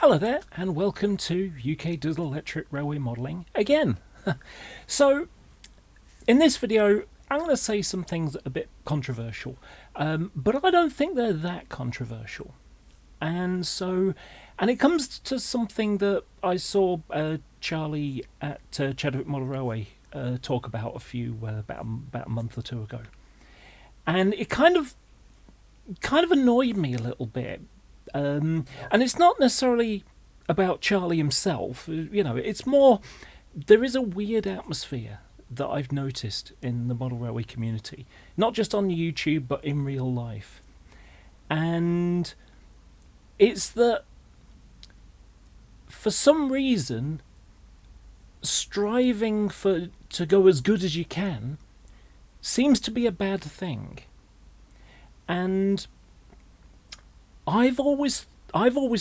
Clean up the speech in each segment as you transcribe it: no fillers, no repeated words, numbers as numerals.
Hello there, and welcome to UK Diesel Electric Railway Modelling again. So, in this video, I'm going to say some things that are a bit controversial, but I don't think they're that controversial. And it comes to something that I saw Charlie at Chadwick Model Railway talk about about a month or two ago, and it kind of annoyed me a little bit. And it's not necessarily about Charlie himself, it's more, there is a weird atmosphere that I've noticed in the model railway community, not just on YouTube, but in real life. And it's that, for some reason, striving to go as good as you can seems to be a bad thing. And I've always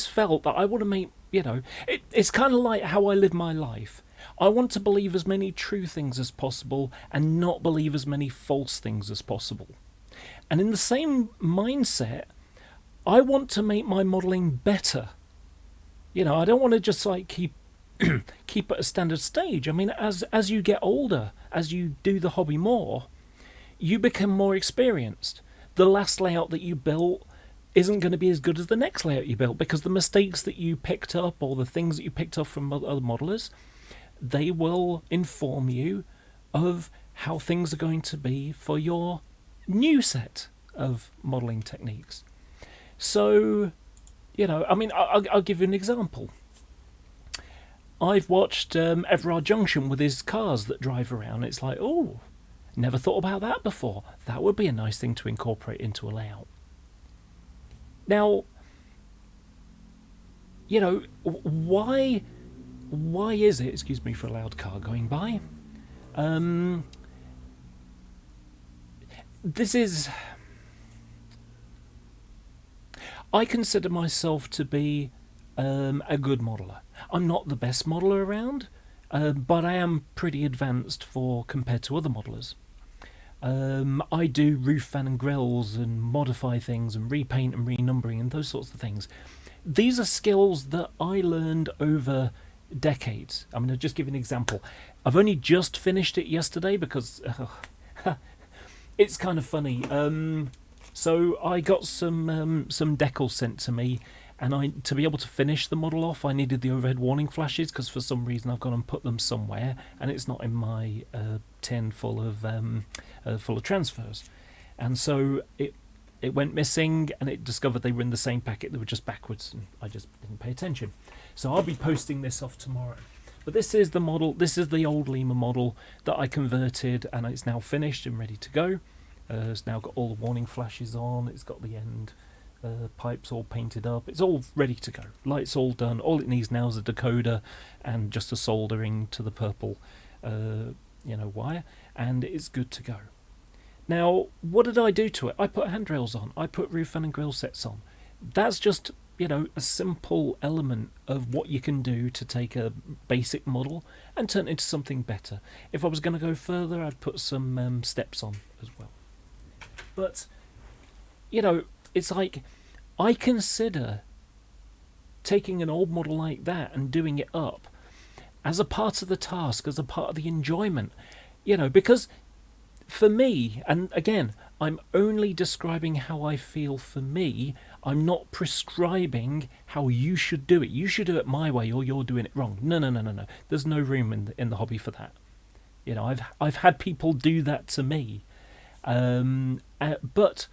felt that I want to make, it's kind of like how I live my life. I want to believe as many true things as possible and not believe as many false things as possible. And in the same mindset, I want to make my modelling better. I don't want to just keep at a standard stage. I mean, as you get older, as you do the hobby more, you become more experienced. The last layout that you built isn't going to be as good as the next layout you built, because the mistakes that you picked up or the things that you picked up from other modelers, they will inform you of how things are going to be for your new set of modelling techniques. So, I'll give you an example. I've watched Everard Junction with his cars that drive around. It's like, oh, never thought about that before. That would be a nice thing to incorporate into a layout. Now, why is it, excuse me for a loud car going by, I consider myself to be a good modeler. I'm not the best modeler around, but I am pretty advanced compared to other modelers. I do roof fan and grills and modify things and repaint and renumbering and those sorts of things. These are skills that I learned over decades. I'm going to just give you an example. I've only just finished it yesterday because it's kind of funny. So I got some decals sent to me, and to be able to finish the model off, I needed the overhead warning flashes, because for some reason I've gone and put them somewhere, and it's not in my tin full of transfers. And so it went missing, and it discovered they were in the same packet. They were just backwards, and I just didn't pay attention. So I'll be posting this off tomorrow. But this is the model. This is the old Lima model that I converted, and it's now finished and ready to go. It's now got all the warning flashes on. It's got the end pipes all painted up. It's all ready to go. Lights all done. All it needs now is a decoder and just a soldering to the purple wire, and it's good to go. Now, what did I do to it? I put handrails on. I put roof fan and grill sets on. That's just a simple element of what you can do to take a basic model and turn it into something better. If I was going to go further, I'd put some steps on as well. But it's like, I consider taking an old model like that and doing it up as a part of the task, as a part of the enjoyment, because for me, and again, I'm only describing how I feel for me, I'm not prescribing how you should do it. You should do it my way or you're doing it wrong. No. There's no room in the hobby for that. I've had people do that to me. But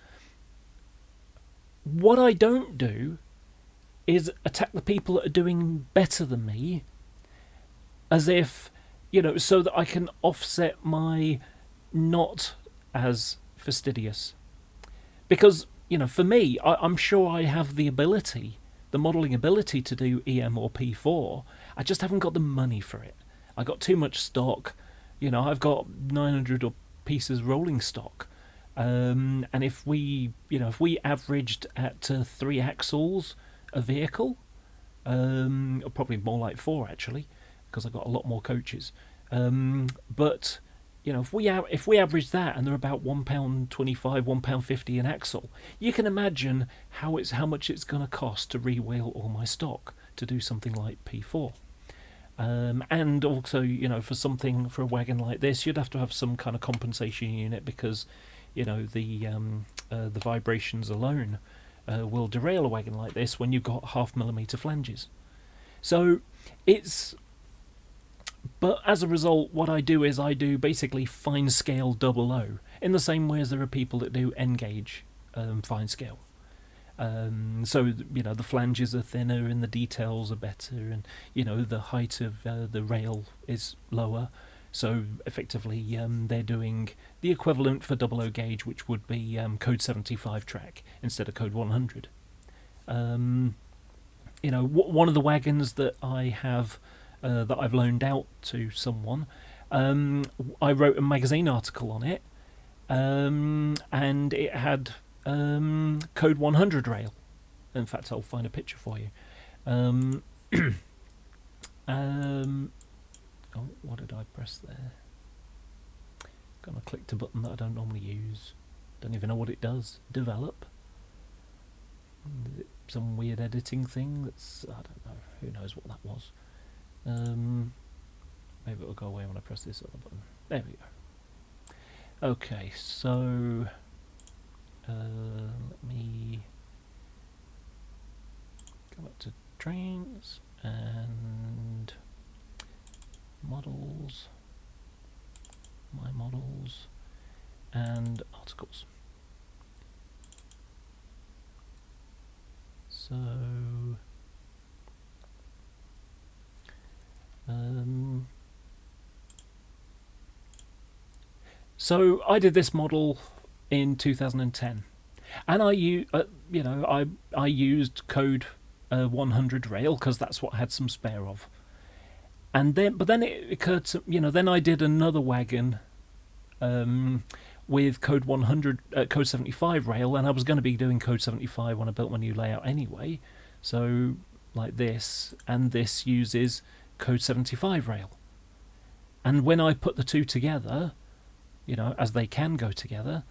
what I don't do is attack the people that are doing better than me, as if, so that I can offset my not as fastidious. Because, for me, I'm sure I have the ability, the modelling ability to do EM or P4. I just haven't got the money for it. I got too much stock. I've got 900 pieces rolling stock. And if we averaged at 3 axles a vehicle, probably more like 4 actually, because I've got a lot more coaches. But if we average that, and they're about £1.25, £1.50 an axle, you can imagine how much it's going to cost to re-wheel all my stock to do something like P4. And also, for a wagon like this, you'd have to have some kind of compensation unit, because, the vibrations alone will derail a wagon like this when you've got 0.5 mm flanges. So but as a result, what I do is I do basically fine scale double O, in the same way as there are people that do N gauge fine scale. So the flanges are thinner and the details are better, and the height of the rail is lower. So effectively, they're doing the equivalent for double O gauge, which would be code 75 track instead of code 100. One of the wagons that I have that I've loaned out to someone, I wrote a magazine article on it, and it had code 100 rail. In fact, I'll find a picture for you. Oh, what did I press there? Gonna click the button that I don't normally use. Don't even know what it does. Develop. Some weird editing thing that's, I don't know, who knows what that was. Maybe it'll go away when I press this other button. There we go. Okay, so let me go back to trains and models, my models, and articles. So I did this model in 2010, and I used code 100 rail because that's what I had some spare of. And then it occurred to then I did another wagon with code 100, code 75 rail, and I was going to be doing code 75 when I built my new layout anyway. So like this, and this uses code 75 rail. And when I put the two together, as they can go together,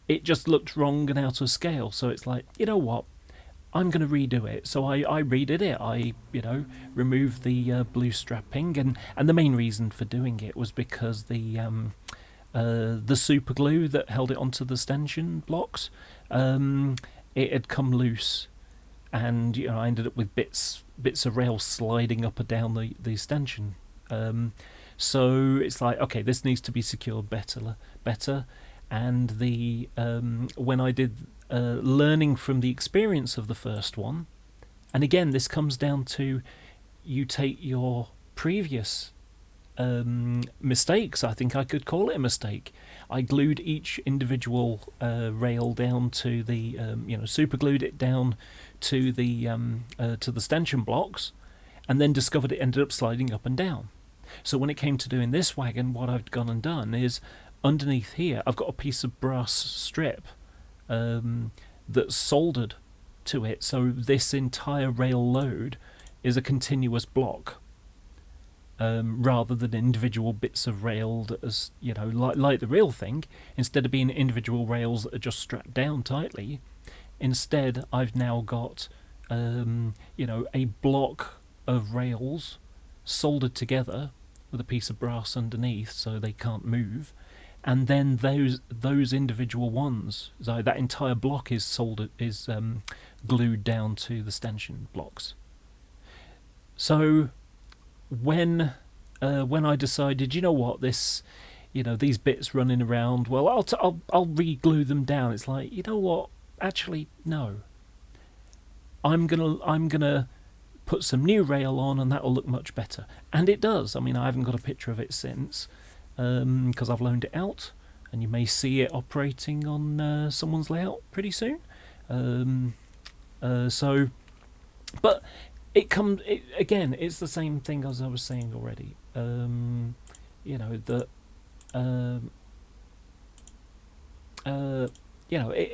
it just looked wrong and out of scale. So it's like, you know what? I'm going to redo it. So I redid it. I, removed the blue strapping, and the main reason for doing it was because the super glue that held it onto the stanchion blocks, it had come loose, and I ended up with bits of rail sliding up and down the stanchion. So it's like, okay, this needs to be secured better, and the when I did learning from the experience of the first one, and again this comes down to you take your previous mistakes. I think I could call it a mistake. I glued each individual rail down to the super glued it down to the stanchion blocks, and then discovered it ended up sliding up and down. So when it came to doing this wagon, what I've gone and done is underneath here I've got a piece of brass strip that's soldered to it, so this entire rail load is a continuous block, rather than individual bits of rail that is, like the real thing. Instead of being individual rails that are just strapped down tightly, instead I've now got a block of rails soldered together with a piece of brass underneath so they can't move, and then those individual ones, so that entire block is glued down to the stanchion blocks. So when I decided, these bits running around, well, I'll re-glue them down. It's like, actually no, I'm gonna put some new rail on, and that'll look much better. And it does. I mean, I haven't got a picture of it since, because I've loaned it out, and you may see it operating on someone's layout pretty soon. But again, it's the same thing as I was saying already.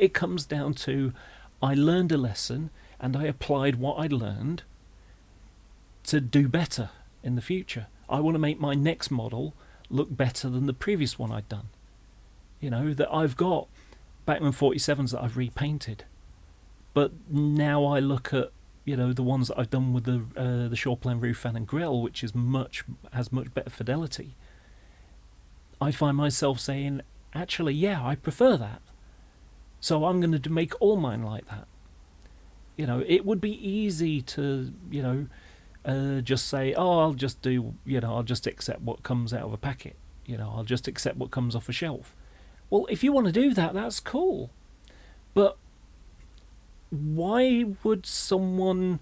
It comes down to, I learned a lesson and I applied what I learned to do better in the future. I want to make my next model look better than the previous one I'd done. That I've got Bachmann 47s that I've repainted, but now I look at the ones that I've done with the shore plan roof fan and grill, which has much better fidelity, I find myself saying, actually, yeah, I prefer that. So I'm going to make all mine like that. It would be easy to, just say, oh, I'll just do, I'll just accept what comes out of a packet. I'll just accept what comes off a shelf. Well, if you want to do that, that's cool. But why would someone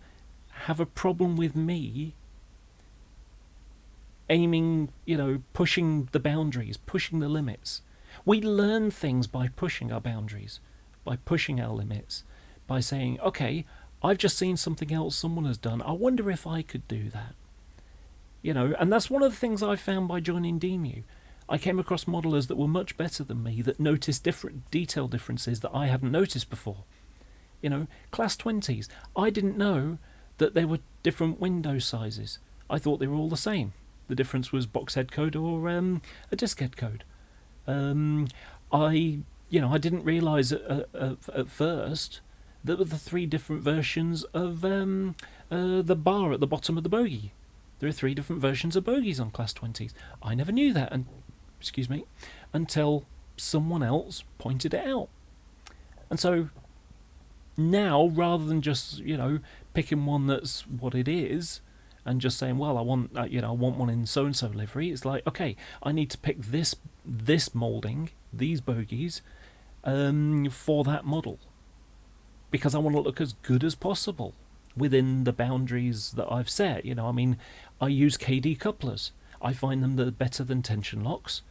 have a problem with me aiming, pushing the boundaries, pushing the limits? We learn things by pushing our boundaries, by pushing our limits, by saying, okay, I've just seen something else someone has done. I wonder if I could do that. And that's one of the things I found by joining DMU. I came across modelers that were much better than me, that noticed different detail differences that I hadn't noticed before. Class 20s. I didn't know that there were different window sizes. I thought they were all the same. The difference was box head code or a disk head code. I didn't realise at first that there were the 3 different versions of the bar at the bottom of the bogey. There are 3 different versions of bogies on Class 20s. I never knew that, until someone else pointed it out. And so now, rather than just picking one that's what it is, and just saying, well, I want one in so and so livery, it's like, okay, I need to pick this moulding, these bogies, for that model, because I want to look as good as possible within the boundaries that I've set. I use KD couplers. I find them better than tension locks,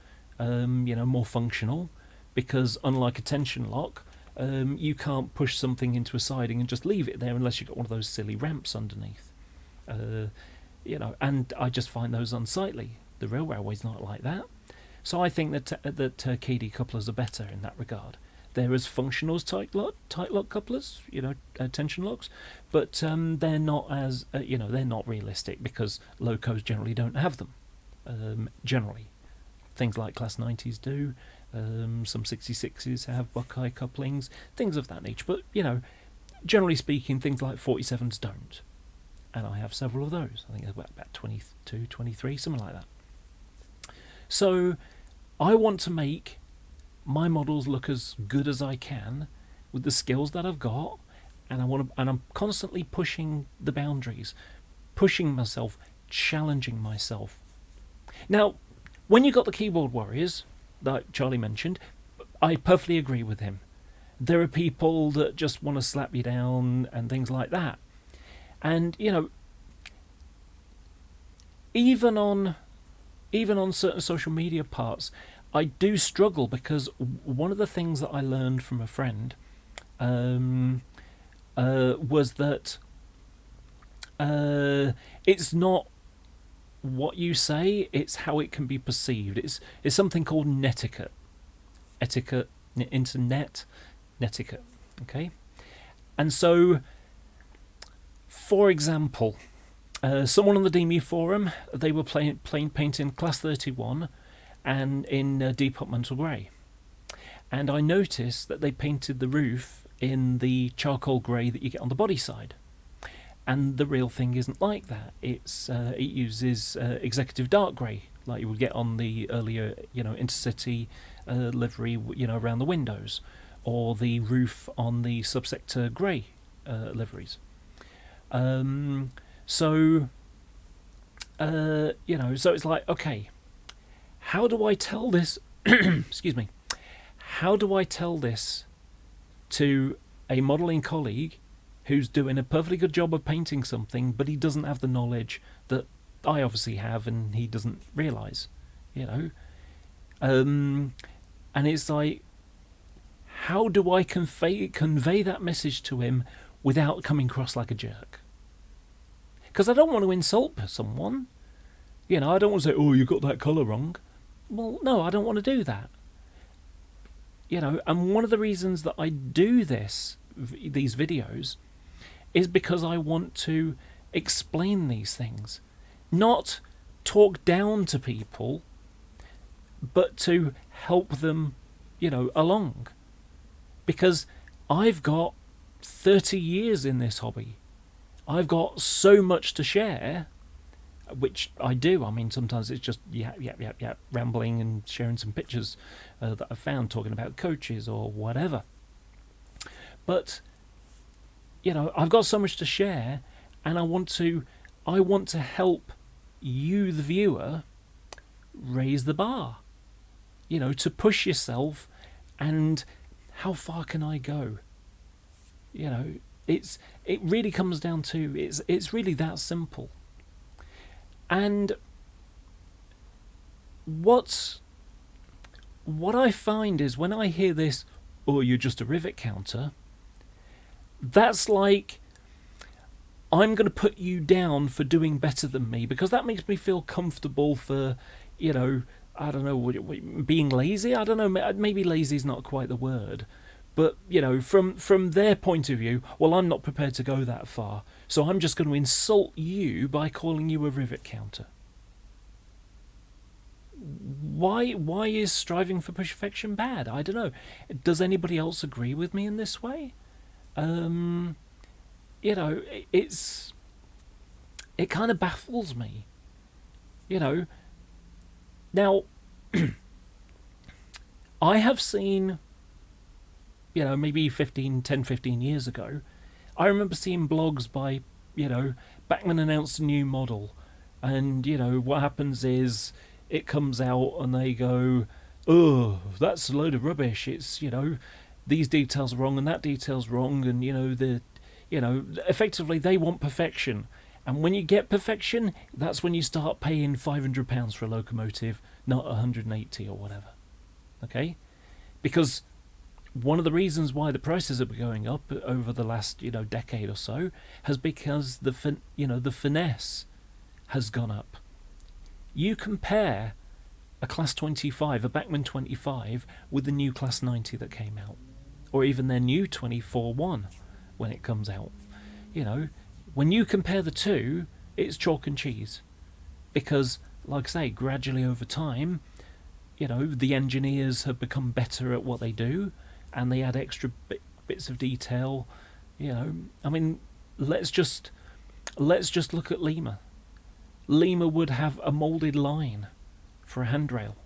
more functional, because unlike a tension lock, you can't push something into a siding and just leave it there unless you've got one of those silly ramps underneath. And I just find those unsightly. The real railway's not like that. So I think that KD couplers are better in that regard. They're as functional as tight lock couplers, tension locks, but they're not as they're not realistic, because locos generally don't have them. Generally, things like Class 90s do. Some 66s have Buckeye couplings, things of that nature. But generally speaking, things like 47s don't. And I have several of those. I think there's about 22, 23, something like that. So I want to make my models look as good as I can with the skills that I've got, and I'm constantly pushing the boundaries, pushing myself, challenging myself. Now, when you got the keyboard warriors that Charlie mentioned, I perfectly agree with him. There are people that just want to slap you down and things like that. And even on certain social media parts, I do struggle, because one of the things that I learned from a friend was that it's not what you say, it's how it can be perceived. It's something called netiquette. Etiquette, internet, netiquette. Okay? And so, for example, someone on the DME forum, they were painting Class 31 and in departmental grey. And I noticed that they painted the roof in the charcoal grey that you get on the body side. And the real thing isn't like that. It uses executive dark grey, like you would get on the earlier, Intercity livery, around the windows, or the roof on the subsector grey liveries. So it's like, okay, how do I tell this? Excuse me. How do I tell this to a modelling colleague who's doing a perfectly good job of painting something, but he doesn't have the knowledge that I obviously have, and he doesn't realise, And it's like, how do I convey that message to him without coming across like a jerk? Because I don't want to insult someone. I don't want to say, oh, you got that colour wrong. Well, no, I don't want to do that. And one of the reasons that I do these videos, is because I want to explain these things. Not talk down to people, but to help them, along. Because I've got 30 years in this hobby. I've got so much to share, which I do. I mean, sometimes it's just rambling and sharing some pictures that I've found talking about coaches or whatever. But I've got so much to share, and I want to help you, the viewer, raise the bar. To push yourself, and how far can I go? It really comes down to it's really that simple. And what I find is when I hear this, "Oh, you're just a rivet counter," that's like I'm going to put you down for doing better than me, because that makes me feel comfortable for, I don't know, being lazy. I don't know, maybe lazy is not quite the word. But, from their point of view, well, I'm not prepared to go that far, so I'm just going to insult you by calling you a rivet counter. Why is striving for perfection bad? I don't know. Does anybody else agree with me in this way? It kind of baffles me. Now, I have seen, maybe 10, 15 years ago, I remember seeing blogs by, Bachmann announced a new model, and, what happens is it comes out and they go, "Oh, that's a load of rubbish. It's, these details are wrong and that detail's wrong," and, effectively they want perfection. And when you get perfection, that's when you start paying £500 for a locomotive, not 180 or whatever. Okay? Because one of the reasons why the prices are going up over the last, decade or so, has because the finesse has gone up. You compare a Class 25, a Bachmann 25, with the new Class 90 that came out, or even their new 24-1 when it comes out. When you compare the two, it's chalk and cheese, because, like I say, gradually over time, the engineers have become better at what they do, and they add extra bits of detail. I mean, let's just look at Lima. Lima would have a moulded line for a handrail,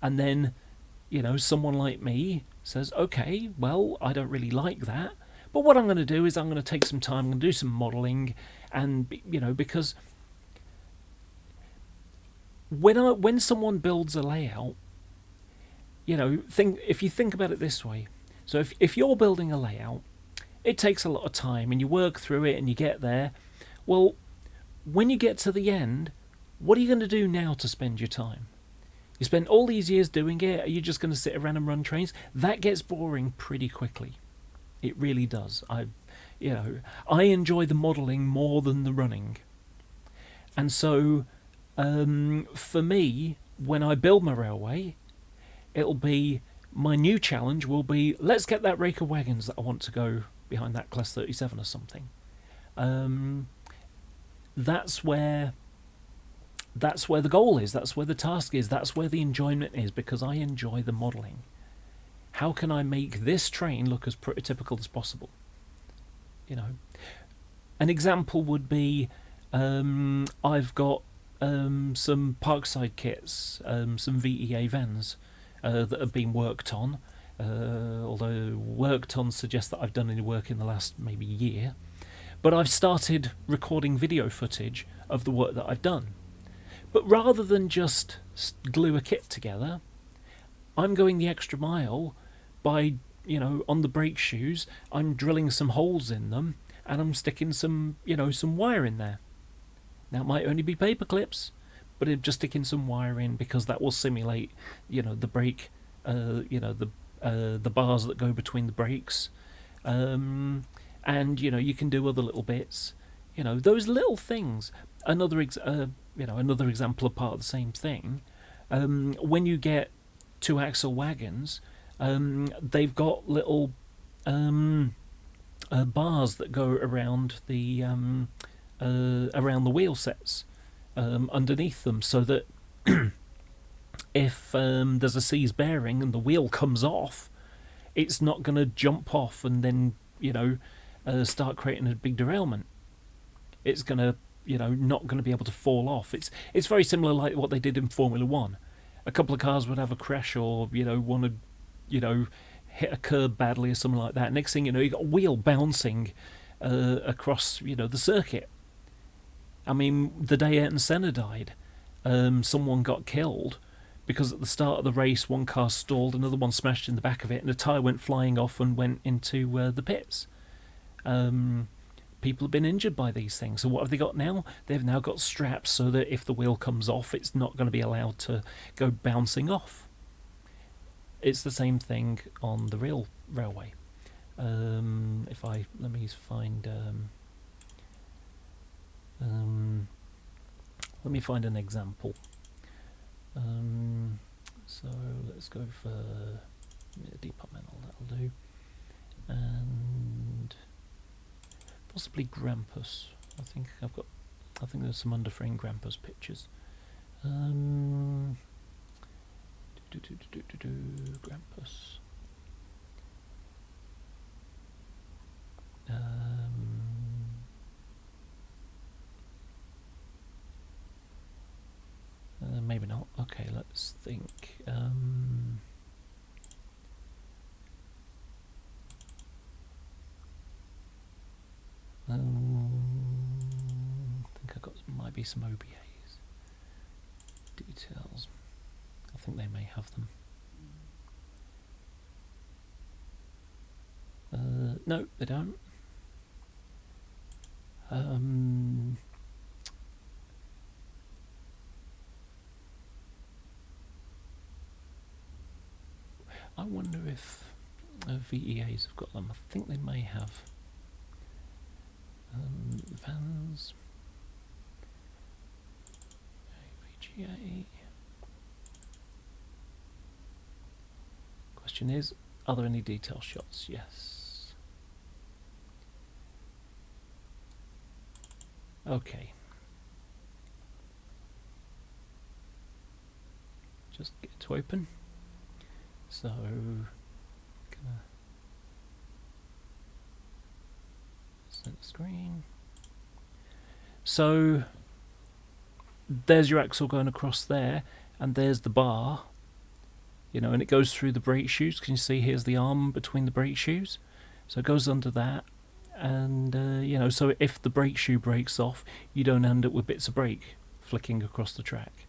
and then someone like me says, "Okay, well, I don't really like that, but what I'm going to do is I'm going to take some time, I'm going to do some modelling," and because when someone builds a layout, if you think about it this way. So if you're building a layout, it takes a lot of time, and you work through it and you get there. Well, when you get to the end, what are you going to do now to spend your time? You spent all these years doing it. Are you just going to sit around and run trains? That gets boring pretty quickly. It really does. I enjoy the modelling more than the running. And so, for me, when I build my railway, my new challenge will be, let's get that rake of wagons that I want to go behind that Class 37 or something. That's where the goal is, that's where the task is, that's where the enjoyment is, because I enjoy the modelling. How can I make this train look as prototypical as possible? An example would be, I've got some Parkside kits, some VEA vans that have been worked on, although worked on suggests that I've done any work in the last maybe year. But I've started recording video footage of the work that I've done. But rather than just glue a kit together, I'm going the extra mile by, on the brake shoes, I'm drilling some holes in them, and I'm sticking some wire in there. Now, it might only be paper clips, but I'm just sticking some wire in, because that will simulate, the brake, the bars that go between the brakes. And you can do other little bits, those little things. Another example of part of the same thing. When you get 2-axle wagons, they've got little bars that go around the wheel sets underneath them, so that if there's a seized bearing and the wheel comes off, it's not going to jump off and then start creating a big derailment. it's going to, not going to be able to fall off. It's very similar like what they did in Formula One. A couple of cars would have a crash, or one would, hit a curb badly or something like that. Next thing you know, you got a wheel bouncing across, the circuit. I mean, the day Ayrton Senna died, someone got killed because at the start of the race, one car stalled, another one smashed in the back of it, and a tyre went flying off and went into the pits. People have been injured by these things. So what have they got now? They've now got straps so that if the wheel comes off, it's not going to be allowed to go bouncing off. It's the same thing on the real railway. Let me find an example. So let's go for departmental, that'll do, and possibly Grampus. I think there's some underframe Grampus pictures. Grampus. Maybe not. Okay, let's think. I think might be some OBAs. Details. I think they may have them. No, they don't. I wonder if VEAs have got them. I think they may have. Vans. VGA. Question is, are there any detail shots? Yes. Okay. Just get to open. So, gonna center screen. So, there's your axle going across there, and there's the bar. And it goes through the brake shoes. Can you see here's the arm between the brake shoes? So it goes under that, and so if the brake shoe breaks off, you don't end up with bits of brake flicking across the track.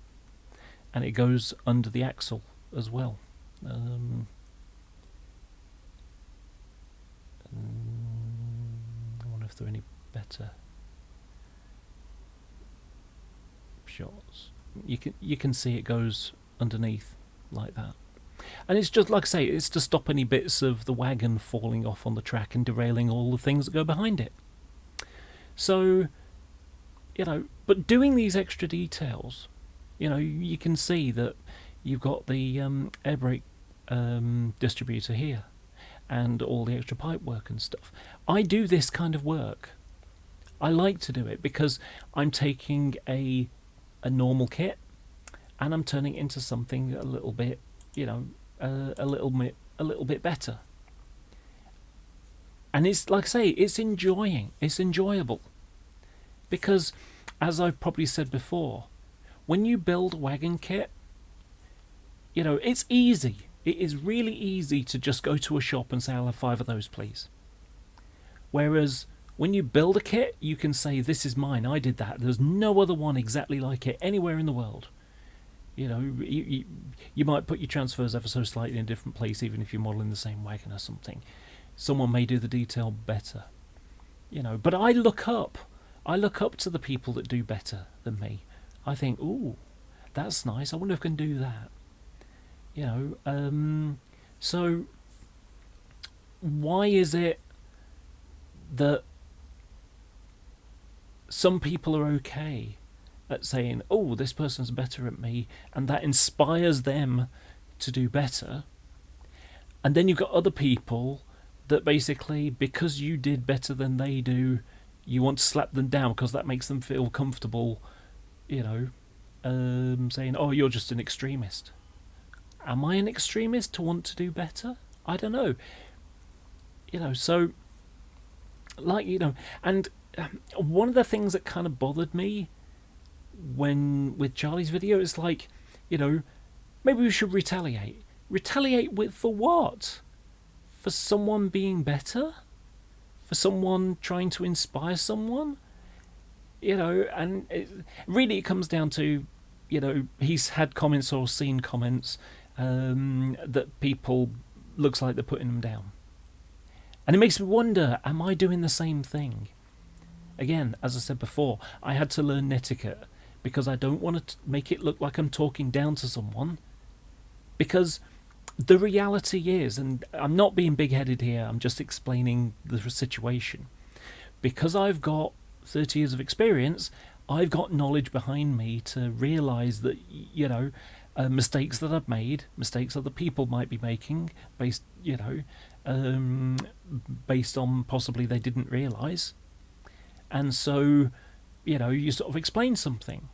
And it goes under the axle as well. I wonder if there are any better shots. You can see it goes underneath like that. And it's just, like I say, it's to stop any bits of the wagon falling off on the track and derailing all the things that go behind it. So, but doing these extra details, you can see that you've got the air brake distributor here and all the extra pipe work and stuff. I do this kind of work. I like to do it because I'm taking a normal kit and I'm turning it into something a little bit, a little bit better. And it's, like I say, it's enjoyable. Because, as I've probably said before, when you build a wagon kit, it's easy. It is really easy to just go to a shop and say, I'll have 5 of those, please. Whereas, when you build a kit, you can say, this is mine, I did that. There's no other one exactly like it anywhere in the world. You might put your transfers ever so slightly in a different place, even if you're modelling the same wagon or something. Someone may do the detail better. But I look up to the people that do better than me. I think, ooh, that's nice. I wonder if I can do that. So why is it that some people are okay at saying, oh, this person's better at me, and that inspires them to do better, and then you've got other people that basically, because you did better than they do, you want to slap them down because that makes them feel comfortable, saying, oh, you're just an extremist. Am I an extremist to want to do better? I don't know. So, and one of the things that kind of bothered me when with Charlie's video is like, maybe we should retaliate. Retaliate with for what? For someone being better? For someone trying to inspire someone? And it comes down to, he's had comments or seen comments that people looks like they're putting them down. And it makes me wonder, am I doing the same thing? Again, as I said before, I had to learn etiquette because I don't want to make it look like I'm talking down to someone. Because the reality is, and I'm not being big-headed here, I'm just explaining the situation. Because I've got 30 years of experience, I've got knowledge behind me to realise that, mistakes that I've made, mistakes other people might be making, based on possibly they didn't realise. And so, you sort of explain something.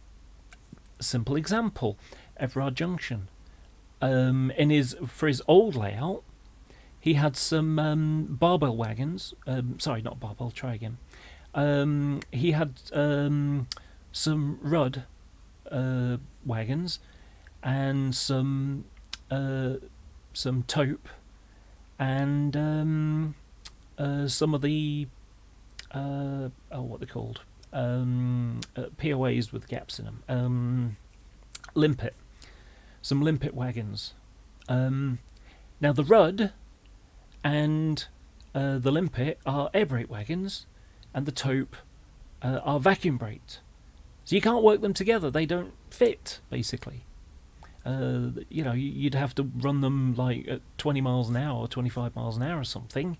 A simple example, Everard Junction. For his old layout, he had some barbell wagons. Sorry, not barbell. Try again. He had some Rudd wagons and some taupe and some of the what they're called, POAs with gaps in them. Limpet. Some limpet wagons. Now the Rudd and the limpet are air brake wagons, and the taupe are vacuum braked. So you can't work them together; they don't fit, basically. You'd have to run them like at 20 miles an hour or 25 miles an hour or something,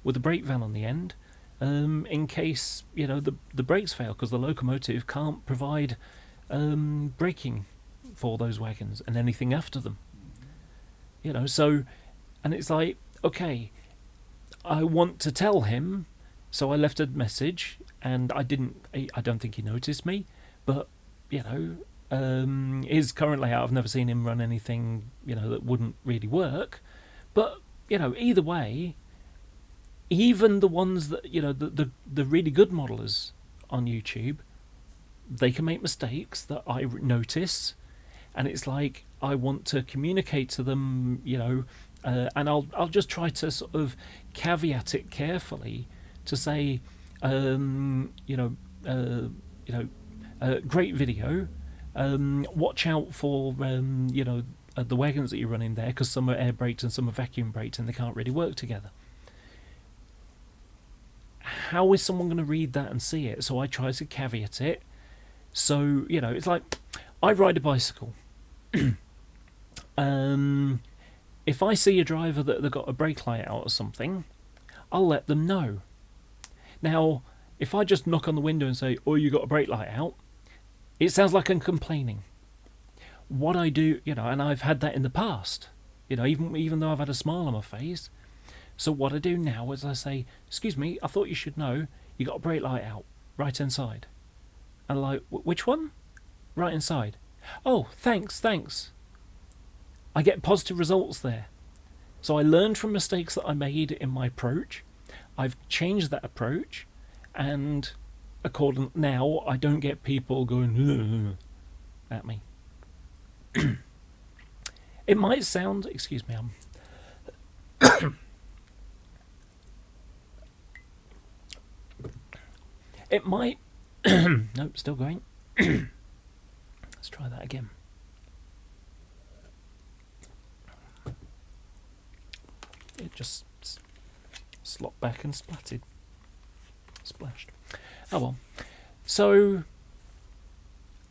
with a brake van on the end, in case the brakes fail, because the locomotive can't provide braking for those wagons and anything after them. So, and it's like, okay, I want to tell him, so I left a message, and I don't think he noticed me, but his current layout, I've never seen him run anything that wouldn't really work. But either way, even the ones that the really good modelers on YouTube, they can make mistakes that I notice, and it's like I want to communicate to them, and I'll just try to sort of caveat it carefully to say, great video. Watch out for the wagons that you run in there, because some are air braked and some are vacuum braked, and they can't really work together. How is someone going to read that and see it? So I try to caveat it. So it's like I ride a bicycle. If I see a driver that they've got a brake light out or something, I'll let them know. Now, if I just knock on the window and say, "Oh, you got a brake light out," it sounds like I'm complaining. What I do, and I've had that in the past, even though I've had a smile on my face. So what I do now is I say, "Excuse me, I thought you should know you got a brake light out, right hand side." And like, "Which one?" "Right hand side." "Oh, thanks. I get positive results there. So I learned from mistakes that I made in my approach. I've changed that approach, and now I don't get people going at me. It might sound, excuse me, it might, nope, still going. Let's try that again. It just slopped back and splashed. Oh well. So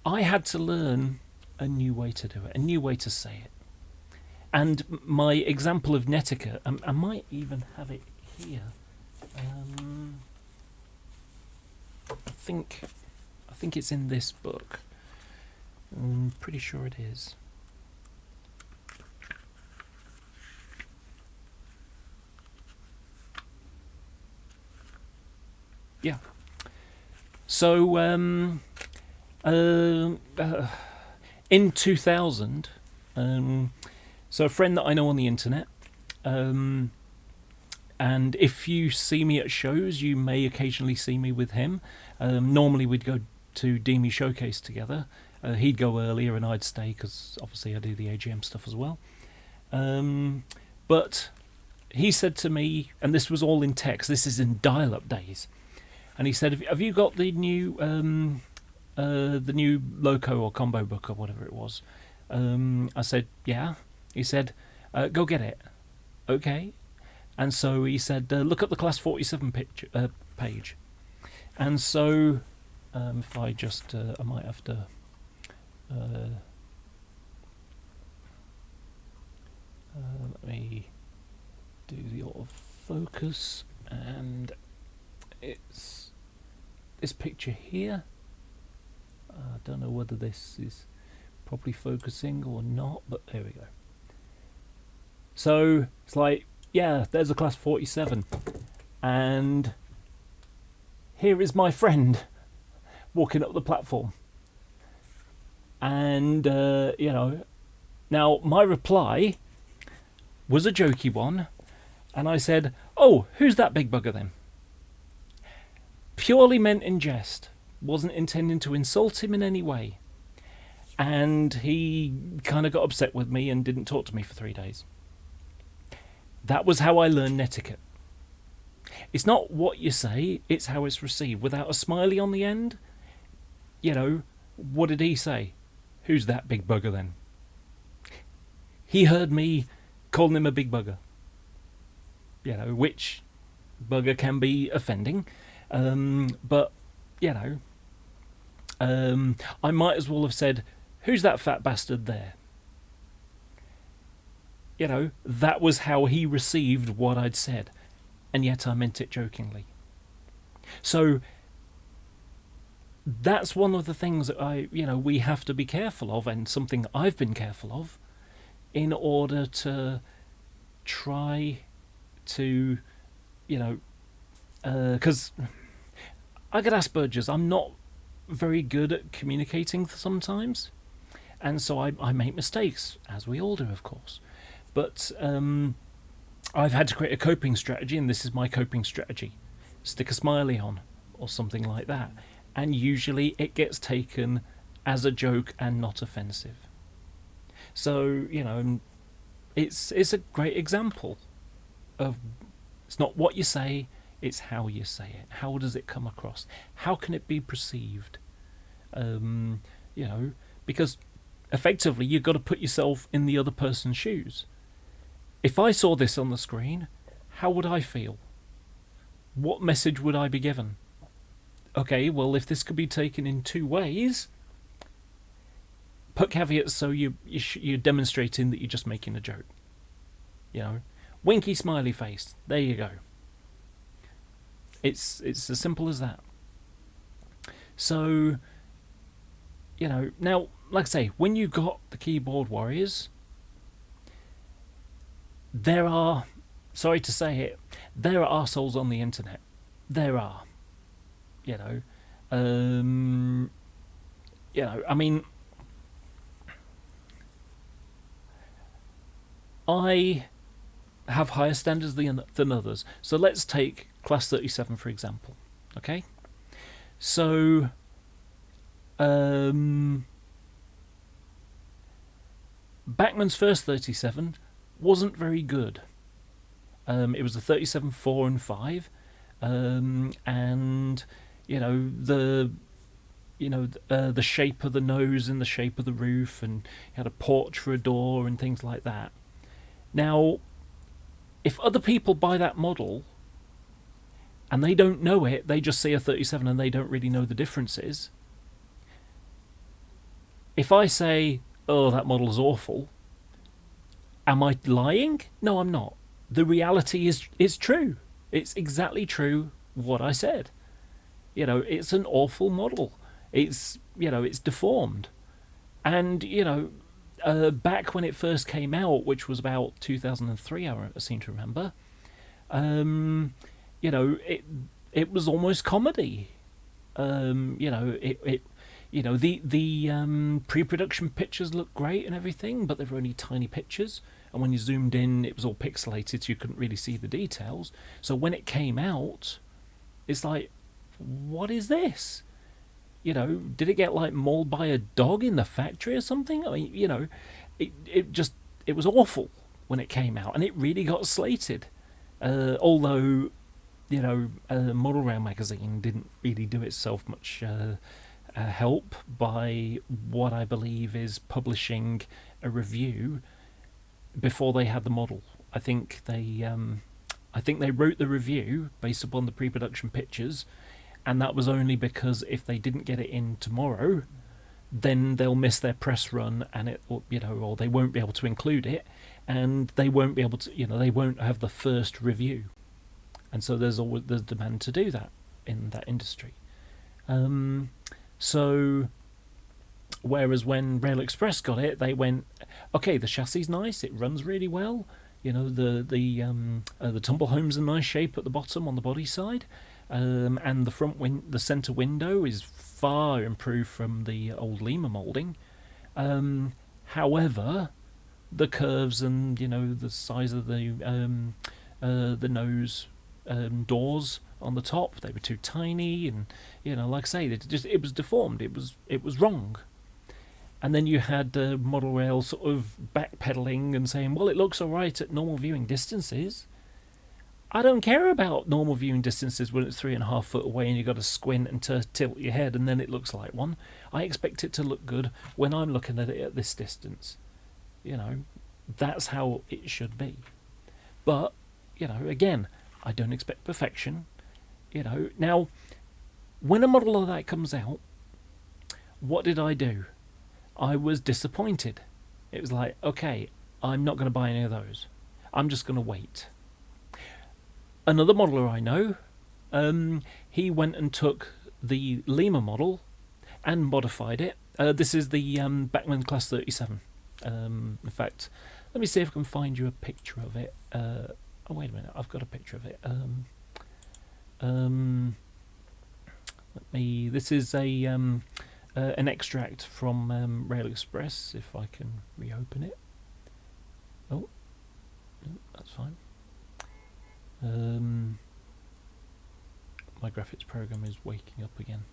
I had to learn a new way to do it, a new way to say it. And my example of netiquette, I might even have it here. I think it's in this book. I'm pretty sure it is. Yeah. So in 2000, so a friend that I know on the internet, And if you see me at shows, you may occasionally see me with him. Normally we'd go to Demi Showcase together. He'd go earlier and I'd stay because obviously I do the AGM stuff as well. But he said to me, and this was all in text, this is in dial-up days, and he said, have you got the new Loco or combo book or whatever it was? I said, yeah. He said, go get it. Okay. And so he said, look at the class 47 page. And so if I just, I might have to let me do the autofocus, and it's this picture here. I don't know whether this is properly focusing or not, but there we go. So it's like, yeah, there's a class 47, and here is my friend walking up the platform. And you know, now my reply was a jokey one, and I said, oh, who's that big bugger then? Purely meant in jest, wasn't intending to insult him in any way. And he kind of got upset with me and didn't talk to me for 3 days. That was how I learned etiquette. It's not what you say, it's how it's received. Without a smiley on the end, you know, what did he say? Who's that big bugger then? He heard me calling him a big bugger. You know, which bugger can be offending. But, you know, I might as well have said, who's that fat bastard there? You know, that was how he received what I'd said. And yet I meant it jokingly. So that's one of the things that we have to be careful of, and something I've been careful of, in order to try to, because I get Asperger's. I'm not very good at communicating sometimes, and so I make mistakes, as we all do, of course. But I've had to create a coping strategy, and this is my coping strategy. Stick a smiley on, or something like that. And usually it gets taken as a joke and not offensive. So, it's a great example of, it's not what you say, it's how you say it. How does it come across? How can it be perceived? Because effectively you've got to put yourself in the other person's shoes. If I saw this on the screen, how would I feel? What message would I be given? Okay, well, if this could be taken in 2 ways, put caveats so you're demonstrating that you're just making a joke. Winky smiley face. There you go. It's as simple as that. So, now, like I say, when you got the keyboard warriors, there are, sorry to say it, there are arseholes on the internet. There are. I mean, I have higher standards than others. So let's take class 37 for example. Okay, so Bachmann's first 37 wasn't very good. It was a 37 4 and 5, and the shape of the nose and the shape of the roof, and you had a porch for a door and things like that. Now, if other people buy that model and they don't know it, they just see a 37 and they don't really know the differences. If I say, oh, that model is awful, am I lying? No, I'm not. The reality is true. It's exactly true what I said. It's an awful model. It's deformed. And, back when it first came out, which was about 2003, I seem to remember, it was almost comedy. the pre-production pictures look great and everything, but they were only tiny pictures, and when you zoomed in, it was all pixelated, so you couldn't really see the details. So when it came out, it's like, what is this? Did it get like mauled by a dog in the factory or something? I mean, it was awful when it came out, and it really got slated. Although, Model Rail magazine didn't really do itself much help by what I believe is publishing a review before they had the model. I think they wrote the review based upon the pre-production pictures, and that was only because if they didn't get it in tomorrow, then they'll miss their press run, and or they won't be able to include it, and they won't be able to, they won't have the first review, and so there's demand to do that in that industry. So, whereas when Rail Express got it, they went, okay, the chassis is nice, it runs really well. The tumble home's in nice shape at the bottom on the body side, and the center window is far improved from the old Lima molding. However, the curves and the size of the nose doors on the top, they were too tiny, and like I say, it was deformed. It was wrong. And then you had Model Rail sort of backpedaling and saying, well, it looks all right at normal viewing distances. I don't care about normal viewing distances when it's 3.5 foot away and you've got to squint and tilt your head and then it looks like one. I expect it to look good when I'm looking at it at this distance. That's how it should be. But, again, I don't expect perfection. Now, when a model of that comes out, what did I do? I was disappointed. It was like, okay, I'm not going to buy any of those. I'm just going to wait. Another modeler I know, he went and took the Lima model and modified it. This is the Bachmann Class 37. In fact, let me see if I can find you a picture of it. Oh, wait a minute, I've got a picture of it. This is an extract from Rail Express, if I can reopen it. Oh, no, that's fine. My graphics program is waking up again.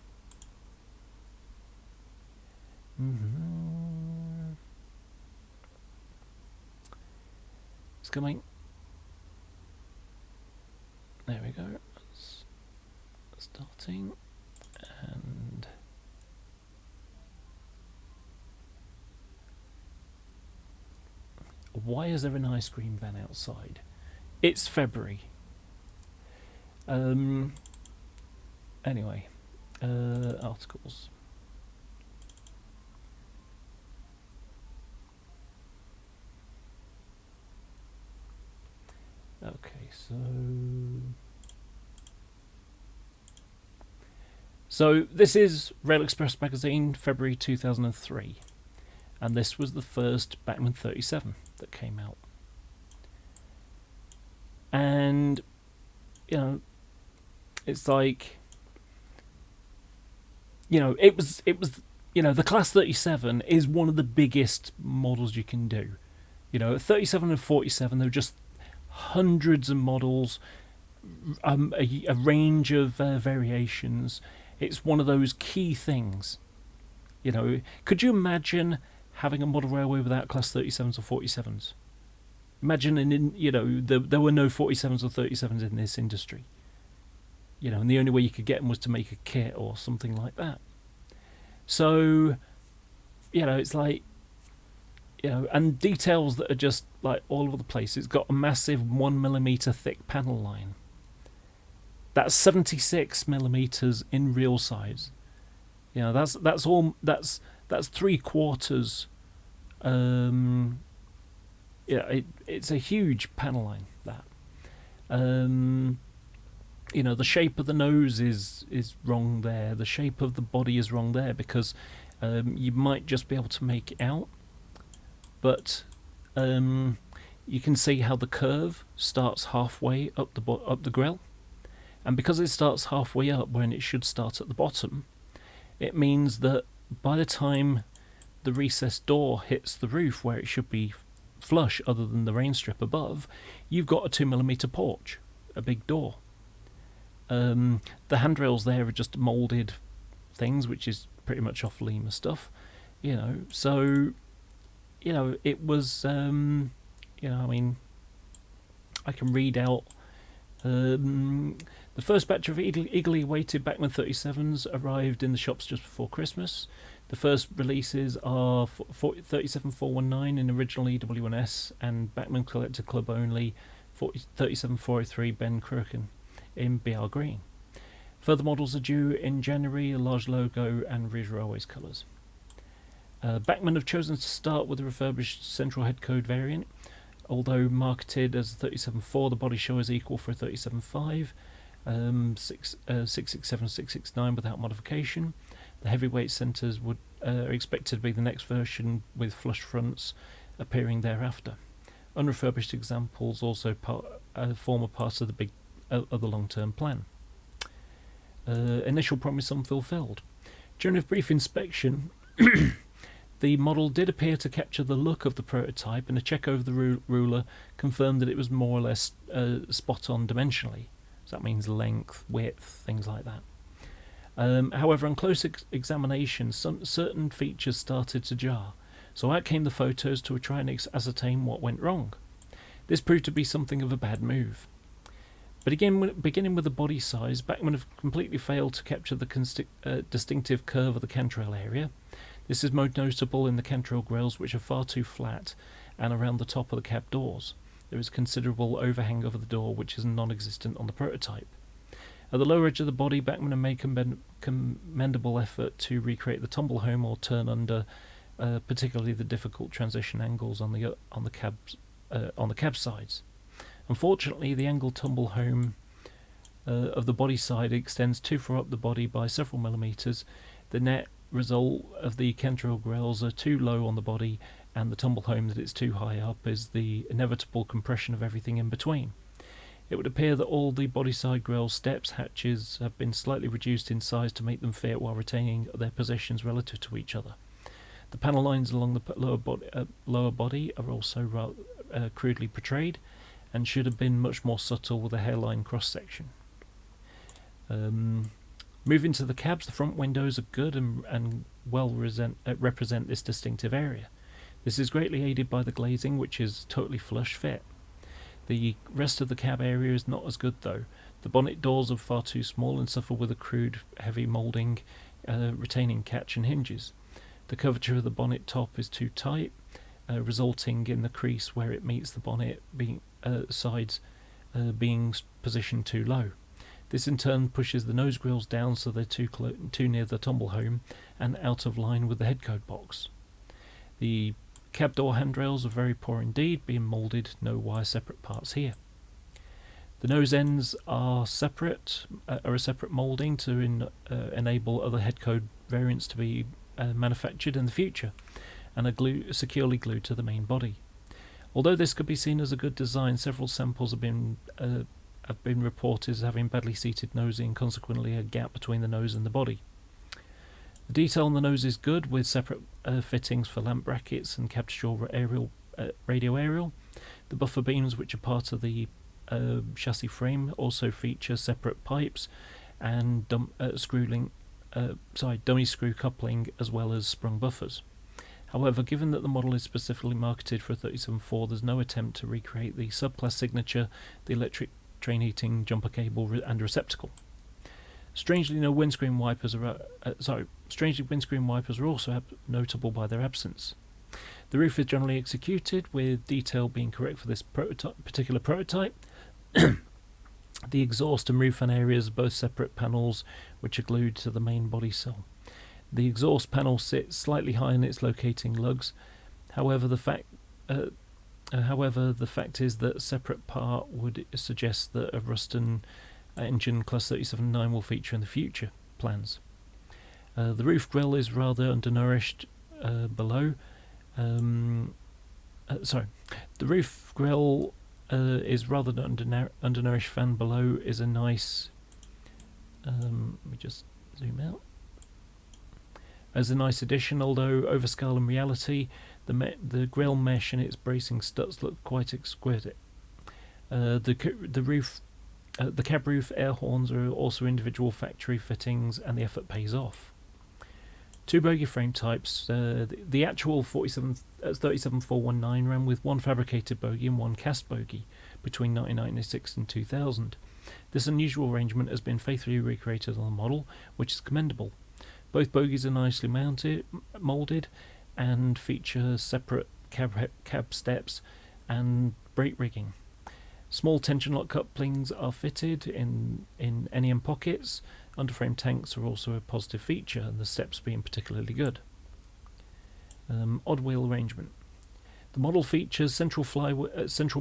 It's coming. There we go. It's starting. And why is there an ice cream van outside? It's February. Anyway, articles. Okay, so this is Rail Express magazine, February 2003, and this was the first Bachmann 37 that came out. And it's like, it was the Class 37 is one of the biggest models you can do. 37 and 47, they're just hundreds of models, a range of variations. It's one of those key things. Could you imagine having a model railway without Class 37s or 47s? Imagine, there were no 47s or 37s in this industry. And the only way you could get them was to make a kit or something like that. So, it's like, and details that are just like all over the place. It's got a massive 1mm thick panel line. That's 76mm in real size. That's 3/4. It's a huge panel line. That. The shape of the nose is wrong there. The shape of the body is wrong there because you might just be able to make it out, but you can see how the curve starts halfway up the grill, and because it starts halfway up when it should start at the bottom, it means that by the time the recessed door hits the roof where it should be flush other than the rain strip above, you've got a 2mm porch, a big door. The handrails there are just moulded things, which is pretty much off Lima stuff, so it was I mean, I can read out the first batch of eagerly awaited Bachmann 37s arrived in the shops just before Christmas. The first releases are 37419 in original EW1S and Bachmann Collector Club only 37403 Ben Crooken in BR Green. Further models are due in January, a large logo and Ridge Railways colours. Bachmann have chosen to start with a refurbished central head code variant. Although marketed as 37.4, the body show is equal for a 37.5, 667, 669 without modification. The heavyweight centres are expected to be the next version with flush fronts appearing thereafter. Unrefurbished examples also form a part of the long-term plan. Initial promise unfulfilled. During a brief inspection, the model did appear to capture the look of the prototype, and a check over the ruler confirmed that it was more or less spot on dimensionally. So that means length, width, things like that. However, on close examination, certain features started to jar, so out came the photos to try and ascertain what went wrong. This proved to be something of a bad move. But again, beginning with the body size, Bachmann have completely failed to capture the distinctive curve of the cantrail area. This is most notable in the cantrail grills, which are far too flat, and around the top of the cab doors. There is considerable overhang over the door, which is non-existent on the prototype. At the lower edge of the body, Bachmann have made commendable effort to recreate the tumble home or turn under, particularly the difficult transition angles on the cab sides. Unfortunately, the angled tumble home of the body side extends too far up the body by several millimetres. The net result of the cantrail grills are too low on the body, and the tumble home that it's too high up is the inevitable compression of everything in between. It would appear that all the body side grill steps hatches have been slightly reduced in size to make them fit while retaining their positions relative to each other. The panel lines along the lower body are also crudely portrayed, and should have been much more subtle with a hairline cross-section. Moving to the cabs, the front windows are good and well represent this distinctive area. This is greatly aided by the glazing, which is totally flush fit. The rest of the cab area is not as good though. The bonnet doors are far too small and suffer with a crude, heavy moulding, retaining catch and hinges. The curvature of the bonnet top is too tight, resulting in the crease where it meets the bonnet sides being positioned too low. This in turn pushes the nose grills down so they're too near the tumble home and out of line with the headcode box. The cab door handrails are very poor indeed, being moulded, no wire separate parts here. The nose ends are a separate moulding to enable other headcode variants to be manufactured in the future, and are securely glued to the main body. Although this could be seen as a good design, several samples have been reported as having badly seated nosing and consequently a gap between the nose and the body. The detail on the nose is good, with separate fittings for lamp brackets and capture radio aerial. The buffer beams, which are part of the chassis frame, also feature separate pipes and dummy screw coupling, as well as sprung buffers. However, given that the model is specifically marketed for a 37.4, there's no attempt to recreate the subclass signature, the electric train heating jumper cable and receptacle. Strangely, windscreen wipers are also notable by their absence. The roof is generally executed, with detail being correct for this particular prototype. The exhaust and roof fan areas are both separate panels, which are glued to the main body cell. The exhaust panel sits slightly high in its locating lugs. However, the fact is that a separate part would suggest that a Ruston engine class 37.9 will feature in the future plans. The roof grille is rather undernourished below. The roof grille is rather undernourished. Fan below is a nice. Let me just zoom out. As a nice addition, although overscale in reality, the grille mesh and its bracing struts look quite exquisite. The cab roof air horns are also individual factory fittings, and the effort pays off. Two bogie frame types. The actual 37419 ran with one fabricated bogie and one cast bogie between 1996 and 2000. This unusual arrangement has been faithfully recreated on the model, which is commendable. Both bogies are nicely moulded and feature separate cab steps and brake rigging. Small tension lock couplings are fitted in any end pockets. Underframe tanks are also a positive feature, and the steps being particularly good. Odd wheel arrangement. The model features central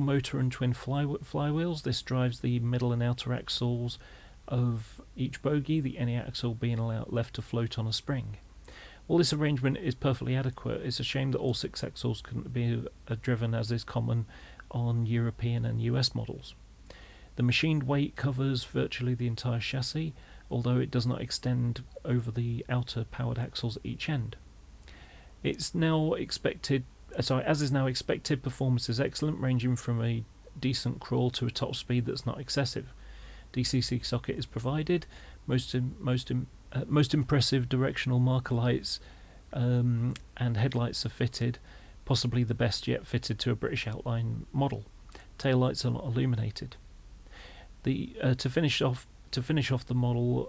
motor and twin flywheels. This drives the middle and outer axles of each bogie, the any axle being allowed left to float on a spring. While this arrangement is perfectly adequate, it's a shame that all 6 axles couldn't be driven as is common on European and US models. The machined weight covers virtually the entire chassis, although it does not extend over the outer powered axles at each end. As is now expected, performance is excellent, ranging from a decent crawl to a top speed that's not excessive. DCC socket is provided. Most impressive directional marker lights and headlights are fitted, possibly the best yet fitted to a British outline model. Tail lights are not illuminated. The finish on the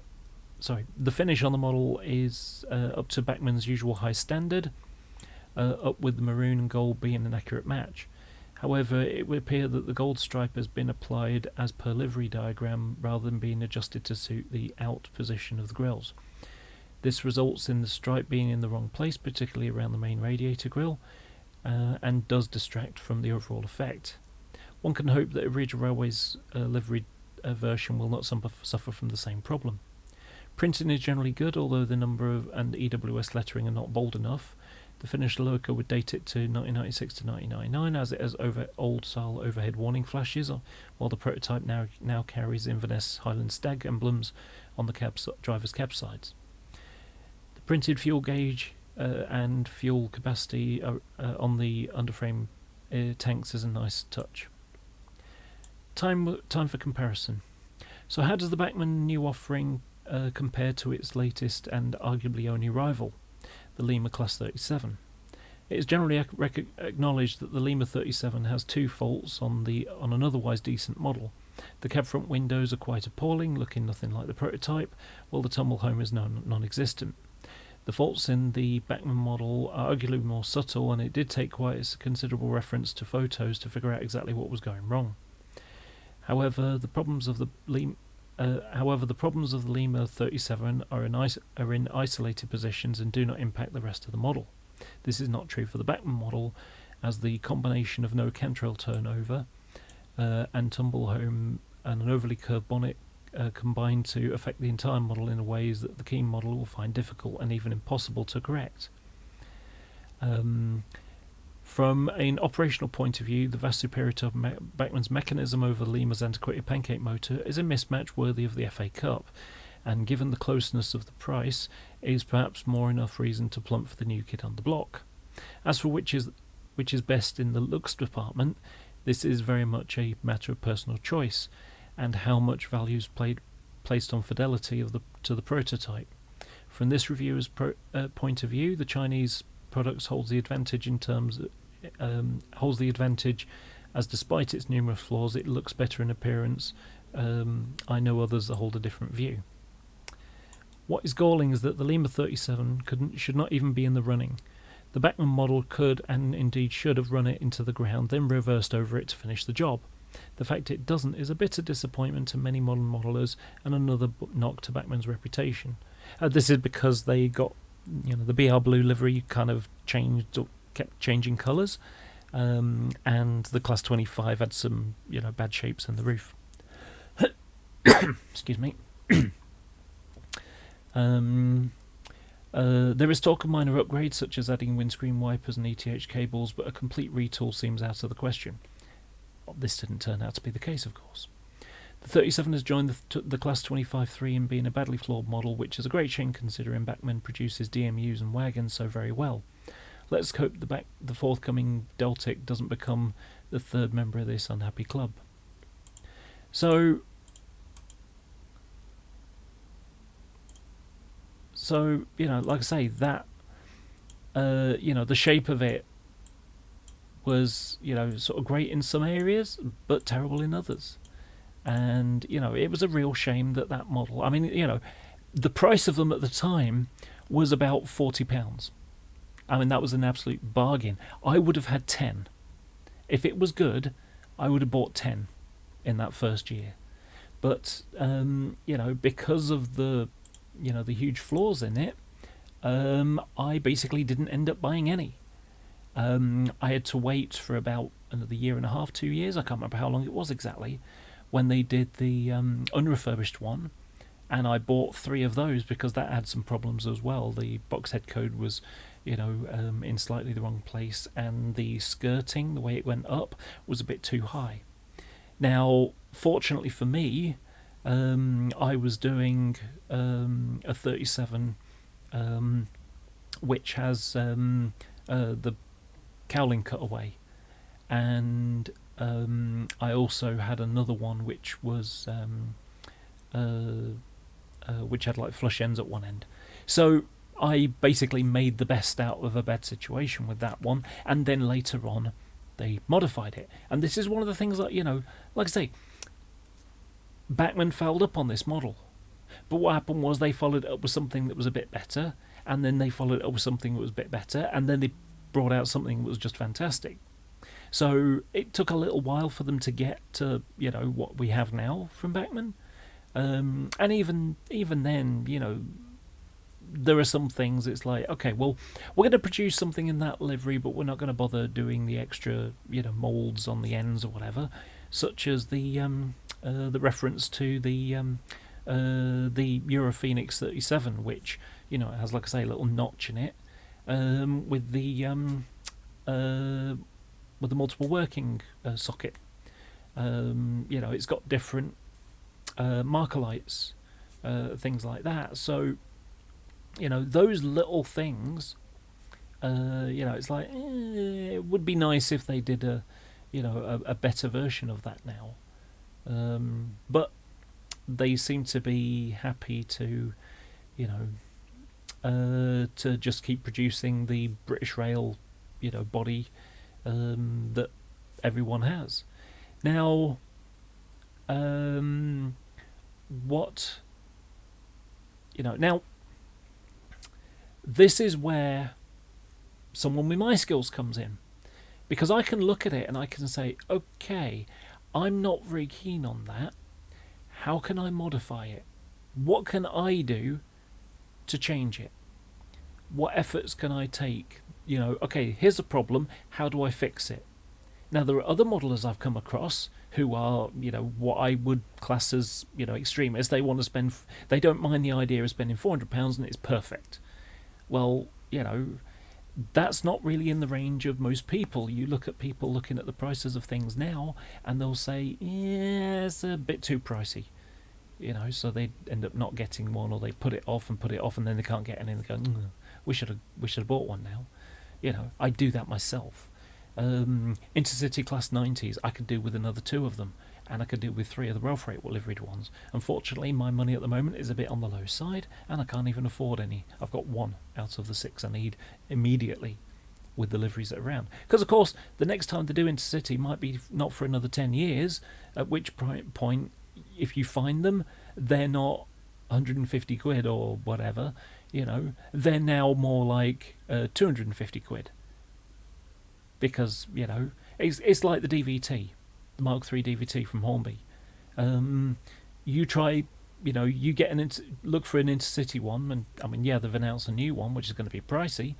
model is up to Bachmann's usual high standard, up with the maroon and gold being an accurate match. However, it would appear that the gold stripe has been applied as per livery diagram rather than being adjusted to suit the out position of the grills. This results in the stripe being in the wrong place, particularly around the main radiator grille, and does distract from the overall effect. One can hope that a Ridge Railway's livery version will not suffer from the same problem. Printing is generally good, although the number and EWS lettering are not bold enough. The finished loco would date it to 1996 to 1999, as it has old-style overhead warning flashes, while the prototype now carries Inverness Highland Stag emblems on the driver's cab sides. The printed fuel gauge and fuel capacity on the underframe tanks is a nice touch. Time for comparison. So how does the Bachmann new offering compare to its latest and arguably only rival, the Lima Class 37? It is generally acknowledged that the Lima 37 has two faults on an otherwise decent model. The cab front windows are quite appalling, looking nothing like the prototype, while the tumble home is non-existent. The faults in the Bachmann model are arguably more subtle, and it did take quite a considerable reference to photos to figure out exactly what was going wrong. However, the problems of the Lima 37 are in isolated positions and do not impact the rest of the model. This is not true for the Bachmann model, as the combination of no cantrail turnover and tumble home and an overly curved bonnet combine to affect the entire model in ways that the Keen model will find difficult and even impossible to correct. From an operational point of view, the vast superiority of Bachmann's mechanism over Lima's antiquated pancake motor is a mismatch worthy of the FA Cup, and given the closeness of the price, is perhaps more enough reason to plump for the new kid on the block. As for which is best in the looks department, this is very much a matter of personal choice, and how much value is placed on fidelity to the prototype. From this reviewer's point of view, the Chinese products holds the advantage as despite its numerous flaws, it looks better in appearance. I know others that hold a different view. What is galling is that the Lima 37 should not even be in the running. The Bachmann model could and indeed should have run it into the ground, then reversed over it to finish the job. The fact it doesn't is a bitter disappointment to many modern modelers and another knock to Bachmann's reputation. This is because they got, the BR Blue livery kind of kept changing colours, and the Class 25 had some, bad shapes in the roof. Excuse me. There is talk of minor upgrades, such as adding windscreen wipers and ETH cables, but a complete retool seems out of the question. This didn't turn out to be the case, of course. The 37 has joined the class 25-3 in being a badly flawed model, which is a great shame considering Bachmann produces DMUs and Wagons so very well. Let's hope the forthcoming Deltic doesn't become the third member of this unhappy club. So you know, like I say, that you know, the shape of it was, you know, sort of great in some areas but terrible in others. And you know, it was a real shame that model, I mean, you know, the price of them at the time was about £40. I mean, that was an absolute bargain. I would have had 10 if it was good. I would have bought 10 in that first year. But you know, because of the, you know, the huge flaws in it, I basically didn't end up buying any. I had to wait for about another year and a half, 2 years, I can't remember how long it was exactly, when they did the unrefurbished one, and I bought 3 of those because that had some problems as well. The box head code was, you know, in slightly the wrong place, and the skirting, the way it went up, was a bit too high. Now, fortunately for me, I was doing a 37, which has the cowling cutaway, and I also had another one which was which had like flush ends at one end. So I basically made the best out of a bad situation with that one, and then later on they modified it. And this is one of the things that, you know, like I say, Bachmann fouled up on this model, but what happened was they followed it up with something that was a bit better, and then they followed it up with something that was a bit better, and then they brought out something that was just fantastic. So it took a little while for them to get to, you know, what we have now from Bachmann. And even then, you know, there are some things it's like, okay, well, we're going to produce something in that livery, but we're not going to bother doing the extra, you know, molds on the ends or whatever, such as the reference to the Euro Phoenix 37, which, you know, it has, like I say, a little notch in it, with the multiple working socket. You know, it's got different marker lights, things like that. So, you know, those little things, you know, it's like, it would be nice if they did a better version of that now. But they seem to be happy to, you know, to just keep producing the British Rail, you know, body that everyone has. Now, what, you know, now this is where someone with my skills comes in, because I can look at it and I can say, okay, I'm not very keen on that. How can I modify it? What can I do to change it? What efforts can I take? You know, okay, here's a problem. How do I fix it? Now, there are other modelers I've come across who are, you know, what I would class as, you know, extremists. They want to spend, they don't mind the idea of spending £400 and it's perfect. Well, you know, that's not really in the range of most people. You look at people looking at the prices of things now and they'll say, yeah, it's a bit too pricey. You know, so they end up not getting one, or they put it off, and then they can't get any, and they go, we should have bought one now. You know, I do that myself. Intercity class 90s, I could do with another 2 of them, and I could do with 3 of the rail freight liveried ones. Unfortunately, my money at the moment is a bit on the low side, and I can't even afford any. I've got 1 out of the 6 I need immediately with the liveries that are around. Because, of course, the next time they do Intercity might be not for another 10 years, at which point, if you find them, they're not 150 quid or whatever, you know, they're now more like 250 quid. Because, you know, it's like the DVT, the Mark III DVT from Hornby. You try, you know, you get look for an Intercity one, and I mean, yeah, they've announced a new one, which is going to be pricey,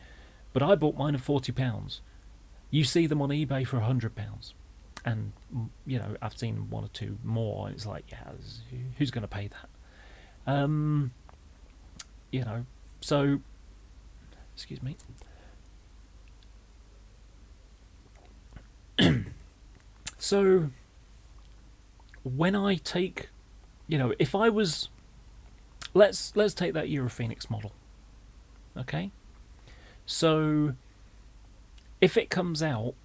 but I bought mine at £40. You see them on eBay for £100. And, you know, I've seen 1 or 2 more, and it's like, yeah, who's going to pay that? You know, so, excuse me. So, when I take if I was, let's take that Euro Phoenix model, okay? So if it comes out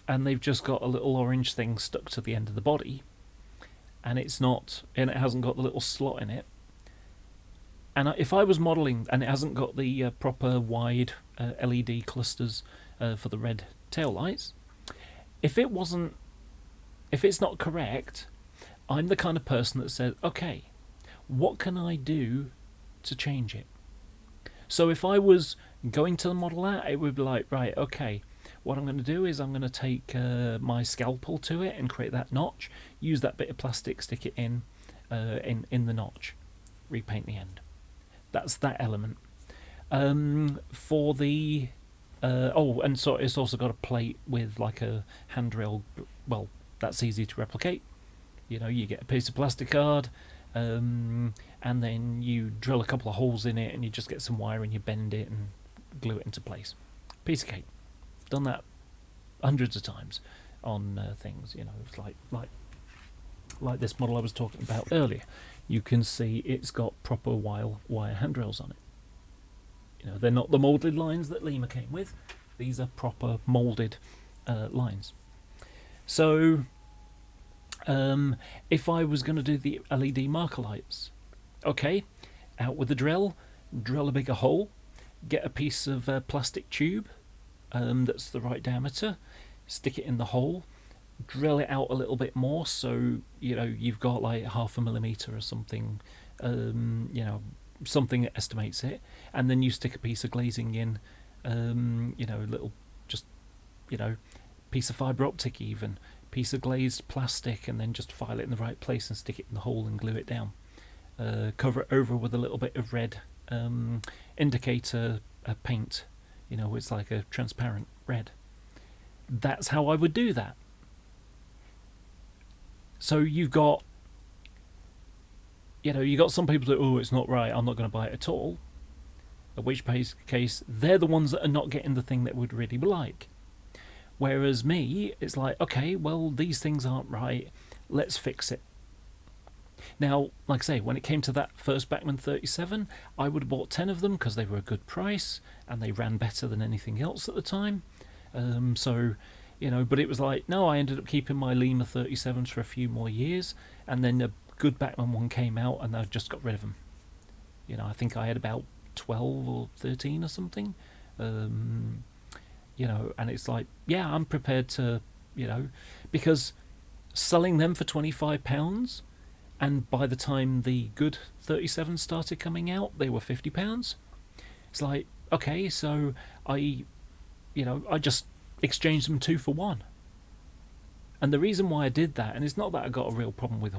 and they've just got a little orange thing stuck to the end of the body, and it hasn't got the little slot in it, and if I was modelling and it hasn't got the proper wide LED clusters for the red tail lights, if it's not correct, I'm the kind of person that says, okay, what can I do to change it? So if I was going to model that, it would be like, right, okay, what I'm going to do is I'm going to take my scalpel to it and create that notch, use that bit of plastic, stick it in the notch, repaint the end. That's that element. For the and so it's also got a plate with like a handrail. Well, that's easy to replicate. You get a piece of plastic card, and then you drill a couple of holes in it, and you just get some wire and you bend it and glue it into place. Piece of cake. Done that hundreds of times on things. It's like this model I was talking about earlier. You can see it's got proper wire handrails on it. They're not the moulded lines that Lima came with. These are proper moulded lines. So if I was going to do the LED marker lights, okay, out with the drill a bigger hole, get a piece of plastic tube that's the right diameter, stick it in the hole, drill it out a little bit more, so you've got like 0.5 millimeter or something, something that estimates it, and then you stick a piece of glazing in, little just piece of fibre optic, even piece of glazed plastic, and then just file it in the right place and stick it in the hole and glue it down. Cover it over with a little bit of red indicator paint. It's like a transparent red. That's how I would do that. So you've got some people that, oh, it's not right, I'm not going to buy it at all. In which case, they're the ones that are not getting the thing that would really like. Whereas me, it's like, okay, well, these things aren't right, let's fix it. Now, like I say, when it came to that first Bachmann 37, I would have bought 10 of them because they were a good price and they ran better than anything else at the time. But it was like, no, I ended up keeping my Lima 37s for a few more years, and then a good Bachmann one came out and I just got rid of them. I think I had about 12 or 13 or something. And it's like, yeah, I'm prepared to, because selling them for £25, and by the time the good 37s started coming out, they were £50. It's like, okay, so I just exchanged them 2 for 1. And the reason why I did that, and it's not that I got a real problem with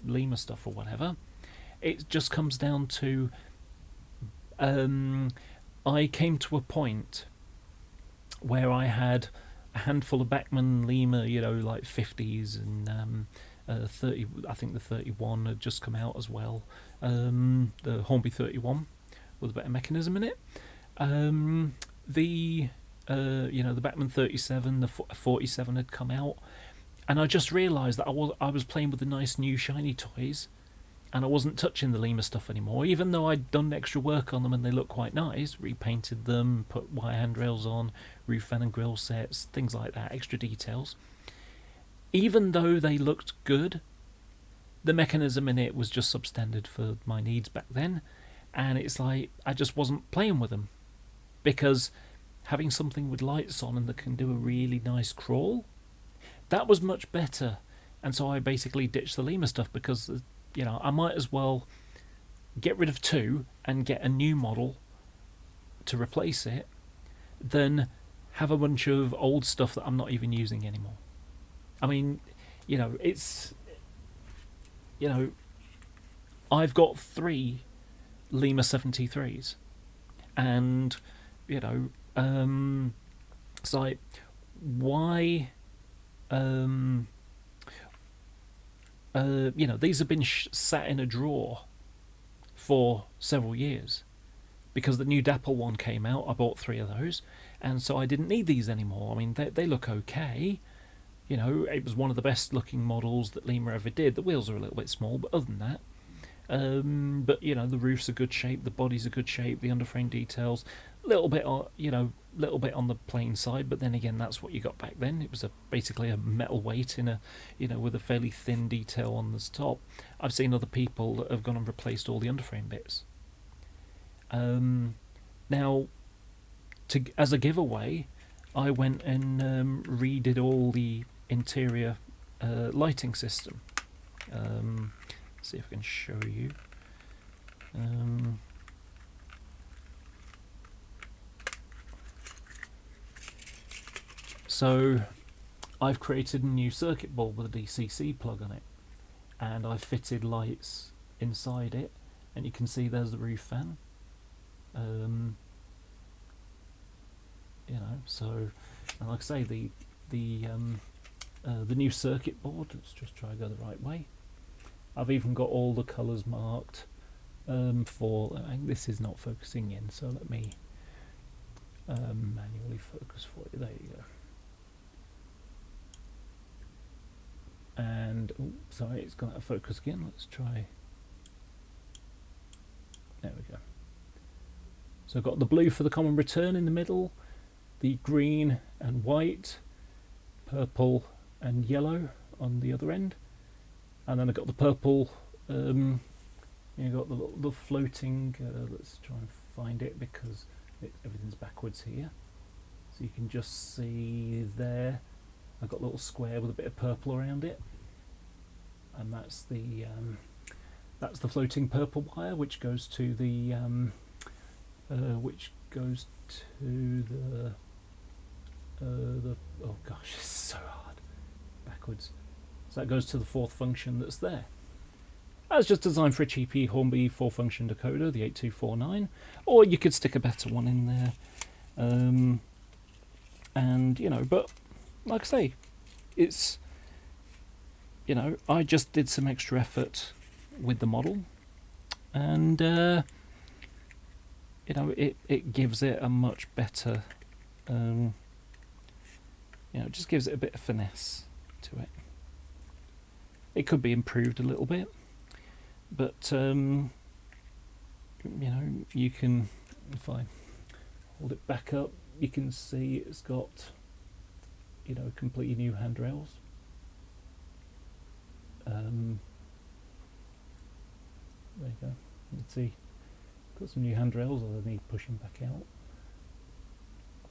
Lima stuff or whatever, it just comes down to I came to a point where I had a handful of Bachmann Lima, like 50s and 30. I think the 31 had just come out as well. The Hornby 31 with a better mechanism in it. The Bachmann 37, the 47 had come out, and I just realised that I was playing with the nice new shiny toys, and I wasn't touching the Lima stuff anymore, even though I'd done extra work on them and they look quite nice, repainted them, put wire handrails on, roof fan and grill sets, things like that, extra details. Even though they looked good, the mechanism in it was just substandard for my needs back then, and it's like I just wasn't playing with them, because having something with lights on and that can do a really nice crawl, that was much better. And so I basically ditched the Lima stuff because I might as well get rid of 2 and get a new model to replace it than have a bunch of old stuff that I'm not even using anymore. I mean, it's I've got 3 Lima 73s, and it's like, why these have been sat in a drawer for several years because the new Dapple one came out. I bought 3 of those, and so I didn't need these anymore. I mean, they look okay, you know, it was one of the best looking models that Lima ever did. The wheels are a little bit small, but other than that, but you know, the roof's a good shape, the body's a good shape, the underframe details, little bit on, you know, little bit on the plain side, but then again, that's what you got back then. It was basically a metal weight in a, you know, with a fairly thin detail on the top. I've seen other people that have gone and replaced all the underframe bits. Now, as a giveaway, I went and redid all the interior lighting system. See if I can show you. So I've created a new circuit board with a DCC plug on it, and I've fitted lights inside it, and you can see there's the roof fan. You know, so like I say, the new circuit board. Let's just try to go the right way. I've even got all the colours marked for. This is not focusing in, so let me manually focus for you. There you go. And oh, sorry, it's gone out of focus again. Let's try. There we go. So I've got the blue for the common return in the middle, the green and white, purple and yellow on the other end, and then I've got the purple. You got the floating. Let's try and find it because everything's backwards here. So you can just see there. I've got a little square with a bit of purple around it, and that's the floating purple wire, which goes to the oh gosh, it's so hard backwards. So that goes to the fourth function that's there. That's just designed for a cheapy Hornby 4-function decoder, the 8249, or you could stick a better one in there. And you know, but like I say, it's, you know, I just did some extra effort with the model, and you know, it gives it a much better, you know, it just gives it a bit of finesse to it. It could be improved a little bit, but you know, you can, if I hold it back up, you can see it's got, you know, completely new handrails. There you go. You can see, got some new handrails that I need pushing back out.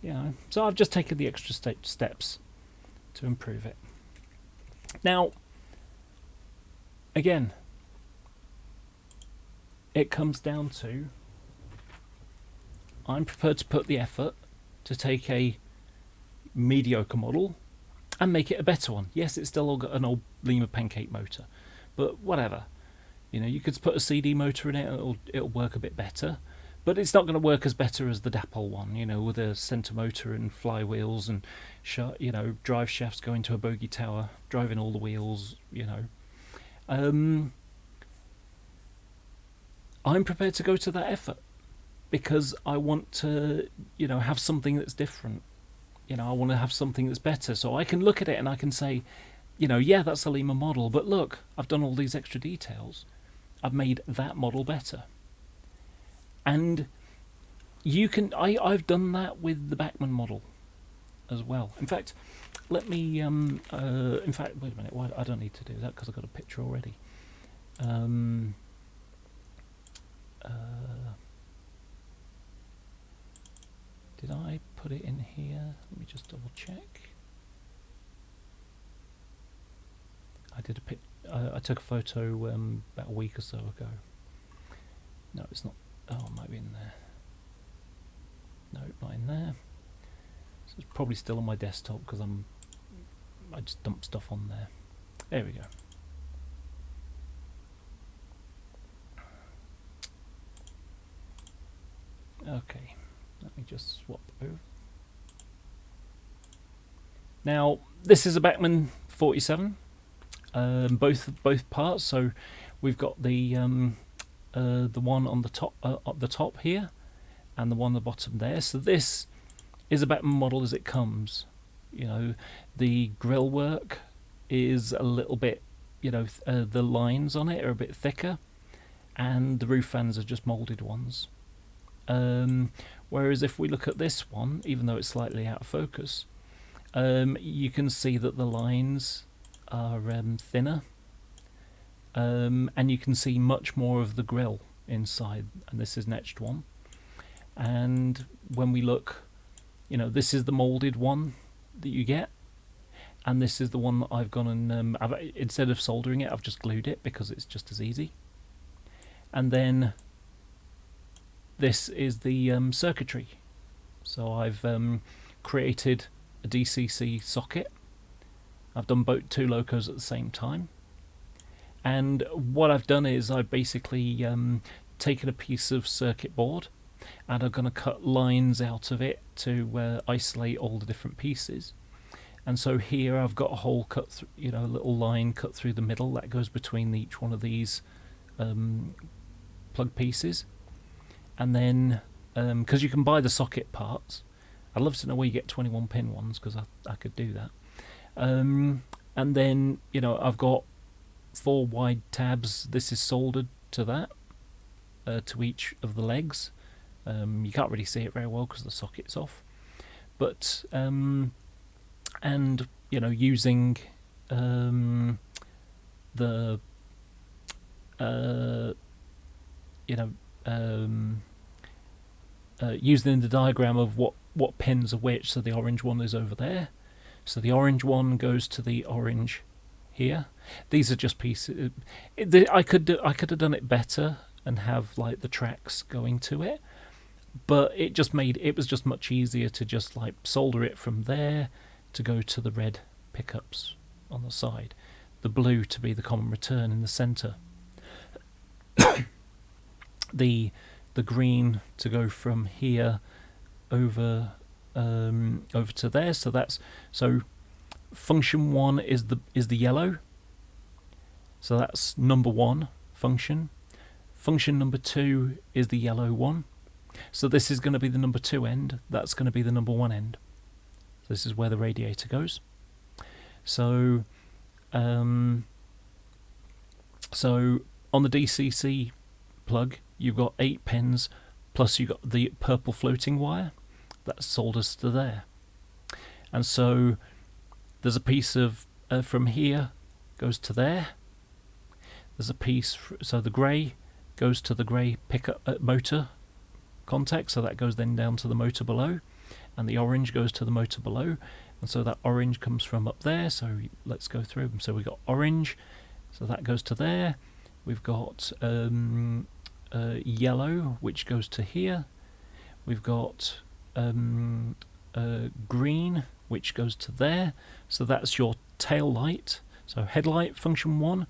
Yeah, so I've just taken the extra steps to improve it. Now, again, it comes down to, I'm prepared to put the effort to take a mediocre model and make it a better one. Yes, it's still got an old Lima pancake motor, but whatever. You know, you could put a CD motor in it and it'll work a bit better, but it's not going to work as better as the Dapol one, you know, with a centre motor and flywheels and, you know, drive shafts going to a bogey tower, driving all the wheels, you know. I'm prepared to go to that effort because I want to, you know, have something that's different. You know, I want to have something that's better, so I can look at it and I can say, you know, yeah, that's a Lima model, but look, I've done all these extra details. I've made that model better. And you can, I've done that with the Bachmann model as well. In fact, let me, in fact, wait a minute, why, I don't need to do that because I've got a picture already. Did I put it in here? Let me just double check. I did I took a photo about a week or so ago. No, it's not. Oh, it might be in there. No, not in there. So it's probably still on my desktop because I just dumped stuff on there. There we go. Okay, let me just swap over. Now this is a Bachmann 47, both parts. So we've got the one on the top at the top here, and the one on the bottom there. So this is a Bachmann model as it comes. You know, the grill work is a little bit, the lines on it are a bit thicker, and the roof fans are just moulded ones. Whereas if we look at this one, even though it's slightly out of focus, you can see that the lines are thinner, and you can see much more of the grill inside, and this is an etched one. And when we look, this is the moulded one that you get, and this is the one that I've gone and instead of soldering it, I've just glued it because it's just as easy. And then this is the circuitry. So I've created a DCC socket. I've done both two locos at the same time, and what I've done is I've basically taken a piece of circuit board, and I'm going to cut lines out of it to isolate all the different pieces. And so here I've got a hole cut through, a little line cut through the middle that goes between each one of these plug pieces. And then, because you can buy the socket parts, I'd love to know where you get 21 pin ones, because I could do that. And then, I've got 4 wide tabs. This is soldered to that, to each of the legs. You can't really see it very well because the socket's off. But, and, using the, using the diagram of what pins are which. So the orange one is over there. So the orange one goes to the orange here. These are just pieces. I could have done it better and have like the tracks going to it, but it was just much easier to just like solder it from there to go to the red pickups on the side, the blue to be the common return in the center, the green to go from here over to there. So function 1 is the yellow, so that's number 1 function. Function number 2 is the yellow one, so this is going to be the number 2 end, that's going to be the number 1 end. This is where the radiator goes. So so on the DCC plug you've got 8 pins, plus you've got the purple floating wire that solders to there. And so there's a piece of from here goes to there. There's a piece, so the grey goes to the grey pickup motor contact, so that goes then down to the motor below, and the orange goes to the motor below, and so that orange comes from up there. So let's go through them. So we've got orange, so that goes to there. We've got yellow, which goes to here. We've got green, which goes to there. So that's your tail light. So headlight function 1,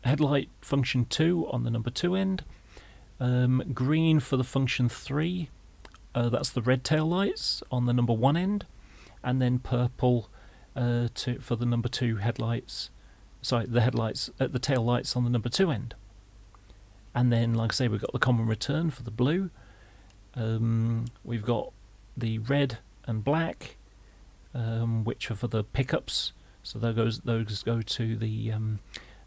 headlight function 2 on the number 2 end, green for the function 3, that's the red tail lights on the number 1 end, and then purple for the number 2 headlights. Sorry, the tail lights on the number 2 end. And then, like I say, we've got the common return for the blue. We've got the red and black, which are for the pickups. So those go to the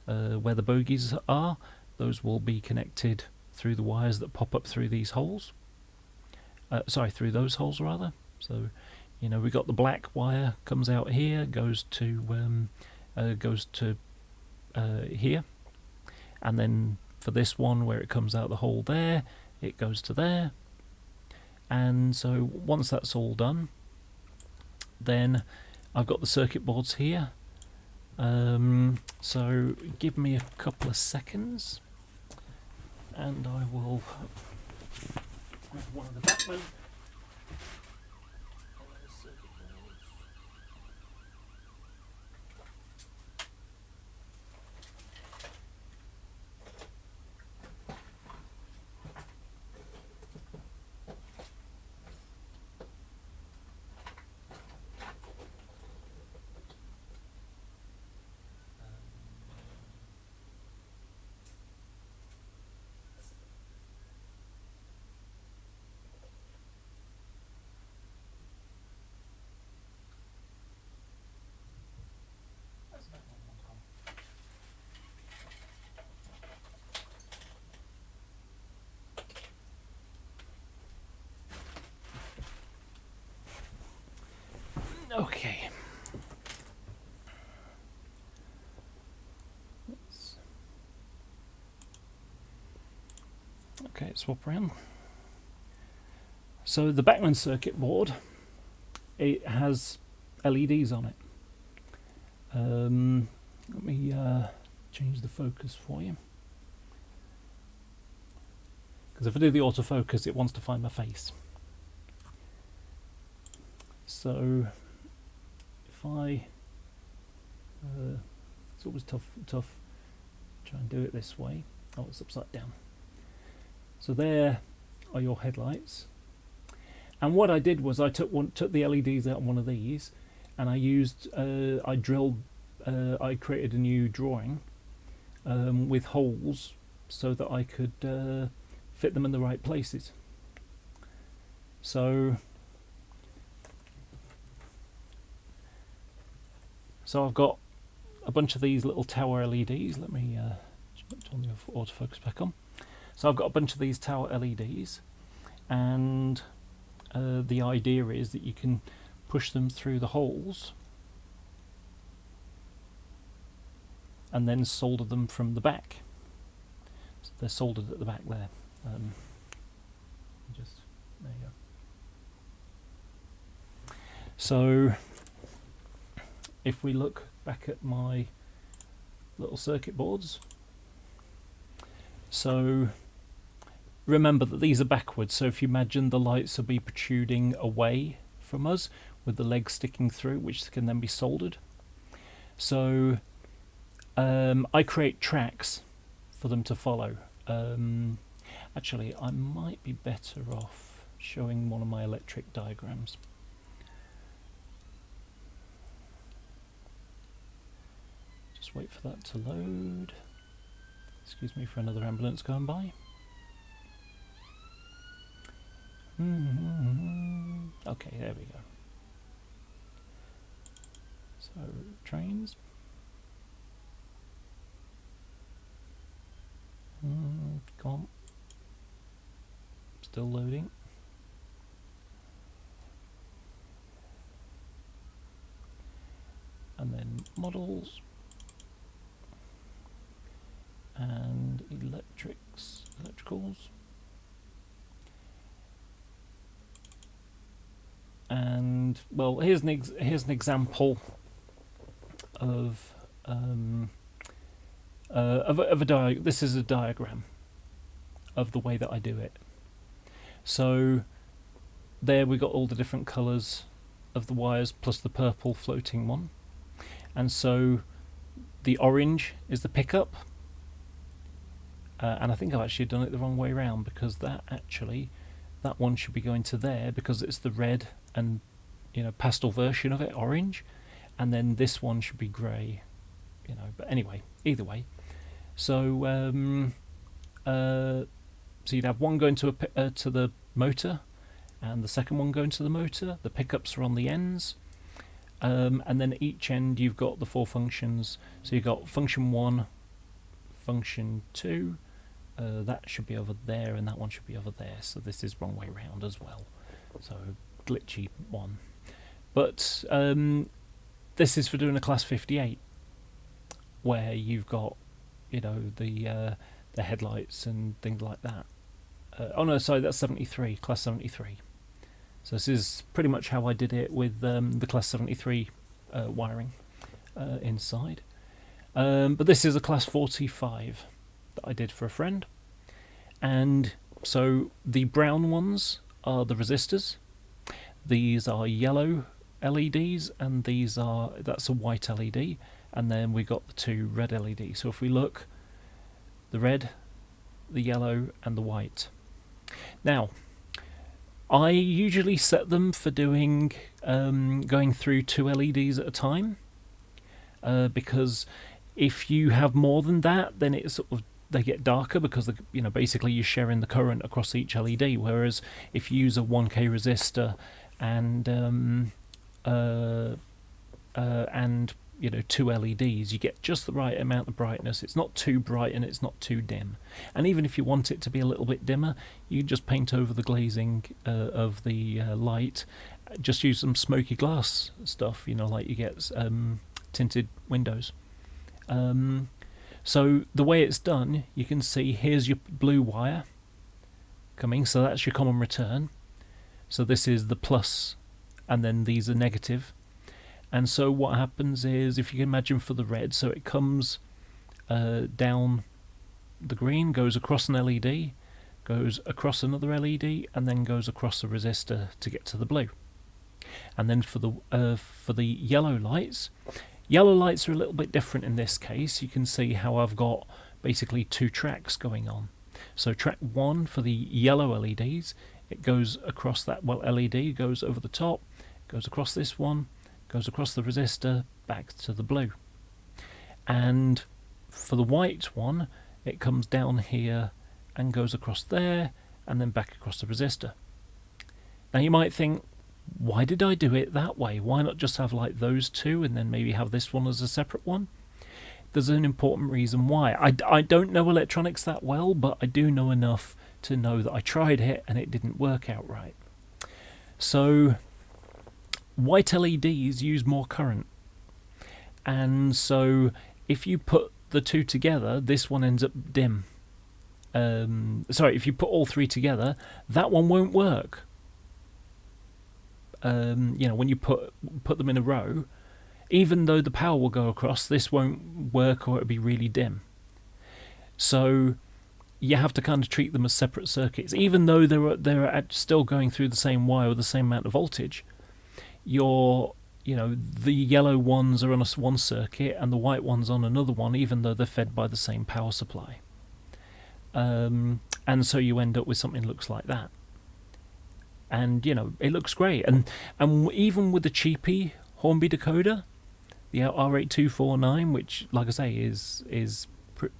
where the bogies are. Those will be connected through the wires that pop up through these holes. Through those holes rather. So, we've got the black wire comes out here, goes to here, and then for this one where it comes out the hole there, it goes to there. And so once that's all done, then I've got the circuit boards here. So give me a couple of seconds and I will grab one of the Bachmann. Okay, swap around. So the Bachmann circuit board, it has LEDs on it. Let me change the focus for you. Because if I do the autofocus, it wants to find my face. So if I, it's always tough. Try and do it this way. Oh, it's upside down. So there are your headlights. And what I did was I took the LEDs out of one of these, and I used, I created a new drawing with holes so that I could fit them in the right places. So I've got a bunch of these little tower LEDs. Let me turn the autofocus back on. So I've got a bunch of these tower LEDs, and the idea is that you can push them through the holes and then solder them from the back. So they're soldered at the back there. There you go. So if we look back at my little circuit boards, so remember that these are backwards, so if you imagine the lights will be protruding away from us with the legs sticking through, which can then be soldered. So I create tracks for them to follow. Actually, I might be better off showing one of my electric diagrams. Just wait for that to load. Excuse me for another ambulance going by. Okay, there we go. So, trains. Come on. Still loading. And then models. And electricals. And well, here's an example of a this is a diagram of the way that I do it. So there we got all the different colours of the wires plus the purple floating one, and so the orange is the pickup. And I think I've actually done it the wrong way around, because that one should be going to there because it's the red and pastel version of it, orange, and then this one should be grey, but anyway, either way. So so you'd have one going to the motor and the second one going to the motor. The pickups are on the ends, and then each end you've got the four functions. So you've got function 1, function 2, that should be over there, and that one should be over there. So this is wrong way round as well. So glitchy one. But this is for doing a class 58, where you've got the headlights and things like that. Oh no, sorry, that's 73, class 73. So this is pretty much how I did it with the class 73 wiring inside. But this is a class 45 that I did for a friend, and so the brown ones are the resistors, these are yellow LEDs, and that's a white LED, and then we got the two red LEDs. So if we look, the red, the yellow and the white. Now I usually set them for doing going through 2 LEDs at a time, because if you have more than that, then it's they get darker, because basically you're sharing the current across each LED. Whereas if you use a 1K resistor and 2 LEDs, you get just the right amount of brightness. It's not too bright and it's not too dim. And even if you want it to be a little bit dimmer, you just paint over the glazing of the light. Just use some smoky glass stuff, like you get tinted windows. So the way it's done, you can see here's your blue wire, coming, so that's your common return. So this is the plus, and then these are negative. And so what happens is, if you can imagine for the red, so it comes down the green, goes across an LED, goes across another LED, and then goes across a resistor to get to the blue. And then for the yellow lights are a little bit different in this case. You can see how I've got basically two tracks going on. So track 1 for the yellow LEDs, it goes across that LED, goes over the top, goes across this one, goes across the resistor, back to the blue. And for the white one, it comes down here and goes across there, and then back across the resistor. Now you might think, why did I do it that way? Why not just have like those two and then maybe have this one as a separate one? There's an important reason why. I don't know electronics that well, but I do know enough to know that I tried it and it didn't work out right. So white LEDs use more current, and so if you put the two together, this one ends up dim. If you put all three together, that one won't work. When you put them in a row, even though the power will go across, this won't work, or it'll be really dim. So you have to kind of treat them as separate circuits, even though they're still going through the same wire with the same amount of voltage. The yellow ones are on one circuit and the white ones on another one, even though they're fed by the same power supply. And so you end up with something that looks like that. And it looks great. And even with the cheapy Hornby decoder, the R8249, which, like I say, is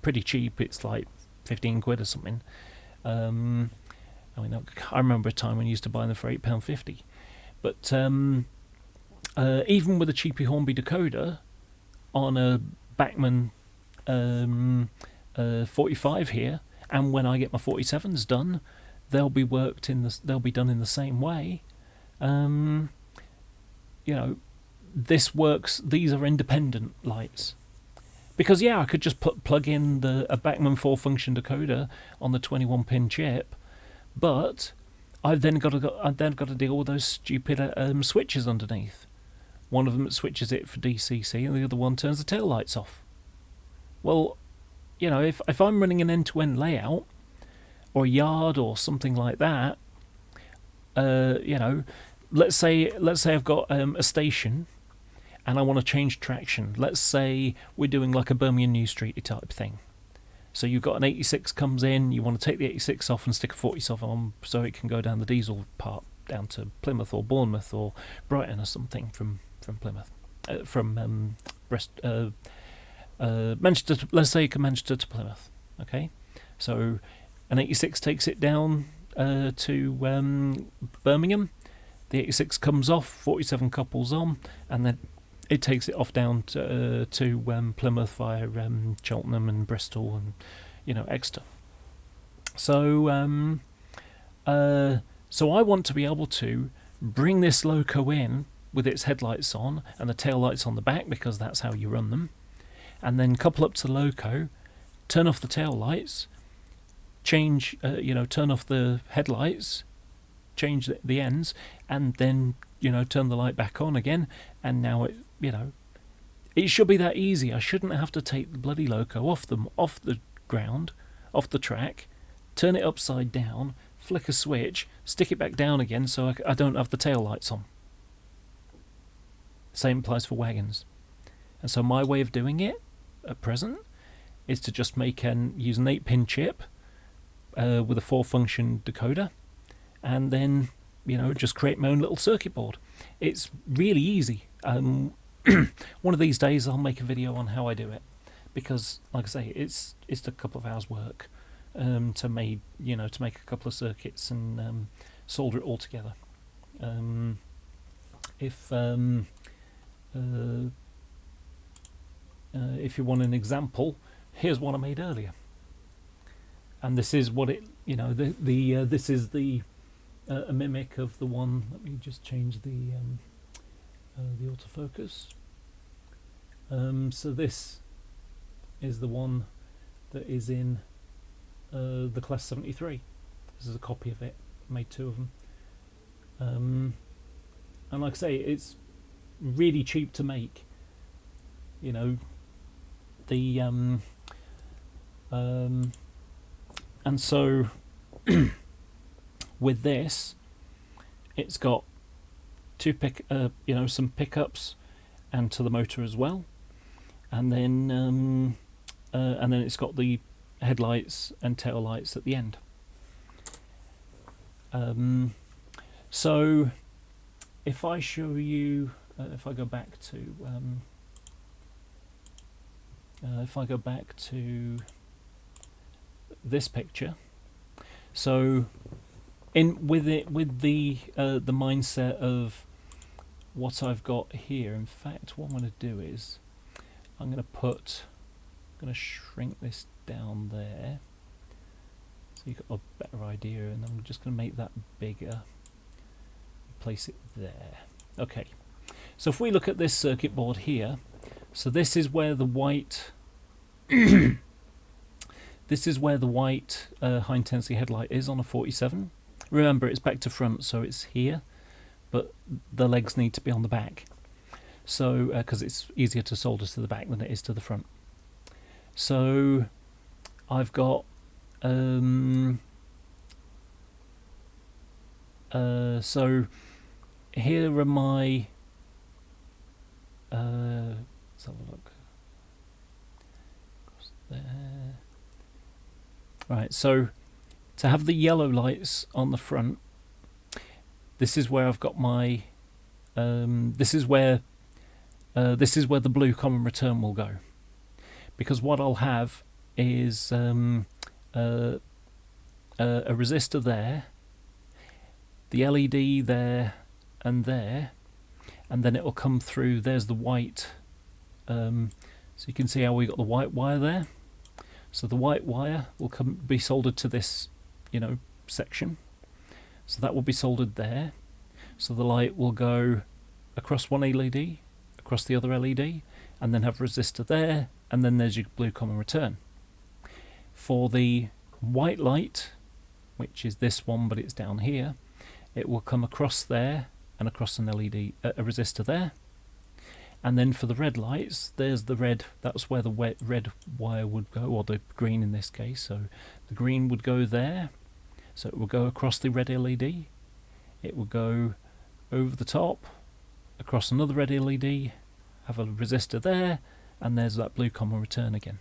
pretty cheap. It's like 15 quid or something. I remember a time when you used to buy them for £8.50. But even with a cheapy Hornby decoder on a Bachmann 45 here, and when I get my 47s done, they'll be done in the same way. This works. These are independent lights, because I could just plug in a Bachmann 4-function decoder on the 21-pin chip, but I've then got to deal with those stupid switches underneath. One of them switches it for DCC, and the other one turns the tail lights off. Well, if I'm running an end-to-end layout, or a yard, or something like that, let's say I've got a station, and I want to change traction. Let's say we're doing like a Birmingham New Street type thing. So you've got an 86 comes in, you want to take the 86 off and stick a 47 on, so it can go down the diesel part down to Plymouth or Bournemouth or Brighton or something from Plymouth, Manchester. Let's say Manchester to Plymouth. Okay, so an 86 takes it down to Birmingham. The 86 comes off, 47 couples on, and then it takes it off down to Plymouth via Cheltenham and Bristol and Exeter. So I want to be able to bring this loco in with its headlights on and the tail lights on the back, because that's how you run them, and then couple up to the loco, turn off the tail lights, change turn off the headlights, change the ends, and then turn the light back on again, and now it should be that easy. I shouldn't have to take the bloody loco off the ground, off the track, turn it upside down, flick a switch, stick it back down again, so I don't have the tail lights on. Same applies for wagons. And so my way of doing it at present is to just use an 8-pin chip with a 4-function decoder, and then just create my own little circuit board. It's really easy. One of these days I'll make a video on how I do it, because like I say, it's a couple of hours work to make a couple of circuits and solder it all together. If you want an example, here's one I made earlier, and this is what it this is a mimic of the one. Let me just change the autofocus. So this is the one that is in the class 73. This is a copy of it. Made 2 of them. And like I say, it's really cheap to make. You know, the and so with this, it's got some pickups and to the motor as well, and then it's got the headlights and tail lights at the end. So if I show you, if I go back to this picture, so with the mindset of what I've got here, in fact what I'm going to do is I'm going to shrink this down there so you've got a better idea, and I'm just going to make that bigger, place it there. Okay, so if we look at this circuit board here, so this is where the white this is where the white high intensity headlight is on a 47. Remember, it's back to front, so it's here, but the legs need to be on the back, so because it's easier to solder to the back than it is to the front. So I've got so here are my let's have a look. Across there. Right, so to have the yellow lights on the front, this is where I've got my this is where the blue common return will go, because what I'll have is a resistor there, the LED there, and then it will come through. There's the white, so you can see how we got the white wire there. So the white wire will be soldered to this, section. So that will be soldered there. So the light will go across one LED, across the other LED, and then have resistor there, and then there's your blue common return. For the white light, which is this one, but it's down here, it will come across there and across an LED, a resistor there. And then for the red lights, there's the red, that's where the red wire would go, or the green in this case. So the green would go there, so it will go across the red LED, it will go over the top, across another red LED, have a resistor there, and there's that blue common return again.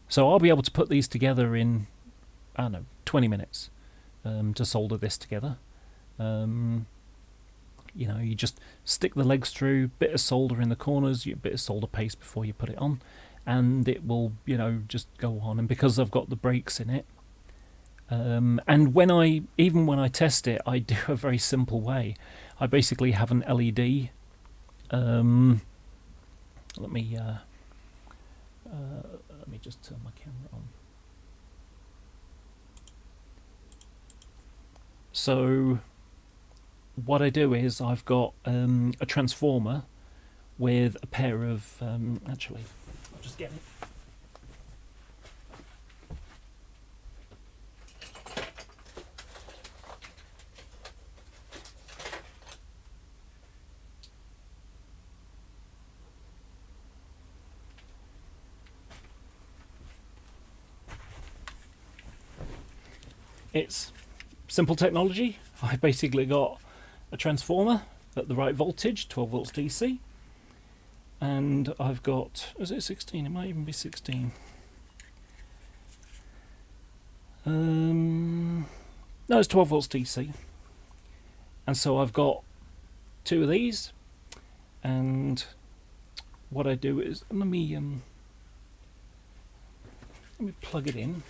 So I'll be able to put these together in, I don't know, 20 minutes to solder this together. You just stick the legs through, bit of solder in the corners, a bit of solder paste before you put it on, and it will, just go on. And because I've got the brakes in it, and even when I test it, I do a very simple way. I basically have an LED. Let me just turn my camera on. So what I do is I've got a transformer with a pair of actually, I'll just get it. It's simple technology. I basically got a transformer at the right voltage, 12 volts DC, and I've got, is it 16? It might even be 16. No, it's 12 volts DC. And so I've got 2 of these, and what I do is, let me plug it in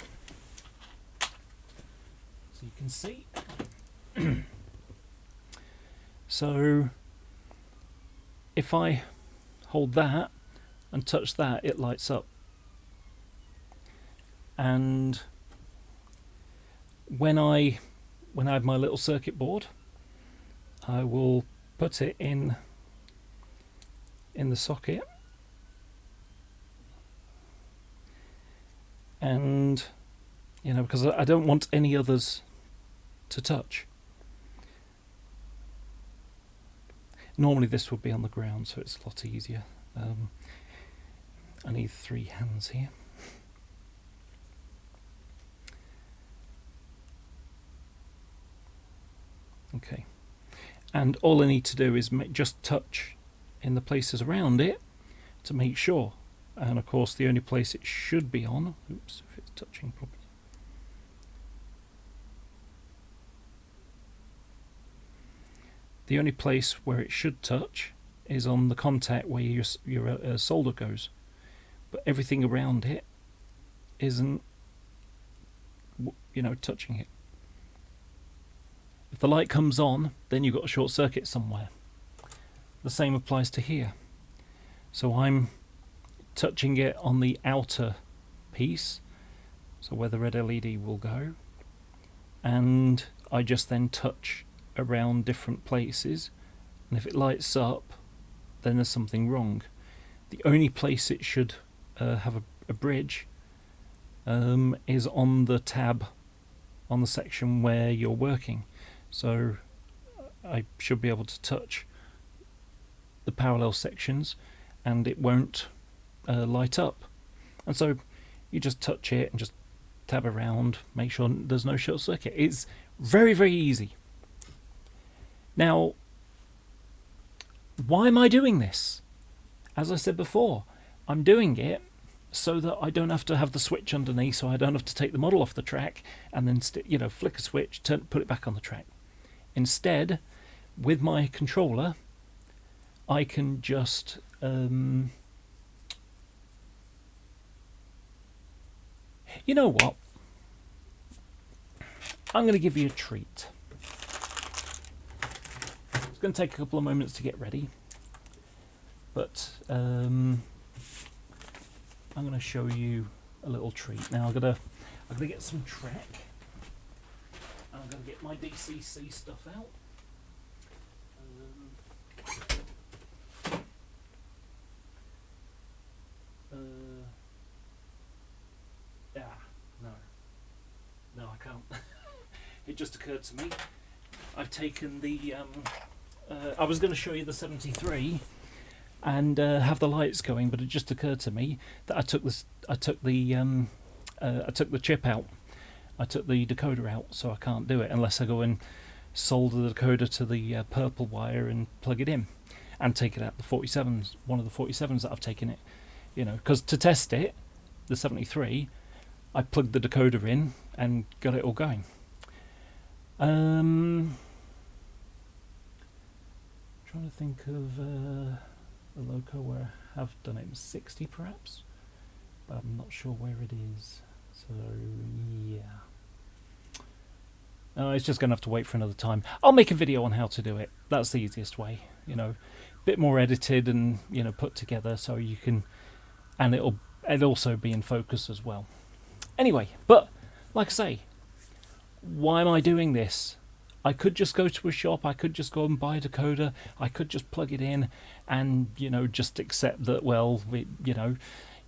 so you can see. So if I hold that and touch that, it lights up. And when I have my little circuit board, I will put it in the socket, and you know, because I don't want any others to touch. Normally this would be on the ground, so it's a lot easier. I need 3 hands here. Okay, and all I need to do is just touch in the places around it to make sure. And of course the only place it should be on, oops, if it's touching properly, the only place where it should touch is on the contact where your solder goes, but everything around it isn't, you know, touching it. If the light comes on, then you've got a short circuit somewhere. The same applies to here. So I'm touching it on the outer piece, so where the red LED will go, and I just then touch around different places, and if it lights up, then there's something wrong. The only place it should have a bridge is on the tab on the section where you're working. So I should be able to touch the parallel sections and it won't light up. And so you just touch it and just tab around, make sure there's no short circuit. It's very, very easy. Now, why am I doing this? As I said before, I'm doing it so that I don't have to have the switch underneath, so I don't have to take the model off the track and then flick a switch, put it back on the track. Instead, with my controller, I can just you know what? I'm going to give you a treat. It's going to take a couple of moments to get ready, but I'm going to show you a little treat. Now I'm going to get some track. I'm going to get my DCC stuff out. No, I can't. It just occurred to me. I've taken the. I was going to show you the 73 and have the lights going, but it just occurred to me that I took the chip out. I took the decoder out, so I can't do it unless I go and solder the decoder to the purple wire and plug it in, and take it out the 47s, one of the 47s that I've taken it, you know, because to test it, the 73, I plugged the decoder in and got it all going. Trying to think of a loco where I have done it in 60 perhaps, but I'm not sure where it is. So yeah, it's just going to have to wait for another time. I'll make a video on how to do it. That's the easiest way, you know, a bit more edited and, you know, put together so you can, and it'll also be in focus as well. Anyway, but like I say, why am I doing this? I could just go to a shop, I could just go and buy a decoder, I could just plug it in and, you know, just accept that, well, you know,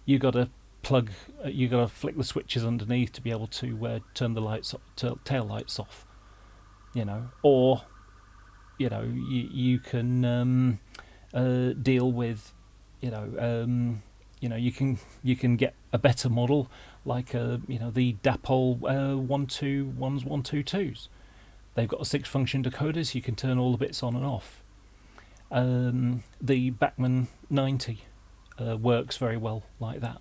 you got to flick the switches underneath to be able to turn the lights tail lights off, you know, or, you know, you can deal with, you know, you can get a better model like you know, the Dapol 121s 122s. They've got a 6-function decoder, so you can turn all the bits on and off. The Bachmann 90 works very well like that.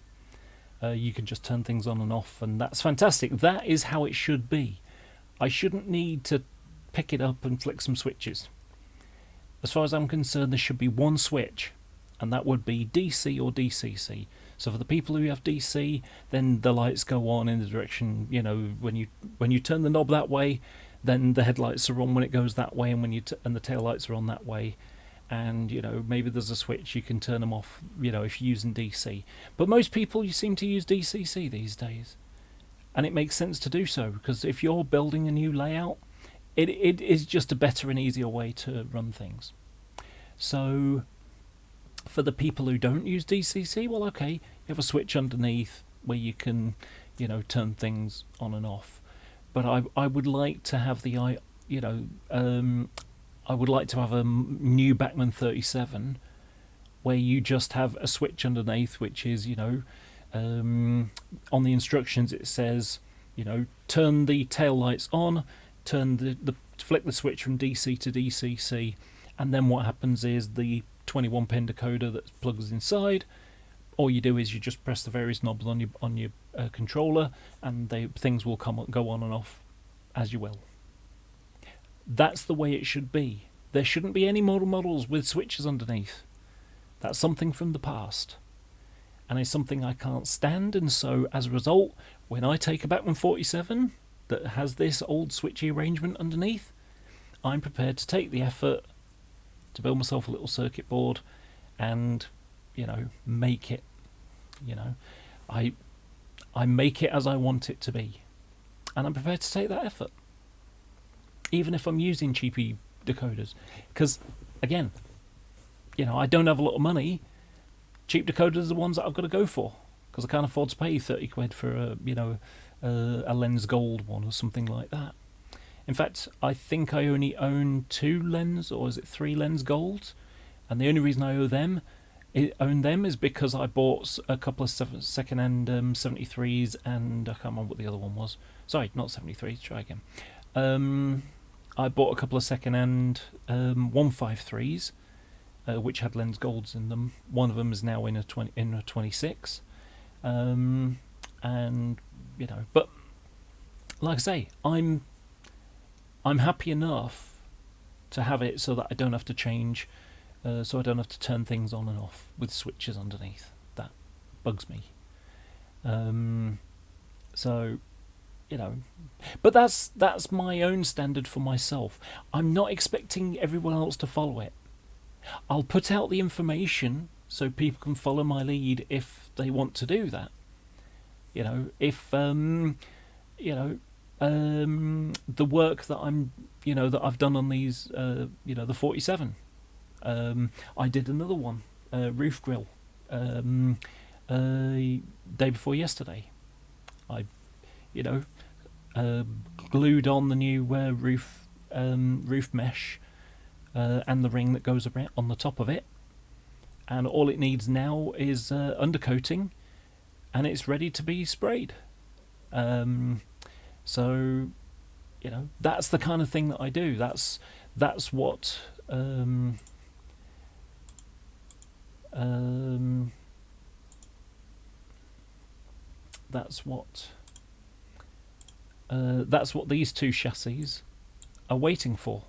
You can just turn things on and off, and that's fantastic. That is how it should be. I shouldn't need to pick it up and flick some switches. As far as I'm concerned, there should be one switch, and that would be DC or DCC. So for the people who have DC, then the lights go on in the direction, you know, when you turn the knob that way, then the headlights are on when it goes that way, and and the tail lights are on that way. And, you know, maybe there's a switch you can turn them off, you know, if you're using DC. But most people, you seem to use DCC these days, and it makes sense to do so, because if you're building a new layout, it is just a better and easier way to run things. So for the people who don't use DCC, well, okay, you have a switch underneath where you can turn things on and off. But I would like to have I would like to have a new Bachmann 37 where you just have a switch underneath, which is, on the instructions it says, turn the tail lights on, flick the switch from DC to DCC, and then what happens is the 21 pin decoder that plugs inside. All you do is you just press the various knobs on your controller, and things will go on and off as you will. That's the way it should be. There shouldn't be any models with switches underneath. That's something from the past, and it's something I can't stand. And so, as a result, when I take a Bachmann 47 that has this old switchy arrangement underneath, I'm prepared to take the effort to build myself a little circuit board and, make it. I make it as I want it to be, and I'm prepared to take that effort, even if I'm using cheapy decoders. Because, again, I don't have a lot of money. Cheap decoders are the ones that I've got to go for, because I can't afford to pay 30 quid for a lens gold one or something like that. In fact, I think I only own 2 lens, or is it 3 lens golds, and the only reason I own them is because I bought a couple of second-hand 73s, and I can't remember what the other one was. Sorry, not 73s, try again. I bought a couple of second-hand 153s, which had lens golds in them. One of them is now in a 26, and but like I say, I'm happy enough to have it so that I don't have to change, so I don't have to turn things on and off with switches underneath. That bugs me. So, but that's my own standard for myself. I'm not expecting everyone else to follow it. I'll put out the information so people can follow my lead if they want to do that. If the work that that I've done on these, the 47. I did another one, roof grill, day before yesterday. I, glued on the new roof mesh. And the ring that goes around on the top of it, and all it needs now is undercoating, and it's ready to be sprayed. So, that's the kind of thing that I do. That's what that's what these 2 chassis are waiting for.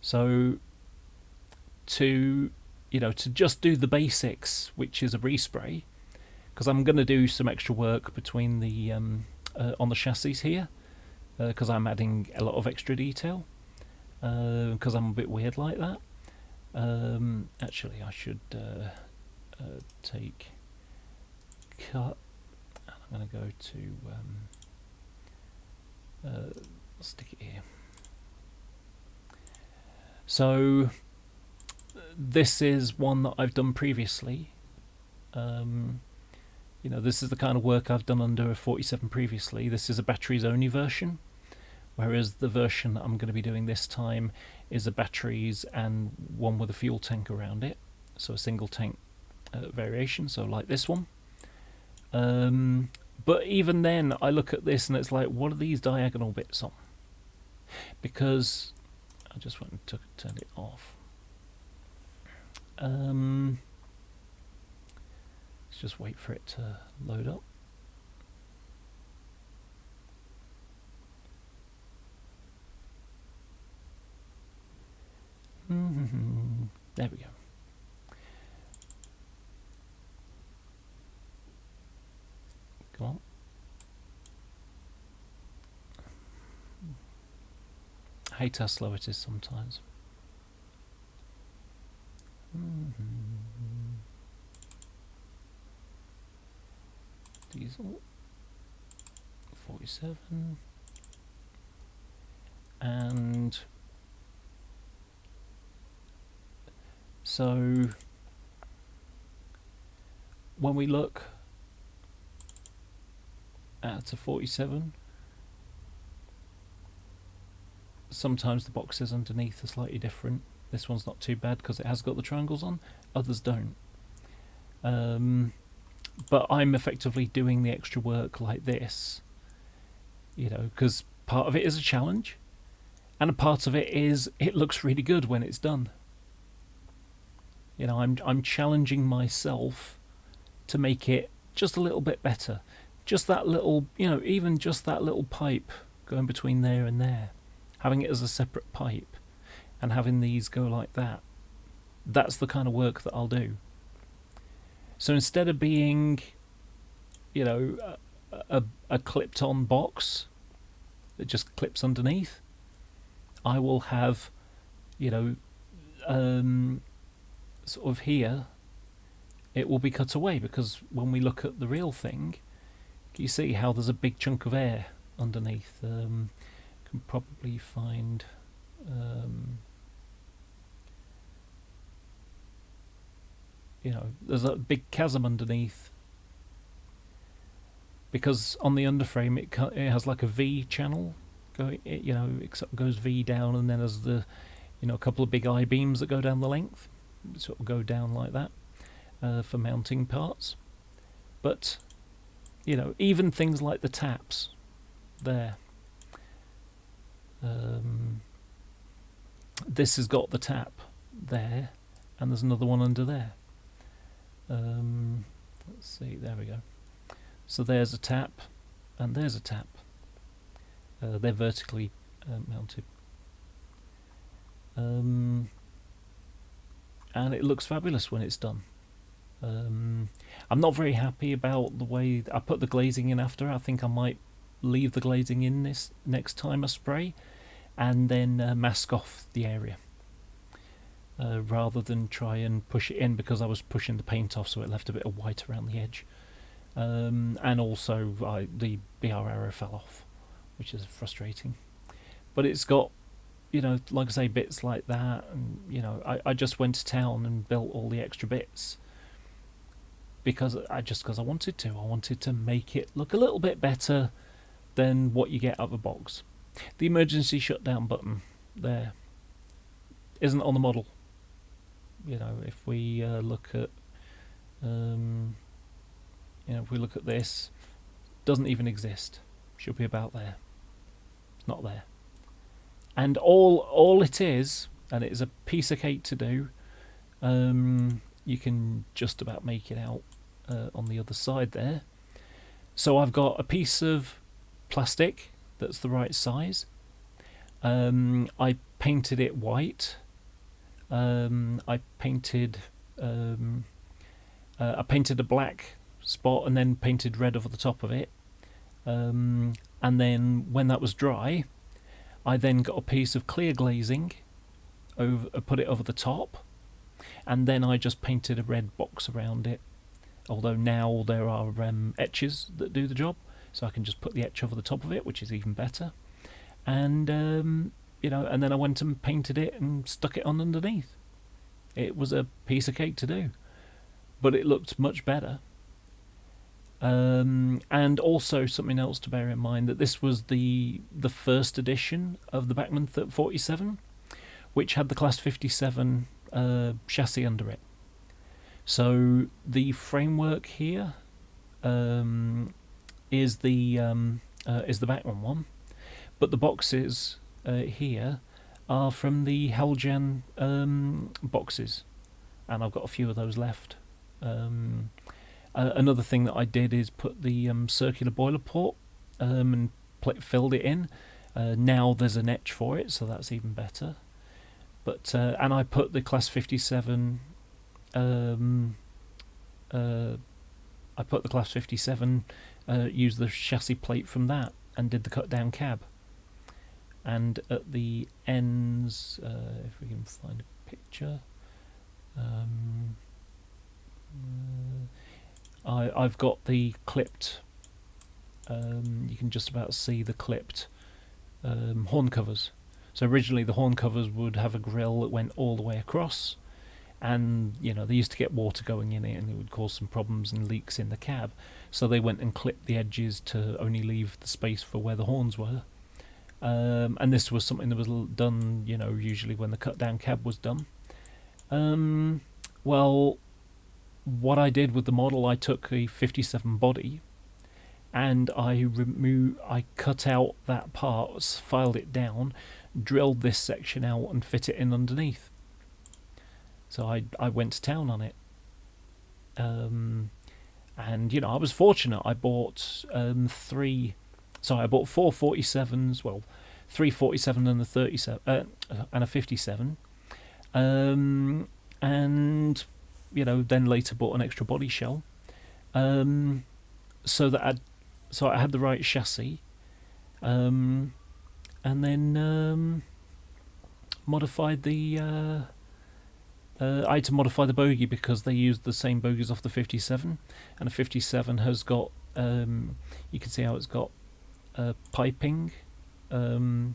So to just do the basics, which is a respray, because I'm going to do some extra work between the on the chassis here, because I'm adding a lot of extra detail, because I'm a bit weird like that. Actually, I should take cut, and I'm going to go to stick it here. So this is one that I've done previously. This is the kind of work I've done under a 47 previously. This is a batteries only version, whereas the version that I'm going to be doing this time is a batteries and one with a fuel tank around it, so a single tank variation, so like this one. But even then, I look at this and it's like, what are these diagonal bits on? Because I just went and turned it off. Let's just wait for it to load up. There we go. Come on. I hate how slow it is sometimes. Diesel 47, and so when we look, out of 47. Sometimes the boxes underneath are slightly different. This one's not too bad because it has got the triangles on, others don't. But I'm effectively doing the extra work like this, you know, because part of it is a challenge, and a part of it is it looks really good when it's done. You know, I'm challenging myself to make it just a little bit better. Just that little, you know, even just that little pipe going between there and there, having it as a separate pipe and having these go like that, that's the kind of work that I'll do. So instead of being, you know, a clipped on box that just clips underneath, I will have, you know, sort of here, it will be cut away, because when we look at the real thing, you see how there's a big chunk of air underneath. Can probably find you know, there's a big chasm underneath, because on the underframe it has like a V channel going, you know, it sort of goes V down, and then there's the, you know, a couple of big I-beams that go down the length, sort of go down like that for mounting parts. But you know, even things like the taps there, this has got the tap there, and there's another one under there. Let's see, there we go. So there's a tap, and there's a tap. They're vertically mounted. And it looks fabulous when it's done. I'm not very happy about the way I put the glazing in after. I think I might leave the glazing in this next time I spray, and then mask off the area, rather than try and push it in, because I was pushing the paint off, so it left a bit of white around the edge. And also the BR arrow fell off, which is frustrating. But it's got, you know, like I say, bits like that, and you know, I just went to town and built all the extra bits because I wanted to. I wanted to make it look a little bit better than what you get out of a box. The emergency shutdown button there isn't on the model. You know, if we look at, you know, if we look at this, doesn't even exist. Should be about there. It's not there. And all it is, and it is a piece of cake to do. You can just about make it out on the other side there. So I've got a piece of plastic that's the right size. I painted it white. I painted a black spot and then painted red over the top of it. And then when that was dry, I then got a piece of clear glazing, put it over the top, and then I just painted a red box around it. Although now there are etches that do the job, so I can just put the etch over the top of it, which is even better. And you know, and then I went and painted it and stuck it on underneath. It was a piece of cake to do, but it looked much better. And also something else to bear in mind, that this was the first edition of the Bachmann 47, which had the Class 57 chassis under it. So the framework here is the Bachmann one, but the boxes here are from the Heljan boxes, and I've got a few of those left. Another thing that I did is put the circular boiler port and filled it in. Now there's an etch for it, so that's even better. But and I put the Class 57. I put the Class 57. Used the chassis plate from that and did the cut down cab. And at the ends, if we can find a picture, I've got the clipped. You can just about see the clipped horn covers. So originally the horn covers would have a grill that went all the way across, and they used to get water going in it, and it would cause some problems and leaks in the cab. So they went and clipped the edges to only leave the space for where the horns were. And this was something that was done, usually when the cut down cab was done. Well, what I did with the model, I took a 57 body, and I cut out that part, filed it down, drilled this section out, and fit it in underneath. So I went to town on it. And I was fortunate. I bought I bought 4 47s, well, 3 47 and a 37 and a 57. And then later bought an extra body shell. So I had the right chassis. And then modified the I had to modify the bogie because they used the same bogies off the 57, and the 57 has got you can see how it's got piping. It's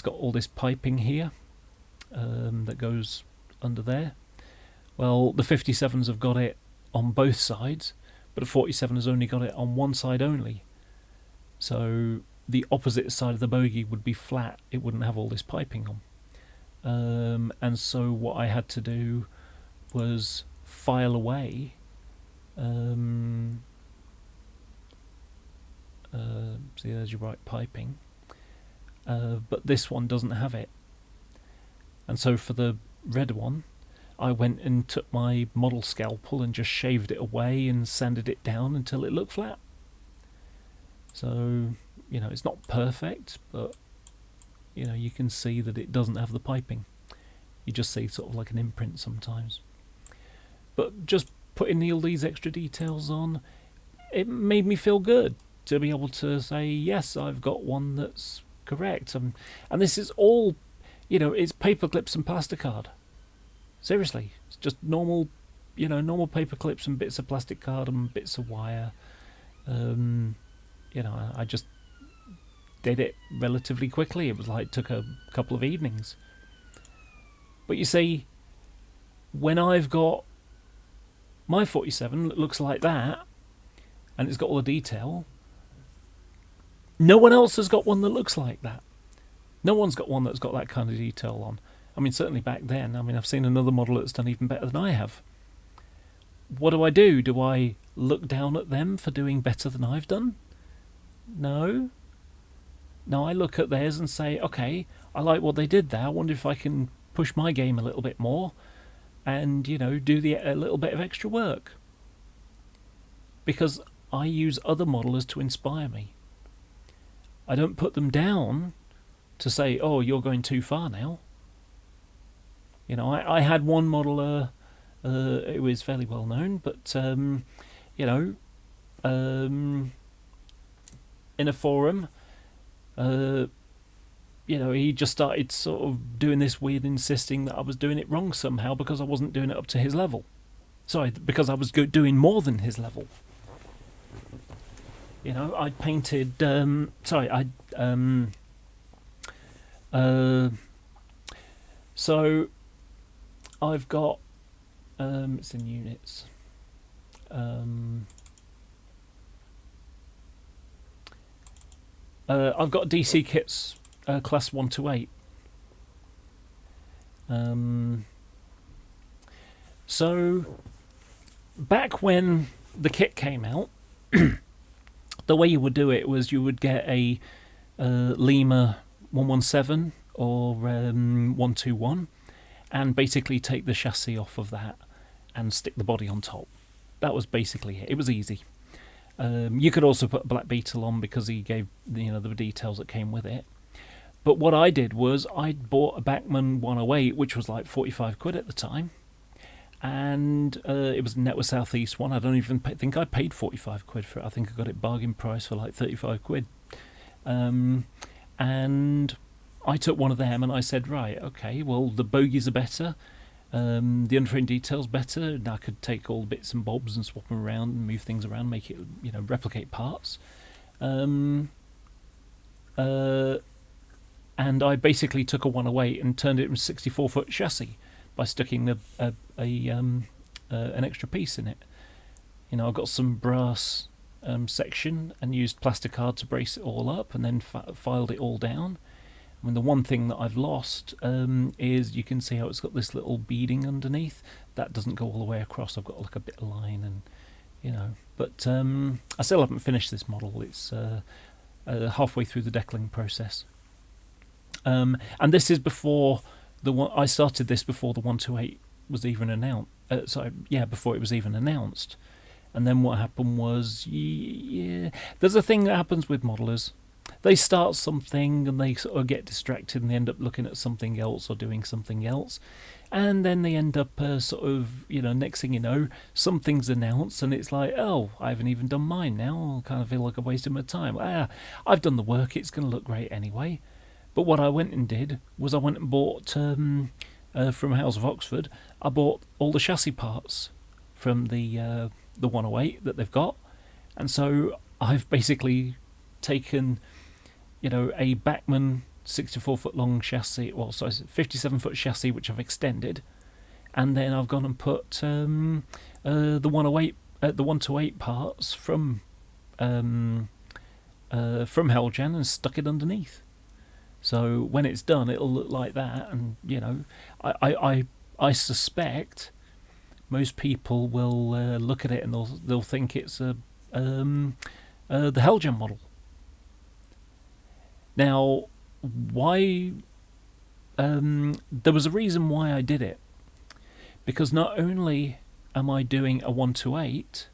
got all this piping here that goes under there. Well, the 57s have got it on both sides, but the 47 has only got it on one side only. So the opposite side of the bogie would be flat. It wouldn't have all this piping on. And so what I had to do was file away see, there's your right piping, but this one doesn't have it. And so for the red one, I went and took my model scalpel and just shaved it away and sanded it down until it looked flat. So it's not perfect, but you can see that it doesn't have the piping. You just see sort of like an imprint sometimes. But just putting all these extra details on, it made me feel good to be able to say, yes, I've got one that's correct. And this is all, it's paper clips and plasticard. Seriously, it's just normal paper clips and bits of plastic card and bits of wire. I just did it relatively quickly. It was like took a couple of evenings. But you see, when I've got my 47 that looks like that, and it's got all the detail, no one else has got one that looks like that. No one's got one that's got that kind of detail on. I mean, certainly back then. I mean, I've seen another model that's done even better than I have. What do? Do I look down at them for doing better than I've done? No. No, I look at theirs and say, okay, I like what they did there. I wonder if I can push my game a little bit more and, do a little bit of extra work. Because I use other modelers to inspire me. I don't put them down to say, oh, you're going too far now. I had one modeler who was fairly well known, but, in a forum, he just started sort of doing this weird insisting that I was doing it wrong somehow because I wasn't doing it up to his level. Sorry, because I was doing more than his level. I painted. So I've got. It's in units. I've got DC kits class 1 to 8. So back when the kit came out, the way you would do it was you would get a Lima 117 or 121 and basically take the chassis off of that and stick the body on top. That was basically it. It was easy. You could also put Black Beetle on because he gave the details that came with it. But what I did was I bought a Bachmann 108, which was like 45 quid at the time, and it was a Network Southeast one. I don't even think I paid 45 quid for it. I think I got it bargain price for like 35 quid. And I took one of them and I said, right, okay, well the bogies are better. The underframe detail's better, and I could take all the bits and bobs and swap them around and move things around, make it, replicate parts. And I basically took a 108 and turned it into a 64-foot chassis. by sticking an extra piece in it. You know, I got some brass section and used plasticard to brace it all up, and then filed it all down. I mean, the one thing that I've lost is you can see how it's got this little beading underneath. That doesn't go all the way across. I've got like a bit of line, and you know. But I still haven't finished this model. It's halfway through the deckling process. And this is before the one. I started this before the 128 was even announced. Before it was even announced. And then what happened was, there's a thing that happens with modelers. They start something and they sort of get distracted and they end up looking at something else or doing something else. And then they end up next thing you know, something's announced and it's like, oh, I haven't even done mine now. I kind of feel like I wasted my time. I've done the work. It's going to look great anyway. But what I went and did was I went and bought, from House of Oxford, I bought all the chassis parts from the 108 that they've got. And so I've basically taken, a Bachmann 64-foot long chassis, 57-foot chassis, which I've extended, and then I've gone and put the 128 parts from Hellgen and stuck it underneath. So when it's done, it'll look like that, and I suspect most people will look at it and they'll think it's the Hellgen model. Now, why? There was a reason why I did it, because not only am I doing a 128,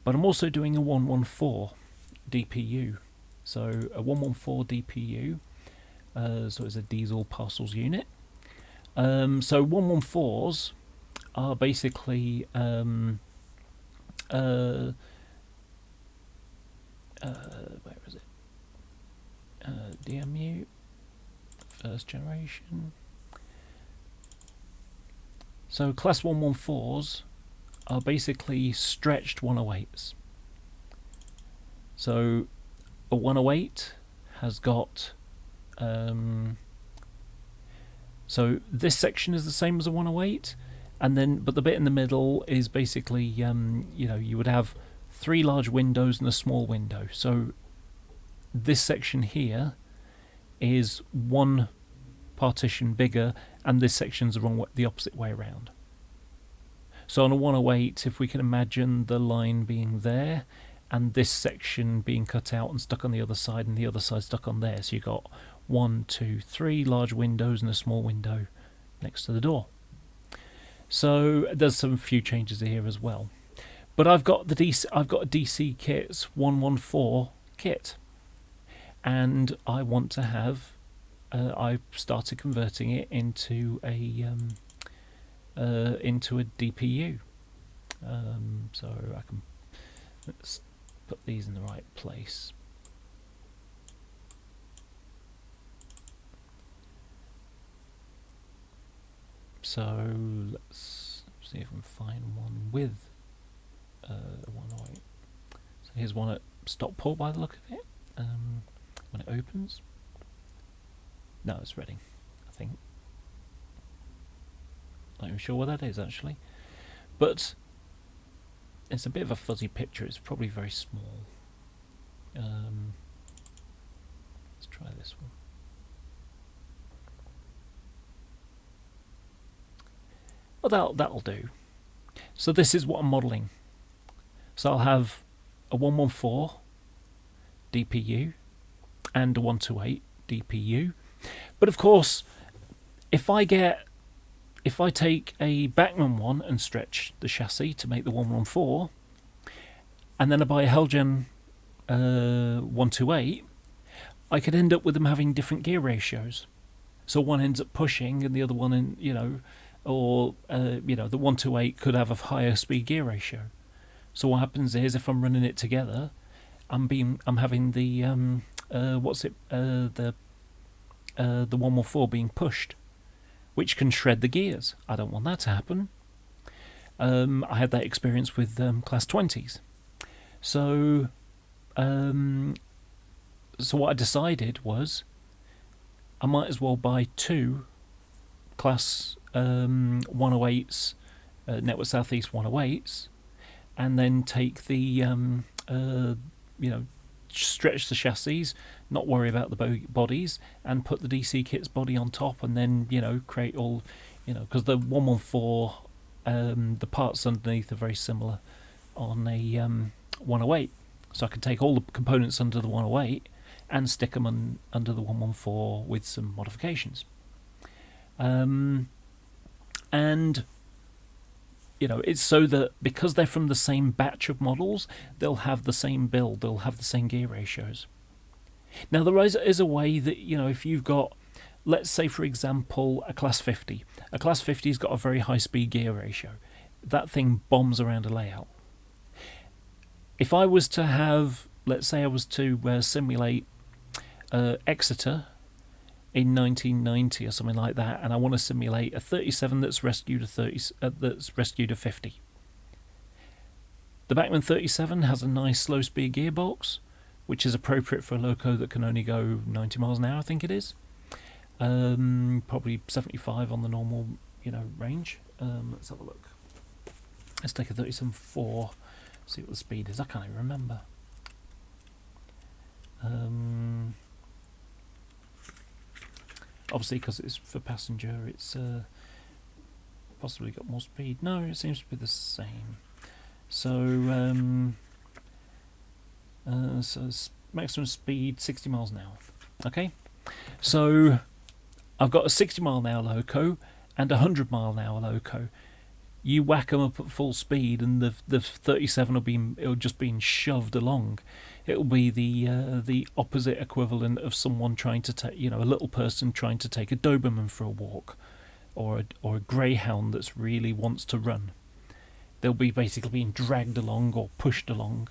but I'm also doing a 114 DPU. So a 114 DPU. So it's a diesel parcels unit. So 114s are basically where is it? DMU, first generation. So class 114s are basically stretched 108s. So a 108 has got so this section is the same as a 108, but the bit in the middle is basically you would have 3 large windows and a small window. So this section here is one partition bigger, and this section's the opposite way around. So on a 108, if we can imagine the line being there and this section being cut out and stuck on the other side and the other side stuck on there, so you've got 1, 2, 3 large windows and a small window next to the door. So there's some few changes here as well. But I've got a DC Kits 114 kit, and I want to have. I started converting it into a DPU. So let's put these in the right place. So let's see if I can find one with a 108. So here's one at Stockport by the look of it. When it opens. No, it's Reading, I think. Not even sure what that is actually. But it's a bit of a fuzzy picture. It's probably very small. Let's try this one. Well, that'll do. So this is what I'm modelling. So I'll have a 114 DPU and a 128 DPU. But of course, if I take a Bachmann one and stretch the chassis to make the 114, and then I buy a Hellgen 128, I could end up with them having different gear ratios. So one ends up pushing and the other one, the 128 could have a higher speed gear ratio. So what happens is, if I'm running it together, I'm having the 114 being pushed, which can shred the gears. I don't want that to happen. I had that experience with class 20s. So what I decided was I might as well buy 2 class 108s, network southeast 108s, and then take the stretch the chassis, not worry about the bodies, and put the DC kit's body on top, and then create all, because the 114, the parts underneath are very similar on a 108, so I can take all the components under the 108 and stick them under the 114 with some modifications. And it's so that because they're from the same batch of models, they'll have the same build, they'll have the same gear ratios. Now there is a way that, if you've got, let's say for example, a class 50. A class 50's got a very high speed gear ratio. That thing bombs around a layout. If I was to have, let's say I was to simulate Exeter in 1990 or something like that, and I want to simulate a 37 that's rescued a 50. The Bachmann 37 has a nice slow speed gearbox, which is appropriate for a loco that can only go 90 miles an hour, I think it is. Probably 75 on the normal, range. Let's have a look. Let's take a 37.4, see what the speed is. I can't even remember. Obviously, because it's for passenger, it's possibly got more speed. No, it seems to be the same. So, so maximum speed 60 miles an hour. Okay, so I've got a 60 mile an hour loco and a 100 mile an hour loco. You whack them up at full speed, and the 37 it'll just be shoved along. It'll be the opposite equivalent of someone trying to take, a little person trying to take a Doberman for a walk, or a greyhound that's really wants to run. They'll be basically being dragged along or pushed along,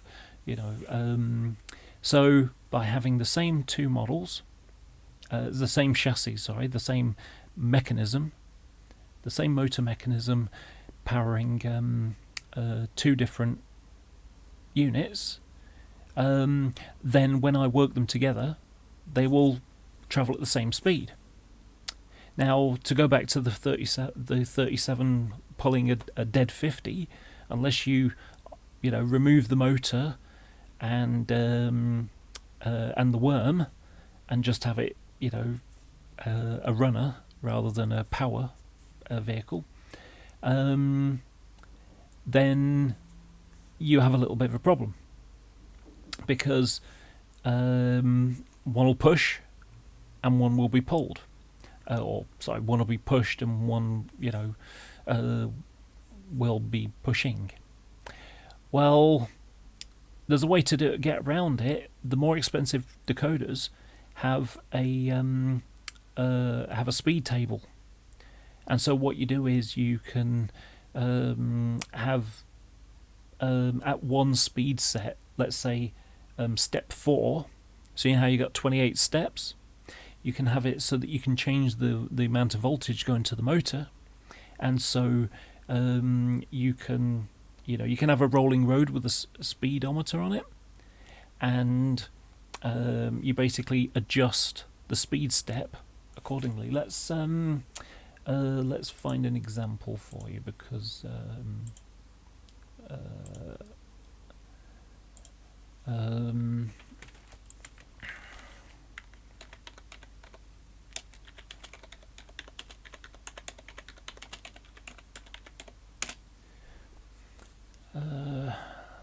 So by having the same two models, the same chassis, the same mechanism, the same motor mechanism, powering two different units, then when I work them together, they will travel at the same speed. Now, to go back to the 37 pulling a dead 50, unless you remove the motor and the worm, and just have it a runner rather than a power vehicle, then you have a little bit of a problem, because one will push and one will be pulled, one will be pushed and one will be pushing. Well, there's a way to get around it. The more expensive decoders have a speed table, and so what you do is you can have at one speed set, let's say step 4. So how you got 28 steps. You can have it so that you can change the amount of voltage going to the motor, and so you can have a rolling road with a speedometer on it, and you basically adjust the speed step accordingly. Let's find an example for you, because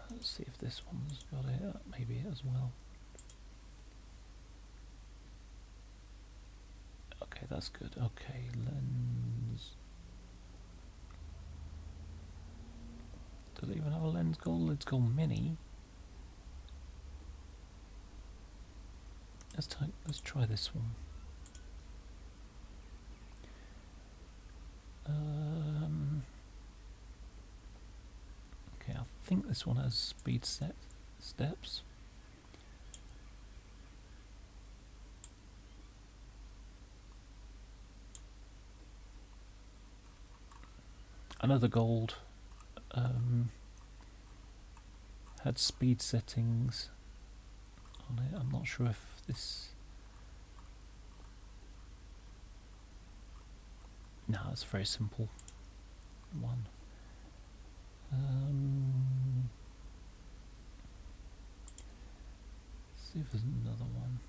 let's see if this one's got it. Maybe it as well. Okay, that's good. Okay, lens. Does it even have a lens called? It's called Mini. Let's try this one. Okay, I think this one has speed set steps. Another gold had speed settings on it. I'm not sure if this. No, it's a very simple one. See if there's another one.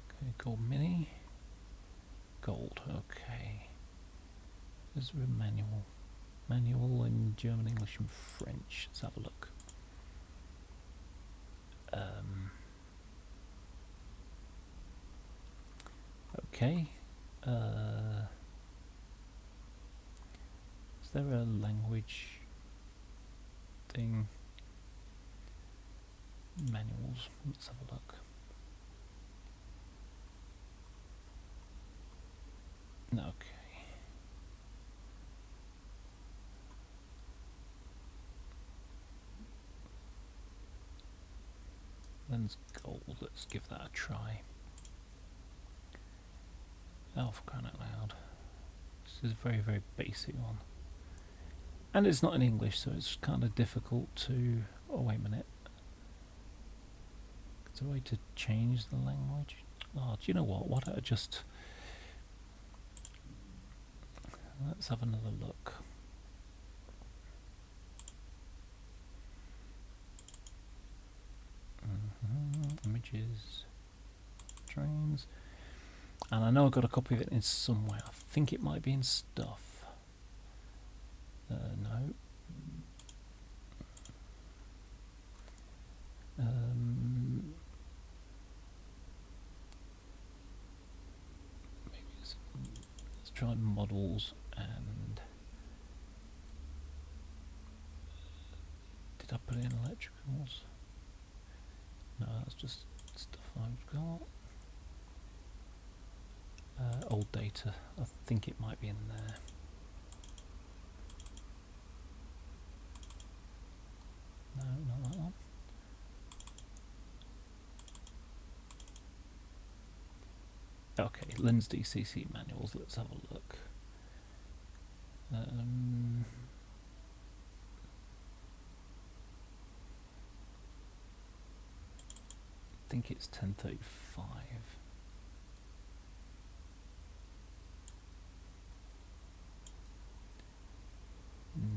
Okay, gold mini. Gold, okay. Is there a manual? Manual in German, English and French. Let's have a look. Okay. Is there a language thing? Manuals. Let's have a look. Okay. Lens gold. Let's give that a try. Oh, for crying out loud. This is a very, very basic one. And it's not in English, so it's kind of difficult to... Oh, wait a minute. Is there a way to change the language? Oh, do you know what? Why don't I just... Let's have another look. Images. Trains. And I know I've got a copy of it in somewhere. I think it might be in stuff. No. Maybe let's try models and... Did I put it in electricals? No, that's just stuff I've got. Old data. I think it might be in there. No, not that one. Okay, Lens DCC manuals. Let's have a look. I think it's 1035.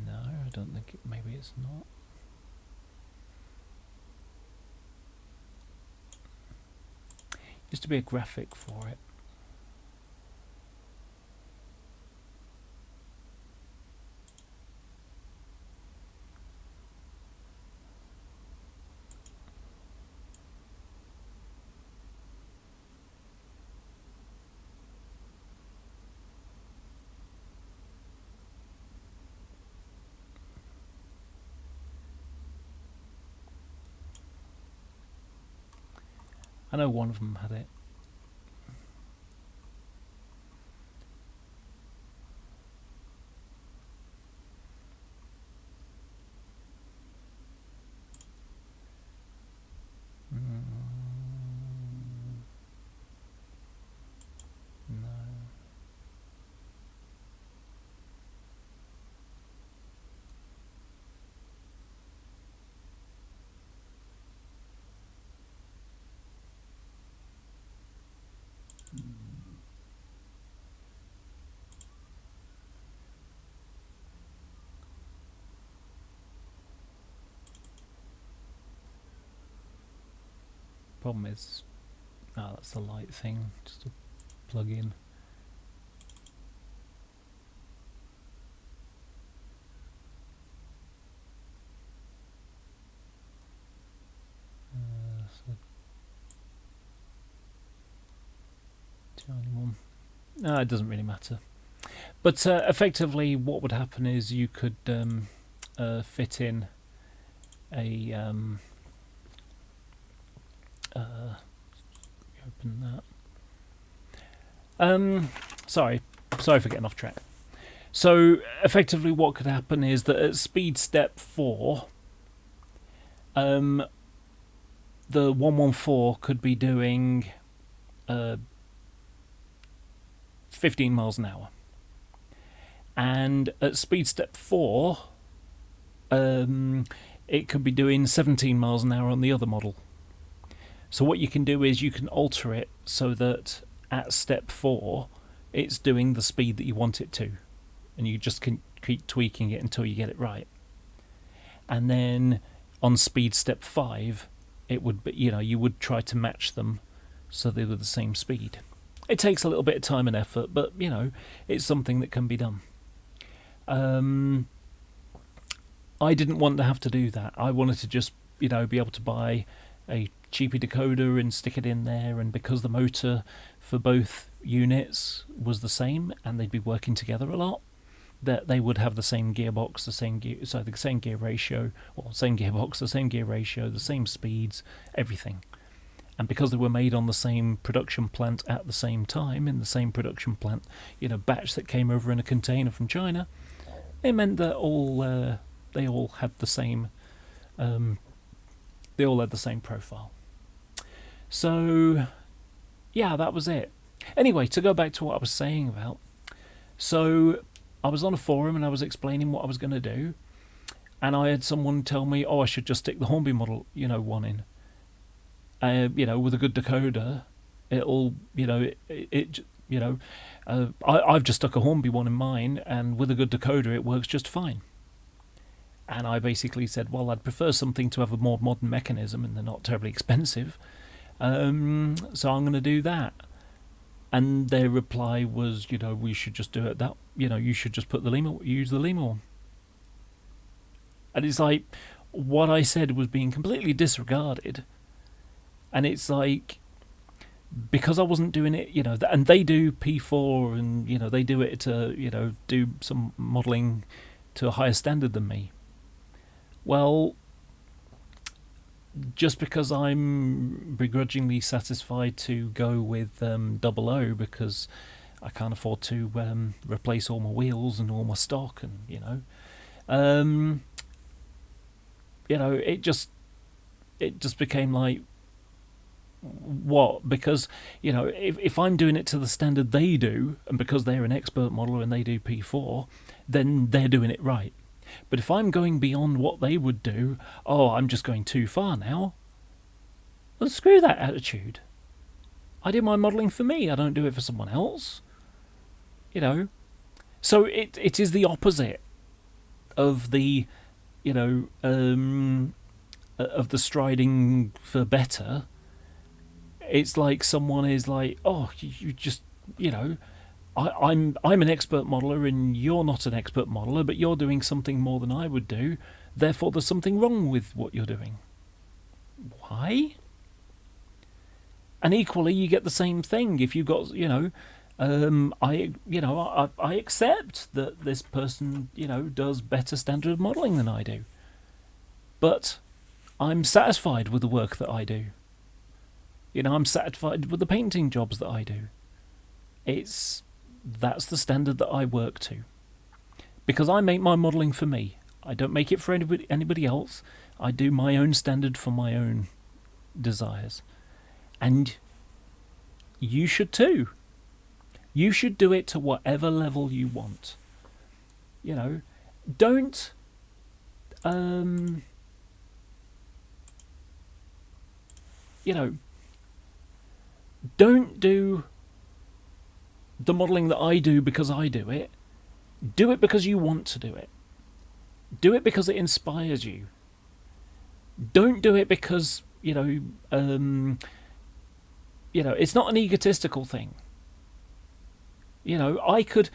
No, I don't think it, maybe it's not. Used to be a graphic for it. I know one of them had it. No. Problem is, that's the light thing, just to plug in. So tiny one. No, it doesn't really matter. But effectively, what would happen is you could fit in a open that. Sorry for getting off track. So effectively, what could happen is that at speed step 4, the 114 could be doing 15 miles an hour. And at speed step 4, it could be doing 17 miles an hour on the other model. So what you can do is you can alter it so that at step 4 it's doing the speed that you want it to, and you just can keep tweaking it until you get it right. And then on speed step 5 it would be, you would try to match them so they were the same speed. It takes a little bit of time and effort, but it's something that can be done. I didn't want to have to do that. I wanted to just be able to buy a cheapy decoder and stick it in there, and because the motor for both units was the same and they'd be working together a lot, that they would have the same gearbox, the same gear ratio, the same speeds, everything. And because they were made on the same production plant at the same time, in the same production plant, batch that came over in a container from China, it meant that they all had the same profile. So yeah, that was it. Anyway, to go back to what I was saying about, so I was on a forum and I was explaining what I was going to do, and I had someone tell me, I should just stick the Hornby model, one in. With a good decoder, it'll, I've just stuck a Hornby one in mine, and with a good decoder, it works just fine. And I basically said, well, I'd prefer something to have a more modern mechanism, and they're not terribly expensive. So I'm going to do that. And their reply was, we should just do it that, you should just use the Lima one. And it's like, what I said was being completely disregarded. And it's like, because I wasn't doing it, and they do P4 and, they do it to, do some modelling to a higher standard than me. Well, just because I'm begrudgingly satisfied to go with 00 because I can't afford to replace all my wheels and all my stock, and it just became like, what? Because if I'm doing it to the standard they do, and because they're an expert modeler and they do P4, then they're doing it right. But if I'm going beyond what they would do, I'm just going too far now. Well, screw that attitude. I do my modelling for me. I don't do it for someone else. So it is the opposite of the, of the striding for better. It's like someone is like, you just, I'm an expert modeler and you're not an expert modeler, but you're doing something more than I would do. Therefore, there's something wrong with what you're doing. Why? And equally, you get the same thing if you've got, I accept that this person, does better standard of modeling than I do, but I'm satisfied with the work that I do. I'm satisfied with the painting jobs that I do. That's the standard that I work to. Because I make my modelling for me. I don't make it for anybody else. I do my own standard for my own desires. And you should too. You should do it to whatever level you want. Don't don't do the modelling that I do because I do it. Do it because you want to do it. Do it because it inspires you. Don't do it because, it's not an egotistical thing. I could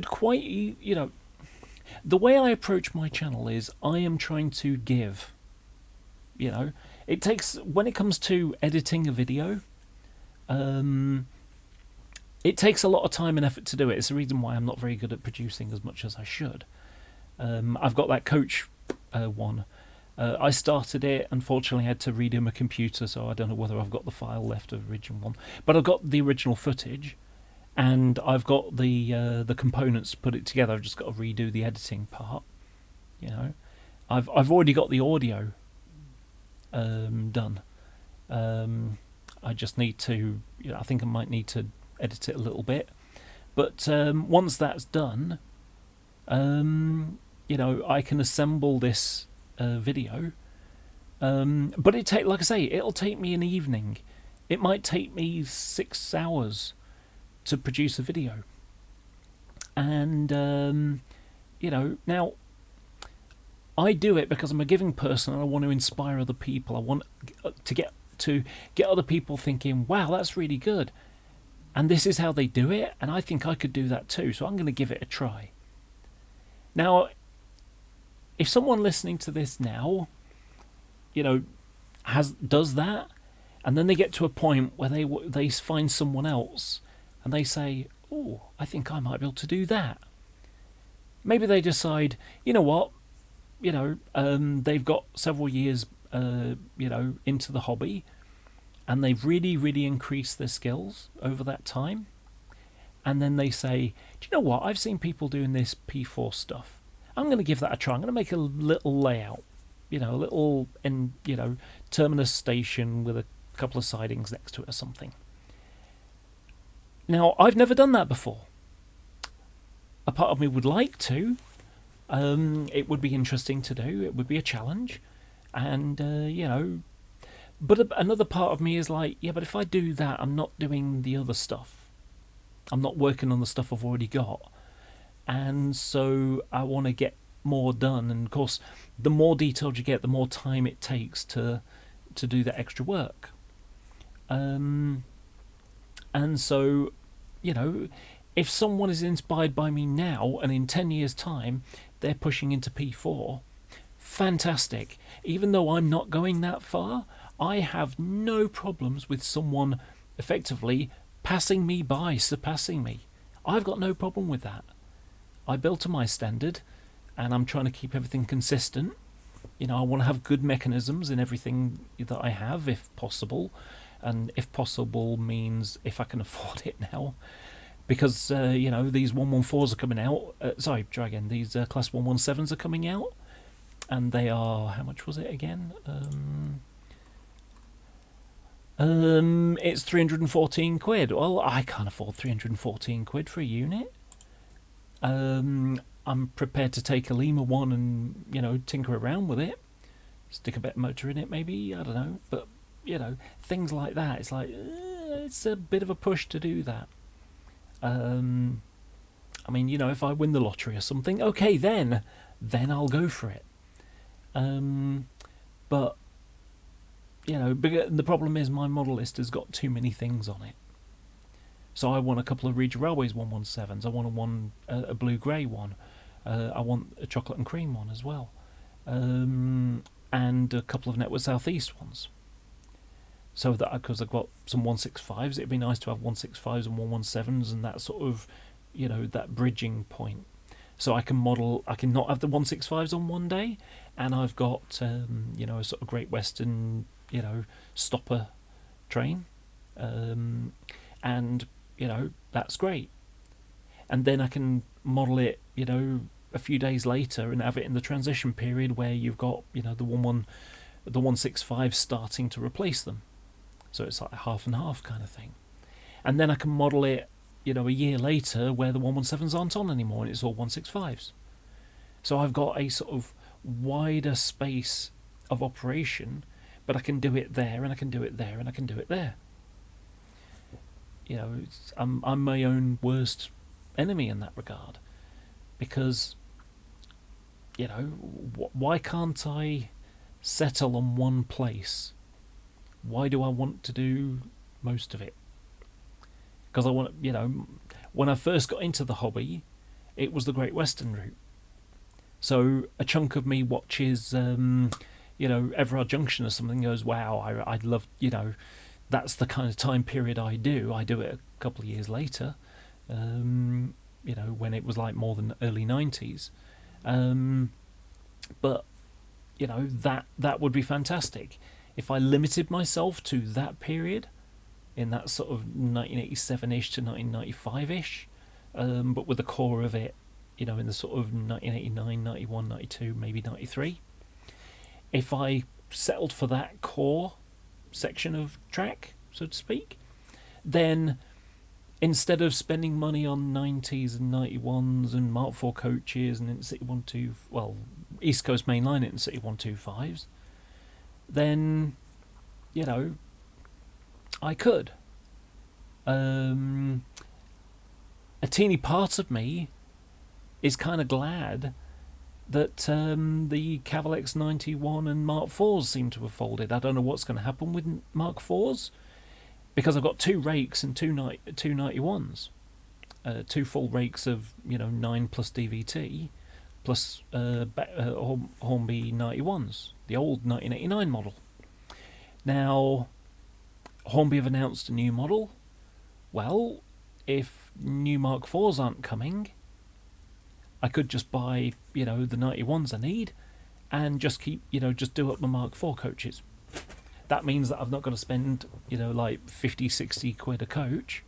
quite, the way I approach my channel is I am trying to give. It takes, when it comes to editing a video, it takes a lot of time and effort to do it. It's the reason why I'm not very good at producing as much as I should. I've got that coach one. I started it. Unfortunately, I had to redo my computer, so I don't know whether I've got the file left of the original one. But I've got the original footage, and I've got the components to put it together. I've just got to redo the editing part. I've already got the audio done. I just need to, I think I might need to edit it a little bit, But once that's done, I can assemble this video. But like I say, it'll take me an evening. It might take me 6 hours to produce a video. And now I do it because I'm a giving person and I want to inspire other people. I want to get other people thinking, wow, that's really good. And this is how they do it, and I think I could do that too, so I'm going to give it a try. Now, if someone listening to this now, does that, and then they get to a point where they find someone else, and they say, oh, I think I might be able to do that. Maybe they decide, you know what, they've got several years, into the hobby, and they've really, really increased their skills over that time. And then they say, do you know what? I've seen people doing this P4 stuff. I'm going to give that a try. I'm going to make a little layout, a little, terminus station with a couple of sidings next to it or something. Now, I've never done that before. A part of me would like to. It would be interesting to do. It would be a challenge. And, but another part of me is like, yeah, but if I do that, I'm not doing the other stuff. I'm not working on the stuff I've already got. And so I want to get more done. And of course, the more detailed you get, the more time it takes to do that extra work. And so, if someone is inspired by me now and in 10 years' time, they're pushing into P4, fantastic. Even though I'm not going that far, I have no problems with someone effectively passing me by, surpassing me. I've got no problem with that. I built to my standard, and I'm trying to keep everything consistent. I want to have good mechanisms in everything that I have, if possible. And if possible means if I can afford it now. Because, these 114s are coming out. These Class 117s are coming out. And they are, how much was it again? It's 314 quid. Well, I can't afford 314 quid for a unit. I'm prepared to take a Lima one and, tinker around with it. Stick a bit of motor in it, maybe. I don't know. But, things like that. It's like, it's a bit of a push to do that. If I win the lottery or something, okay, then I'll go for it. But the problem is my model list has got too many things on it. So I want a couple of Regional Railways 117s. I want a blue-grey one. I want a chocolate and cream one as well. And a couple of Network South East ones. So that, because I've got some 165s, it'd be nice to have 165s and 117s and that sort of, that bridging point. So I can not have the 165s on one day, and I've got, a sort of Great Western, stopper train. And, that's great. And then I can model it, a few days later and have it in the transition period where you've got, the 165 starting to replace them. So it's like a half and half kind of thing. And then I can model it, a year later where the 117s aren't on anymore and it's all 165s. So I've got a sort of wider space of operation, but I can do it there and I can do it there and I can do it there. I'm my own worst enemy in that regard, because, why can't I settle on one place? Why do I want to do most of it? Because I want, when I first got into the hobby, it was the Great Western route. So a chunk of me watches, Everard Junction or something, goes, wow, I'd love, that's the kind of time period I do. I do it a couple of years later, when it was like more than early 90s. But, that would be fantastic. If I limited myself to that period, in that sort of 1987-ish to 1995-ish, but with the core of it, in the sort of 1989, 91, 92, maybe 93. If I settled for that core section of track, so to speak, then instead of spending money on 90s and 91s and Mark IV coaches and Intercity 12, well, East Coast Mainline Intercity 125s, then, you know, I could. A teeny part of me is kind of glad that the Cavalex 91 and Mark IVs seem to have folded. I don't know what's going to happen with Mark IVs, because I've got 2 rakes and two 91s. 2 full rakes of, 9 plus DVT, plus Hornby 91s, the old 1989 model. Now, Hornby have announced a new model. Well, if new Mark IVs aren't coming, I could just buy, the 91s I need and just keep, just do up my Mark IV coaches. That means that I've not got to spend, like 50, 60 quid a coach.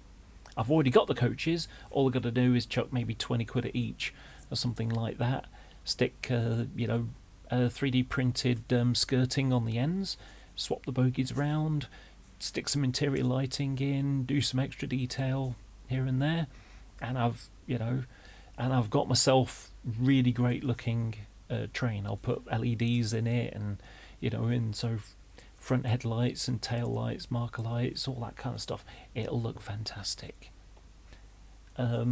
I've already got the coaches. All I've got to do is chuck maybe 20 quid at each or something like that. Stick, 3D printed skirting on the ends, swap the bogies around, stick some interior lighting in, do some extra detail here and there, and I've got myself really great looking train. I'll put LEDs in it, and so front headlights and tail lights, marker lights, all that kind of stuff. It'll look fantastic. But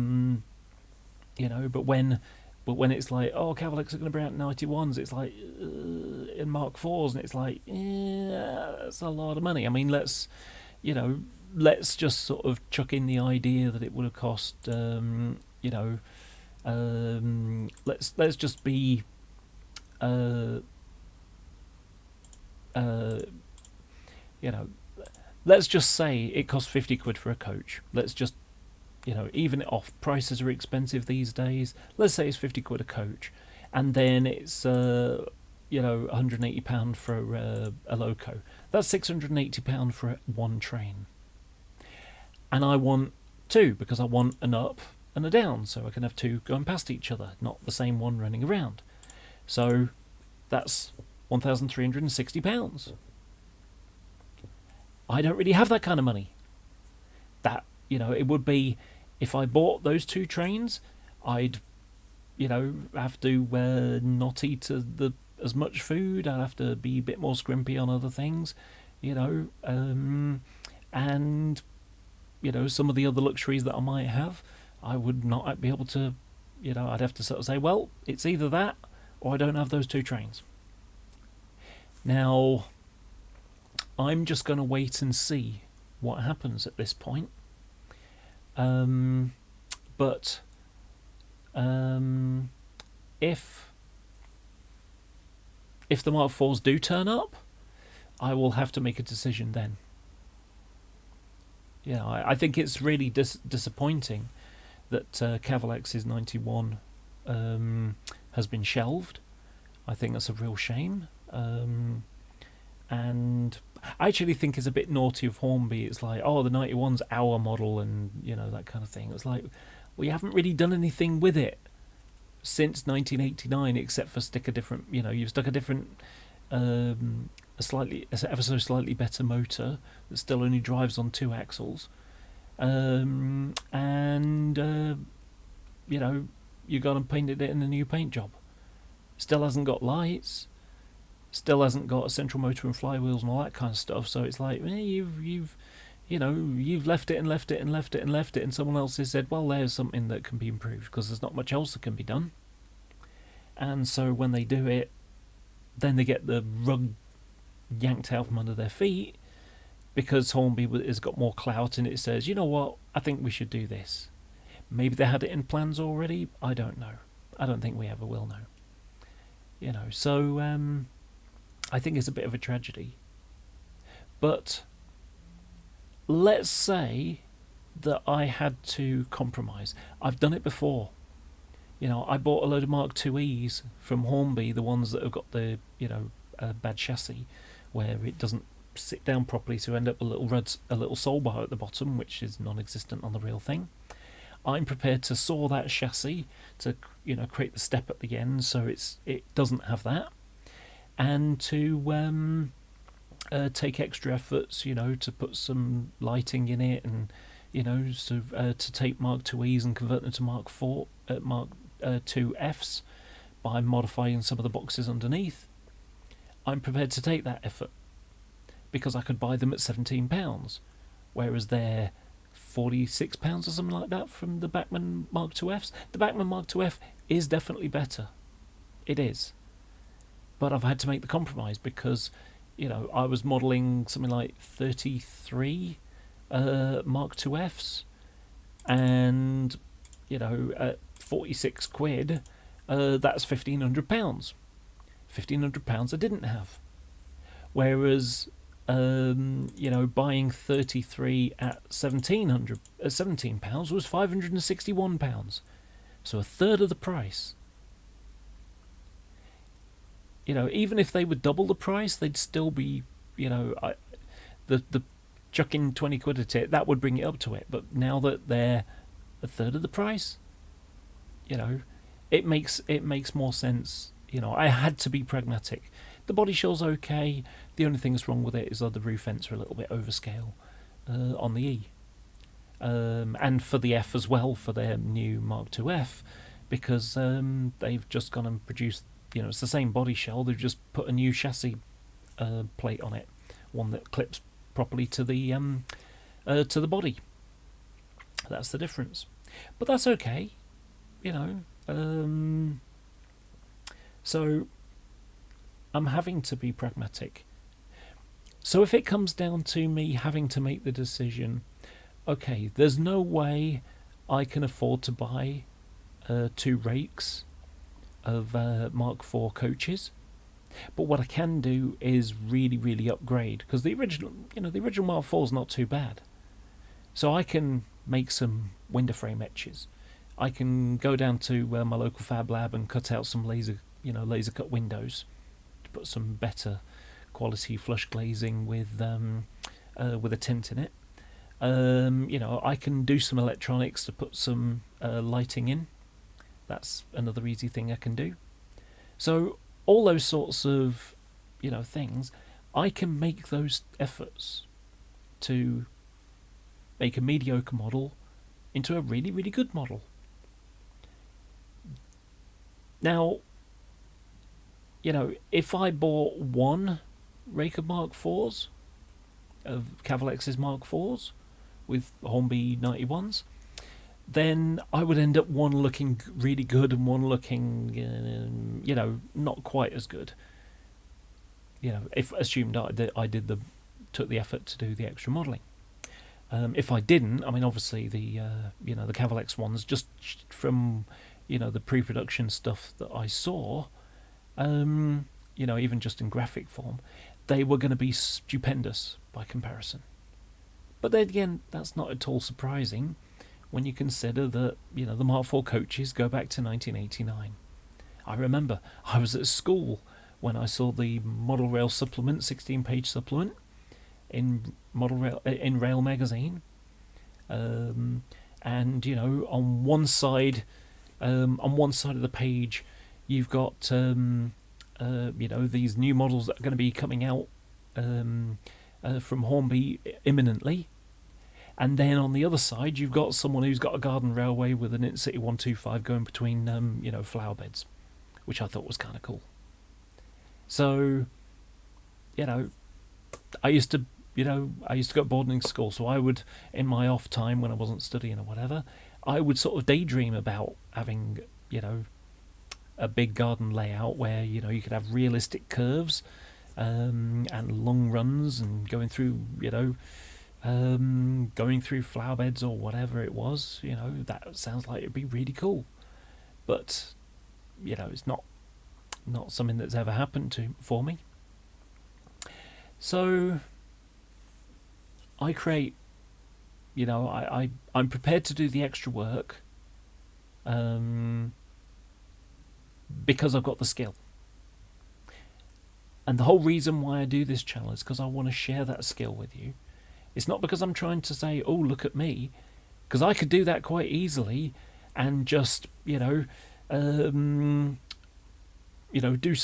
when it's like, oh, Cavalex are going to bring out 91s, it's like, in Mark IVs, and it's like, yeah, that's a lot of money. I mean, let's just sort of chuck in the idea that it would have cost, let's just be, let's just say it costs 50 quid for a coach. Let's just, even it off. Prices are expensive these days. Let's say it's 50 quid a coach, and then it's £180 for a loco. That's £680 for one train. And I want 2, because I want an up and a down, so I can have 2 going past each other, not the same one running around. So that's £1,360. I don't really have that kind of money. That, it would be, if I bought those 2 trains, I'd, have to not eat as much food. I'd have to be a bit more scrimpy on other things, and, some of the other luxuries that I might have, I would not be able to, I'd have to sort of say, well, it's either that or I don't have those 2 trains. Now, I'm just going to wait and see what happens at this point. But if the Mark IVs do turn up, I will have to make a decision then. I think it's really disappointing that Cavalex's 91 has been shelved. I think that's a real shame. And I actually think it's a bit naughty of Hornby. It's like, oh, the 91's our model, and that kind of thing. It's like, well, you haven't really done anything with it since 1989, except for stick a different, you've stuck a different, ever so slightly better motor that still only drives on 2 axles, and you got and painted it in a new paint job. Still hasn't got lights. Still hasn't got a central motor and flywheels and all that kind of stuff. So it's like, you've left it and left it and left it and left it, and someone else has said, well, there's something that can be improved, because there's not much else that can be done. And so when they do it, then they get the rug yanked out from under their feet, because Hornby has got more clout, and it says, you know what, I think we should do this. Maybe they had it in plans already. I don't know. I don't think we ever will know. So I think it's a bit of a tragedy. But let's say that I had to compromise. I've done it before. I bought a load of Mark IIEs from Hornby, the ones that have got the bad chassis, where it doesn't sit down properly, so you end up with a little soul bar at the bottom, which is non-existent on the real thing. I'm prepared to saw that chassis to create the step at the end, so it doesn't have that, and to take extra efforts, to put some lighting in it, and So to take Mark IIe's and convert them to Mark IIFs by modifying some of the boxes underneath, I'm prepared to take that effort because I could buy them at £17, whereas they're £46 or something like that from the Bachmann Mark IIFs. The Bachmann Mark IIF is definitely better. It is. But I've had to make the compromise because, I was modelling something like 33 Mark IIFs, and, at 46 quid, that's £1,500. £1,500 I didn't have. Whereas, buying 33 at £17 was £561. So a third of the price. Even if they would double the price, they'd still be, the chucking 20 quid at it, that would bring it up to it. But now that they're a third of the price, it makes more sense. I had to be pragmatic. The body shell's okay. The only thing that's wrong with it is that the roof vents are a little bit overscale on the E. And for the F as well, for their new Mark IIF, because they've just gone and produced, it's the same body shell, they've just put a new chassis plate on it, one that clips properly to the body. That's the difference. But that's okay, so I'm having to be pragmatic. So if it comes down to me having to make the decision, okay, there's no way I can afford to buy 2 rakes of Mark IV coaches, but what I can do is really, really upgrade, because the original Mark IV is not too bad. So I can make some window frame etches. I can go down to my local fab lab and cut out some laser cut windows to put some better quality flush glazing with a tint in it. I can do some electronics to put some lighting in. That's another easy thing I can do. So all those sorts of things, I can make those efforts to make a mediocre model into a really, really good model. Now, if I bought one rake of Mark IVs, of Cavalex's Mark IVs, with Hornby 91s, then I would end up one looking really good and one looking, not quite as good. If assumed I took the effort to do the extra modelling. If I didn't, obviously the Cavalex ones, just from the pre-production stuff that I saw, even just in graphic form, they were going to be stupendous by comparison. But then again, that's not at all surprising when you consider that the Mark IV coaches go back to 1989. I remember I was at school when I saw the Model Rail supplement, 16-page supplement in Rail magazine, and on one side of the page you've got these new models that are going to be coming out from Hornby imminently, and then on the other side you've got someone who's got a garden railway with an Intercity 125 going between flower beds, which I thought was kind of cool. So I used to go boarding school, so I would, in my off time when I wasn't studying or whatever, I would sort of daydream about having a big garden layout where you could have realistic curves and long runs and going through flower beds or whatever it was. That sounds like it'd be really cool, but it's not something that's ever happened for me. So I create, I'm prepared to do the extra work because I've got the skill. And the whole reason why I do this channel is because I want to share that skill with you. It's not because I'm trying to say, oh, look at me, because I could do that quite easily and just, do some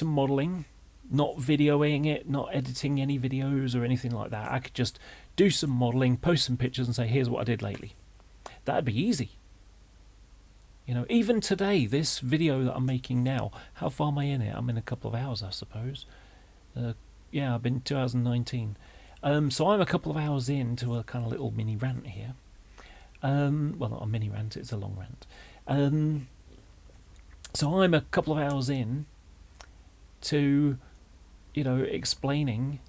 modelling, not videoing it, not editing any videos or anything like that. I could just do some modelling, post some pictures and say, here's what I did lately. That'd be easy. You know, even today, this video that I'm making now, how far am I in it? I'm in a couple of hours, I suppose. Yeah, I've been 2019. So I'm a couple of hours into a kind of little mini rant here. Well, not a mini rant, it's a long rant. So I'm a couple of hours in to, you know, explaining.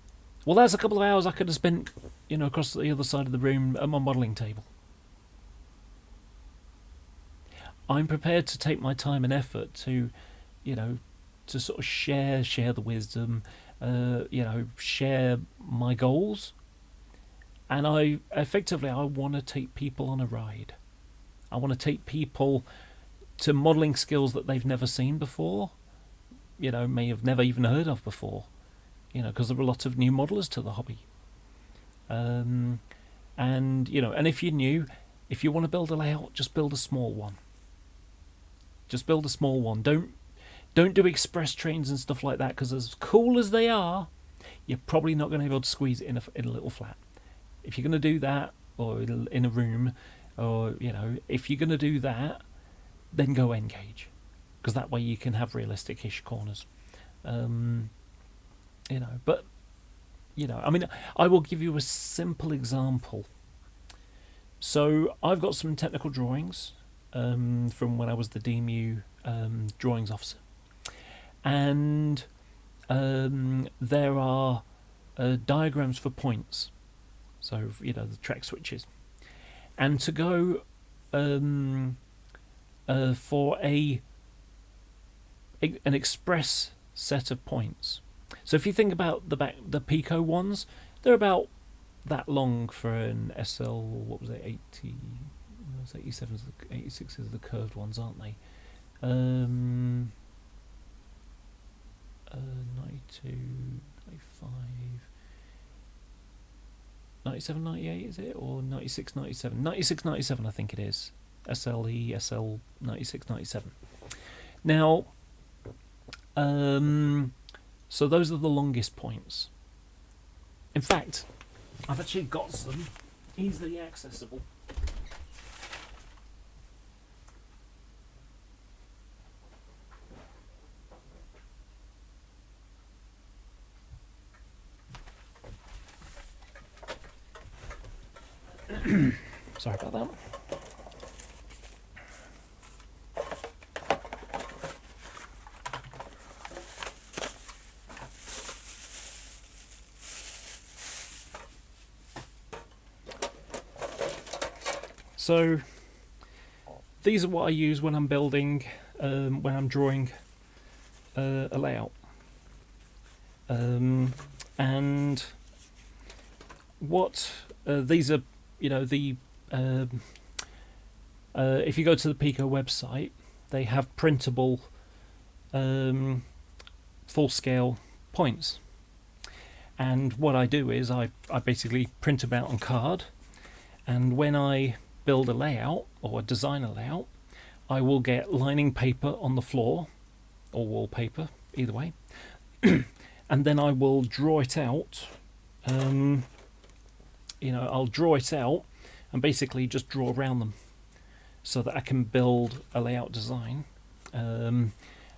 Well, that's a couple of hours I could have spent, you know, across the other side of the room at my modelling table. I'm prepared to take my time and effort to, you know, to sort of share the wisdom, you know, share my goals. And I want to take people on a ride. I want to take people to modelling skills that they've never seen before, you know, may have never even heard of before, you know, because there are a lot of new modellers to the hobby. And, you know, and if you're new, if you want to build a layout, just build a small one. Just build a small one. Don't do express trains and stuff like that, because as cool as they are, you're probably not going to be able to squeeze it in a little flat. If you're going to do that, or in a room, or, you know, if you're going to do that, then go N gauge, because that way you can have realistic-ish corners. You know, but, you know, I mean, I will give you a simple example. So I've got some technical drawings from when I was the DMU drawings officer, and there are diagrams for points, so, you know, the track switches, and to go for an express set of points. So if you think about the Pico ones, they're about that long for an SL. What was it? 80. 87s, 86s are the curved ones, aren't they? 92, 95, 97, 98 is it? Or 96, 97? 96, 97 I think it is. SLE, SL 96, 97. Now, so those are the longest points. In fact, I've actually got some easily accessible. Sorry about that. So these are what I use when I'm building, when I'm drawing a layout, and what these are, you know, the if you go to the Pico website, they have printable full-scale points, and what I do is I basically print them out on card, and when I build a layout or design a layout, I will get lining paper on the floor or wallpaper, either way, and then I will draw it out. You know, I'll draw it out and basically just draw around them so that I can build a layout design. And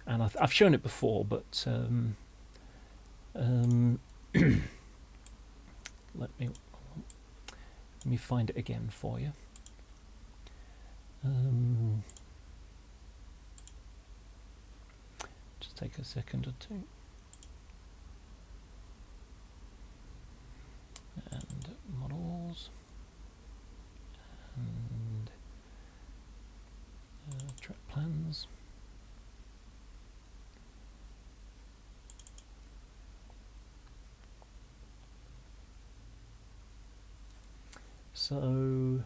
I've shown it before, but let me find it again for you. Just take a second or two. And models and track plans. So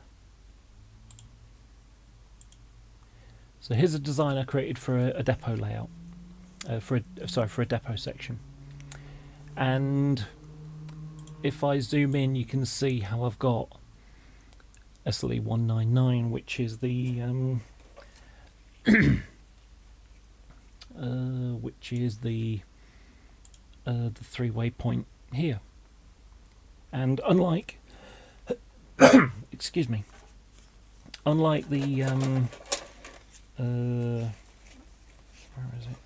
here's a design I created for a depot layout, for a depot section, and if I zoom in, you can see how I've got SLE 199, which is the the three-way point here. And unlike, excuse me, unlike the, where is it?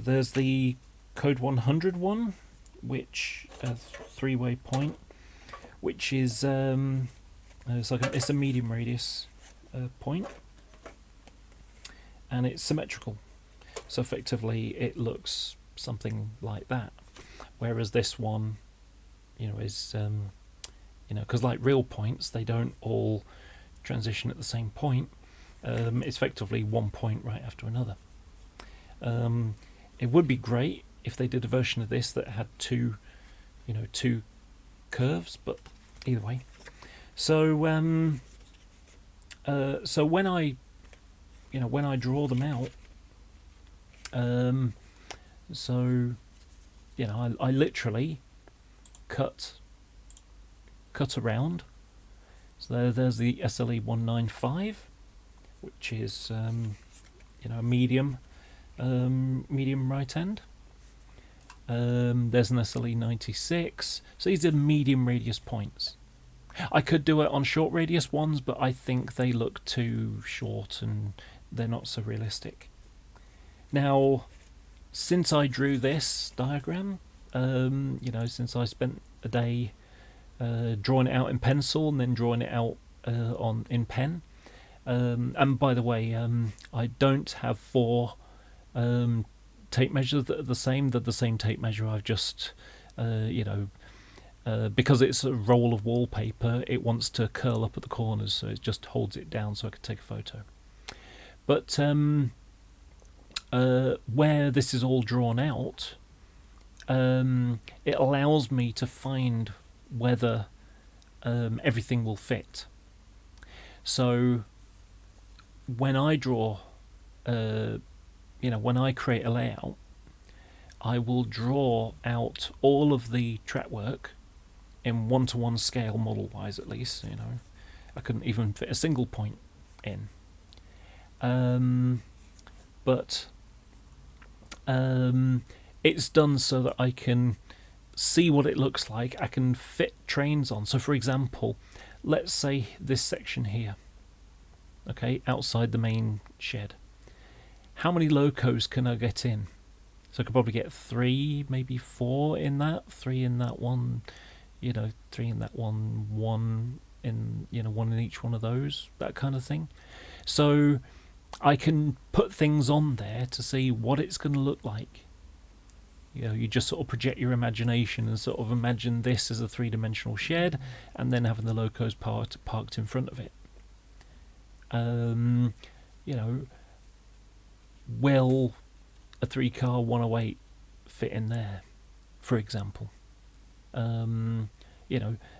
There's the Code 100 one, which three-way point, which is it's a medium radius point, and it's symmetrical. So effectively, it looks something like that. Whereas this one, is because like real points, they don't all transition at the same point. It's effectively one point right after another. It would be great if they did a version of this that had two curves, but either way. So so when I draw them out, I literally cut around. So there's the SLE 195, which is a medium right end. There's an SLE 96. So these are medium radius points. I could do it on short radius ones, but I think they look too short and they're not so realistic. Now, since I drew this diagram, since I spent a day drawing it out in pencil and then drawing it out in pen, and by the way, I don't have 4 tape measures that are the same. They're the same tape measure. I've just, because it's a roll of wallpaper, it wants to curl up at the corners, so it just holds it down so I can take a photo. But where this is all drawn out, it allows me to find whether everything will fit. So when I draw, when I create a layout, I will draw out all of the track work in 1-to-1 scale, model-wise at least. I couldn't even fit a single point in. But it's done so that I can see what it looks like. I can fit trains on. So for example, let's say this section here, okay, outside the main shed. How many locos can I get in? So I could probably get 3, maybe 4 in that, 3 in that one, 3 in that one, 1 in, 1 in each one of those, that kind of thing. So I can put things on there to see what it's going to look like. You just sort of project your imagination and sort of imagine this as a 3-dimensional shed, and then having the locos parked in front of it. Will a 3-car 108 fit in there, for example?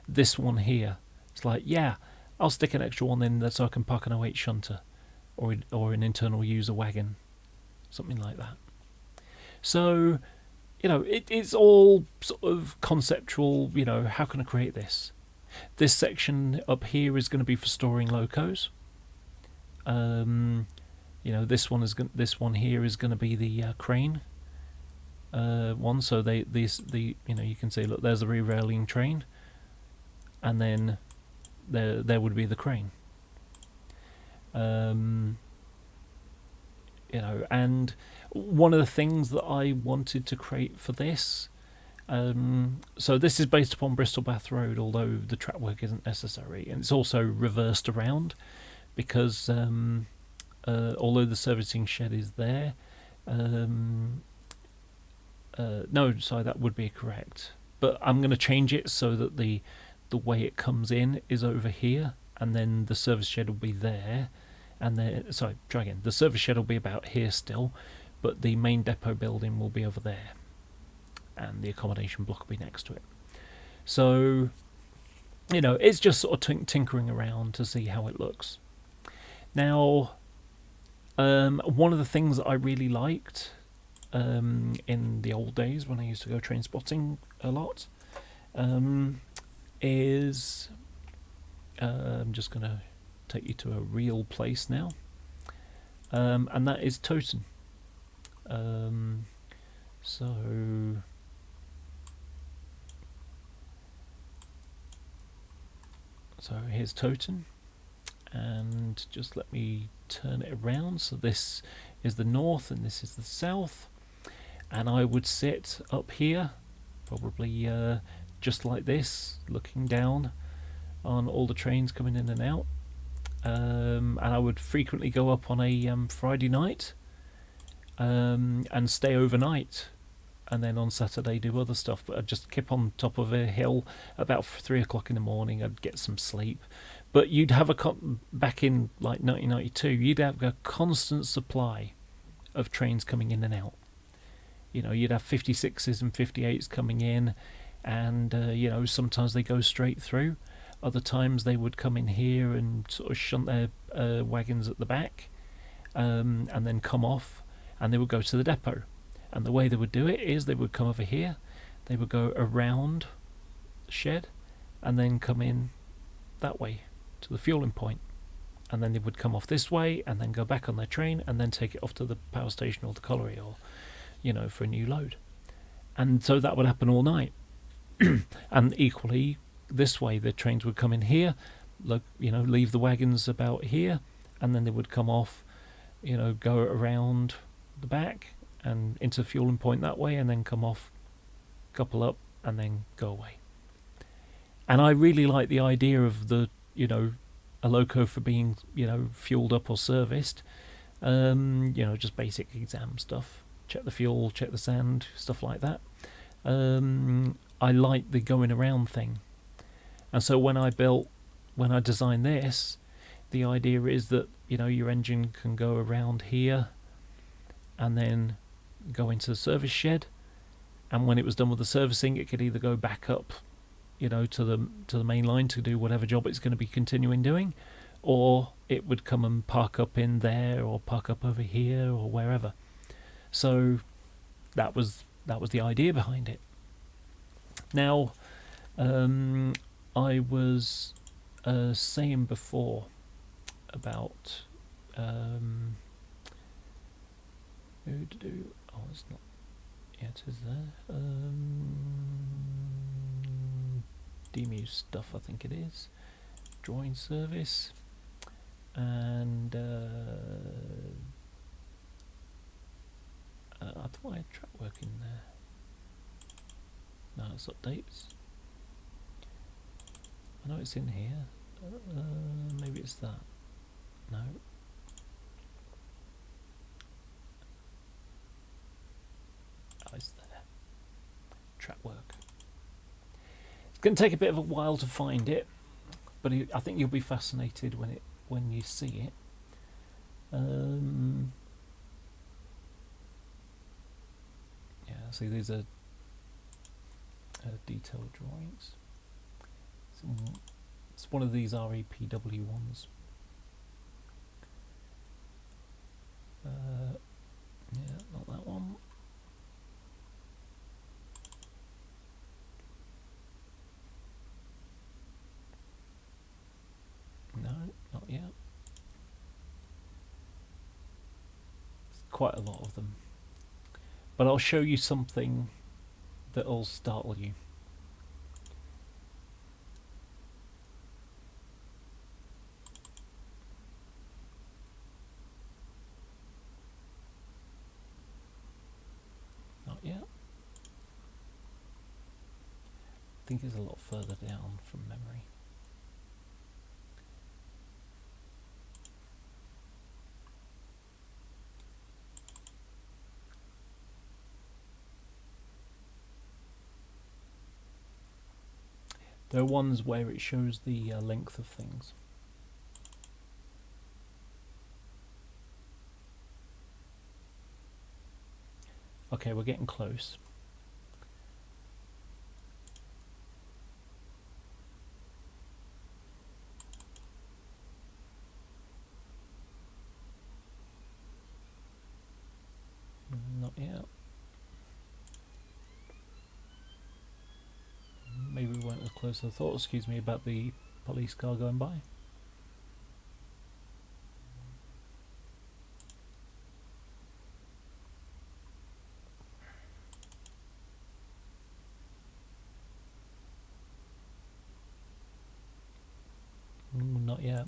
This one here, it's like, yeah, I'll stick an extra one in there so I can park an 08 shunter or an internal user wagon, something like that. So it's all sort of conceptual. How can I create this? This section up here is going to be for storing locos. This one here is going to be the crane one. So you can see, look, there's the re-railing train, and then there would be the crane. And one of the things that I wanted to create for this, so this is based upon Bristol Bath Road, although the track work isn't necessary, and it's also reversed around because although the servicing shed is there, no, sorry, that would be correct, but I'm going to change it so that the way it comes in is over here, and then the service shed will be there, and then, sorry, try again, the service shed will be about here still, but the main depot building will be over there, and the accommodation block will be next to it. So it's just sort of tinkering around to see how it looks. Now, one of the things that I really liked in the old days when I used to go train spotting a lot is, I'm just going to take you to a real place now, and that is Toten. So here's Toten, and just let me turn it around. So this is the north and this is the south, and I would sit up here, probably just like this, looking down on all the trains coming in and out. And I would frequently go up on a Friday night and stay overnight, and then on Saturday do other stuff. But I'd just keep on top of a hill about 3 o'clock in the morning. I'd get some sleep, but you'd have back in like 1992, you'd have a constant supply of trains coming in and out. You know, you'd have 56s and 58s coming in, and you know, sometimes they go straight through. Other times they would come in here and sort of shunt their wagons at the back, and then come off, and they would go to the depot. And the way they would do it is they would come over here, they would go around the shed, and then come in that way to the fueling point. And then they would come off this way, and then go back on their train, and then take it off to the power station or the colliery, or, you know, for a new load. And so that would happen all night. And equally, this way, the trains would come in here, look, you know, leave the wagons about here, and then they would come off, you know, go around the back and into the fueling point that way, and then come off, couple up, and then go away. And I really like the idea of the, you know, a loco for being, you know, fueled up or serviced. You know, just basic exam stuff. Check the fuel, check the sand, stuff like that. I like the going around thing. And so when I designed this, the idea is that, you know, your engine can go around here and then go into the service shed, and when it was done with the servicing, it could either go back up, you know, to the main line to do whatever job it's going to be continuing doing, or it would come and park up in there, or park up over here, or wherever. So that was the idea behind it. Now, I was saying before about oh, it's not. Yeah, it is there. Demu stuff, I think it is. Drawing service, and I thought I had track work in there. No, it's updates. I know it's in here. Maybe it's that. No. Oh, it's there. Track work. It's going to take a bit of a while to find it, but I think you'll be fascinated when you see it. Yeah, see, these are detailed drawings. It's one of these REPW ones. Yeah, not that one. No, not yet. There's quite a lot of them. But I'll show you something that'll startle you. Not yet. I think it's a lot further down from memory. There are ones where it shows the length of things. Okay, we're getting close. Not yet. Maybe we weren't as close as I thought. Excuse me about the police car going by. yeah.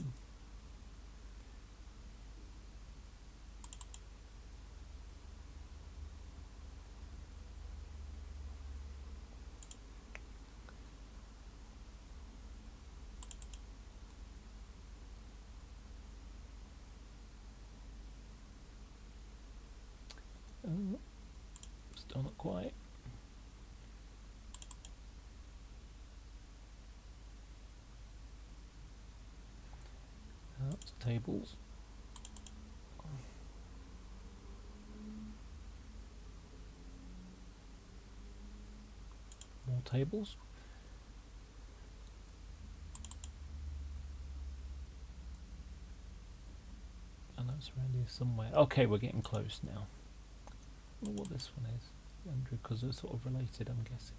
Oh, still not quite. That's tables. More tables. I know it's around here somewhere. Okay, we're getting close now. I wonder what this one is. 100, because they're sort of related, I'm guessing.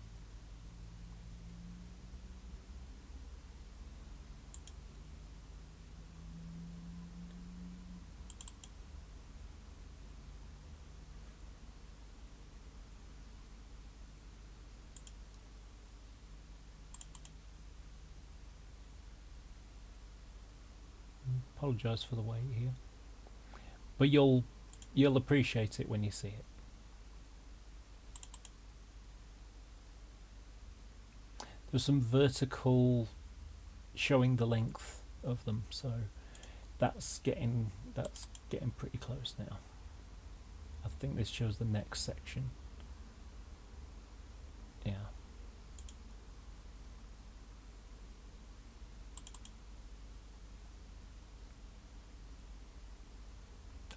Apologise for the wait here, but you'll appreciate it when you see it. There's some vertical showing the length of them, so that's getting pretty close now. I think this shows the next section. Yeah.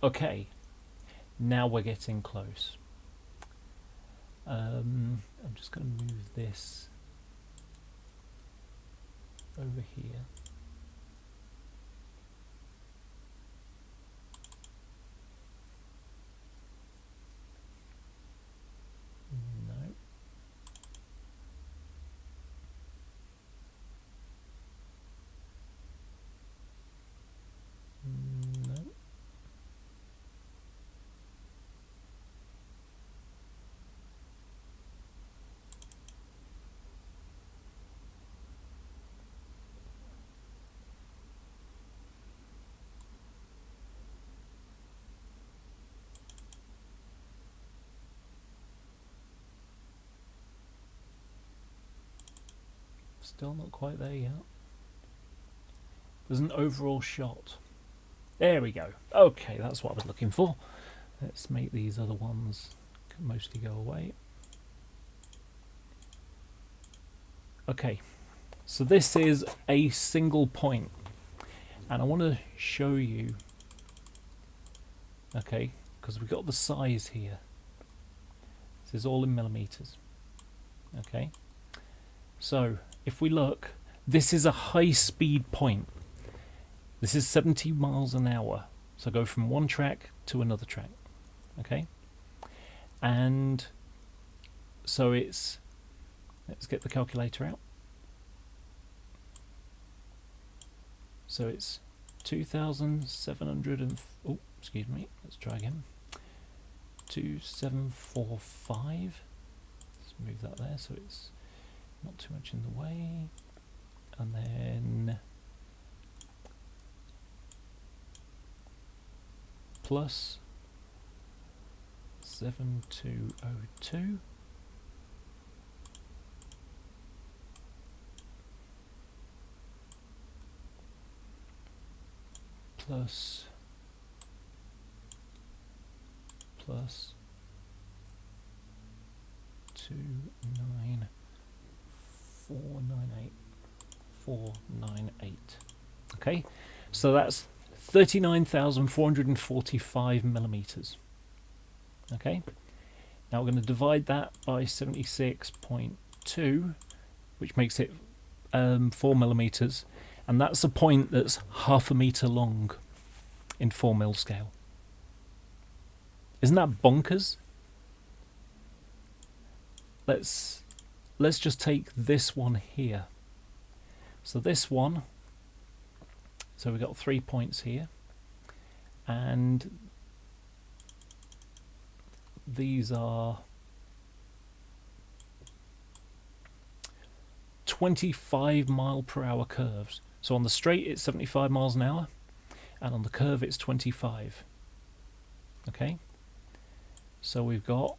Okay, now we're getting close. I'm just going to move this over here. No. No. Still not quite there yet. There's an overall shot. There we go. Okay, that's what I was looking for. Let's make these other ones mostly go away. Okay, so this is a single point, and I want to show you, okay, because we've got the size here. This is all in millimeters. Okay, so if we look, this is a high speed point. This is 70 miles an hour. So go from one track to another track. Okay, and so it's, let's get the calculator out. So it's 2,700 and, oh, excuse me, let's try again. 2745. Let's move that there so it's not too much in the way. And then plus 7202 plus 29498. Okay, so that's 39,445 millimeters. Okay, now we're going to divide that by 76.2, which makes it 4 millimeters, and that's a point that's half a meter long in 4 mil scale. Isn't that bonkers? Let's just take this one here. So this one, so we've got 3 points here, and these are 25 mile per hour curves. So on the straight it's 75 miles an hour, and on the curve it's 25. Okay, so we've got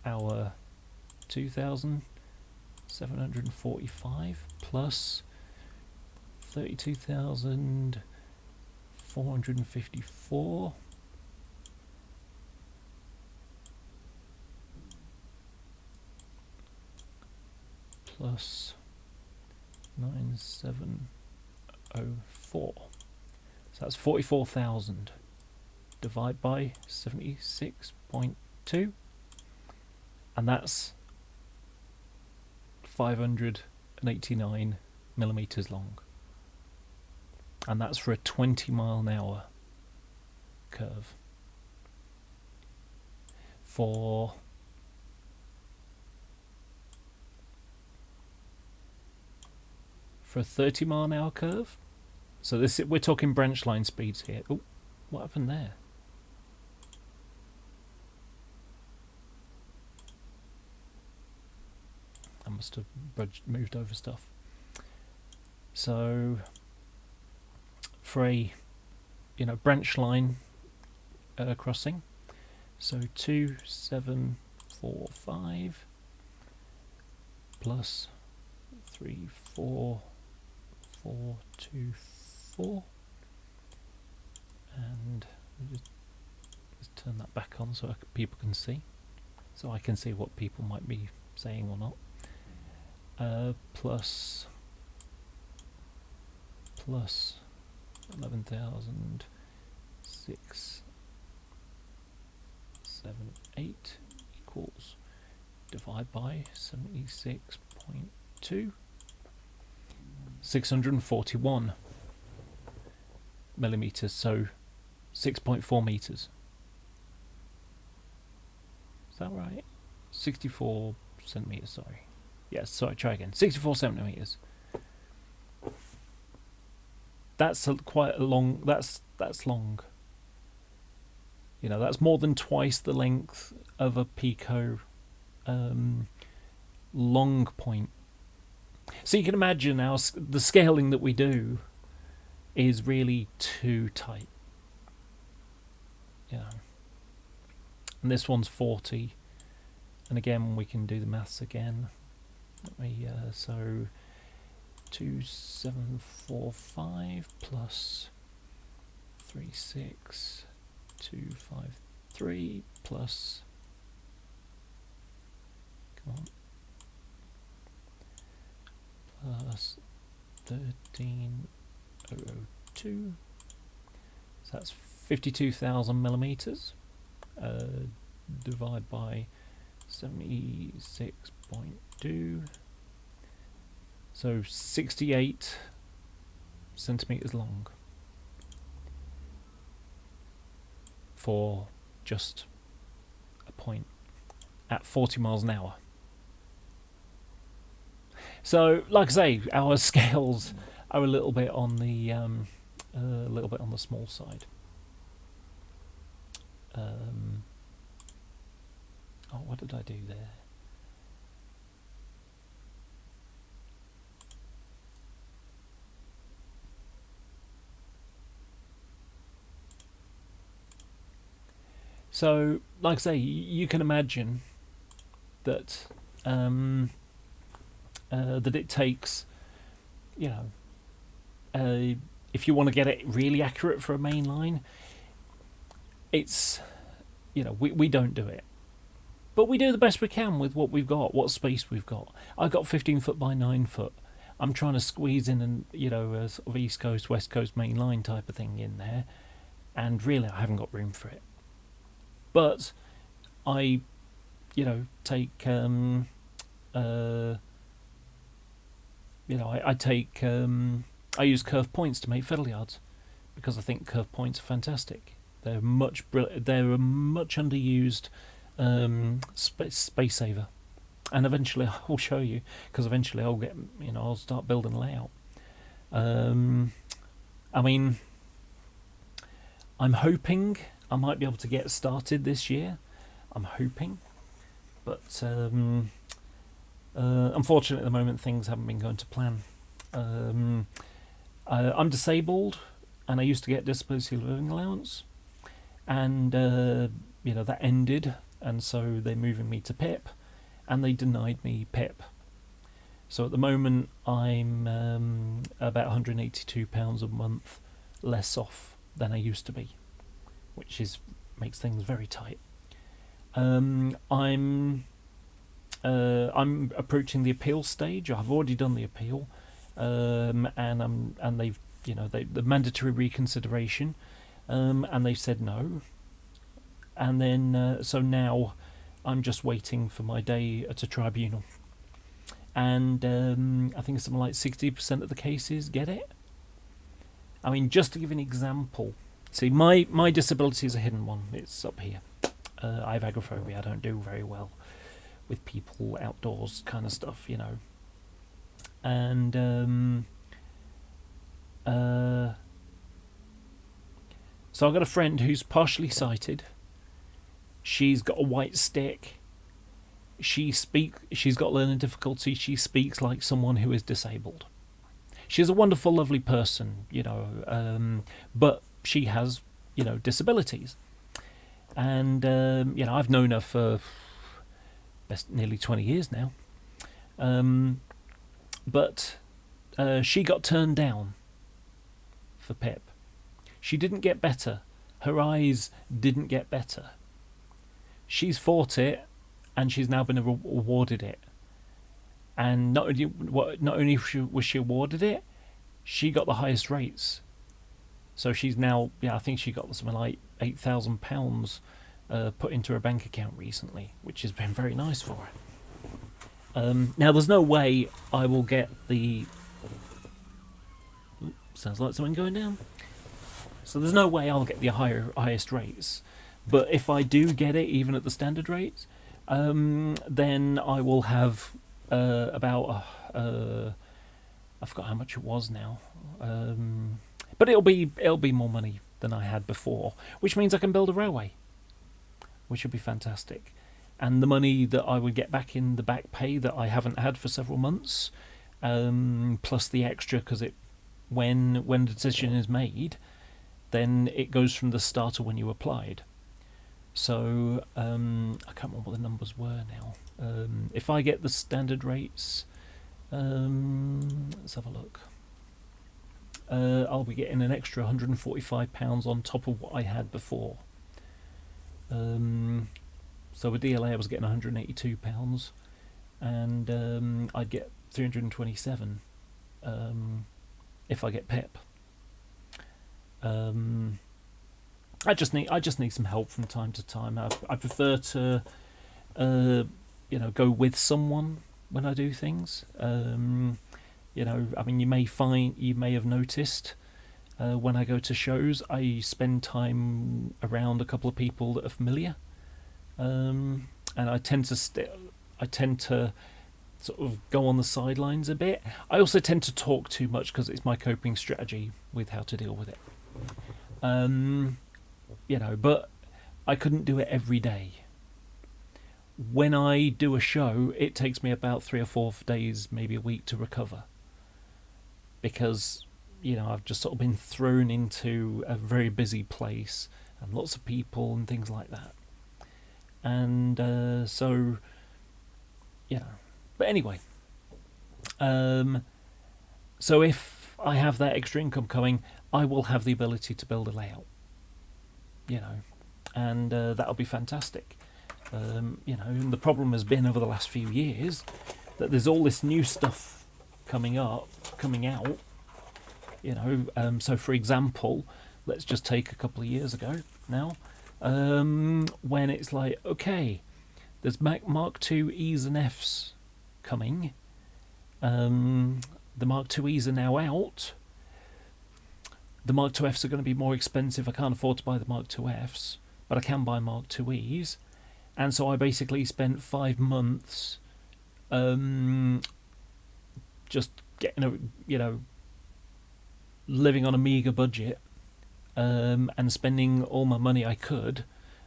our 2,745 plus 32,454 plus 9704. So that's 44,000. Divide by 76.2, and that's 589 millimeters long, and that's for a 20 mile an hour curve. For a 30 mile an hour curve, so this we're talking branch line speeds here. Oh, what happened there? I must have moved over stuff. So for a branch line crossing, so 2745 plus 34424, and just turn that back on so people can see, so I can see what people might be saying or not. Plus 11,678 equals, divide by 76.2, 641 millimeters, so 6.4 meters. Is that right? 64 centimeters, sorry. Yes, sorry, try again. 64 centimeters. That's quite a long. That's long. That's more than twice the length of a Pico long point. So you can imagine the scaling that we do is really too tight. And this one's 40. And again, we can do the maths again. So 2745 plus 36253 plus, come on, plus 13002. So that's 52,000 millimeters. Divide by 76.2, so 68 centimeters long for just a point at 40 miles an hour. So, like I say, our scales are a little bit on the small side. Oh, what did I do there? So, like I say, you can imagine that that it takes, if you want to get it really accurate for a main line, it's, we don't do it. But we do the best we can with what we've got, what space we've got. I've got 15 foot by 9 foot. I'm trying to squeeze in a sort of East Coast, West Coast main line type of thing in there. And really, I haven't got room for it. But I, take, I use curved points to make fiddle yards because I think curved points are fantastic. They're a much underused space saver, and eventually I'll show you, because eventually I'll get, I'll start building a layout. I mean, I'm hoping I might be able to get started this year. I'm hoping, but unfortunately at the moment things haven't been going to plan. I'm disabled, and I used to get disability living allowance, and that ended, and so they're moving me to PIP, and they denied me PIP. So at the moment I'm about £182 a month less off than I used to be, which makes things very tight. I'm approaching the appeal stage. I've already done the appeal, and they've the mandatory reconsideration, and they've said no, and then so now I'm just waiting for my day at a tribunal, and I think something like 60% of the cases get it. I mean, just to give an example, see, my disability is a hidden one. It's up here. I have agoraphobia. I don't do very well with people outdoors kind of stuff, and so I've got a friend who's partially sighted. She's got a white stick. She's got learning difficulty. She speaks like someone who is disabled. She's a wonderful, lovely person, but she has, disabilities. And, I've known her for nearly 20 years now. But she got turned down for PIP. She didn't get better. Her eyes didn't get better. She's fought it, and she's now been awarded it. And not only was she awarded it, she got the highest rates. So she's now, I think she got something like £8,000 put into her bank account recently, which has been very nice for her. Now, there's no way I will get the... Sounds like something going down. So there's no way I'll get the highest rates. But if I do get it, even at the standard rates, then I will have about... I forgot how much it was now. But it'll be more money than I had before, which means I can build a railway, which would be fantastic. And the money that I would get back in the back pay that I haven't had for several months, plus the extra, because when the decision is made, then it goes from the start of when you applied. So I can't remember what the numbers were now. If I get the standard rates, let's have a look. I'll be getting an extra £145 on top of what I had before. So with DLA I was getting £182, and I'd get £327 if I get PIP. I just need some help from time to time. I prefer to go with someone when I do things. I mean, you may have noticed when I go to shows, I spend time around a couple of people that are familiar, and I tend to sort of go on the sidelines a bit. I also tend to talk too much because it's my coping strategy with how to deal with it. But I couldn't do it every day. When I do a show, it takes me about 3 or 4 days, maybe a week, to recover, because I've just sort of been thrown into a very busy place and lots of people and things like that. And but anyway, so if I have that extra income coming, I will have the ability to build a layout, and that'll be fantastic. And the problem has been over the last few years that there's all this new stuff coming out. So for example, let's just take a couple of years ago now, when it's like, okay, there's Mark II E's and F's coming. The Mark II E's are now out. The Mark II F's are going to be more expensive. I can't afford to buy the Mark II F's, but I can buy Mark II E's. And so I basically spent 5 months just getting living on a meagre budget, and spending all my money I could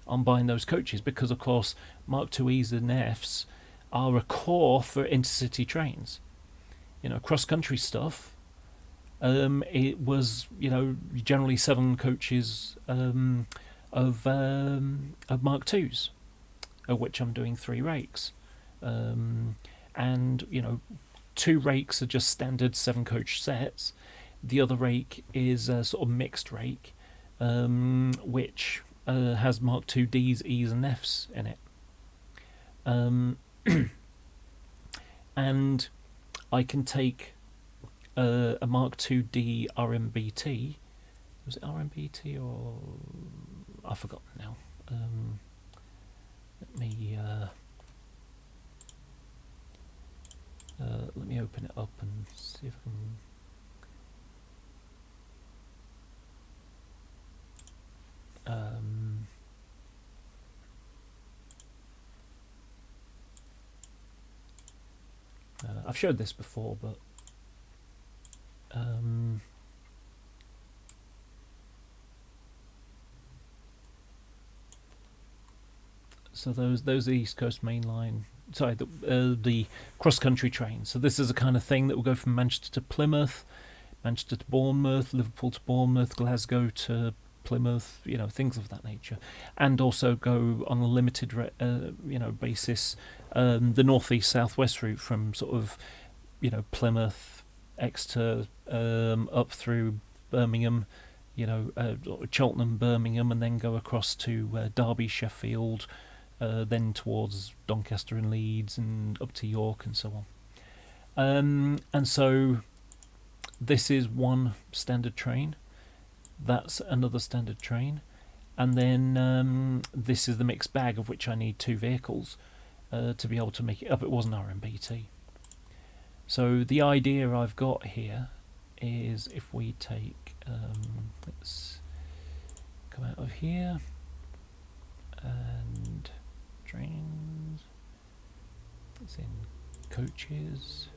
on buying those coaches, because of course Mark II E's and F's are a core for intercity trains. Cross-country stuff, It was, generally 7 coaches of Mark Twos, of which I'm doing 3 rakes. And 2 rakes are just standard 7 coach sets. The other rake is a sort of mixed rake, which has Mark II Ds, Es, and Fs in it. And I can take a Mark II D RMBT. Was it RMBT or I've forgotten now. Let me open it up and see if I can. I've showed this before, but so those are East Coast Main Line. Sorry, the cross-country train. So this is a kind of thing that will go from Manchester to Plymouth, Manchester to Bournemouth, Liverpool to Bournemouth, Glasgow to Plymouth, things of that nature, and also go on a limited, basis, the northeast southwest route from sort of, Plymouth, Exeter, up through Birmingham, Cheltenham, Birmingham, and then go across to Derby, Sheffield, then towards Doncaster and Leeds, and up to York and so on. And so this is one standard train. That's another standard train, and then this is the mixed bag, of which I need 2 vehicles to be able to make it up. It wasn't RMBT. So the idea I've got here is, if we take, let's come out of here, and trains, it's in coaches,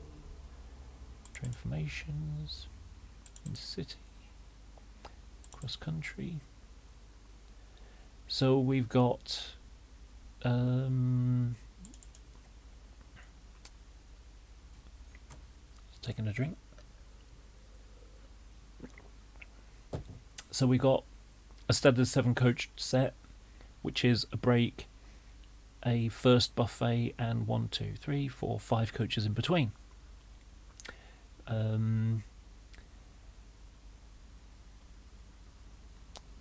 train formations, Intercity, cross country. So we've got taking a drink. So we got a standard 7-coach set, which is a break, a first buffet, and 1, 2, 3, 4, 5 coaches in between.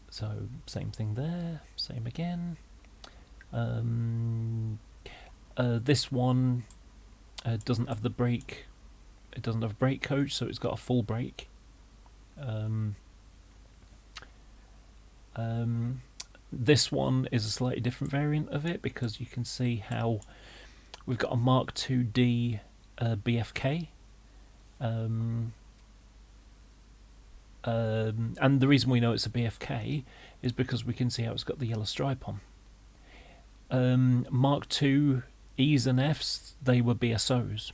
So same thing there, same again. This one doesn't have the brake. It doesn't have a brake coach, so it's got a full brake. This one is a slightly different variant of it, because you can see how we've got a Mark II D BFK. And the reason we know it's a BFK is because we can see how it's got the yellow stripe on. Mark II E's and F's, they were BSOs.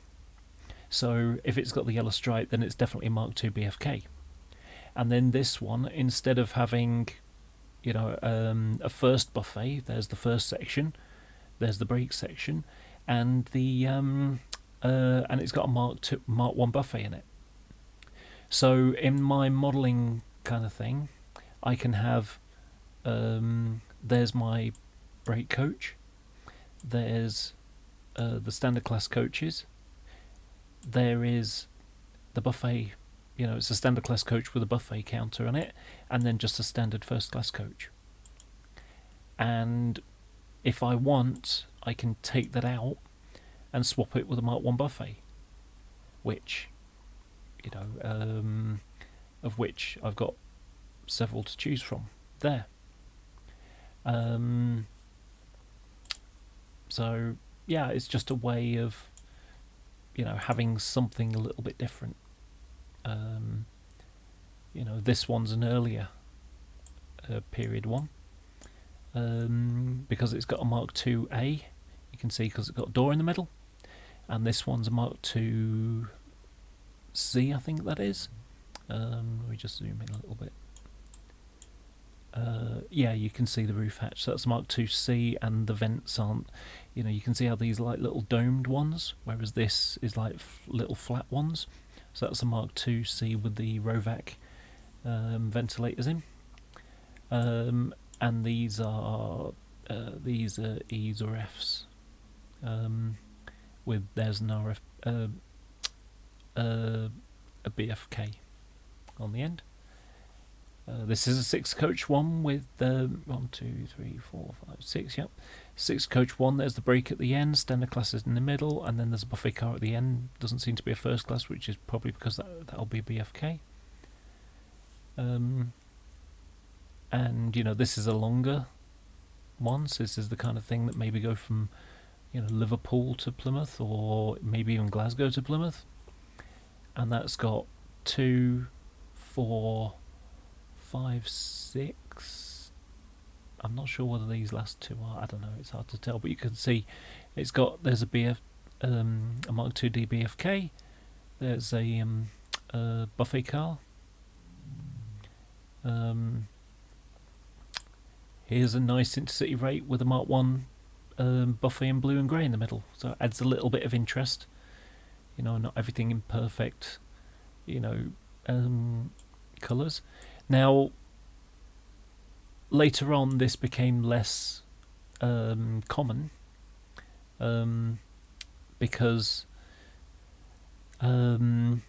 So if it's got the yellow stripe, then it's definitely a Mark II BFK. And then this one, instead of having, a first buffet, there's the first section, there's the brake section, and the and it's got a Mark I buffet in it. So in my modelling kind of thing, I can have, there's my brake coach, there's the standard class coaches, there is the buffet, it's a standard class coach with a buffet counter on it, and then just a standard first class coach. And if I want, I can take that out and swap it with a Mark I buffet, which, of which I've got several to choose from there. So yeah, it's just a way of, having something a little bit different. This one's an earlier period one, because it's got a Mark II-A, you can see, because it's got a door in the middle, and this one's a Mark II-C, I think that is. Let me just zoom in a little bit. Yeah, you can see the roof hatch, so that's Mark II-C, and the vents aren't, you can see how these are like little domed ones, whereas this is like little flat ones. So that's a Mark II C with the Rovac ventilators in. And these are E's or F's. With there's an a BFK on the end. This is a 6-coach one with 1, 2, 3, 4, 5, 6. Yep, 6-coach one. There's the brake at the end. Standard class is in the middle, and then there's a buffet car at the end. Doesn't seem to be a first class, which is probably because that'll be BFK. And this is a longer one. So this is the kind of thing that maybe go from Liverpool to Plymouth, or maybe even Glasgow to Plymouth. And that's got 2, 4, 5, 6. I'm not sure whether these last two are. I don't know. It's hard to tell. But you can see, there's a Mark II D BFK. There's a buffet car. Here's a nice Intercity rate with a Mark I buffet in blue and grey in the middle. So it adds a little bit of interest. Not everything in perfect, colours. Now, later on, this became less common because, well, in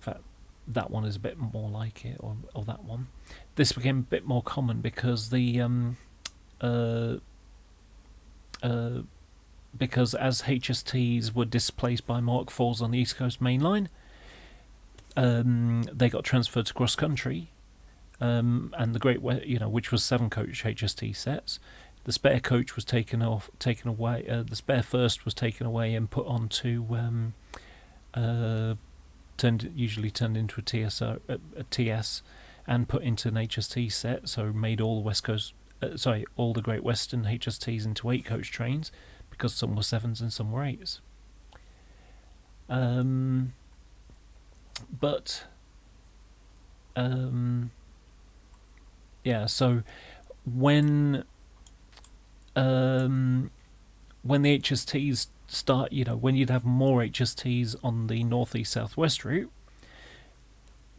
fact, that one is a bit more like it, or that one. This became a bit more common because because as HSTs were displaced by Mark IVs on the East Coast Main Line, they got transferred to cross country, and the which was 7-coach HST sets. The spare coach was taken away. The spare first was taken away and put onto usually turned into a TS, and put into an HST set. So made all the West Coast, all the Great Western HSTs into 8-coach trains, because some were 7s and some were 8s. So when the HSTs start, when you'd have more HSTs on the northeast southwest route,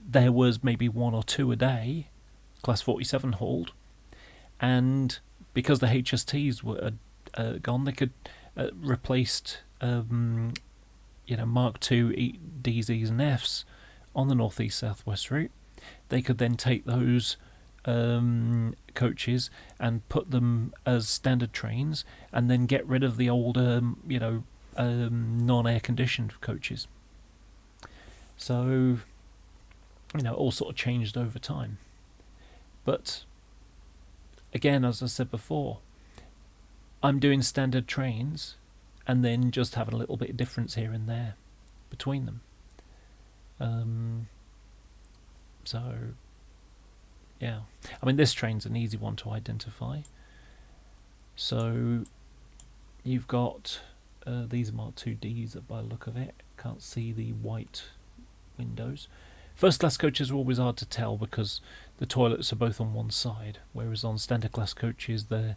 there was maybe 1 or 2 a day, class 47 hauled, and because the HSTs were gone, they could replaced Mark II DZs and Fs on the northeast southwest route. They could then take those coaches and put them as standard trains, and then get rid of the older non-air conditioned coaches. So all sort of changed over time. But again, as I said before, I'm doing standard trains and then just having a little bit of difference here and there between them. So yeah, I mean, this train's an easy one to identify. So you've got these are Mark II Ds by the look of it. Can't see the white windows. First class coaches are always hard to tell because the toilets are both on one side, whereas on standard class coaches they're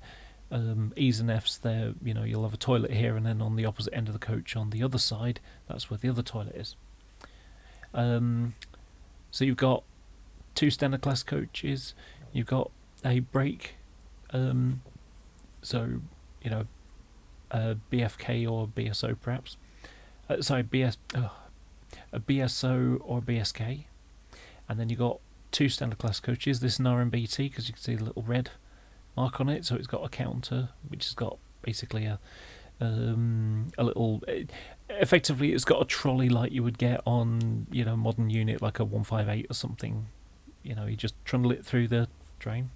E's and F's. There, you'll have a toilet here, and then on the opposite end of the coach on the other side, that's where the other toilet is. So you've got 2 standard class coaches. You've got a brake. So BFK or BSO perhaps. A BSO or BSK, and then you've got 2 standard class coaches. This is an RMBT because you can see the little red mark on it, so it's got a counter which has got basically a little, effectively it's got a trolley like you would get on modern unit like a 158 or something. You just trundle it through the drain,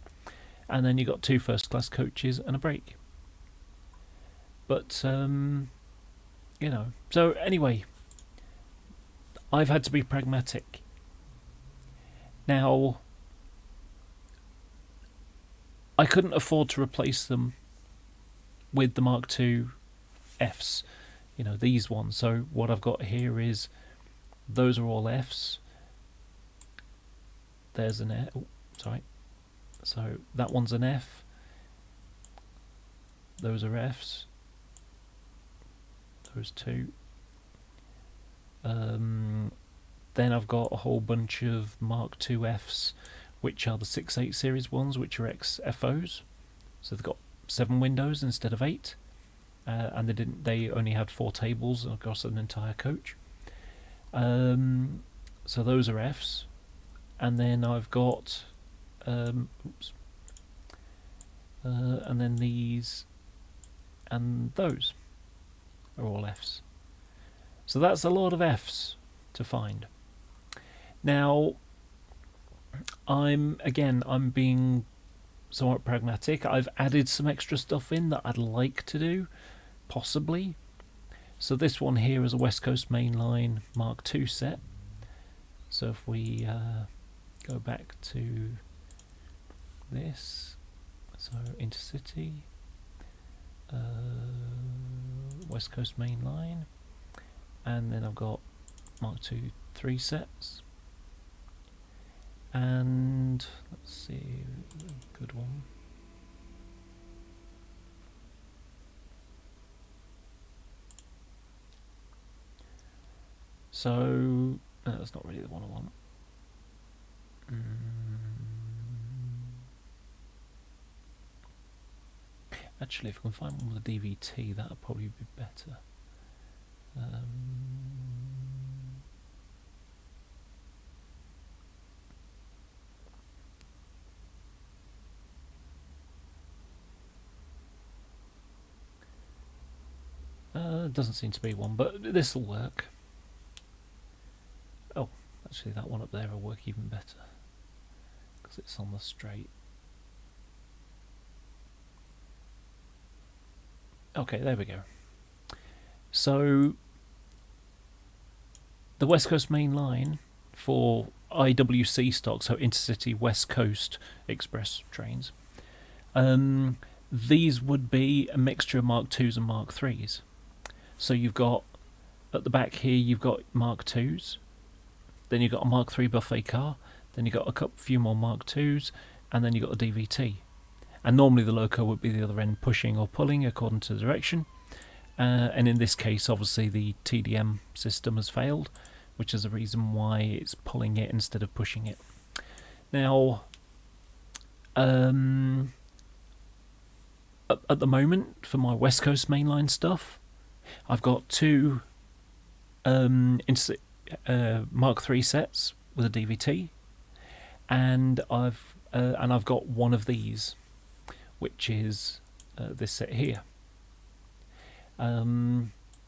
and then you got 2 first class coaches and a brake. But so anyway, I've had to be pragmatic. Now, I couldn't afford to replace them with the Mark II Fs, these ones. So what I've got here is, those are all Fs. There's an F. Oh, sorry. So that one's an F. Those are Fs. Those 2. Then I've got a whole bunch of Mark II Fs, which are the 6.8 series ones, which are ex-FOs. So they've got 7 windows instead of 8. And they only had 4 tables across an entire coach. So those are Fs. And then I've got and then these and those are all Fs. So that's a lot of Fs to find. Now, I'm being somewhat pragmatic. I've added some extra stuff in that I'd like to do, possibly. So this one here is a West Coast Mainline Mark II set. So if we go back to this, so Intercity, West Coast Mainline, and then I've got Mark II 3 sets, and let's see, good one. So that's not really the one I want. Actually, if I can find one with a DVT, that would probably be better. Doesn't seem to be one, but this will work. Oh, actually that one up there will work even better because it's on the straight. Okay, there we go. So the West Coast Main Line for IWC stock, so Intercity West Coast Express trains, these would be a mixture of Mark IIs and Mark IIIs. So you've got, at the back here, you've got Mark IIs, then you've got a Mark III buffet car, then you've got a few more Mark IIs, and then you've got a DVT. And normally the loco would be the other end pushing or pulling according to the direction. And in this case, obviously, the TDM system has failed, which is the reason why it's pulling it instead of pushing it. Now, at the moment, for my West Coast mainline stuff, I've got 2 Mark III sets with a DVT, and I've got one of these, which is this set here.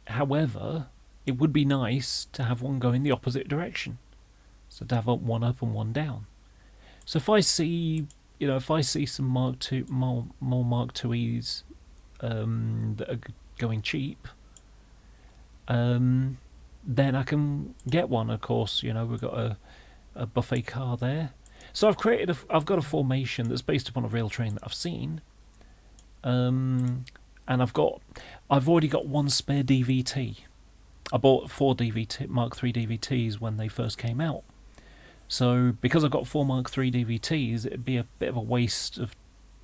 However, it would be nice to have one go in the opposite direction, so to have one up and one down. So if I see, some Mark II, more Mark IIs that are going cheap, then I can get one. Of course, we've got a buffet car there. So I've got a formation that's based upon a real train that I've seen, and I've already got 1 spare DVT. I bought 4 Mark III DVTs when they first came out. So because I've got 4 Mark III DVTs, it'd be a bit of a waste of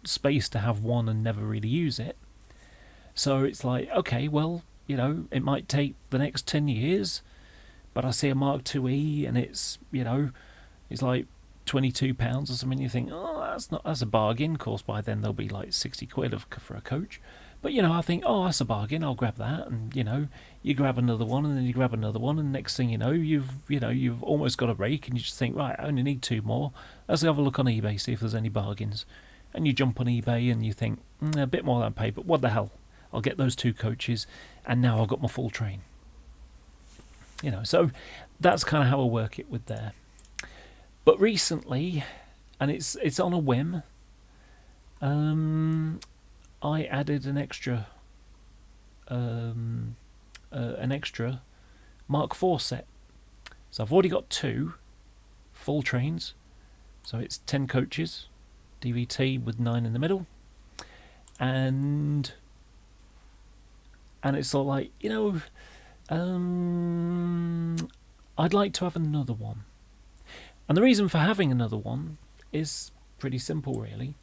space to have one and never really use it. So it's like, okay, well, it might take the next 10 years, but I see a Mark IIe and it's like £22 or something. You think, oh, that's a bargain. Of course, by then there'll be like 60 quid for a coach. But I think, oh, that's a bargain. I'll grab that, and you grab another one, and then you grab another one, and next thing you know, you've almost got a rake, and you just think, right, I only need 2 more. Let's have a look on eBay, see if there's any bargains. And you jump on eBay, and you think, a bit more than I paid, but what the hell? I'll get those 2 coaches, and now I've got my full train. So that's kind of how I work it with there. But recently, and it's on a whim, I added an extra Mark IV set. So I've already got 2 full trains. So it's 10 coaches, DVT with 9 in the middle, and it's all like, I'd like to have another one. And the reason for having another one is pretty simple, really.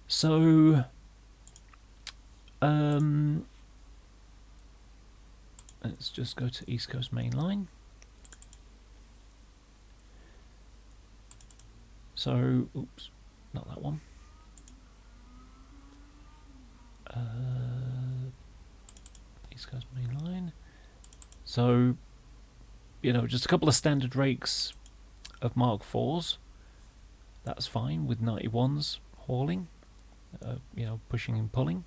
So let's just go to East Coast Main Line. So, oops, not that one. East Coast Main Line. So, just a couple of standard rakes of Mark IVs. That's fine with 91s hauling, pushing and pulling.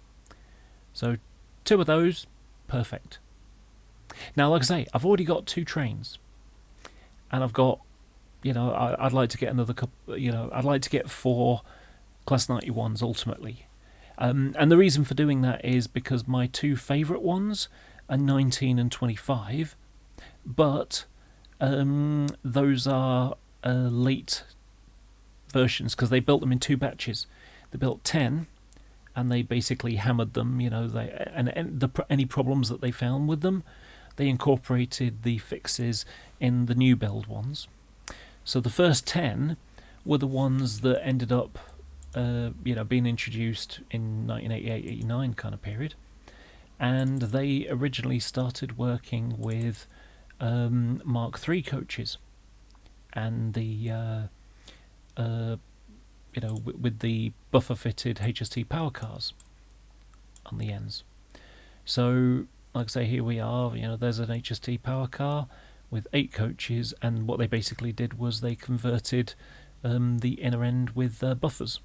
So 2 of those, perfect. Now, like I say, I've already got 2 trains, and I've got, I'd like to get another couple. I'd like to get 4 Class 91s ultimately. And the reason for doing that is because my 2 favourite ones are 19 and 25, but those are late versions because they built them in 2 batches. They built 10, and they basically hammered them. Any problems that they found with them, they incorporated the fixes in the new build ones. So the first 10 were the ones that ended up, being introduced in 1988-89 kind of period, and they originally started working with Mark III coaches, and the with the buffer-fitted HST power cars on the ends. So, like I say, here we are. There's an HST power car with 8 coaches, and what they basically did was they converted the inner end with buffers,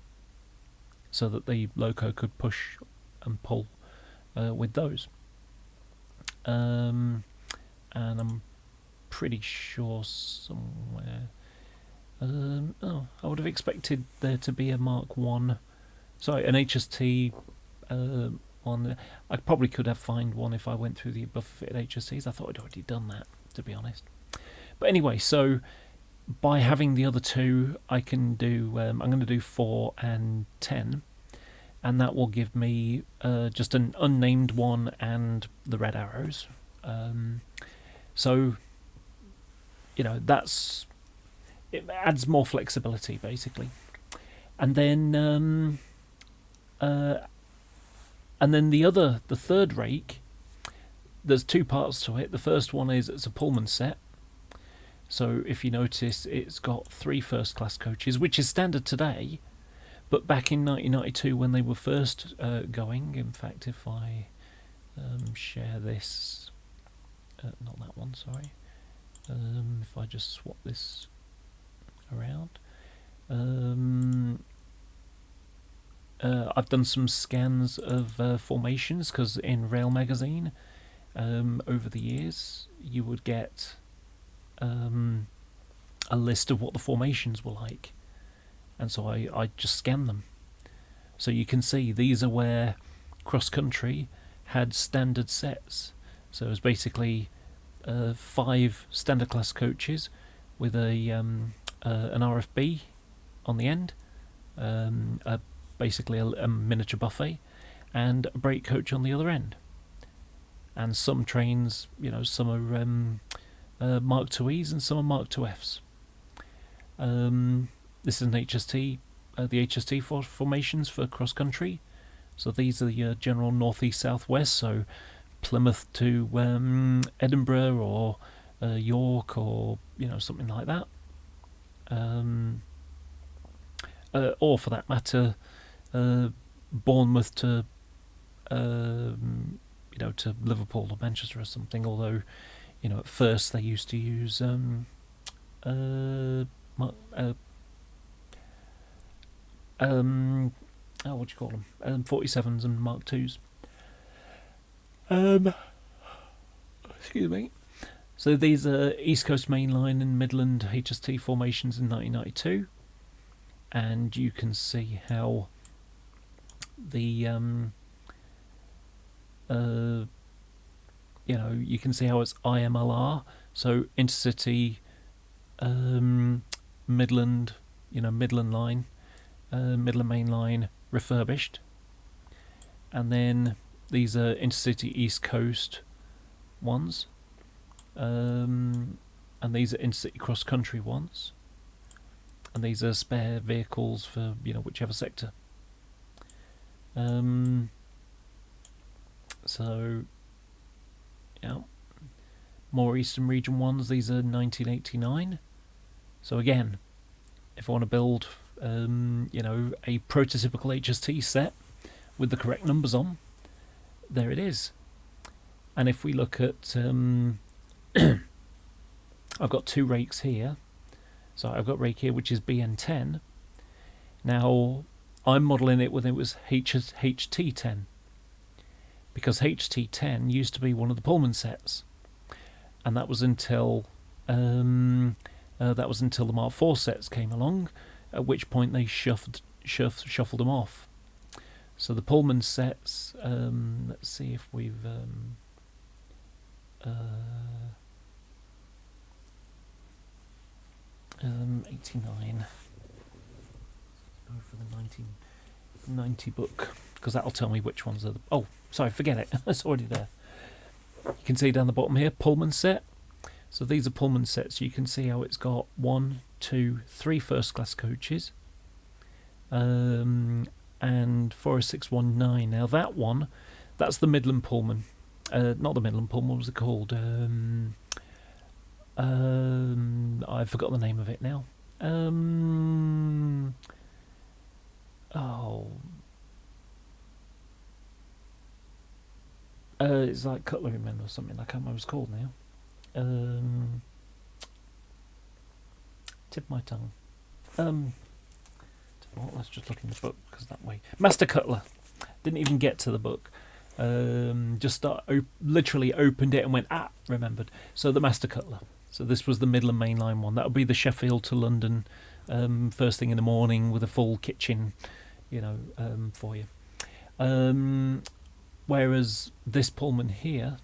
so that the loco could push and pull with those. And I'm pretty sure somewhere. I would have expected there to be a Mark 1. Sorry, an HST one. I probably could have found one if I went through the buffer-fitted HSTs. I thought I'd already done that, to be honest. But anyway, so by having the other 2, I can do. I'm going to do 4 and 10, and that will give me just an unnamed one and the red arrows. So, that's. It adds more flexibility, basically. And then the third rake, there's 2 parts to it. The first one is it's a Pullman set. So if you notice, it's got 3 first-class coaches, which is standard today. But back in 1992, when they were first going, in fact, if I share this, not that one, sorry. If I just swap this around. I've done some scans of formations, because in Rail Magazine, over the years, you would get a list of what the formations were like. And so I just scanned them. So you can see these are where cross country had standard sets. So it was basically 5 standard class coaches with an RFB on the end, basically a miniature buffet, and a brake coach on the other end. And some trains, some are Mark II's and some are Mark IIF's. This is an HST, the HST formations for cross country. So these are the general northeast southwest. So Plymouth to Edinburgh or York or something like that. Or for that matter, Bournemouth to to Liverpool or Manchester or something. Although at first they used to use what do you call them? 47s and Mark IIs. Excuse me. So these are East Coast Main Line and Midland HST formations in 1992, and you can see how the you can see how it's IMLR. So Intercity, Midland, Midland Line, Midland Main Line refurbished, and then these are Intercity East Coast ones, and these are Intercity Cross Country ones, and these are spare vehicles for whichever sector. So more Eastern Region ones. These are 1989. So again, if I want to build, you know, a prototypical HST set with the correct numbers on, there it is. And if we look at, I've got 2 rakes here. So I've got rake here, which is BN10. Now, I'm modelling it when it was HT10, because HT10 used to be one of the Pullman sets, and that was until the Mark IV sets came along, at which point they shuffled them off. So the Pullman sets, let's see if we've 89. Go for the 1990 book, because that'll tell me which ones are the... Oh, sorry, forget it. It's already there. You can see down the bottom here, Pullman set. So these are Pullman sets. You can see how it's got 1, 2, 3 first class coaches, and 40619. Now that one, that's the Midland Pullman. Not the Midland Pullman. What was it called? I forgot the name of it now. It's like Cutlery Men or something. I can't remember what it's called now. Tip my tongue. Let's just look in the book, because that way. Master Cutler. Didn't even get to the book. Literally opened it and went, remembered. So the Master Cutler. So this was the Midland Main Line one. That would be the Sheffield to London, first thing in the morning with a full kitchen, you know, for you. Whereas this Pullman here,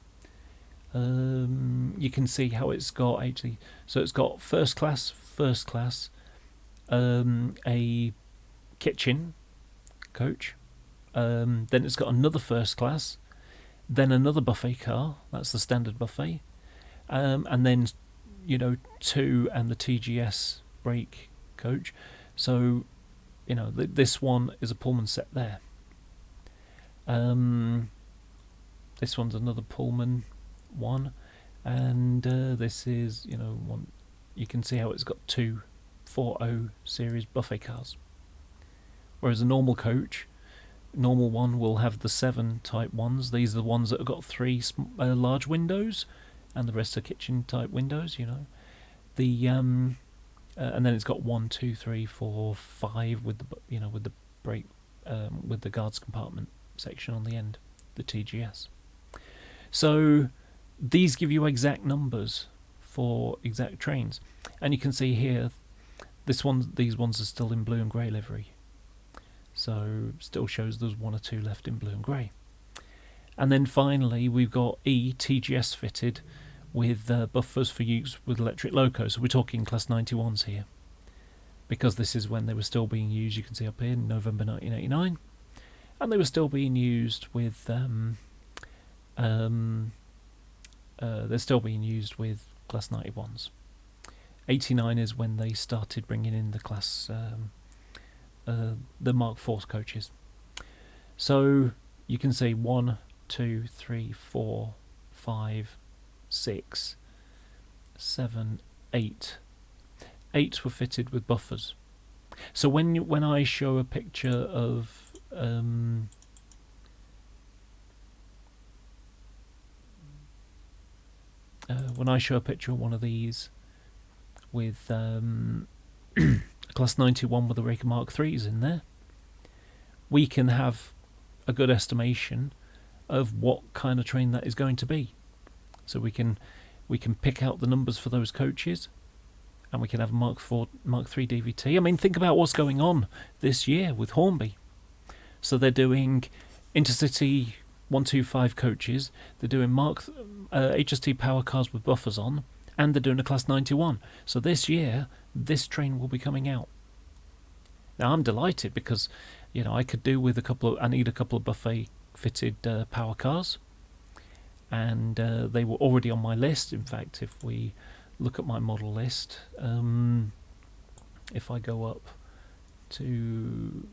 you can see how it's got actually. So it's got first class, a kitchen coach. Then it's got another first class, then another buffet car. That's the standard buffet, and then, you know, 2 and the TGS brake coach. So, you know, this one is a Pullman set there. This one's another Pullman one, and this is, you know, one. You can see how it's got 2 4.0 series buffet cars. Whereas a normal coach, normal one will have the 7 type ones. These are the ones that have got 3 large windows, and the rest are kitchen type windows. You know, the and then it's got 1, 2, 3, 4, 5 with the, you know, with the brake, with the guards compartment section on the end, the TGS. So these give you exact numbers for exact trains, and you can see here, these ones are still in blue and grey livery. So still shows there's 1 or 2 left in blue and grey. And then finally we've got TGS fitted with buffers for use with electric locos. So we're talking class 91s here, because this is when they were still being used. You can see up here, November 1989, and they were still being used with they're still being used with class 91s. 89 is when they started bringing in the class the Mark IV coaches. So you can see 1, 2, 3, 4, 5, 6, 7, 8. 8 were fitted with buffers. So when I show a picture of when I show a picture of one of these with a class 91 with the Raker Mark IIIs in there, we can have a good estimation of what kind of train that is going to be. So we can pick out the numbers for those coaches, and we can have Mark III DVT. I mean, think about what's going on this year with Hornby. So they're doing Intercity 125 coaches, they're doing HST power cars with buffers on, and they're doing a class 91. So this year, this train will be coming out. Now I'm delighted, because, you know, I could do with I need a couple of buffet fitted power cars, and they were already on my list. In fact, if we look at my model list, if I go up to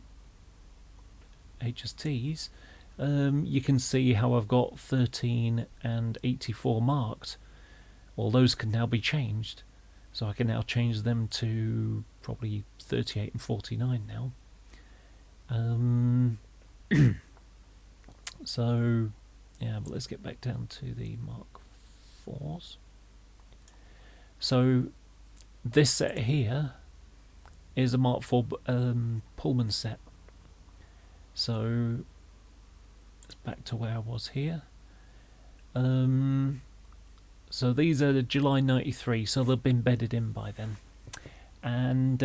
HSTs, you can see how I've got 13 and 84 marked. Well, those can now be changed, so I can now change them to probably 38 and 49 now. So yeah, but let's get back down to the Mark IVs. So this set here is a Mark IV Pullman set. So it's back to where I was here. So these are the July 93, so they've been bedded in by then. And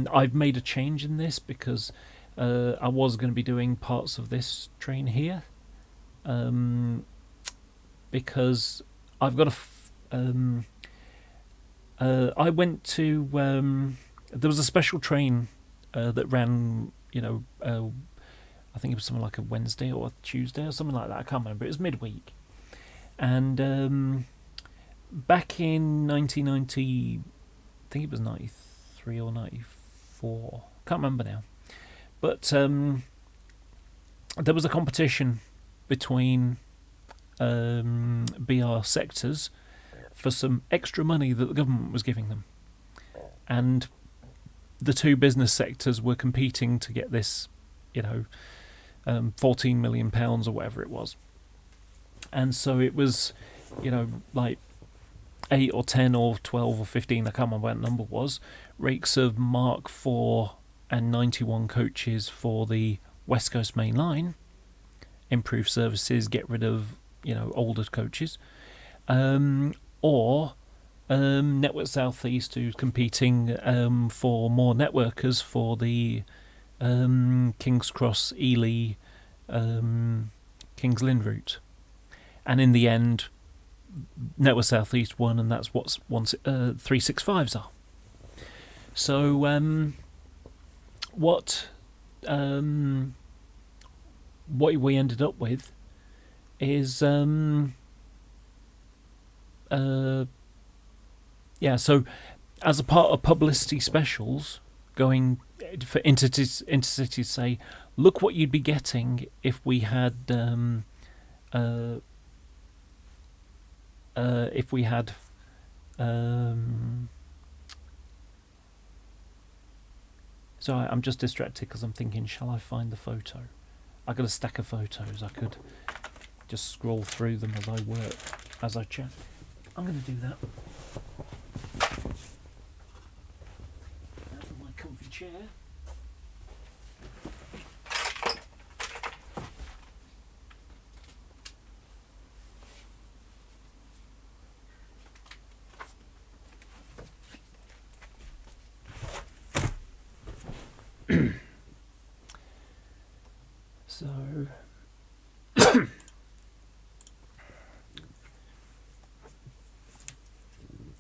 I've made a change in this because I was going to be doing parts of this train here. Because I've got I went to there was a special train that ran, I think it was something like a Wednesday or a Tuesday or something like that. I can't remember. It was midweek, and back in 1990, I think it was 93 or 94. Can't remember now, but there was a competition between BR sectors for some extra money that the government was giving them, and the two business sectors were competing to get this, £14 million or whatever it was. And so it was, like 8 or 10 or 12 or 15, I can't remember what the number was, rakes of Mark IV and 91 coaches for the West Coast Main Line, improve services, get rid of, older coaches, or Network South East, who's competing for more networkers for the King's Cross, Ely, King's Lynn route. And in the end, Network South East won, and that's what 365s are. So what we ended up with is so as a part of publicity specials, going for Intercity to say, look what you'd be getting if we had sorry, I'm just distracted because I'm thinking, shall I find the photo? I got a stack of photos. I could just scroll through them as I work, as I chat. I'm going to do that. Out of my comfy chair.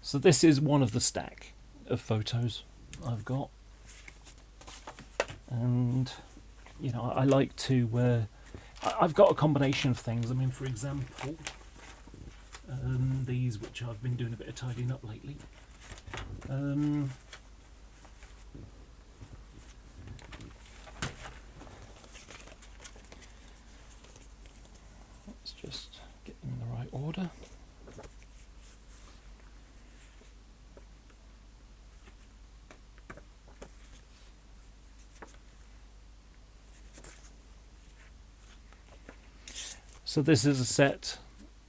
So this is one of the stack of photos I've got, and I like to. I've got a combination of things. I mean, for example, these, which I've been doing a bit of tidying up lately. Let's just get them in the right order. So this is a set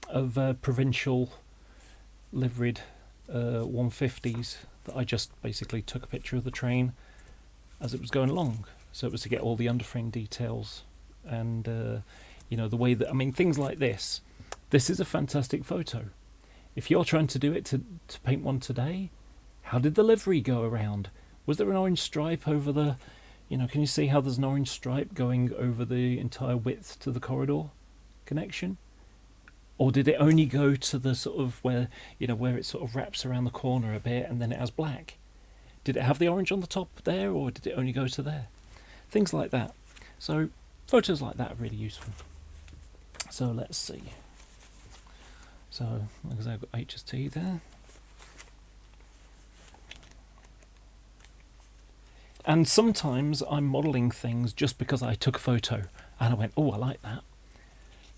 of provincial liveried 150s that I just basically took a picture of the train as it was going along. So it was to get all the underframe details and the way that, things like this. This is a fantastic photo. If you're trying to do it to paint one today, how did the livery go around? Was there an orange stripe over the, can you see how there's an orange stripe going over the entire width to the corridor connection? Or did it only go to the sort of where it sort of wraps around the corner a bit and then it has black? Did it have the orange on the top there, or did it only go to there? Things like that. So photos like that are really useful. So let's see. So because I've got HST there. And sometimes I'm modelling things just because I took a photo and I went, oh, I like that.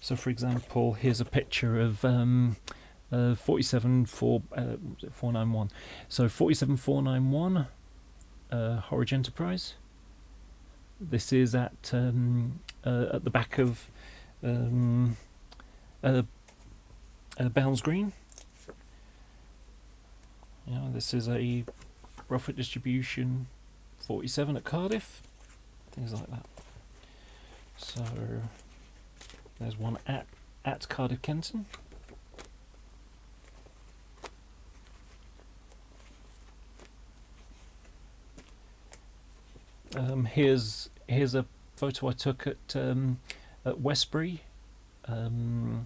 So, for example, here's a picture of 47491. So 47491 Horridge Enterprise. This is at the back of Bounds Green. This is a Rough distribution 47 at Cardiff, things like that. So there's one at Cardiff Kenton. Here's a photo I took at Westbury on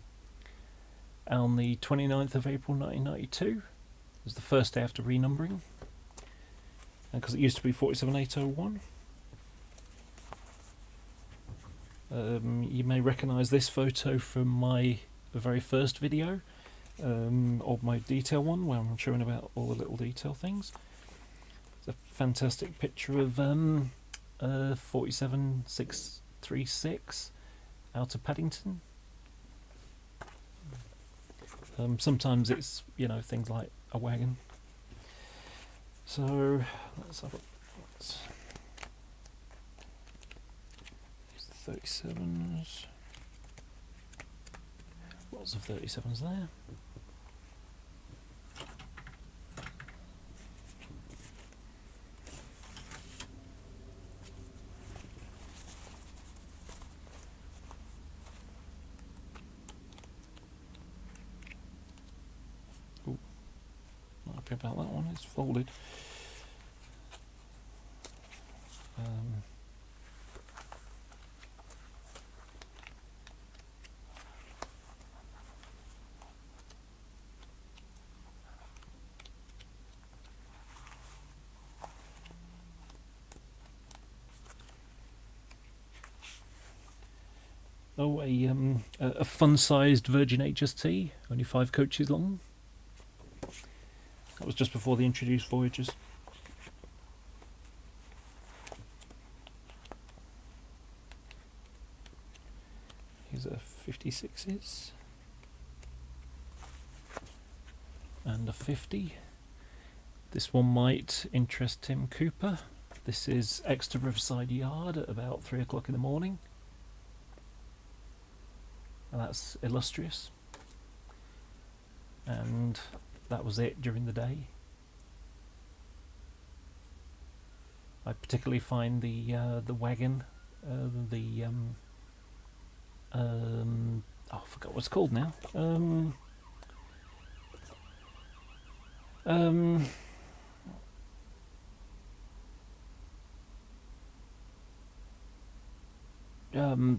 the 29th of April 1992. It was the first day after renumbering, because it used to be 47801. You may recognise this photo from my very first video, or my detail one, where I'm showing about all the little detail things. It's a fantastic picture of 47636 out of Paddington. Sometimes it's, things like a wagon. So let's have a look. 37s. Lots of 37s there. Ooh, not happy about that one, it's folded. Oh, a fun-sized Virgin HST, only 5 coaches long. That was just before they introduced Voyagers. Here's a 56s and a 50. This one might interest Tim Cooper. This is Exeter Riverside Yard at about 3 o'clock in the morning. And that's illustrious. And that was it during the day. I particularly find the wagon, I forgot what it's called now.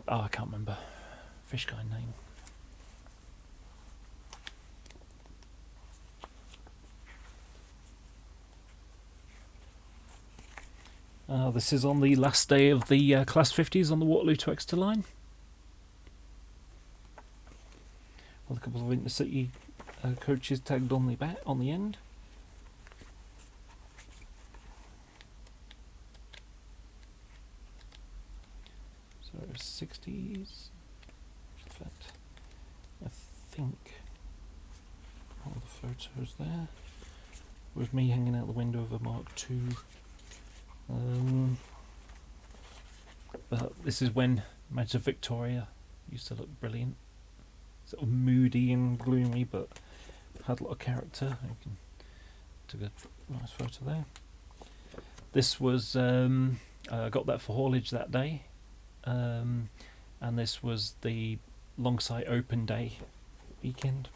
I can't remember. Fish guy name. This is on the last day of the Class 50s on the Waterloo to Exeter line. With a couple of Intercity coaches tagged on the back, on the end. So 60s. In fact, I think all the photos there with me hanging out the window of a Mark II. But this is when Major Victoria used to look brilliant. Sort of moody and gloomy, but had a lot of character. Took a nice photo there. This was I got that for haulage that day, and this was the Longsight Open Day weekend.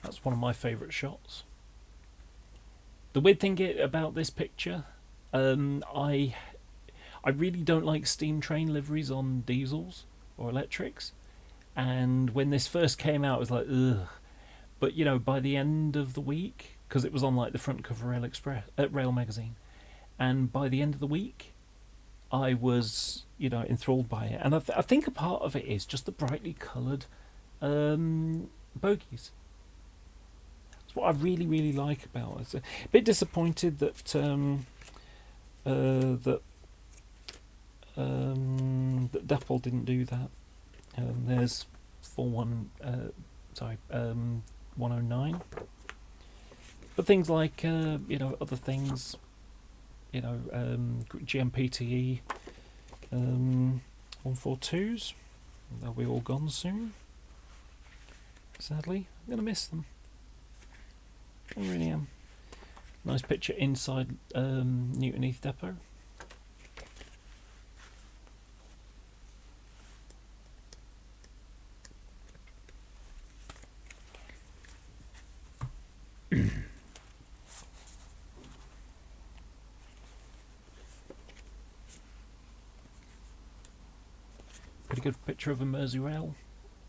That's one of my favourite shots. The weird thing about this picture, I really don't like steam train liveries on diesels or electrics, and when this first came out, it was like, ugh. But by the end of the week, because it was on like the front cover Rail Express, Rail magazine, and by the end of the week, I was enthralled by it, and I think a part of it is just the brightly coloured bogies. That's what I really like about it. It's a bit disappointed that that that Dapple didn't do that. There's 109. But things like other things, GMPTE 142s, they'll be all gone soon. Sadly, I'm gonna miss them. I really am. Nice picture inside Newton Heath Depot. Pretty good picture of a Merseyrail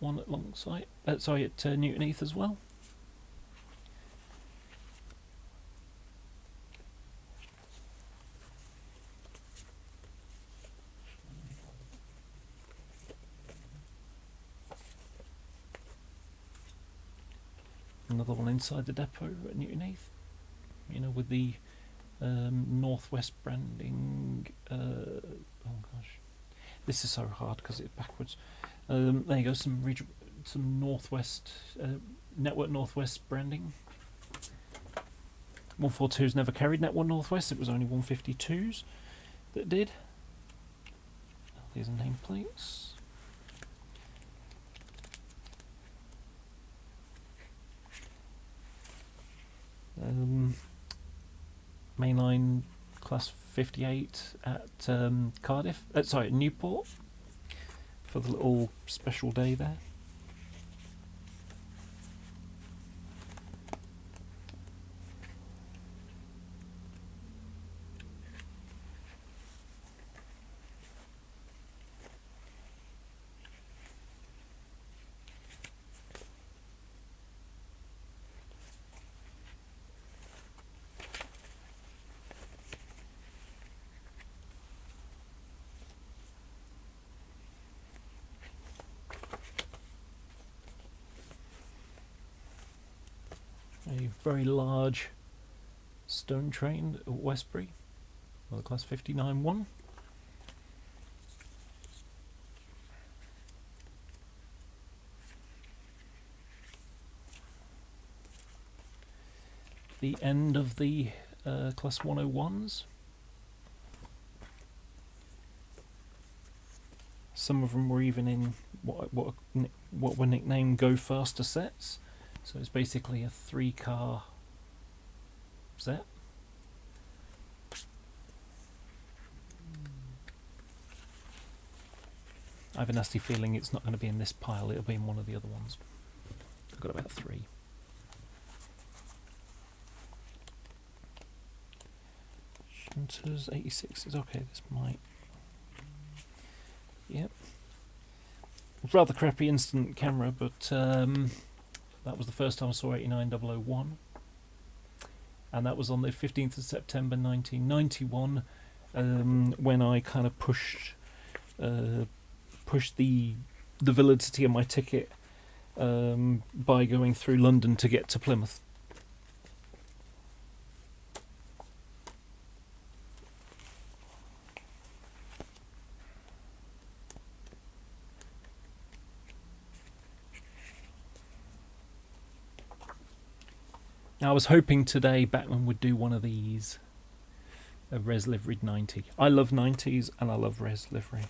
one at Longside. At Newton Heath as well. Another one inside the depot at Newton Heath. With the northwest branding. Oh gosh, this is so hard because it's backwards. There you go. Some northwest Network Northwest branding. 142s never carried Network Northwest. It was only 152s that did. These are nameplates. Mainline class 58 at Cardiff. Newport for the little special day there. A very large stone train at Westbury, the class 59-1. The end of the class 101s. Some of them were even in what were nicknamed go faster sets. So it's basically a 3-car set. I have a nasty feeling it's not going to be in this pile, it'll be in one of the other ones. I've got about 3. Shunters, 86s, okay, this might... Yep. Rather crappy instant camera, but that was the first time I saw 89001, and that was on the 15th of September 1991, when I kind of pushed the validity of my ticket by going through London to get to Plymouth. Now, I was hoping today Bachmann would do one of these, a res liveried 90. I love 90s and I love res livery.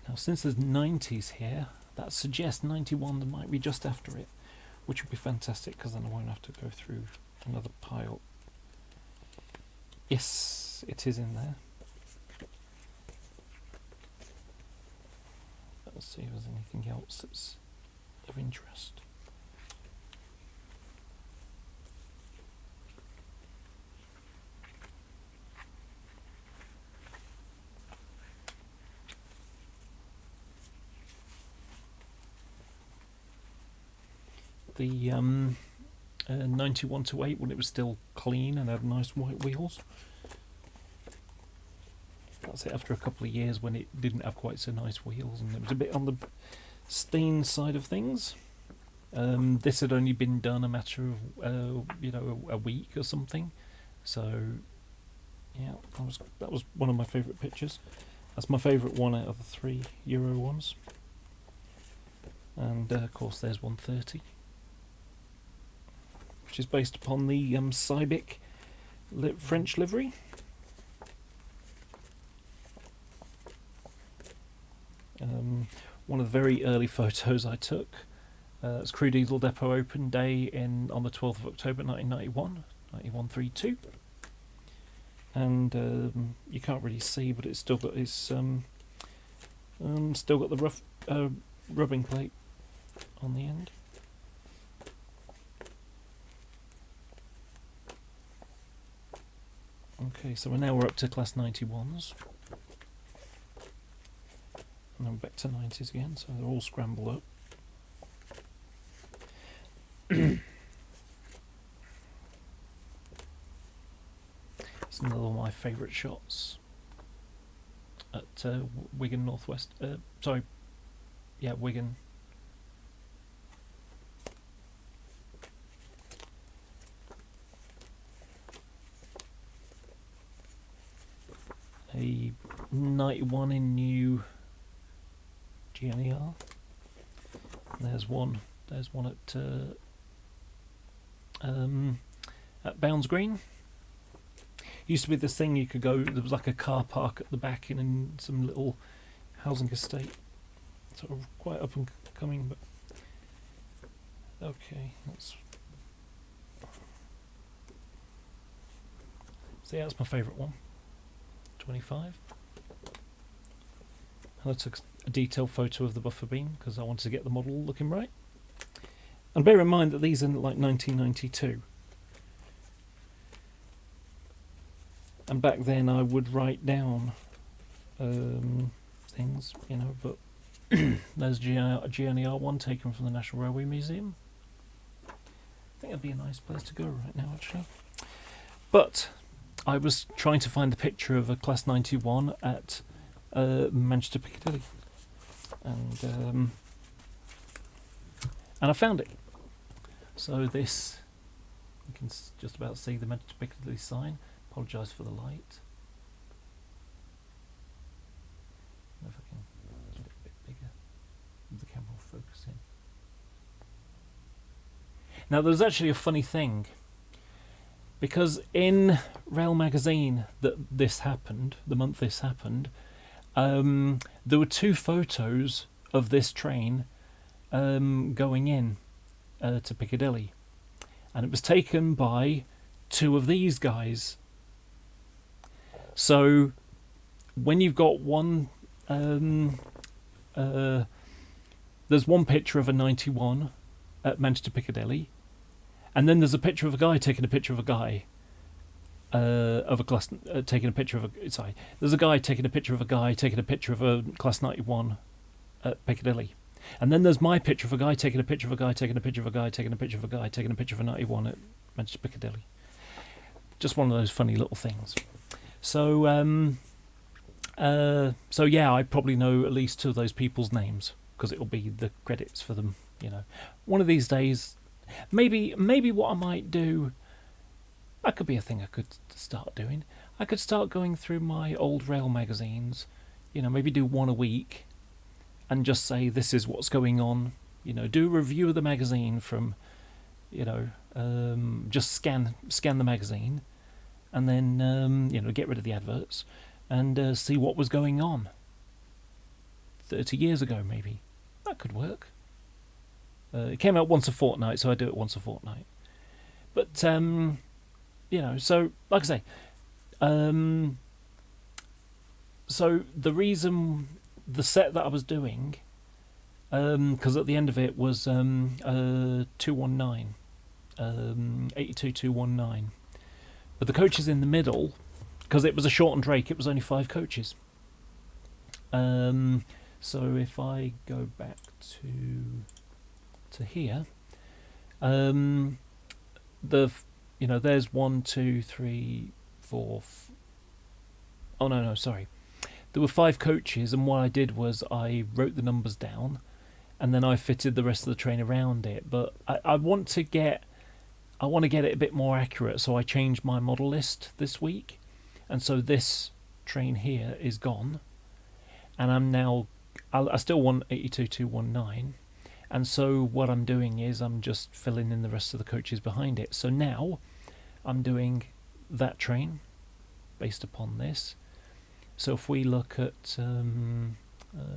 Now, since there's 90s here, that suggests 91 might be just after it, which would be fantastic because then I won't have to go through another pile. Yes, it is in there. Let's see if there's anything else that's of interest. The 91-8 when it was still clean and had nice white wheels. That's it, after a couple of years when it didn't have quite so nice wheels and it was a bit on the stain side of things. This had only been done a matter of a week or something. So yeah, that was one of my favourite pictures. That's my favourite one out of the 3 Euro ones. And of course there's 130, which is based upon the Cybic French livery. One of the very early photos I took. It's Crew Diesel Depot Open Day on the 12th of October 1991, 9132. And you can't really see, but it's still got its still got the rough rubbing plate on the end. Okay, so now we're up to class 91s. And then back to 90s again, so they're all scrambled up. It's another one of my favourite shots at Wigan Northwest. Wigan. A 91 in new GNER. There's one at Bounds Green. Used to be this thing you could go. There was like a car park at the back in some little housing estate, sort of quite up and coming. But okay, so yeah, that's my favourite one. 25. And I took a detailed photo of the buffer beam because I wanted to get the model looking right. And bear in mind that these are like 1992. And back then I would write down things, but there's a GNER one taken from the National Railway Museum. I think it'd be a nice place to go right now, actually. But I was trying to find the picture of a Class 91 at Manchester Piccadilly. And I found it. So this, you can just about see the Manchester Piccadilly sign. Apologise for the light. If I can get it a bit bigger, the camera will focus in. Now there's actually a funny thing, because in Rail magazine that this happened, the month this happened, there were 2 photos of this train going in to Piccadilly, and it was taken by 2 of these guys. So when you've got one, there's one picture of a 91 at Manchester Piccadilly, and then there's a picture of a guy taking a picture of a guy of a class taking a picture of a there's a guy taking a picture of a guy taking a picture of a Class 91 at Piccadilly, and then there's my picture of a guy taking a picture of a guy taking a picture of a guy taking a picture of a guy taking a picture of a 91 at Manchester Piccadilly. Just one of those funny little things. So yeah, I probably know at least 2 of those people's names because it'll be the credits for them. One of these days, maybe what I might do, that could be a thing I could start doing. I could start going through my old rail magazines, maybe do one a week, and just say this is what's going on. Do a review of the magazine from, just scan the magazine. And then, get rid of the adverts and see what was going on 30 years ago, maybe. That could work. It came out once a fortnight, so I do it once a fortnight. But, so, like I say, so the reason, the set that I was doing, because at the end of it was 219, 82219. But the coaches in the middle, because it was a shortened rake, it was only 5 coaches. So if I go back to here, there's 1, 2, 3, 4. Oh no, sorry. There were 5 coaches, and what I did was I wrote the numbers down, and then I fitted the rest of the train around it. But I want to get it a bit more accurate, so I changed my model list this week, and so this train here is gone, and I still want 82219, and so what I'm doing is I'm just filling in the rest of the coaches behind it. So now I'm doing that train based upon this. So if we look at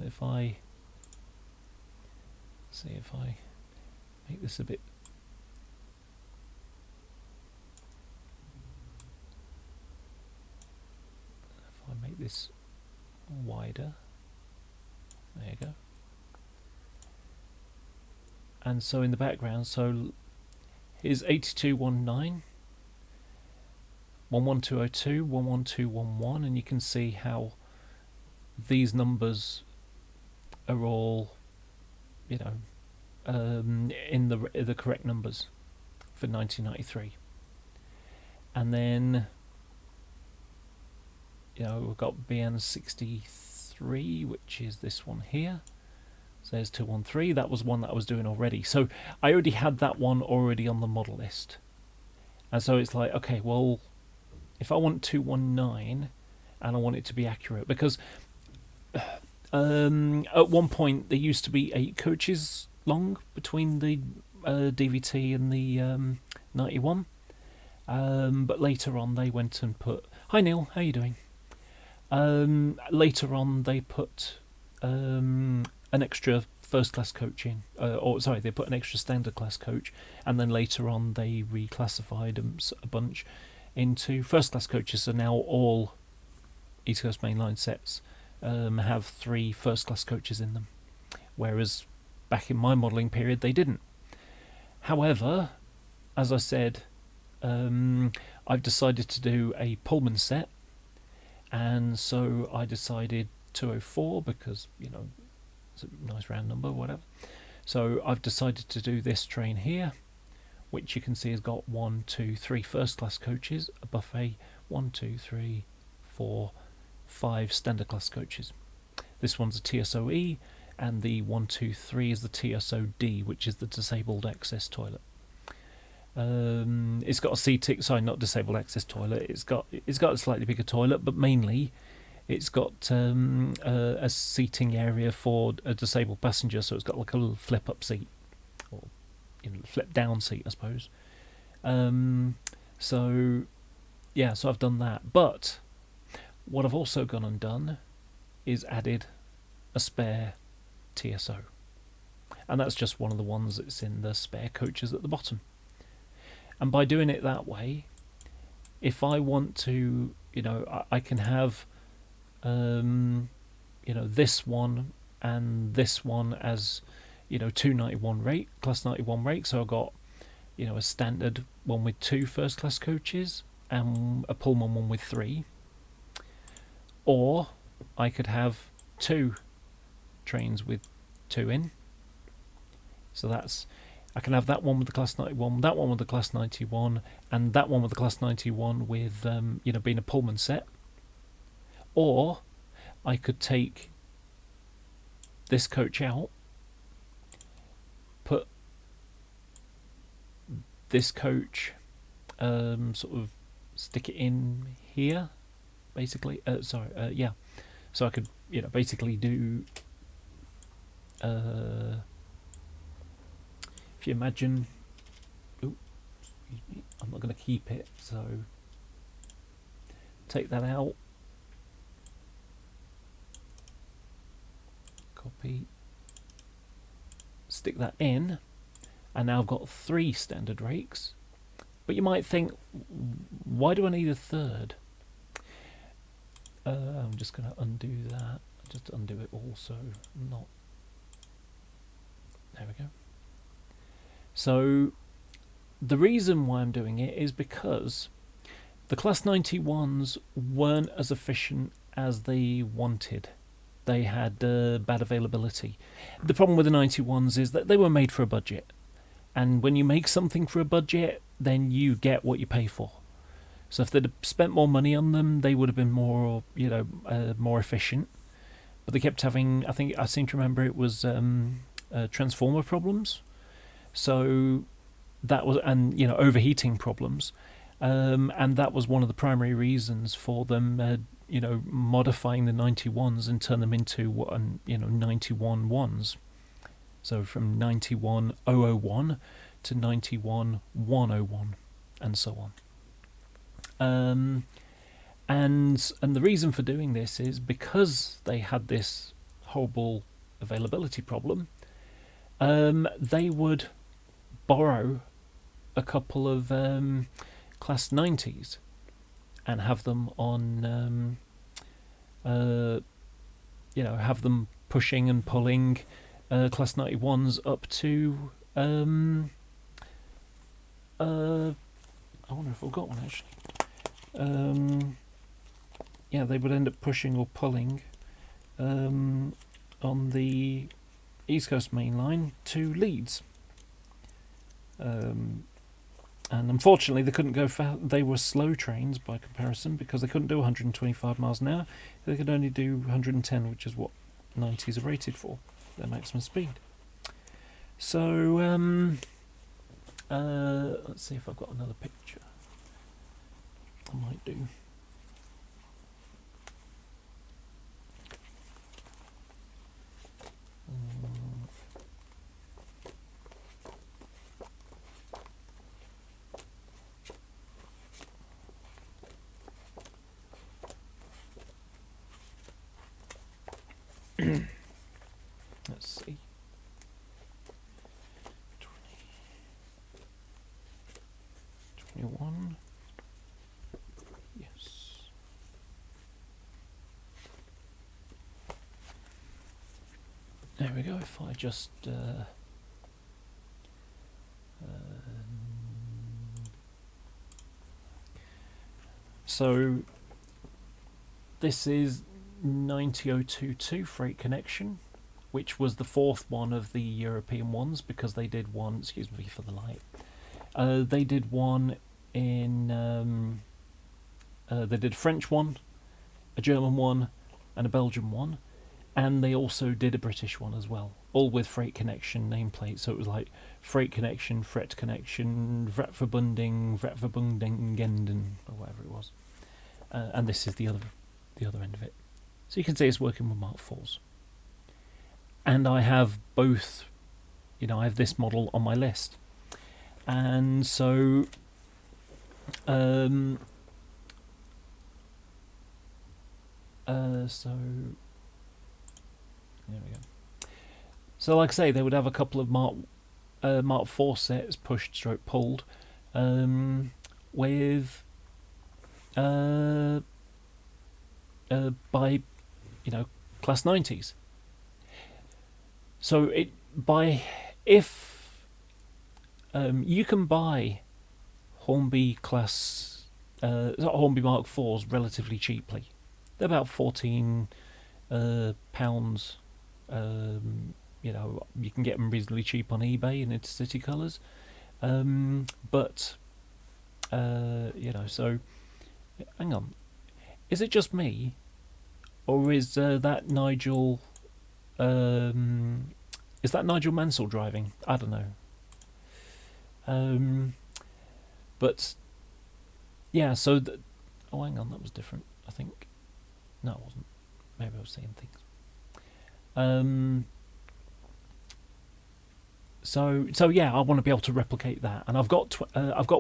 if I make this a bit, if I make this wider, there you go. And so in the background, so here's 8219, 11202, 11211, and you can see how these numbers are all, you know, in the correct numbers for 1993. And then, you know, we've got BN63, which is this one here. So there's 213. That was one that I was doing already. So I already had that one already on the model list. And so it's like, okay, well, if I want 219 and I want it to be accurate, because at one point there used to be 8 coaches long between the DVT and the 91. But later on they went and put... Hi Neil, how you doing? Later on they put an extra first class coach in, they put an extra standard class coach, and then later on they reclassified a bunch into first class coaches. So now all East Coast mainline sets have 3 first class coaches in them, whereas back in my modelling period they didn't. However, as I said, I've decided to do a Pullman set, and so I decided 204 because, you know, it's a nice round number, whatever. So I've decided to do this train here, which you can see has got 1, 2, 3 first class coaches, a buffet, 1, 2, 3, 4, 5 standard class coaches. This one's a TSOE, and the 1, 2, 3 is the TSOD, which is the disabled access toilet. It's got a seating, sorry, not disabled access toilet. It's got a slightly bigger toilet, but mainly it's got a seating area for a disabled passenger. So it's got like a little flip-up seat, or, you know, flip-down seat, I suppose. So yeah, so I've done that. But what I've also gone and done is added a spare TSO, and that's just one of the ones that's in the spare coaches at the bottom. And by doing it that way, if I want to, you know, I can have, you know, this one and this one as, you know, 291 rate, class 91 rate. So I've got, you know, a standard one with 2 first class coaches and a Pullman one with 3. Or I could have 2 trains with 2 in. So that's, I can have that one with the class 91, that one with the class 91, and that one with the class 91 with, you know, being a Pullman set. Or I could take this coach out, put this coach, sort of stick it in here, basically. Yeah. So I could, you know, basically do... if you imagine, I'm not going to keep it, so take that out, copy, stick that in, and now I've got 3 standard rakes. But you might think, why do I need a third? I'm just going to undo that, just undo it all, so not, there we go. So the reason why I'm doing it is because the class 91s weren't as efficient as they wanted. They had bad availability. The problem with the 91s is that they were made for a budget, and when you make something for a budget, then you get what you pay for. So if they'd spent more money on them, they would have been more, you know, more efficient. But they kept having, I think I seem to remember it was transformer problems. So that was, and overheating problems, and that was one of the primary reasons for them, modifying the 91s and turn them into 91 ones. So from 91001 to 91101, and so on. And the reason for doing this is because they had this horrible availability problem. They would borrow a couple of class 90s and have them on, have them pushing and pulling class 91s up to, I wonder if I've got one actually. They would end up pushing or pulling on the East Coast Main Line to Leeds. And unfortunately they couldn't go fast. They were slow trains by comparison because they couldn't do 125 miles an hour. They could only do 110, which is what 90s are rated for, their maximum speed. So let's see if I've got another picture. I might do. Let's see. 21. Yes. There we go. If I just so this is 90022 freight connection, which was the fourth one of the European ones, because they did one, excuse me for the light, they did one in they did a French one, a German one, and a Belgian one, and they also did a British one as well, all with freight connection nameplates. So it was like freight connection, freight connection, Vretverbunding, Vretverbundingen, or whatever it was, and this is the other end of it. So you can see it's working with Mark IVs. And I have both, I have this model on my list. And so, so there we go. So like I say, they would have a couple of Mark IV sets, pushed stroke pulled, with by class 90s. So if you can buy Hornby class Hornby Mark IVs relatively cheaply. They're about £14. You can get them reasonably cheap on eBay in Intercity colours. But so hang on. Is it just me, or is that Nigel? Is that Nigel Mansell driving? I don't know. But yeah, so oh, hang on, that was different. I think no, it wasn't. Maybe I was seeing things. So yeah, I want to be able to replicate that, and I've got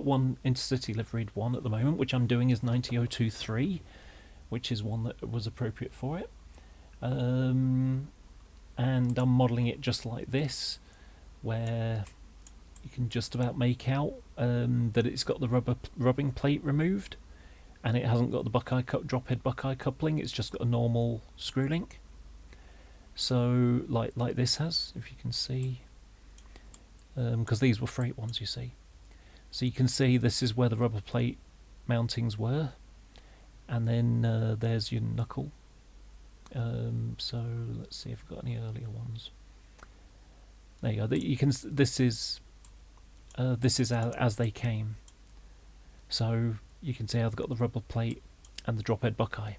one Intercity liveried one at the moment, which I'm doing is 90023, which is one that was appropriate for it. And I'm modelling it just like this, where you can just about make out that it's got the rubbing plate removed, and it hasn't got the drop head Buckeye coupling. It's just got a normal screw link. So like this has, if you can see, because these were freight ones, you see. So you can see this is where the rubber plate mountings were, and then there's your knuckle. So let's see if I've got any earlier ones. There you go. You can. This is as they came. So you can see I've got the rubber plate and the drop head Buckeye.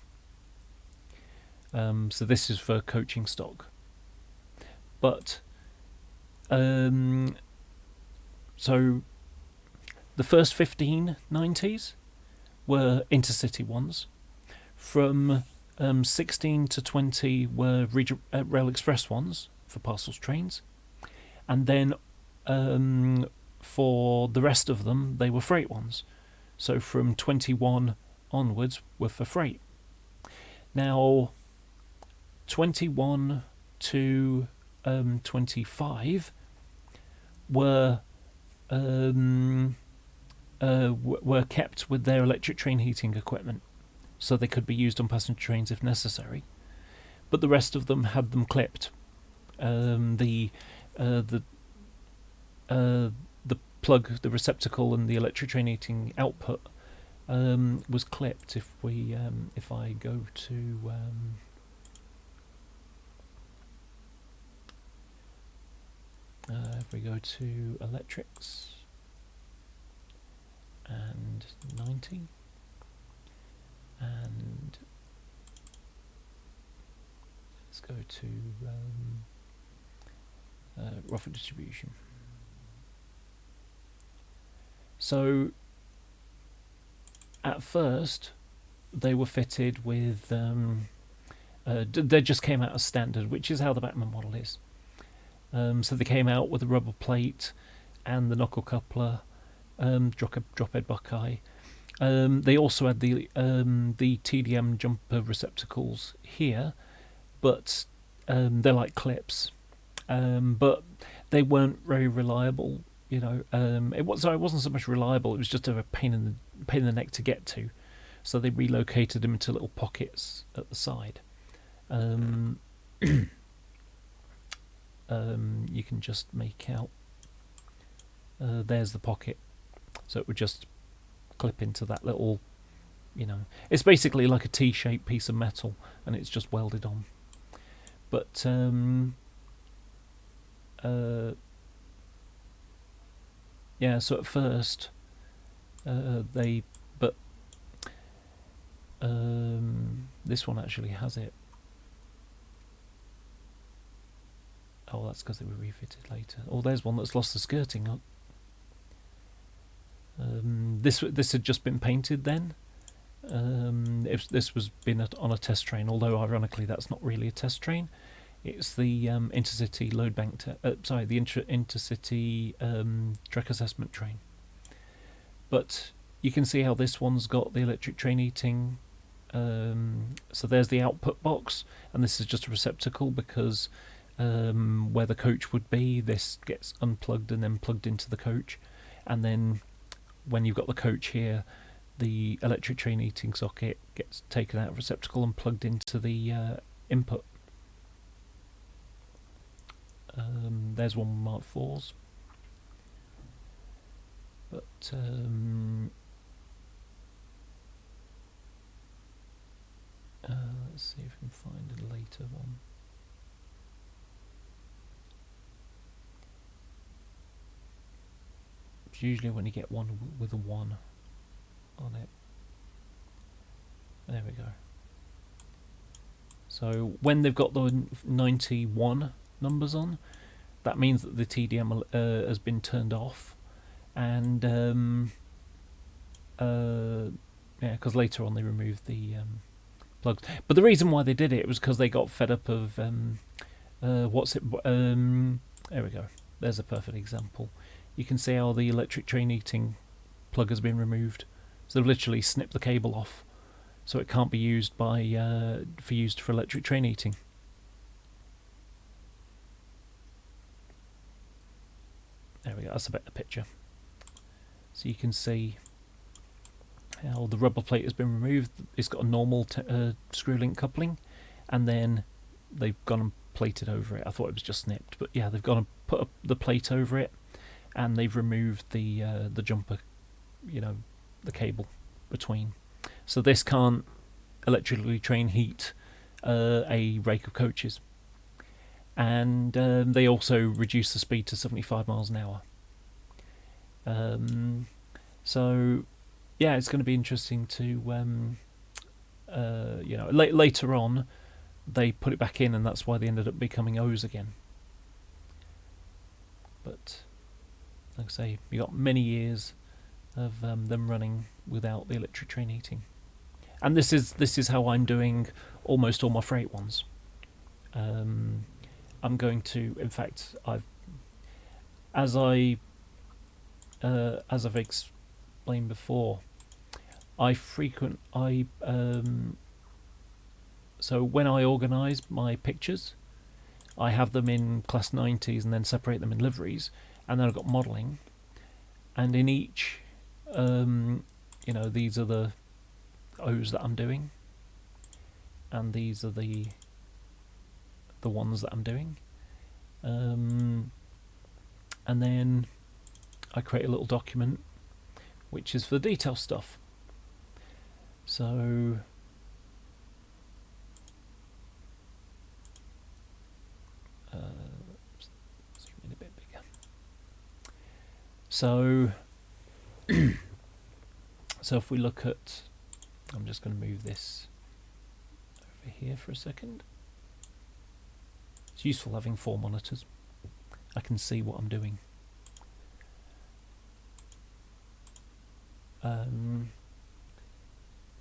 So this is for coaching stock. But So the first 15 90s were Intercity ones. From 16 to 20 were Rail Express ones for parcels trains. And then for the rest of them, they were freight ones. So from 21 onwards were for freight. Now, 21 to 25 were kept with their electric train heating equipment, so they could be used on passenger trains if necessary. But the rest of them had them clipped. The plug, the receptacle, and the electric train heating output was clipped. If I go to if we go to electrics and 90 and let's go to rougher distribution. So at first they were fitted with they just came out as standard, which is how the Bachmann model is. So they came out with a rubber plate and the knuckle coupler, drop head buckeye. They also had the TDM jumper receptacles here, but they're like clips, but they weren't very reliable. You know, it wasn't so much reliable. It was just a pain in the neck to get to. So they relocated them into little pockets at the side. You can just make out. There's the pocket, so it would just clip into that little. You know, it's basically like a T-shaped piece of metal, and it's just welded on. But yeah, so at first this one actually has it. Oh, that's because they were refitted later. Oh, there's one that's lost the skirting. Look. This had just been painted then. If this was been on a test train, although ironically that's not really a test train. It's the Intercity load bank. The Intercity track assessment train. But you can see how this one's got the electric train heating. So there's the output box, and this is just a receptacle because where the coach would be, this gets unplugged and then plugged into the coach, and then when you've got the coach here, the electric train heating socket gets taken out of receptacle and plugged into the input. There's one Mark IVs, but let's see if we can find a later one. It's usually when you get one with a 1 on it. There we go. So when they've got the 91 numbers on, that means that the TDM has been turned off, and yeah, because later on they removed the plugs. But the reason why they did it was because they got fed up of there we go. There's a perfect example. You can see how the electric train heating plug has been removed. So they've literally snipped the cable off, so it can't be used for electric train heating. There we go. That's a better picture. So you can see how the rubber plate has been removed. It's got a normal screw link coupling, and then they've gone and plated over it. I thought it was just snipped, but yeah, they've gone and put up the plate over it, and they've removed the jumper, you know, the cable between. So this can't electrically train heat a rake of coaches. And they also reduce the speed to 75 miles an hour. So yeah, it's going to be interesting to you know, later on they put it back in, and that's why they ended up becoming O's again. But like I say, you got many years of them running without the electric train heating, and this is how I'm doing almost all my freight ones. I'm going to, in fact, as I've explained before, so when I organise my pictures, I have them in class 90s and then separate them in liveries, and then I've got modelling, and in each, these are the O's that I'm doing, and these are the ones that I'm doing, and then I create a little document which is for the detail stuff. So zoom in a bit bigger. So so if we look at, I'm just going to move this over here for a second. It's useful having 4 monitors. I can see what I'm doing.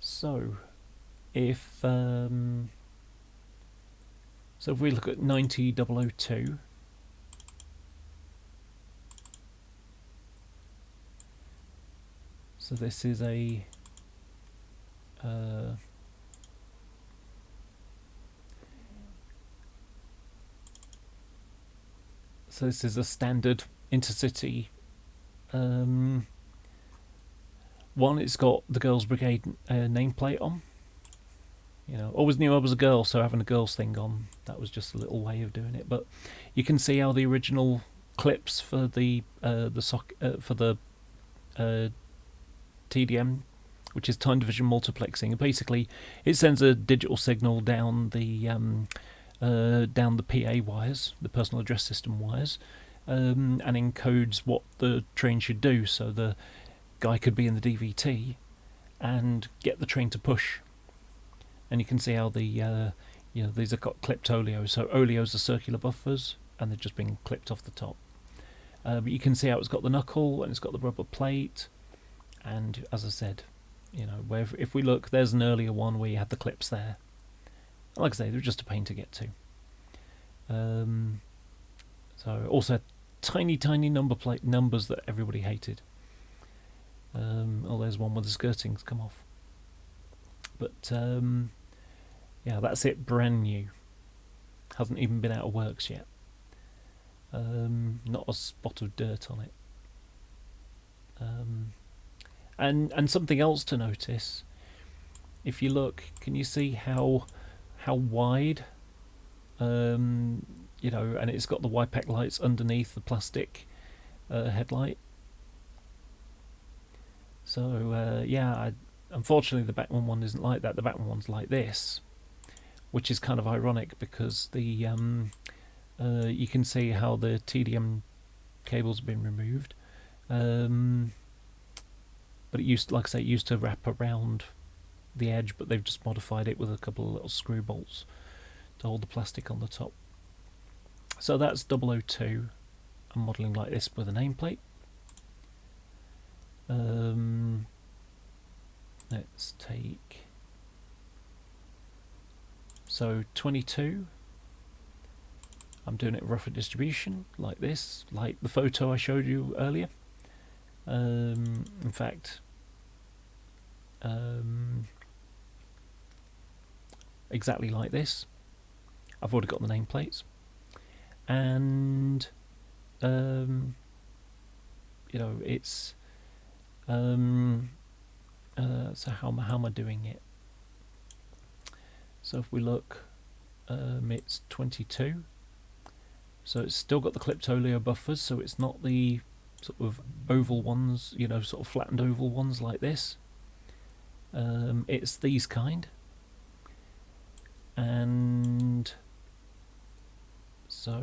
So if we look at 90002, so this is a standard Intercity one. It's got the Girls Brigade nameplate on. Always knew I was a girl, so having a girls thing on, that was just a little way of doing it. But you can see how the original clips for the TDM, which is time division multiplexing, basically it sends a digital signal down the PA wires, the personal address system wires, and encodes what the train should do. So the guy could be in the DVT and get the train to push. And you can see how the these have got clipped oleos. So oleos are circular buffers, and they're just being clipped off the top. But you can see how it's got the knuckle and it's got the rubber plate. And as I said, where if we look, there's an earlier one where you had the clips there. Like I say, they're just a pain to get to. So also tiny numbers that everybody hated. There's one where the skirting's come off. But yeah, that's it, brand new. Hasn't even been out of works yet. Not a spot of dirt on it. And something else to notice, if you look, can you see how wide, and it's got the YPEC lights underneath the plastic headlight. So yeah, unfortunately the Bachmann one isn't like that. The Bachmann one's like this, which is kind of ironic because the you can see how the TDM cables have been removed, but it used, like I say, it used to wrap around the edge, but they've just modified it with a couple of little screw bolts to hold the plastic on the top. So that's 002. I'm modelling like this with a nameplate. Let's take, so 22. I'm doing it rougher distribution like this, like the photo I showed you earlier. In fact, exactly like this. I've already got the nameplates, and it's so how am I doing it? So if we look, it's 22. So it's still got the clipped oleo buffers, so it's not the sort of oval ones, sort of flattened oval ones like this. It's these kind. And so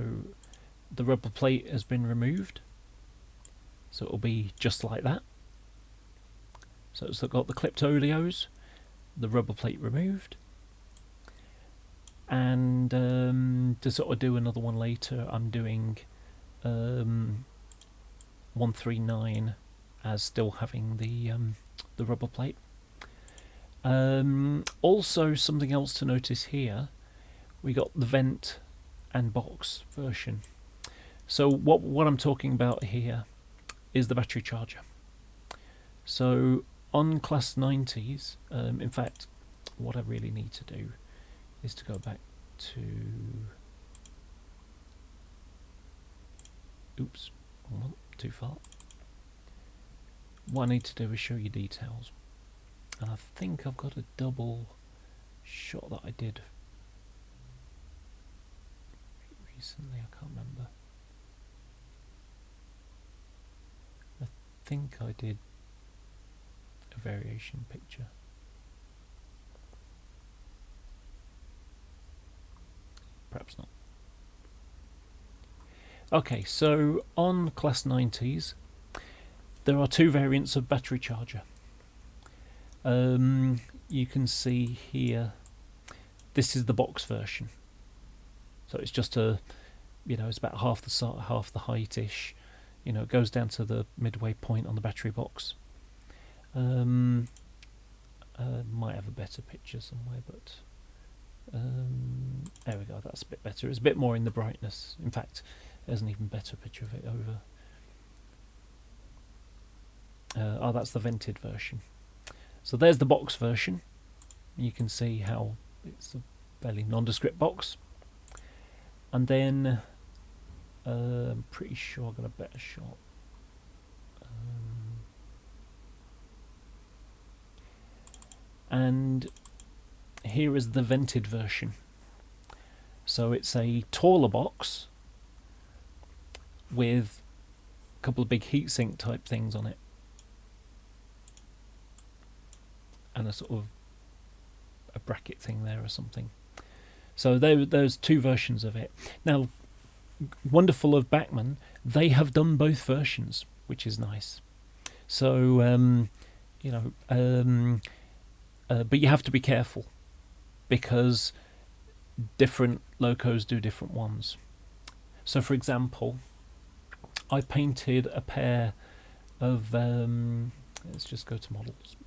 the rubber plate has been removed, so it'll be just like that. So it's got the clipped oleos, the rubber plate removed, and to sort of do another one later, I'm doing 139 as still having the rubber plate. Also, something else to notice here, we got the vent and box version. So what I'm talking about here is the battery charger. So on class 90s, in fact, what I really need to do is to go back to, oops, too far. What I need to do is show you details, and I think I've got a double shot that I did recently. I can't remember. I think I did a variation picture. Perhaps not. Okay, so on class 90s, there are two variants of battery charger. You can see here, this is the box version. So it's just a, it's about half the height-ish. It goes down to the midway point on the battery box. Might have a better picture somewhere, but there we go. That's a bit better. It's a bit more in the brightness. In fact, there's an even better picture of it over. Oh, that's the vented version. So there's the box version. You can see how it's a fairly nondescript box. And then I'm pretty sure I got a better shot. And here is the vented version. So it's a taller box with a couple of big heatsink type things on it, and a sort of a bracket thing there or something. So there's two versions of it. Now, wonderful of Bachmann, they have done both versions, which is nice. So but you have to be careful, because different locos do different ones. So for example, I painted a pair of let's just go to models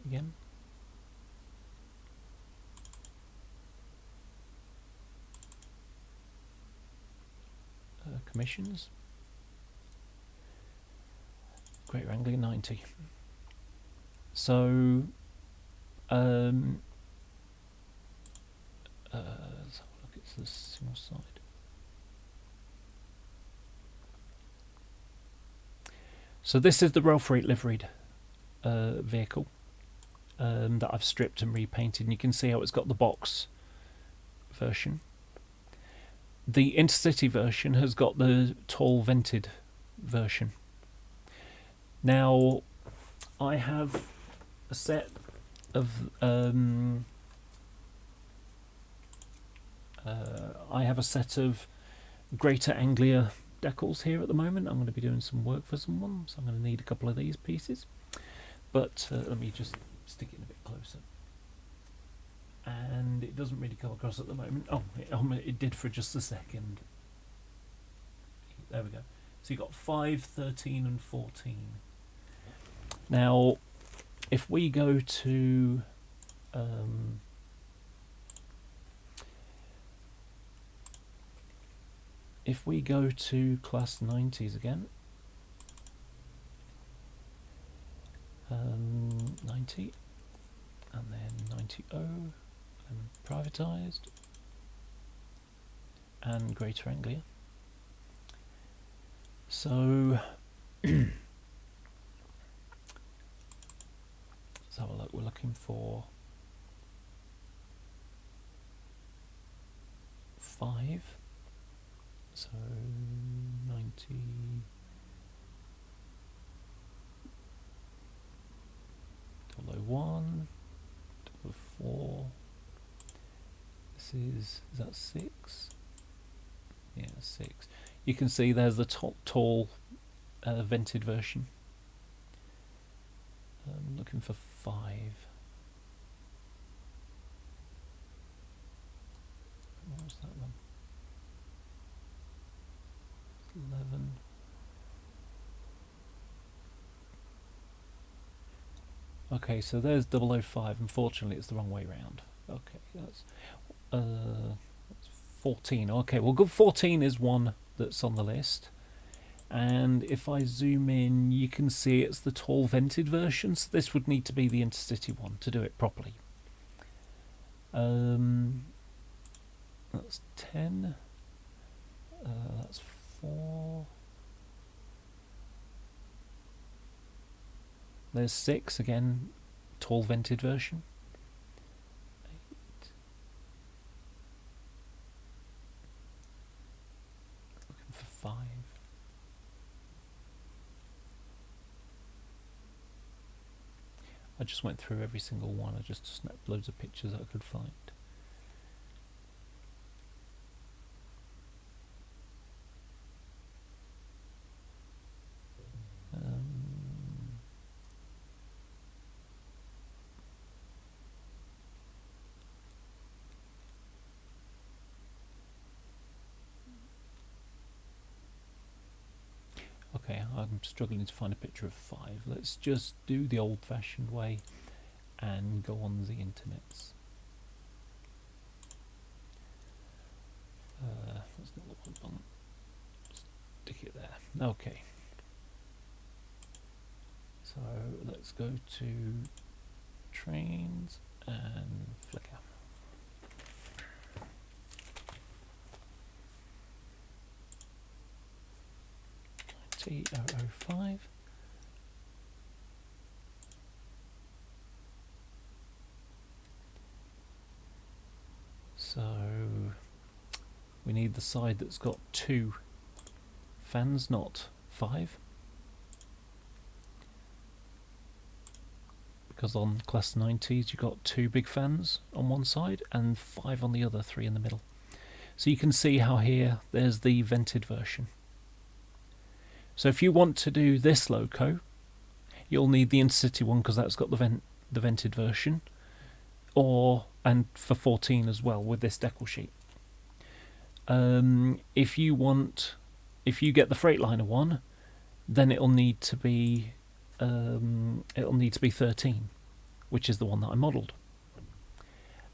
again. Commissions. Greater Anglia 90. So let's have a look at the single side. So this is the rail freight liveried vehicle that I've stripped and repainted, and you can see how it's got the box version. The Intercity version has got the tall vented version. Now, I have a set of Greater Anglia decals here at the moment. I'm going to be doing some work for someone, so I'm going to need a couple of these pieces. But let me just stick it a bit closer. And it doesn't really come across at the moment. Oh, it did for just a second. There we go. So you've got 5, 13 and 14. Now, if we go to class 90s again, 90, and then 90O, and privatised, and Greater Anglia. So let's have a look. We're looking for 5. So 90. Double 01, double 4. This is that 6? Yeah, 6. You can see there's the tall vented version. I'm looking for 5. What was that one? 11. Okay, so there's 005. Unfortunately, it's the wrong way round. Okay, that's 14. Okay, well, good 14 is one that's on the list. And if I zoom in, you can see it's the tall vented version. So this would need to be the Intercity one to do it properly. That's 10. That's 4. There's 6 again, tall vented version. 8. Looking for 5. I just went through every single one. I just snapped loads of pictures that I could find. Okay, I'm struggling to find a picture of 5. Let's just do the old-fashioned way and go on the internets. That's not the one button. Stick it there. Okay. So let's go to trains and Flickr. T005. So we need the side that's got 2 fans, not 5. Because on class 90s you've got 2 big fans on one side and 5 on the other, 3 in the middle. So you can see how here there's the vented version. So if you want to do this loco, you'll need the Intercity one because that's got the vented version, and for 14 as well with this decal sheet. If you get the Freightliner one, then it'll need to be 13, which is the one that I modelled.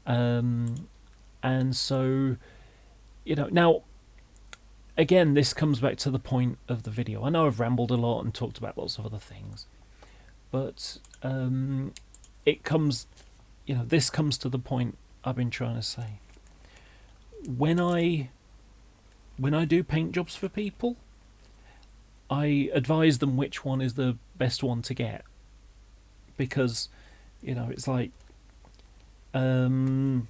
And so, now. Again, this comes back to the point of the video. I know I've rambled a lot and talked about lots of other things, but it comes, this comes to the point I've been trying to say. When I do paint jobs for people, I advise them which one is the best one to get, because, it's like, if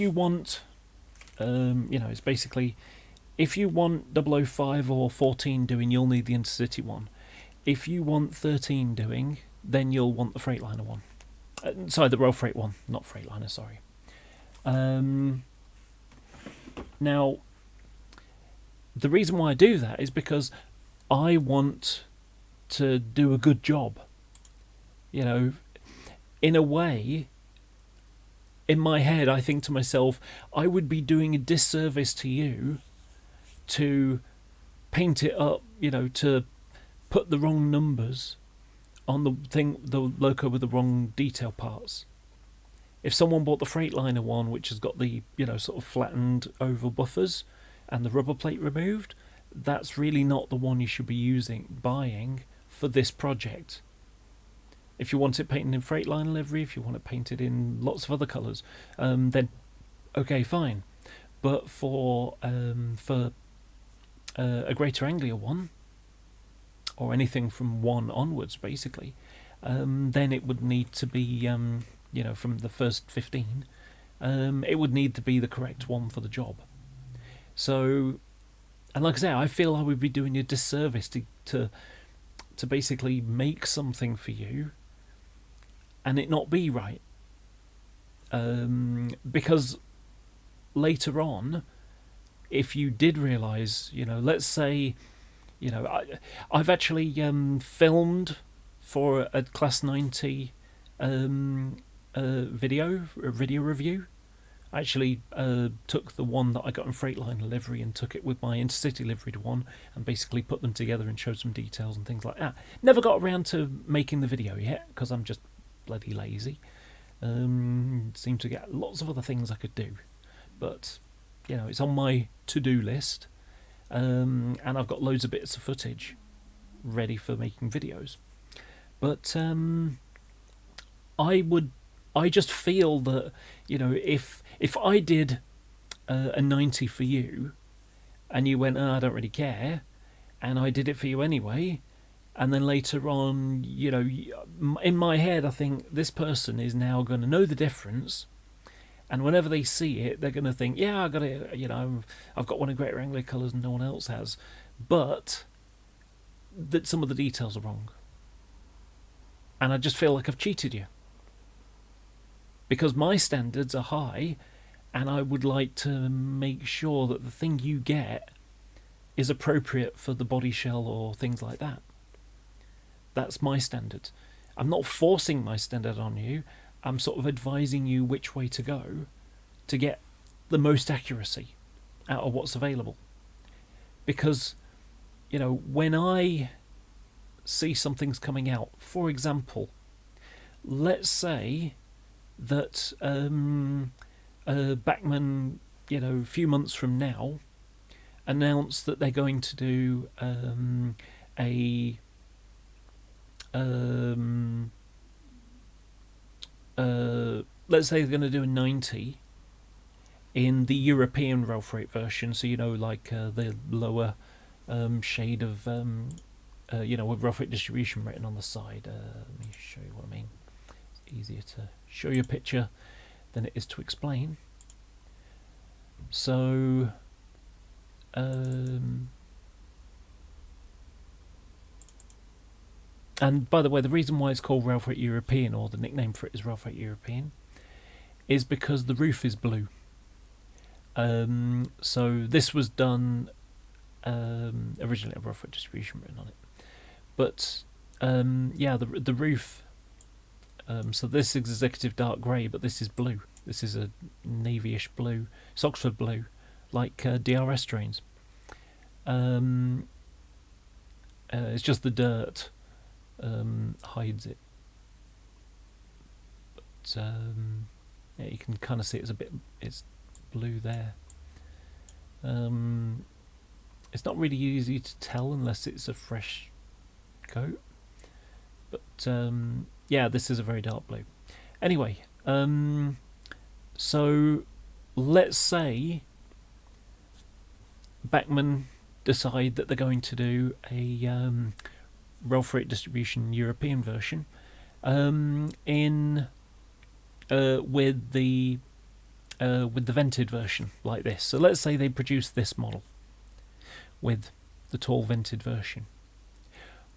you want. It's basically, if you want 005 or 14 doing, you'll need the Intercity one. If you want 13 doing, then you'll want the Freightliner one. Sorry, the Royal Freight one, not Freightliner, sorry. Now, the reason why I do that is because I want to do a good job. In a way, in my head, I think to myself, I would be doing a disservice to you to paint it up, to put the wrong numbers on the loco with the wrong detail parts. If someone bought the Freightliner one, which has got the, sort of flattened oval buffers and the rubber plate removed, that's really not the one you should be buying for this project. If you want it painted in Freightliner livery, if you want it painted in lots of other colours, then okay, fine. But for a Greater Anglia one, or anything from 1 onwards, basically, then it would need to be, from the first 15, it would need to be the correct one for the job. So, and like I say, I feel I would be doing you a disservice to basically make something for you and it not be right, because later on, if you did realise, let's say, I've actually filmed for a class 90 video review. I actually took the one that I got in Freightliner livery and took it with my Intercity liveried one and basically put them together and showed some details and things like that. Never got around to making the video yet because I'm just bloody lazy. Seem to get lots of other things I could do, but you know, it's on my to-do list, and I've got loads of bits of footage ready for making videos. But I just feel that, you know, if I did a 90 for you, and you went, oh, I don't really care, and I did it for you anyway, and then later on, you know, in my head, I think this person is now going to know the difference, and whenever they see it, they're going to think, yeah, I got it, you know, I've got one of greater Anglia colours and no one else has, but that some of the details are wrong, and I just feel like I've cheated you. Because my standards are high, and I would like to make sure that the thing you get is appropriate for the body shell or things like that. That's my standard. I'm not forcing my standard on you. I'm sort of advising you which way to go to get the most accuracy out of what's available. Because, you know, when I see something's coming out, for example, let's say that Bachmann, you know, a few months from now, announced that they're going to do let's say they're going to do a 90 in the European Ralph Rate version, so you know, like the lower shade of you know, with Ralph Rate distribution written on the side. Let me show you what I mean. It's easier to show you a picture than it is to explain. So and by the way, the reason why it's called Ralph Rate European, or the nickname for it is Ralph Rate European, is because the roof is blue. So this was done originally at Ralph Rate distribution written on it, but yeah, the roof. So this is executive dark grey, but this is blue. This is a navy-ish blue. It's Oxford blue, like DRS trains. It's just the dirt hides it. But yeah, you can kind of see it's blue there. It's not really easy to tell unless it's a fresh coat. But yeah, this is a very dark blue. Anyway, so let's say Bachmann decide that they're going to do a Ralph Rate distribution European version in with the vented version like this. So let's say they produce this model with the tall vented version.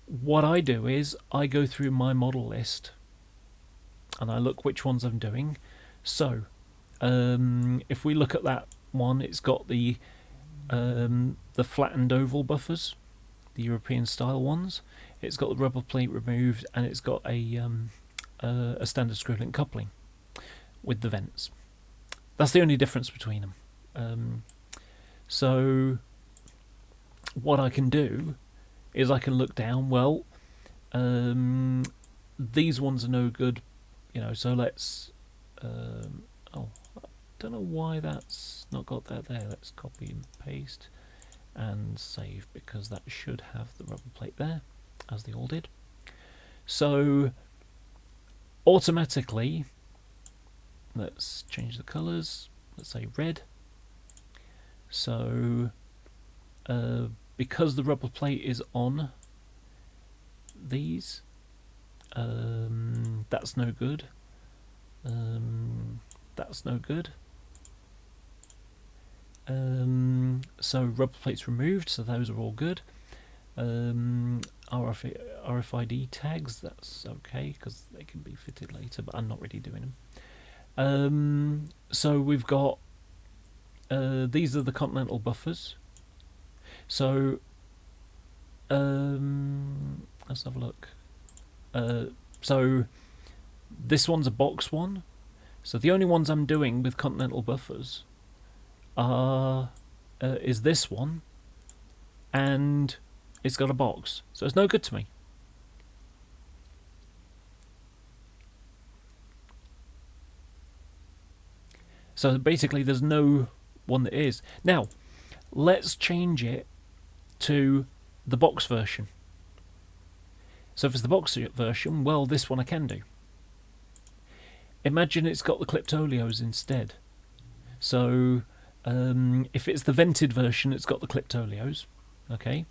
What I do is I go through my model list and I look which ones I'm doing. So if we look at that one, it's got the flattened oval buffers, the European style ones. It's got the rubber plate removed, and it's got a standard screw link coupling with the vents. That's the only difference between them. So what I can do is I can look down, well, these ones are no good, you know, so let's, oh, I don't know why that's not got that there. Let's copy and paste and save, because that should have the rubber plate there, as they all did. So automatically, let's change the colours, let's say red. So because the rubber plate is on these, that's no good. That's no good. So rubber plates removed, so those are all good. RFID tags, that's okay because they can be fitted later, but I'm not really doing them. So we've got these are the continental buffers. So let's have a look. So this one's a box one, So the only ones I'm doing with continental buffers are is this one, and it's got a box, so it's no good to me. So basically there's no one that is. Now, let's change it to the box version. So if it's the box version, well, this one I can do. Imagine it's got the cliptolios instead. So if it's the vented version, it's got the cliptolios. Okay,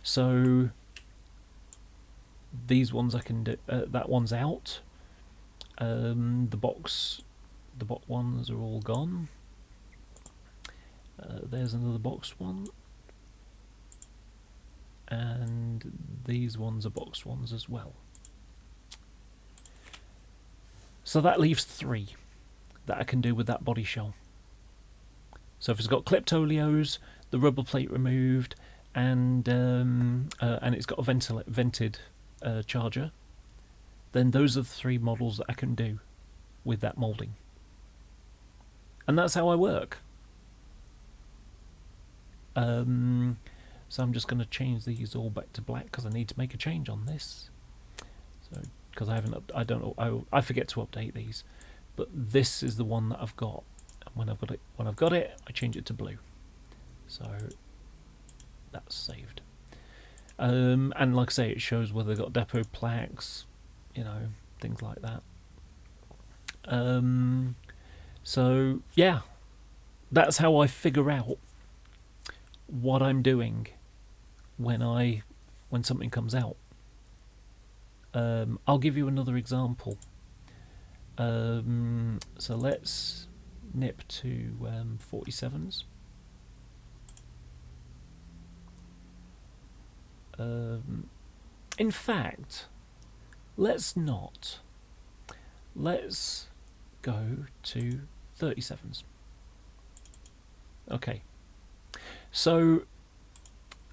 so these ones I can do. That one's out. The box ones are all gone. There's another box one, and these ones are box ones as well. So that leaves 3 that I can do with that body shell. So if it's got cliptolios, the rubber plate removed, and it's got a vented charger, then those are the 3 models that I can do with that moulding. And that's how I work. So I'm just going to change these all back to black because I need to make a change on this. So because I forget to update these, but this is the one that I've got. And when I've got it, I change it to blue. So that's saved. And like I say, it shows whether they've got depot plaques, things like that. So yeah, that's how I figure out what I'm doing when something comes out. I'll give you another example. So let's nip to 47s. In fact, let's not. Let's go to 37s. Okay. So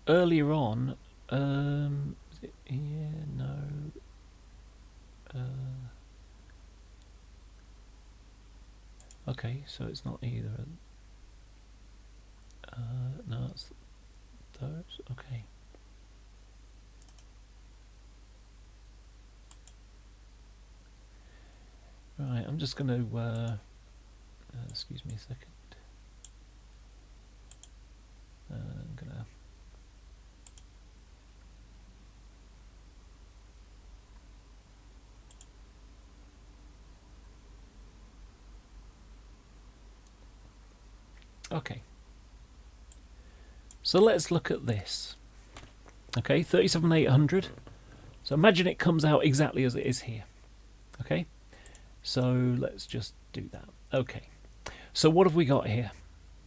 earlier on, is it here? No. Okay, so it's not either. No, it's those. Okay. Right, I'm just going to. Excuse me a second. I'm gonna. Okay. So let's look at this. Okay, 37,800. So imagine it comes out exactly as it is here. Okay. So let's just do that. Okay. So what have we got here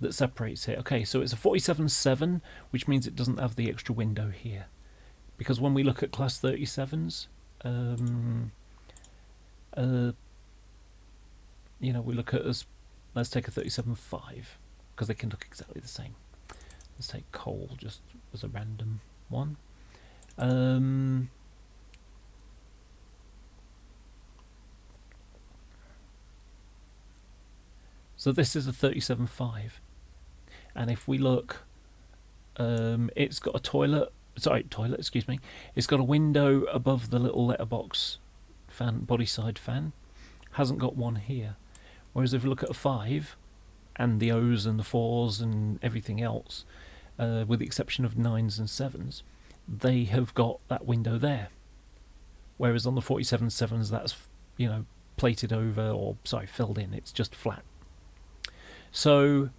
that separates it? Okay, so it's a 47.7, which means it doesn't have the extra window here. Because when we look at class 37s, we look at let's take a 37.5, because they can look exactly the same. Let's take coal just as a random one. So this is a 37.5, and if we look, it's got a toilet, excuse me, it's got a window above the little letterbox fan, body side fan, hasn't got one here. Whereas if we look at a 5, and the O's and the 4s and everything else, with the exception of 9s and 7s, they have got that window there. Whereas on the 47.7s, that's, plated over, or filled in, it's just flat. So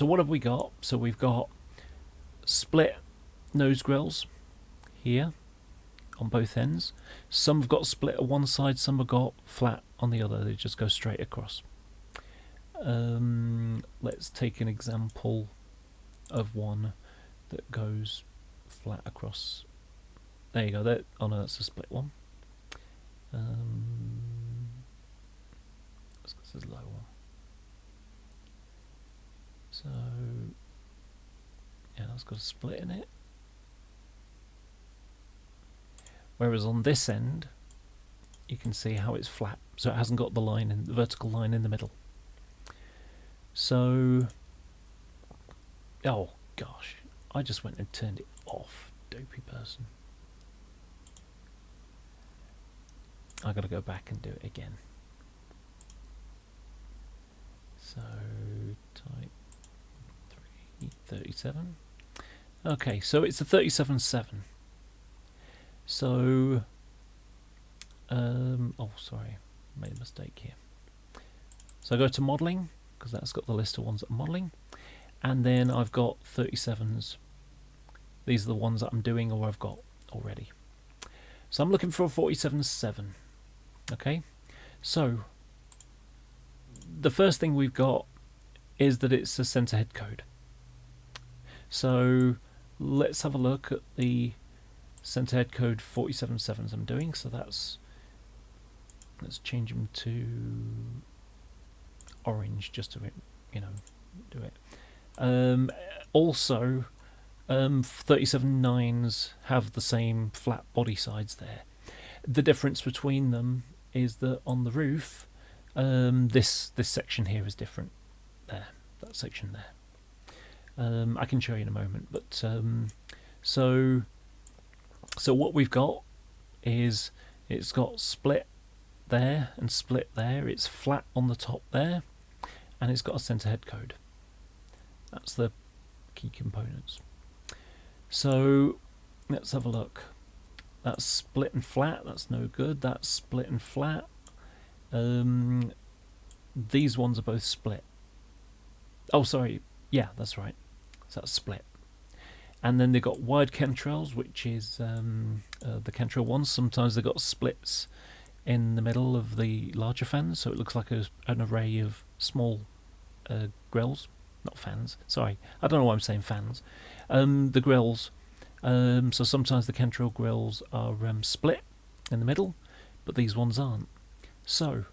what have we got? So we've got split nose grills here on both ends. Some have got split at one side, some have got flat on the other. They just go straight across. Let's take an example of one that goes flat across. There you go. That's a split one. This is low one. So yeah, that's got a split in it. Whereas on this end, you can see how it's flat, so it hasn't got the line in the vertical line in the middle. So, oh gosh, I just went and turned it off, dopey person. I got to go back and do it again. So type 337. Okay, so it's a 37.7. So, oh sorry, made a mistake here. So I go to modelling, because that's got the list of ones that I'm modelling, and then I've got 37s. These are the ones that I'm doing or I've got already. So I'm looking for a 47.7. Okay, so the first thing we've got is that it's a centre head code. So let's have a look at the centre head code 47.7s I'm doing. So let's change them to orange just to, you know, do it. Also, 37.9s have the same flat body sides there. The difference between them is that on the roof, this section here is different. There, that section there. I can show you in a moment. But so what we've got is it's got split there and split there. It's flat on the top there, and it's got a centre head code. That's the key components. So let's have a look. That's split and flat, that's no good. That's split and flat. These ones are both split. Oh, sorry. Yeah, that's right. So that's split. And then they've got wide cantrels, which is the cantrell ones. Sometimes they've got splits in the middle of the larger fans, so it looks like an array of small grills. Not fans, sorry. I don't know why I'm saying fans. The grills. So sometimes the cantrell grills are split in the middle, but these ones aren't. So,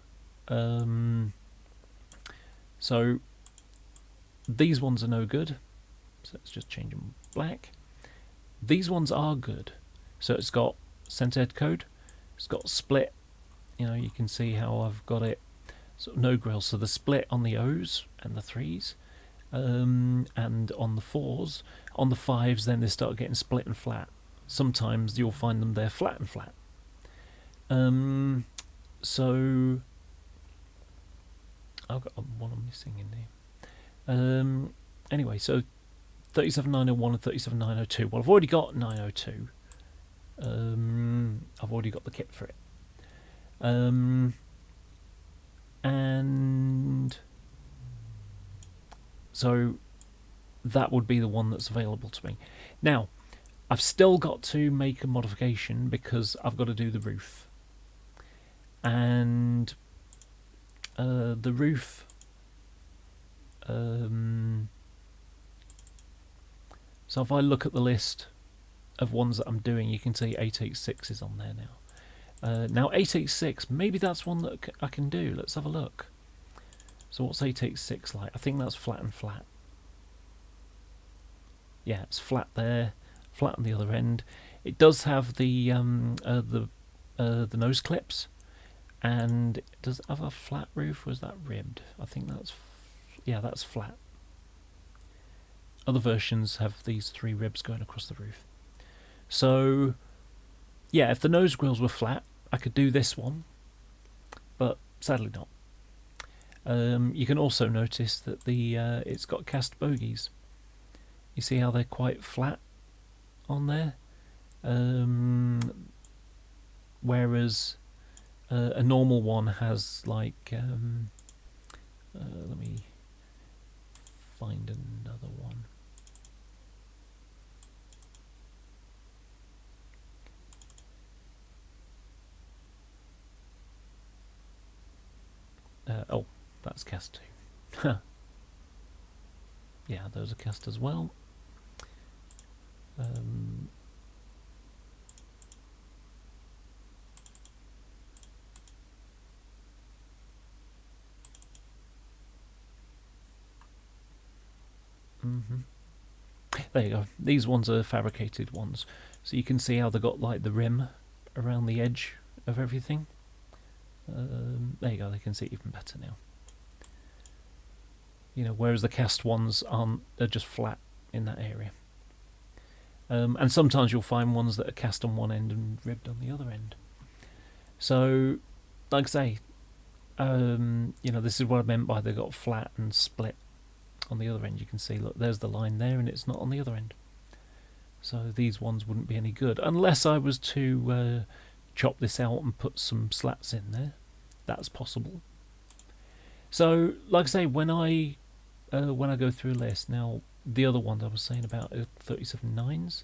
these ones are no good. So let's just change them black. These ones are good. So it's got centre head code. It's got split. You know, you can see how I've got it. Sort of no grill. So the split on the O's and the 3s. And on the 4s, on the 5s, then they start getting split and flat. Sometimes you'll find them there flat and flat. So I've got one I'm missing in here. Anyway, so 37901 and 37902. Well, I've already got 902. I've already got the kit for it. And so that would be the one that's available to me. Now, I've still got to make a modification because I've got to do the roof. And the roof... so if I look at the list of ones that I'm doing, you can see 886 is on there now. Now 886, maybe that's one that I can do. Let's have a look. So what's 886 like? I think that's flat and flat. Yeah, it's flat there, flat on the other end. It does have the nose clips, and it does have a flat roof. Was that ribbed? I think that's, yeah, that's flat. Other versions have these 3 ribs going across the roof. So, yeah, if the nose grills were flat, I could do this one, but sadly not. You can also notice that it's got cast bogies. You see how they're quite flat on there? Whereas a normal one has like... let me find another one. Oh, that's cast too. Yeah, those are cast as well. There you go. These ones are fabricated ones, so you can see how they got like the rim around the edge of everything. There you go, they can see it even better now. You know, whereas the cast ones aren't, they're just flat in that area. And sometimes you'll find ones that are cast on one end and ribbed on the other end. So, like I say, you know, this is what I meant by they got flat and split on the other end. You can see, look, there's the line there, and it's not on the other end. So these ones wouldn't be any good unless I was to chop this out and put some slats in there. That's possible. So, like I say, when I go through a list now, the other ones I was saying about are 37.9s,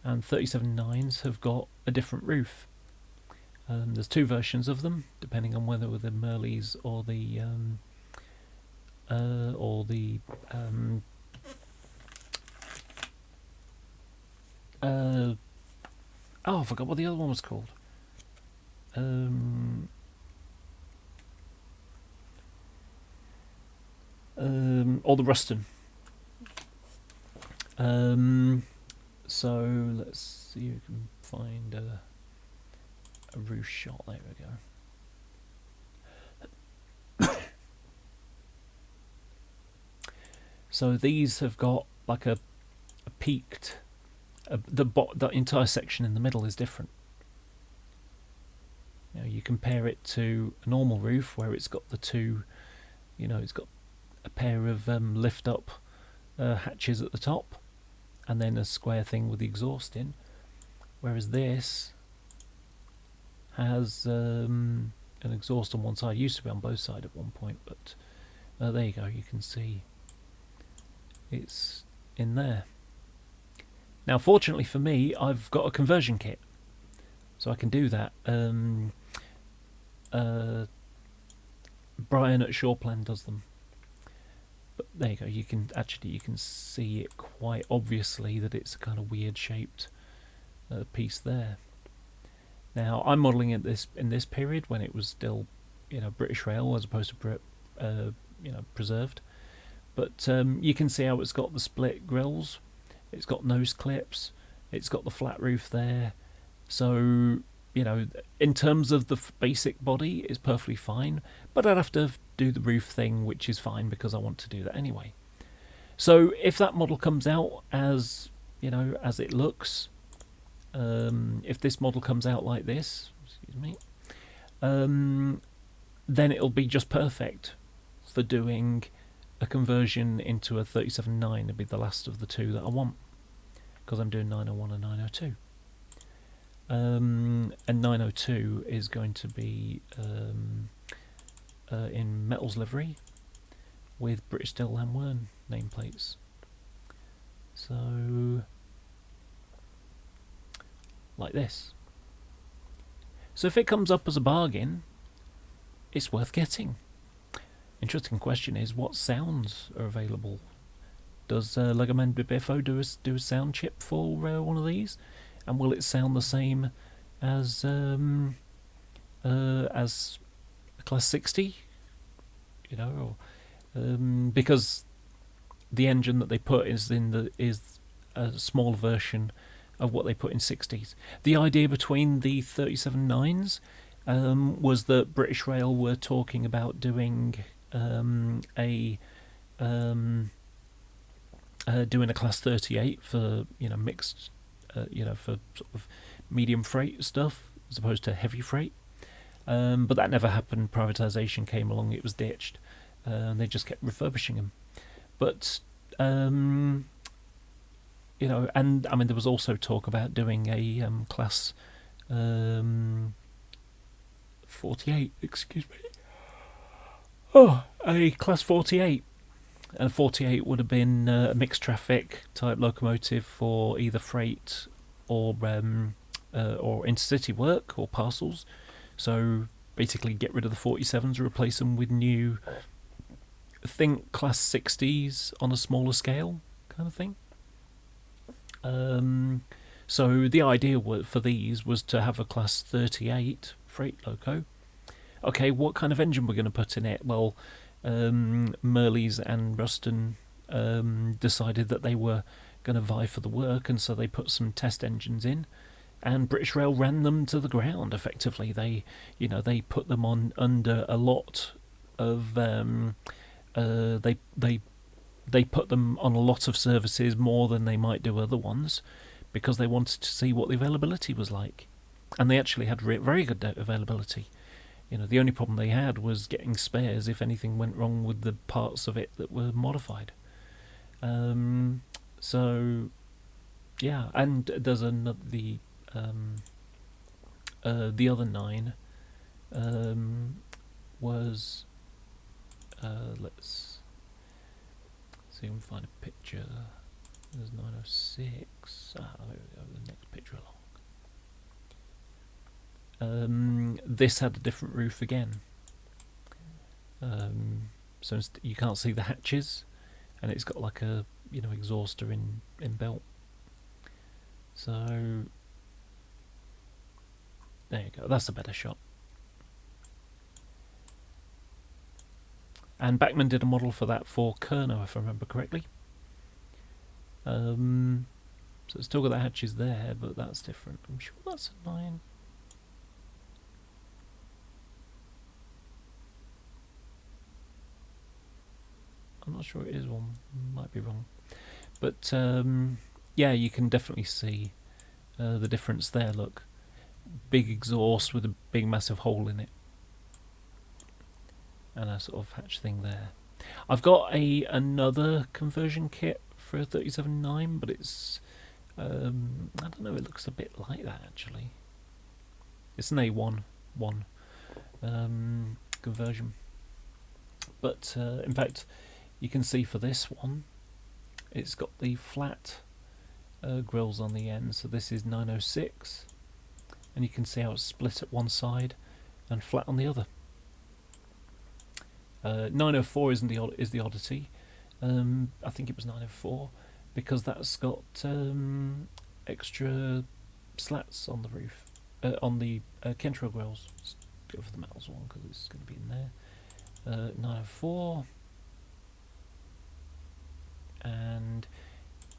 and 37.9s have got a different roof. There's two versions of them, depending on whether they're Merleys or the I forgot what the other one was called. Or the Ruston. So let's see if we can find a roof shot. There we go. So these have got like a peaked. The entire section in the middle is different. You know, you compare it to a normal roof where it's got the two. You know, it's got a pair of lift up hatches at the top, and then a square thing with the exhaust in. Whereas this has an exhaust on one side. It used to be on both sides at one point, but there you go. You can see it's in there. Now, fortunately for me, I've got a conversion kit, so I can do that. Brian at Shoreplan does them. But there you go. You can see it quite obviously that it's a kind of weird shaped piece there. Now, I'm modelling it in this period when it was still, you know, British Rail as opposed to you know, preserved. But you can see how it's got the split grills. It's got nose clips, it's got the flat roof there, so, you know, in terms of the basic body, it's perfectly fine, but I'd have to do the roof thing, which is fine because I want to do that anyway. So if that model comes out as, you know, as it looks, if this model comes out like this, excuse me, then it'll be just perfect for doing a conversion into a 37.9. It'll be the last of the two that I want, because I'm doing 901 and 902. And 902 is going to be in metals livery with British Steel and Wern nameplates. So, like this. So if it comes up as a bargain, it's worth getting. Interesting question is, what sounds are available? Does Legoman Bibiffo do a sound chip for one of these? And will it sound the same as a Class 60? You know, because the engine that they put is a small version of what they put in 60s. The idea between the 37.9s was that British Rail were talking about doing doing a Class 38 for, you know, mixed, you know, for sort of medium freight stuff as opposed to heavy freight. But that never happened. Privatisation came along, it was ditched, and they just kept refurbishing them. But you know, and I mean, there was also talk about doing a Class 48. Excuse me. Oh, a Class 48. And 48 would have been a mixed traffic type locomotive for either freight or intercity work or parcels. So basically get rid of the 47s, replace them with new, think Class 60s on a smaller scale kind of thing. So the idea for these was to have a Class 38 freight loco. Okay, what kind of engine we're going to put in it? Well, Merleys and Ruston decided that they were going to vie for the work, and so they put some test engines in, and British Rail ran them to the ground. Effectively, they put them on under a lot of they put them on a lot of services more than they might do other ones, because they wanted to see what the availability was like, and they actually had very good availability. The only problem they had was getting spares if anything went wrong with the parts of it that were modified. So yeah, and there's another the other 9 was let's see if we can find a picture. There's 906. There we go, the next picture along. This had a different roof again. So you can't see the hatches, and it's got like a exhauster in belt. So there you go. That's a better shot. And Bachmann did a model for that for Kerno, if I remember correctly. So it's still got the hatches there, but that's different. I'm sure that's a 9. I'm not sure it is one. Might be wrong. But yeah, you can definitely see the difference there. Look, big exhaust with a big massive hole in it, and a sort of hatch thing there. I've got another conversion kit for a 37.9, but it's I don't know, it looks a bit like that actually. It's an A1 conversion, but in fact you can see for this one it's got the flat grills on the end, so this is 906, and you can see how it's split at one side and flat on the other. 904 is the oddity. I think it was 904 because that's got extra slats on the roof, on the Kentrel grills. Let's go for the metals one because it's going to be in there. 904, and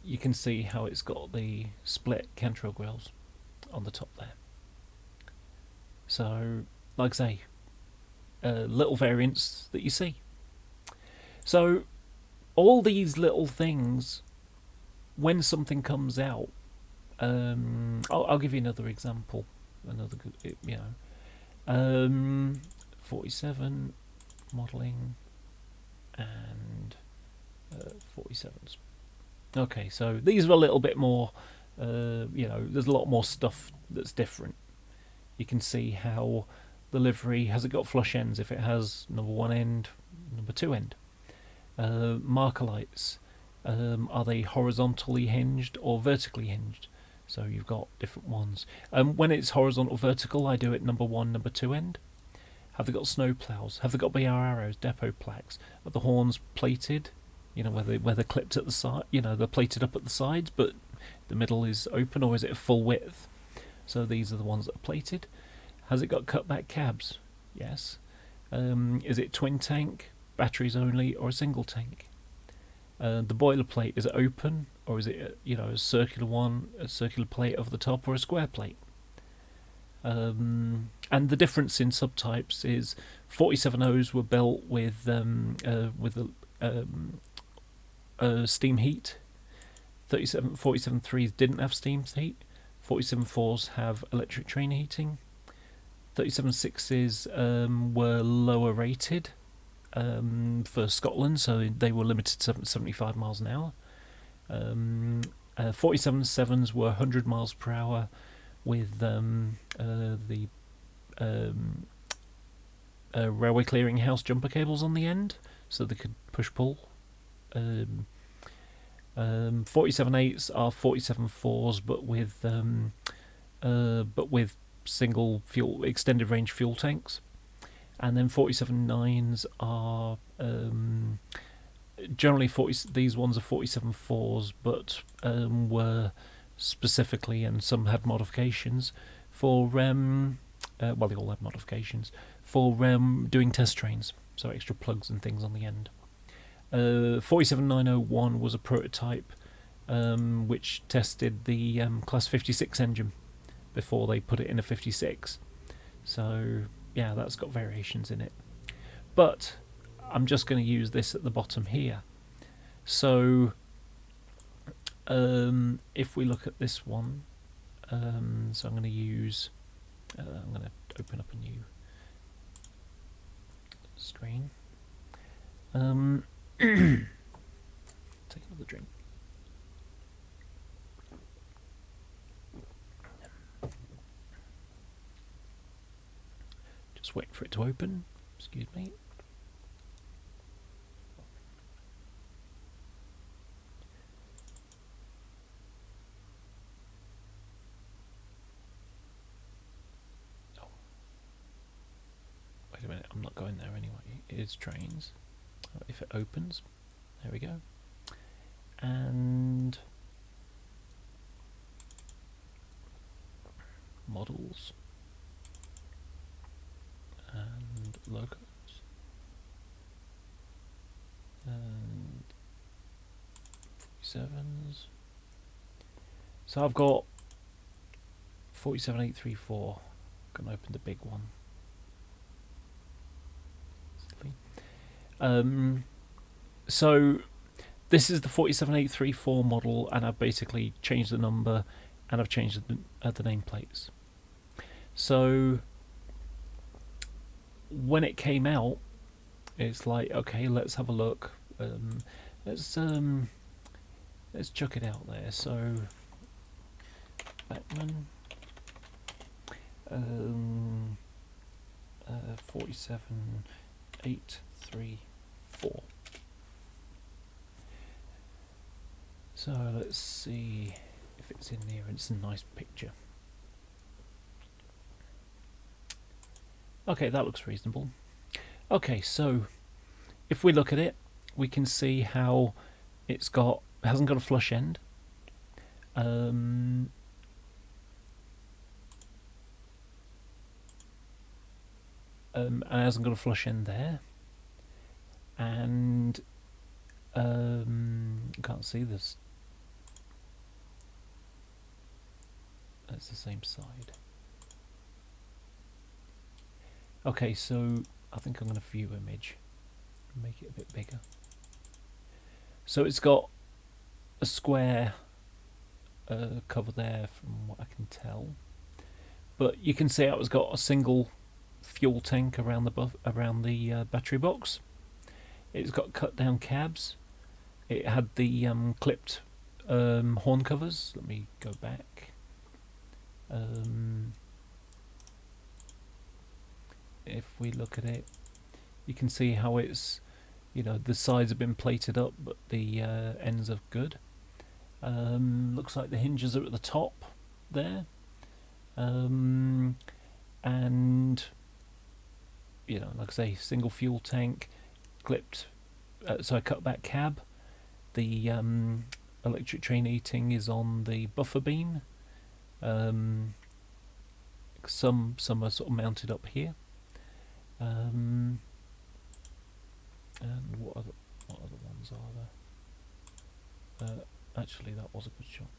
you can see how it's got the split Kentrel grills on the top there. So, like I say, little variants that you see. So all these little things, when something comes out, I'll give you another example, another good, 47 modelling and 47s. Okay, so these are a little bit more, there's a lot more stuff that's different. You can see how the livery, has it got flush ends if it has number 1 end, number 2 end? Marker lights, are they horizontally hinged or vertically hinged? So you've got different ones. When it's horizontal vertical, I do it number 1, number 2 end. Have they got snow ploughs? Have they got BR arrows, depot plaques? Are the horns plated? Where they're clipped at the side, they're plated up at the sides, but the middle is open, or is it a full width? So these are the ones that are plated. Has it got cutback cabs? Yes. Is it twin tank, batteries only, or a single tank? The boilerplate, is it open, or is it a circular one, a circular plate over the top, or a square plate? And the difference in subtypes is 47Os were built with steam heat. 47.3s didn't have steam heat. 47.4s have electric train heating. 37.6s were lower rated for Scotland, so they were limited to 75 miles an hour. 47.7s were 100 miles per hour with the railway clearinghouse jumper cables on the end, so they could push-pull. 47.8s are 47.4s, but with single fuel extended range fuel tanks, and then 47.9s are generally these ones are 47.4s, but were specifically, and some had modifications for well, they all had modifications for doing test trains, so extra plugs and things on the end. 47.901 was a prototype which tested the Class 56 engine, before they put it in a 56. So yeah, that's got variations in it. But I'm just going to use this at the bottom here. So if we look at this one, so I'm going to use, I'm going to open up a new screen. Take another drink. Just wait for it to open. Excuse me. Oh. Wait a minute, I'm not going there anyway. It's trains. If it opens, there we go. And models and logos and 47s. So I've got 47834. I'm gonna open the big one. So this is the 47834 model, and I've basically changed the number and I've changed the nameplates. So when it came out, it's like, okay, let's have a look. Let's chuck it out there. So Bachmann 47834. So let's see if it's in there. It's a nice picture. Okay, that looks reasonable. Okay, so if we look at it, we can see how it hasn't got a flush end. And it hasn't got a flush end there. And can't see this. That's the same side. Okay, so I think I'm going to view image and make it a bit bigger. So it's got a square cover there from what I can tell, but you can see it's got a single fuel tank around the battery box. It's got cut down cabs. It had the clipped horn covers. Let me go back. If we look at it, you can see how it's, the sides have been plated up, but the ends are good. Looks like the hinges are at the top there, and like I say, single fuel tank, clipped, cut back cab. The electric train heating is on the buffer beam. Some are sort of mounted up here. And what other ones are there? Actually, that was a good shot.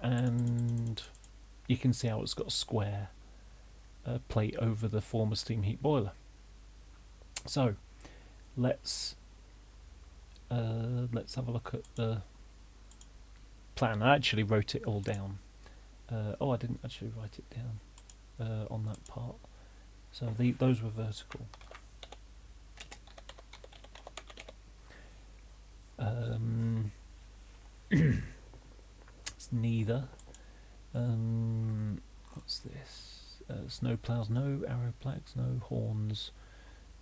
And you can see how it's got a square plate over the former steam heat boiler. So let's have a look at the plan. I actually wrote it all down. Oh, I didn't actually write it down on that part. So those were vertical. It's neither. What's this? Snow plows, no arrow plaques, no horns.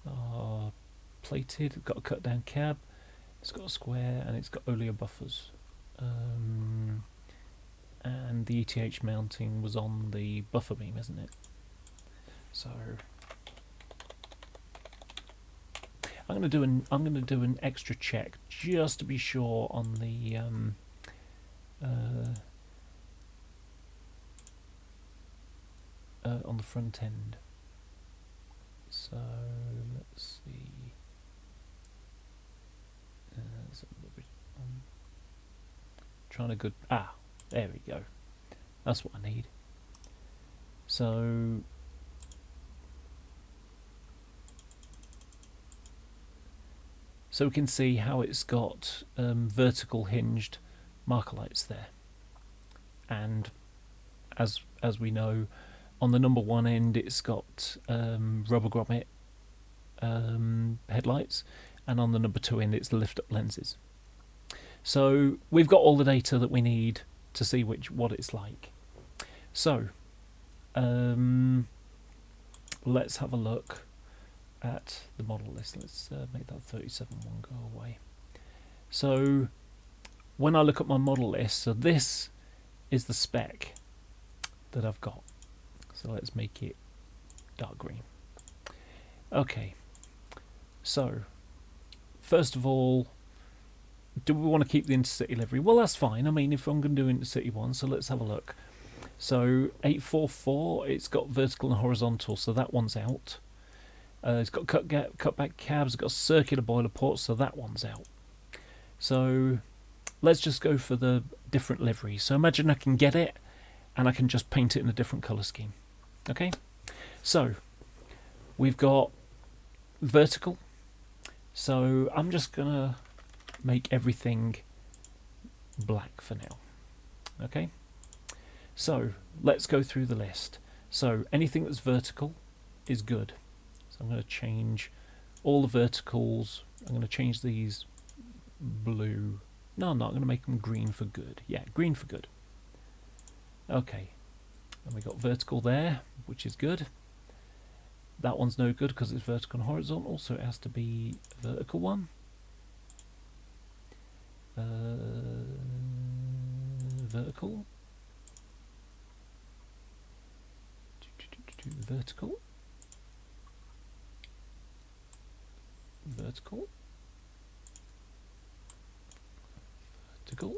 Are plated. It's got a cut down cab. It's got a square, and it's got Olea buffers. And the ETH mounting was on the buffer beam, isn't it? So I'm going to do an extra check just to be sure on the front end. So let's see. trying to good. Ah, there we go. That's what I need. So we can see how it's got vertical hinged marker lights there, and as we know, on the number 1 end it's got rubber grommet headlights, and on the number 2 end it's lift up lenses. So we've got all the data that we need to see what it's like. So let's have a look at the model list. Let's make that 37 one go away. So when I look at my model list, so this is the spec that I've got. So let's make it dark green. Okay, so first of all, do we want to keep the Intercity livery? Well, that's fine. I mean, if I'm going to do Intercity one, so let's have a look. So 844, it's got vertical and horizontal, so that one's out. It's got cutback cabs, it's got circular boiler ports, so that one's out. So let's just go for the different liveries. So imagine I can get it and I can just paint it in a different colour scheme. Okay, so we've got vertical. So I'm just gonna make everything black for now. Okay, so let's go through the list. So anything that's vertical is good. So I'm going to change all the verticals. I'm going to change these blue. No, I'm not. I'm going to make them green for good. Yeah, green for good. Okay, and we got vertical there, which is good. That one's no good because it's vertical and horizontal, so it has to be a vertical one. Vertical. Vertical. Vertical. Vertical.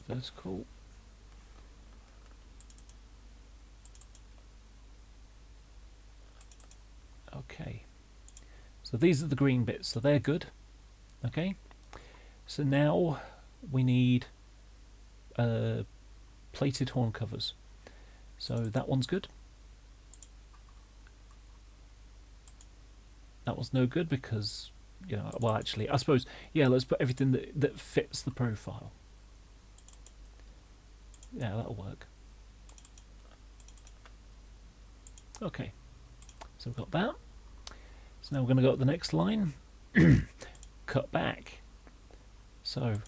Vertical. Okay, so these are the green bits, so they're good. Okay, so now we need plated horn covers. So that one's good. That one's no good because, you know, well, actually, I suppose, yeah, let's put everything that fits the profile. Yeah, that'll work. Okay, so we've got that. So now we're going to go up the next line. Cut back. So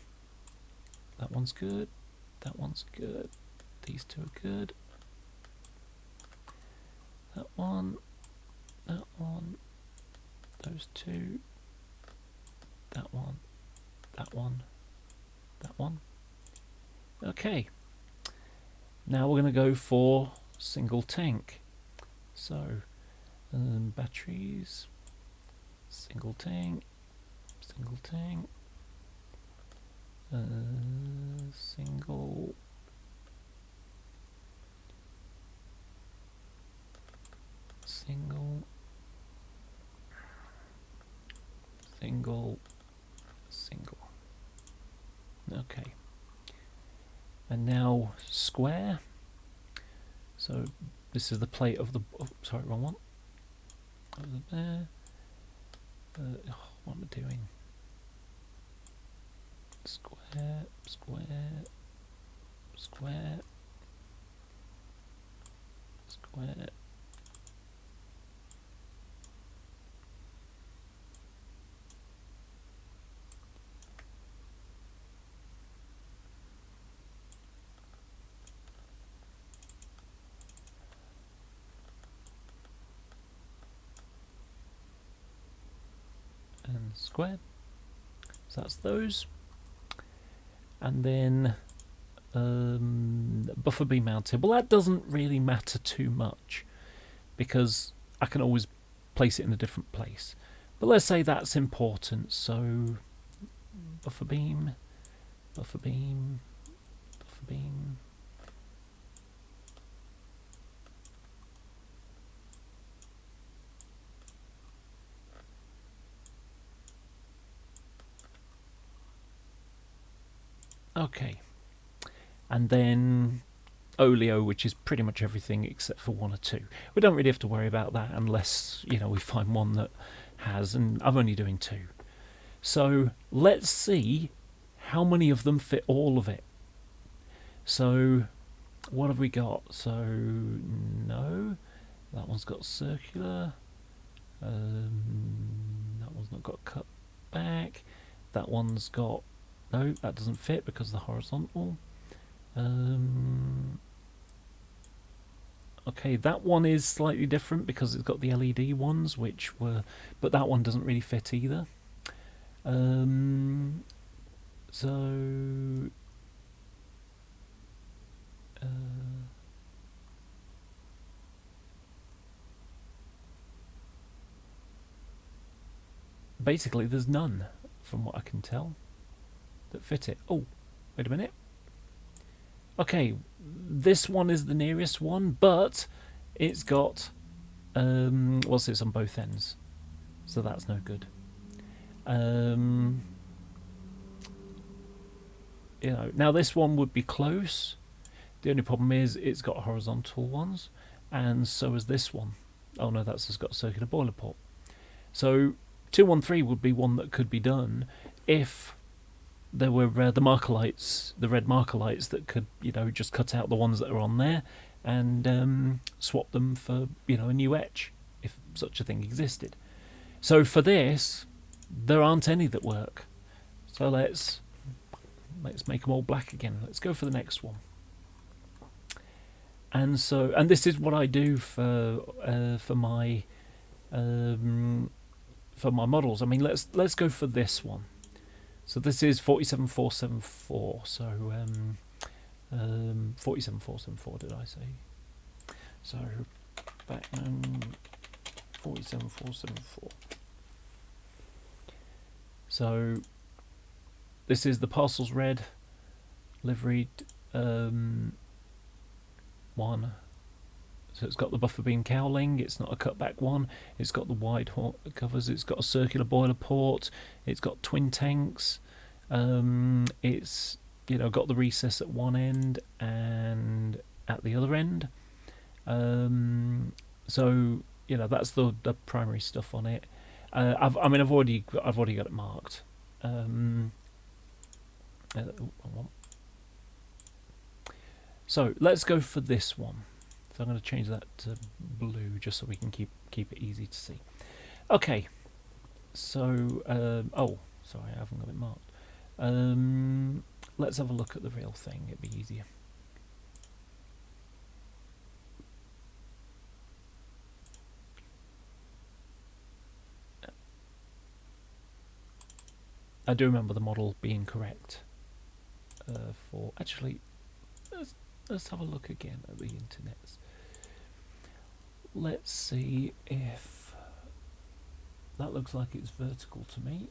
that one's good. That one's good. These two are good. That one. That one. Those two. That one. That one. That one. Okay. Now we're going to go for single tank. So batteries. Single tank. Single tank. Single. Single. Single. Single. Okay. And now square. So this is the plate of the. Oh, sorry, wrong one. Over there. What am I doing? Square, square, square, square. And square. So that's those. And then buffer beam mounted. Well, that doesn't really matter too much because I can always place it in a different place. But let's say that's important. So buffer beam, buffer beam, buffer beam. Okay, and then oleo, which is pretty much everything except for one or two. We don't really have to worry about that unless, you know, we find one that has, and I'm only doing two. So let's see how many of them fit all of it. So what have we got? So no, that one's got circular. That one's not got cut back. That one's got, no, that doesn't fit because of the horizontal. Okay, that one is slightly different because it's got the LED ones, which were, but that one doesn't really fit either. So basically there's none, from what I can tell, that fit it. Oh, wait a minute. Okay, this one is the nearest one, but it's got what's this on both ends, so that's no good. You know, now this one would be close. The only problem is it's got horizontal ones, and so has this one. Oh no, that's just got a circular boiler port. So 213 would be one that could be done if there were the marker lights, the red marker lights that could, you know, just cut out the ones that are on there and swap them for, you know, a new etch, if such a thing existed. So for this, there aren't any that work. So let's make them all black again. Let's go for the next one. And so, and this is what I do for my models. I mean, let's go for this one. So this is 47474. So 47474. Did I say? So Bachmann 47474. So this is the parcels red liveried one. So it's got the buffer beam cowling, it's not a cutback one, it's got the wide covers, it's got a circular boiler port, it's got twin tanks, it's, you know, got the recess at one end and at the other end. So, you know, that's the primary stuff on it. I've already got it marked. So let's go for this one. So I'm going to change that to blue just so we can keep it easy to see. Okay. So oh, sorry, I haven't got it marked. Let's have a look at the real thing. It'd be easier. I do remember the model being correct. For actually, let's have a look again at the internet. Let's see if that looks like it's vertical to me,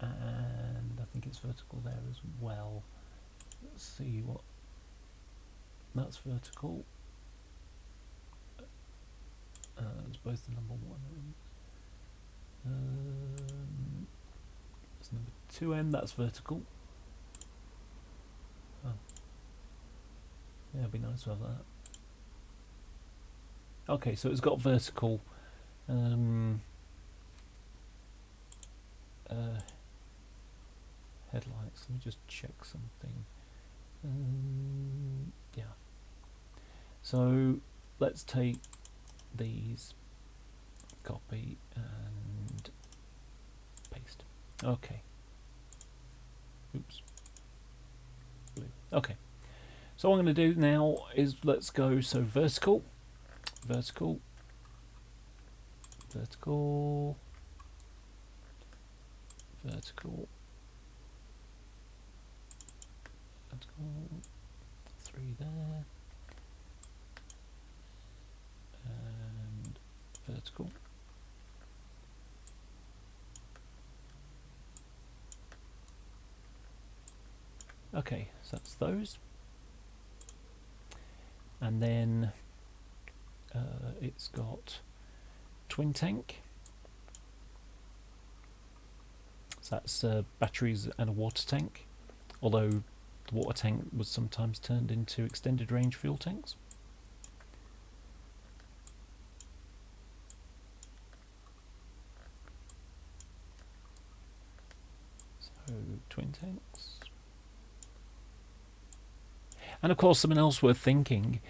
and I think it's vertical there as well. Let's see what that's vertical. It's both the number one and it's number 2 end. That's vertical. Oh. Yeah, it'd be nice to have that. Okay, so it's got vertical headlights. Let me just check something. Yeah. So let's take these, copy and paste. Okay. Oops. Blue. Okay. So what I'm going to do now is let's go, so vertical, vertical, vertical, vertical, vertical, 3 there, and vertical. Okay, so that's those. And then it's got twin tank. So that's batteries and a water tank. although the water tank was sometimes turned into extended range fuel tanks. So twin tanks. And of course, something else worth thinking,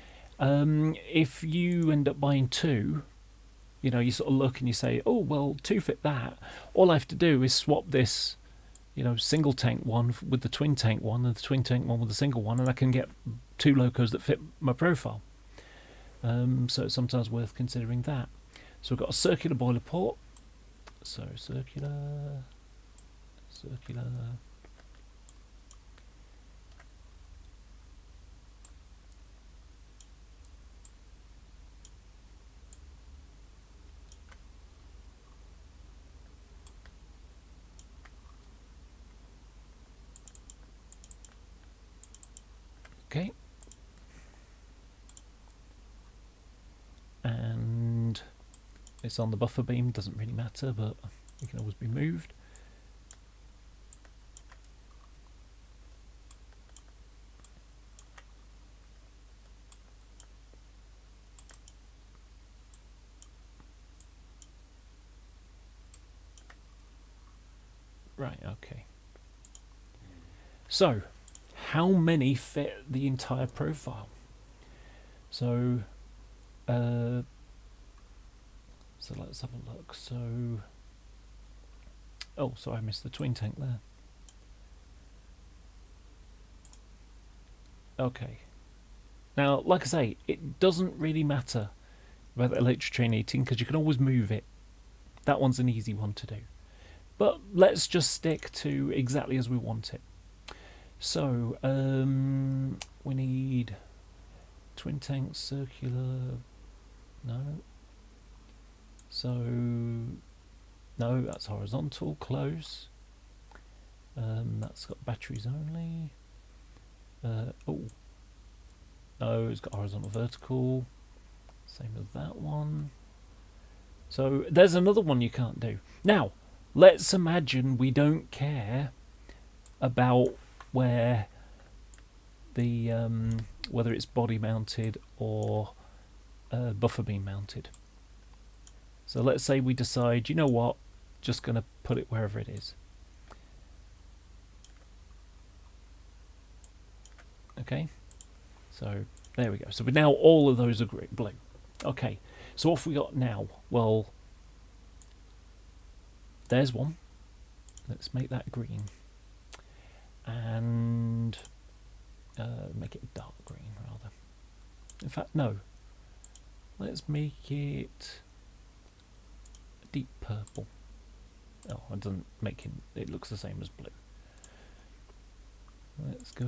if you end up buying two, you know, you sort of look and you say, oh, well, two fit that. All I have to do is swap this, you know, single tank one with the twin tank one and the twin tank one with the single one, and I can get two locos that fit my profile. So it's sometimes worth considering that. So we've got a circular boiler port. So circular. Okay. And it's on the buffer beam, doesn't really matter, but it can always be moved. Right, okay. So, how many fit the entire profile? So let's have a look. So, oh, sorry, I missed the twin tank there. Okay. Now, like I say, it doesn't really matter about the electric train heating because you can always move it. That one's an easy one to do. But let's just stick to exactly as we want it. So, we need twin tank circular. No. So, no, that's horizontal, close. That's got batteries only. Oh, no, it's got horizontal, vertical. Same as that one. So there's another one you can't do. Now, let's imagine we don't care about where the whether it's body mounted or buffer beam mounted. So let's say we decide, you know what, just going to put it wherever it is. Okay, so there we go. So now all of those are blue. Okay, so what have we got now? Well, there's one. Let's make that green. And make it dark green, rather. In fact, no. Let's make it deep purple. Oh, it doesn't make it looks the same as blue. Let's go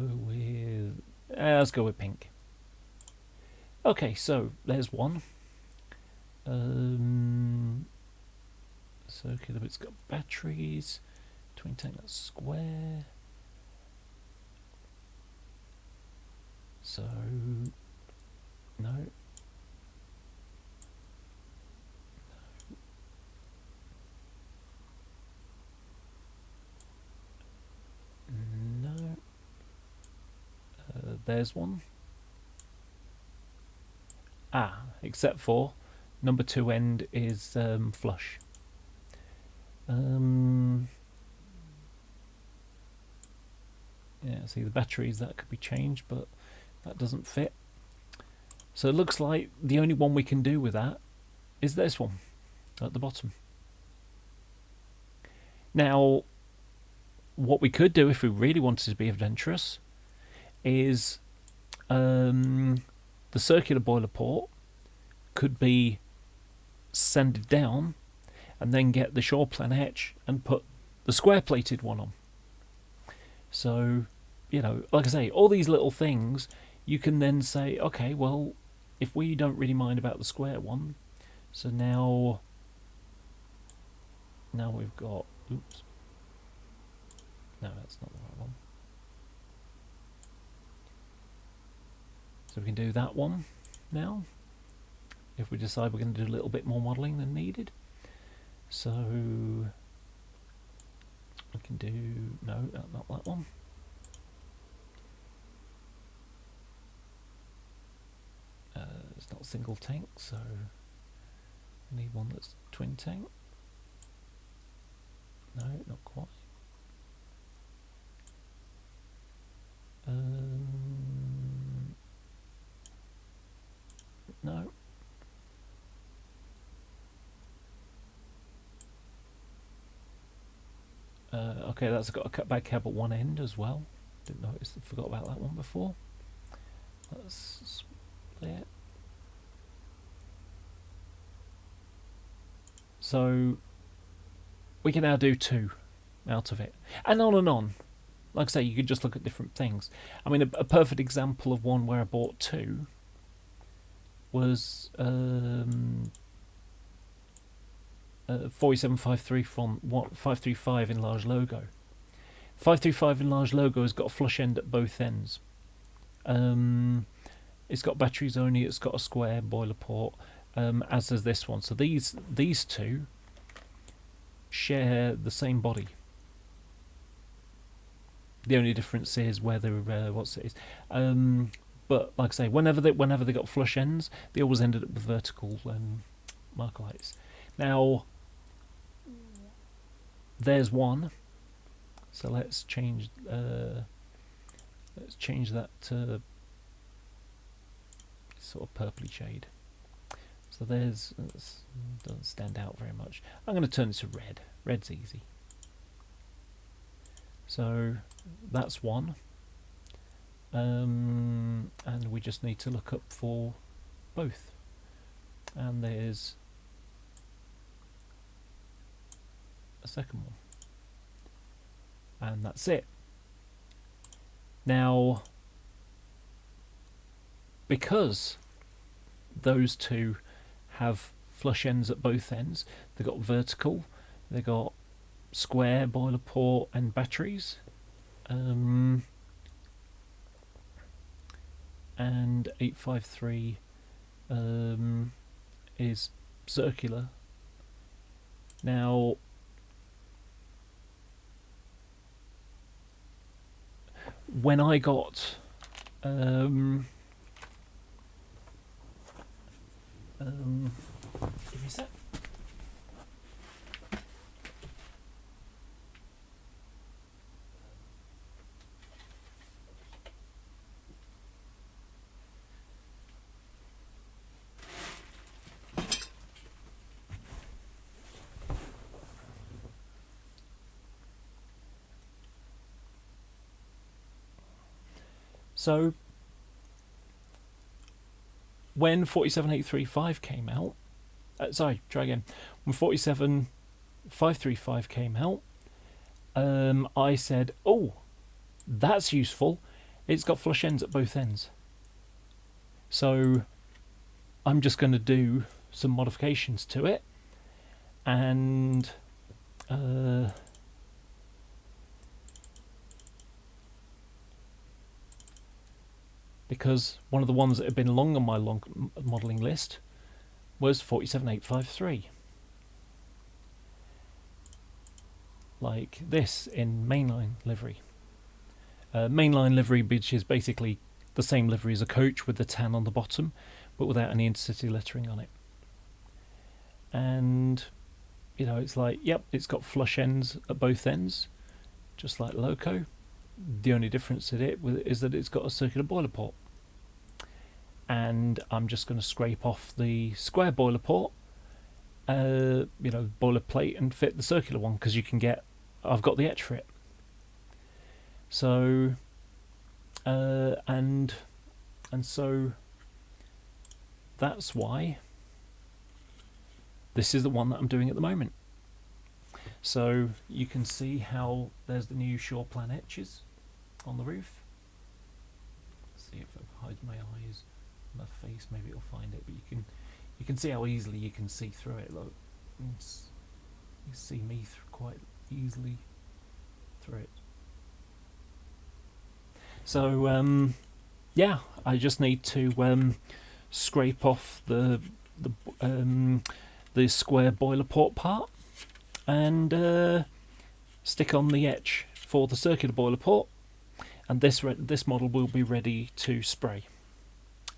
with pink. Okay, so there's one. Circular, it's got batteries. Twin tank, that's square. So no. No. There's one. Ah, except for number 2 end is flush. Yeah, see the batteries, that could be changed, but that doesn't fit. So it looks like the only one we can do with that is this one at the bottom. Now, what we could do if we really wanted to be adventurous is the circular boiler port could be sanded down and then get the shore plan etch and put the square plated one on. So, you know, like I say, all these little things, you can then say, okay, well, if we don't really mind about the square one, so now we've got, oops, no, that's not the right one. So we can do that one now, if we decide we're going to do a little bit more modelling than needed. So we can do, no, not that one. It's not single tank, so I need one that's twin tank. No, not quite. No. Okay, that's got a cutback cab at one end as well. Didn't notice, forgot about that one before. Let's split. So we can now do 2 out of it, and on and on. Like I say, you could just look at different things. I mean, a perfect example of one where I bought 2 was 4753 from 535 enlarged logo. 535 enlarged logo has got a flush end at both ends. It's got batteries only. It's got a square boiler port, as does this one. So these 2 share the same body. The only difference is whether what's it is. But like I say, whenever they got flush ends, they always ended up with vertical marker lights. Now there's one. So let's change that to sort of purpley shade. So there's, doesn't stand out very much. I'm going to turn it to red. Red's easy. So that's one. And we just need to look up for both. And there's a second one. And that's it. Now, because those 2 have flush ends at both ends, they've got vertical, they've got square boiler port and batteries, and 853 is circular. Now, when I got give me a sec. So when 47835 came out, sorry, try again. When 47535 came out, I said, oh, that's useful. It's got flush ends at both ends. So I'm just going to do some modifications to it, and because one of the ones that had been long on my modelling list was 47853. Like this in mainline livery. Mainline livery, which is basically the same livery as a coach with the tan on the bottom, but without any Intercity lettering on it. And, you know, it's like, yep, it's got flush ends at both ends, just like Loco. The only difference in it is that it's got a circular boiler port. And I'm just going to scrape off the square boiler port, you know, boiler plate, and fit the circular one, because you can get, I've got the etch for it. So, and so that's why this is the one that I'm doing at the moment. So you can see how there's the new shore plan etches on the roof. Let's see if I hide my eyes, my face, maybe it'll find it. But you can see how easily you can see through it. Look, you see me quite easily through it. So yeah, I just need to scrape off the square boiler port part and stick on the etch for the circular boiler port, and this model will be ready to spray.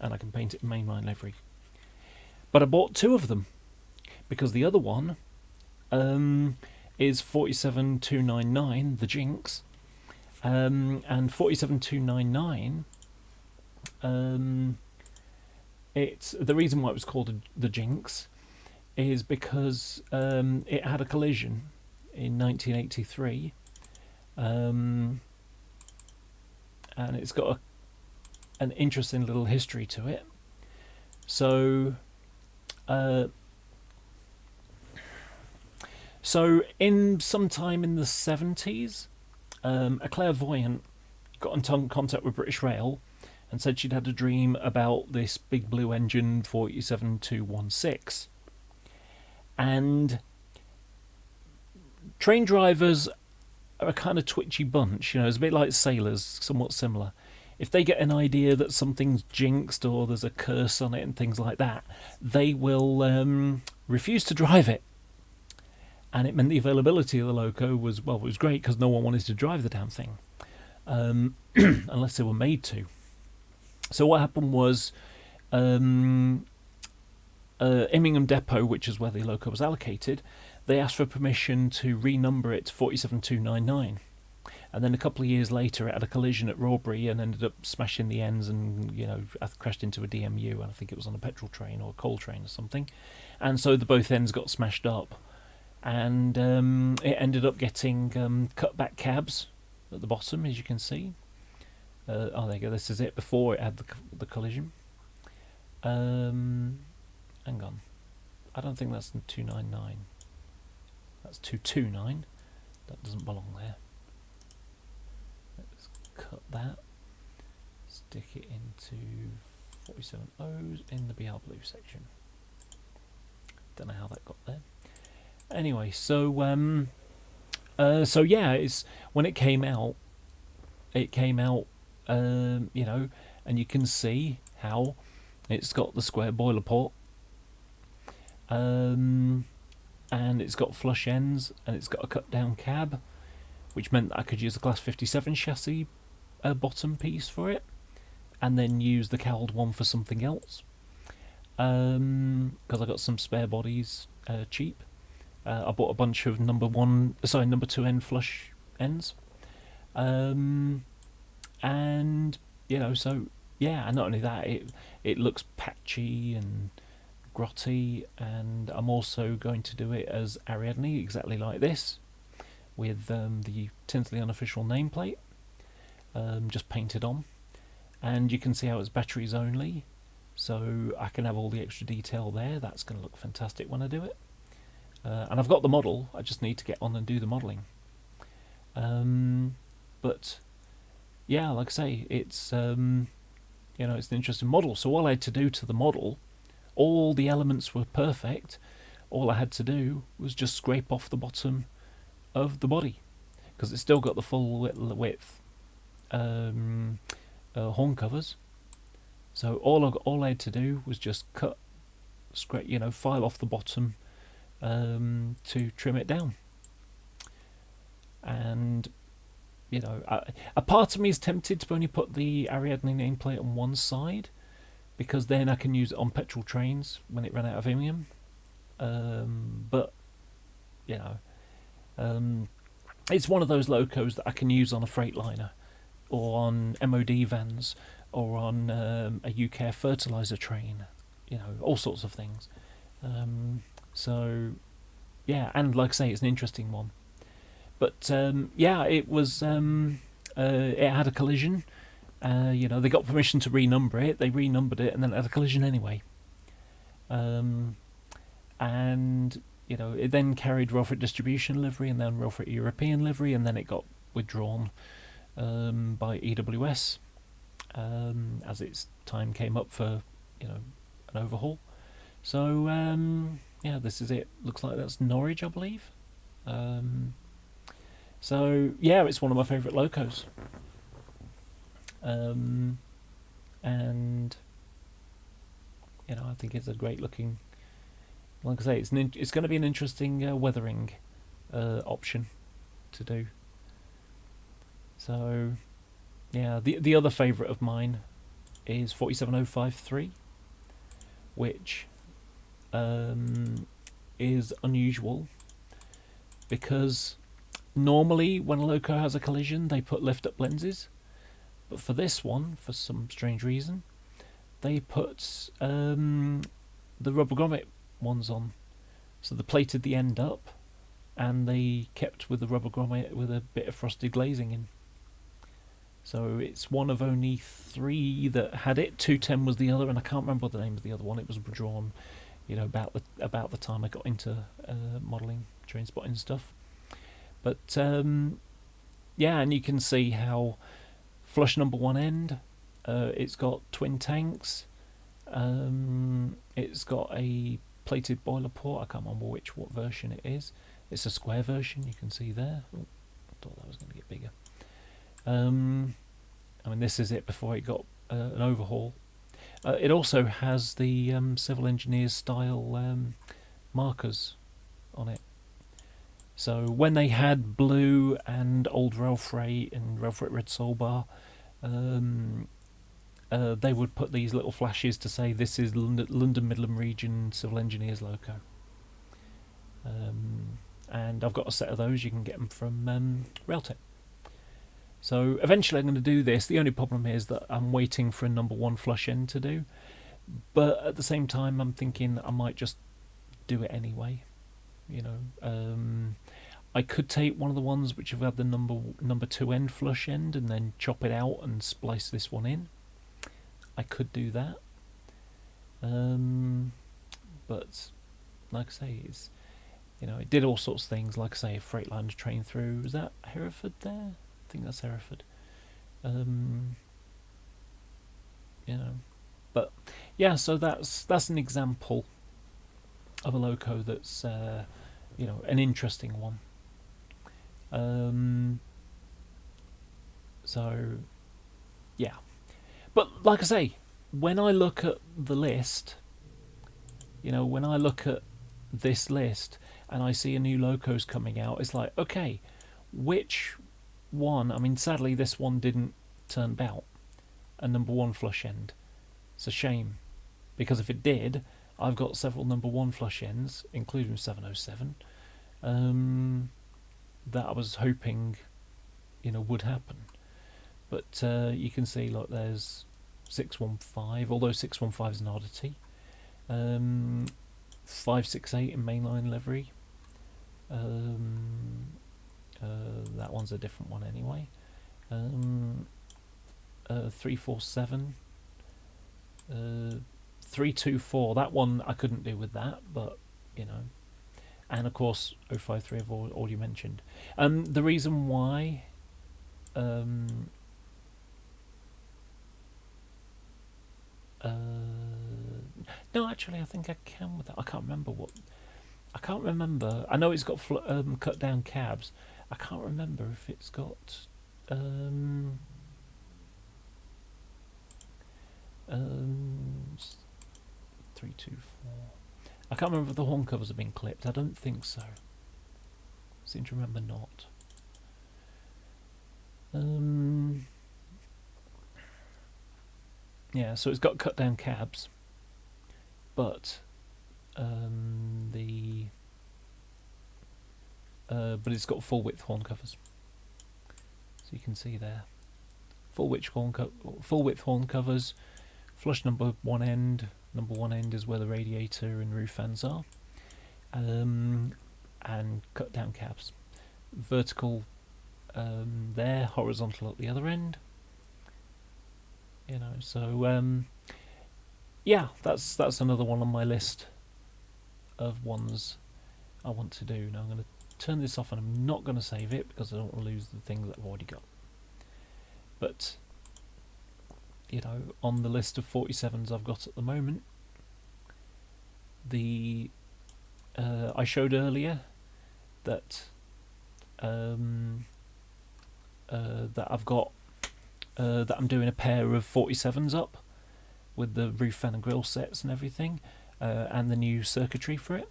and I can paint it in mainline livery. But I bought 2 of them because the other one is 47299, the Jinx, and 47299. It's the reason why it was called the Jinx is because it had a collision in 1983, and it's got an interesting little history to it. So in sometime in the 70s, a clairvoyant got in contact with British Rail and said she'd had a dream about this big blue engine 47216. And train drivers are a kind of twitchy bunch, it's a bit like sailors, somewhat similar. If they get an idea that something's jinxed or there's a curse on it and things like that, they will refuse to drive it. And it meant the availability of the loco was great because no one wanted to drive the damn thing, unless they were made to. So what happened was Immingham Depot, which is where the loco was allocated, they asked for permission to renumber it to 47299. And then a couple of years later, it had a collision at Rawbury and ended up smashing the ends and, crashed into a DMU. And I think it was on a petrol train or a coal train or something. And so the both ends got smashed up. And it ended up getting cut-back cabs at the bottom, as you can see. There you go. This is it before it had the collision. Hang on. I don't think that's 299. That's 229. That doesn't belong there. Let's cut that. Stick it into 47Os in the BR Blue section. Don't know how that got there. Anyway, so yeah, it's when it came out, and you can see how it's got the square boiler port, and it's got flush ends, and it's got a cut down cab, which meant that I could use a Class 57 chassis bottom piece for it, and then use the cowled one for something else, because I got some spare bodies cheap. I bought a bunch of number 2 end flush ends, and so yeah, and not only that, it looks patchy and grotty, and I'm also going to do it as Ariadne, exactly like this, with the Tinsley unofficial nameplate, just painted on, and you can see how it's batteries only, so I can have all the extra detail there. That's going to look fantastic when I do it. And I've got the model, I just need to get on and do the modelling. But yeah, like I say, it's it's an interesting model. So all I had to do to the model, all the elements were perfect. All I had to do was just scrape off the bottom of the body, because it's still got the full width horn covers. So all I had to do was just file off the bottom to trim it down. And a part of me is tempted to only put the Ariadne nameplate on one side, because then I can use it on petrol trains when it ran out of Immingham. But it's one of those locos that I can use on a Freightliner, or on MOD vans, or on a UK fertiliser train, all sorts of things. So yeah, and like I say, it's an interesting one. But yeah, it was it had a collision. They got permission to renumber it. They renumbered it, and then it had a collision anyway. And it then carried Rolfret Distribution livery, and then Rolfret European livery, and then it got withdrawn by EWS as its time came up for an overhaul. So yeah, this is it. Looks like that's Norwich, I believe. So yeah, it's one of my favourite locos. And I think it's a great looking. Like I say, it's going to be an interesting weathering option to do. So yeah, the other favourite of mine is 47053, which is unusual because normally when a loco has a collision they put lift-up lenses, but for this one, for some strange reason, they put the rubber grommet ones on. So they plated the end up and they kept with the rubber grommet with a bit of frosted glazing in. So it's one of only 3 that had it. 210 was the other, and I can't remember the name of the other one. It was drawn, about the time I got into modelling, train spotting stuff. But yeah, and you can see how flush number 1 end. It's got twin tanks. It's got a plated boiler port. I can't remember what version it is. It's a square version. You can see there. Oh, I thought that was going to get bigger. This is it before it got an overhaul. It also has the civil engineers style markers on it. So when they had blue and old rail freight and rail freight red soul bar, they would put these little flashes to say this is London Midland Region Civil Engineers loco. And I've got a set of those. You can get them from Railtech. So eventually I'm going to do this. The only problem is that I'm waiting for a number 1 flush end to do, but at the same time I'm thinking I might just do it anyway. I could take one of the ones which have had the number 2 end flush end and then chop it out and splice this one in. I could do that, but like I say, it's it did all sorts of things. Like I say, a freight line to train through. Is that Hereford there? I think that's Hereford. But yeah, so that's an example of a loco that's an interesting one. So yeah, but like I say, when I look at the list, when I look at this list and I see a new locos coming out, it's like, okay, which one? Sadly this one didn't turn out a number 1 flush end. It's a shame, because if it did, I've got several number 1 flush ends, including 707, that I was hoping would happen. But you can see, look, there's 615, although 615 is an oddity. 568 in mainline livery. That one's a different one anyway. 347. 324. That one I couldn't do with that, but and of course 053 I've already mentioned. The reason why no, actually I think I can with that. I can't remember. I know it's got cut down cabs. I can't remember if it's got 324. I can't remember if the horn covers have been clipped. I don't think so. Seem to remember not. Yeah, so it's got cut down cabs, but but it's got full width horn covers. So you can see there, full width horn covers. Flush number 1 end. Number 1 end is where the radiator and roof fans are, and cut down cabs. Vertical there, horizontal at the other end. So yeah, that's another one on my list of ones I want to do. Now I'm going to turn this off and I'm not going to save it because I don't want to lose the things that I've already got. But on the list of 47s I've got at the moment, I showed earlier that that I've got that I'm doing a pair of 47s up with the roof fan and grill sets and everything, and the new circuitry for it.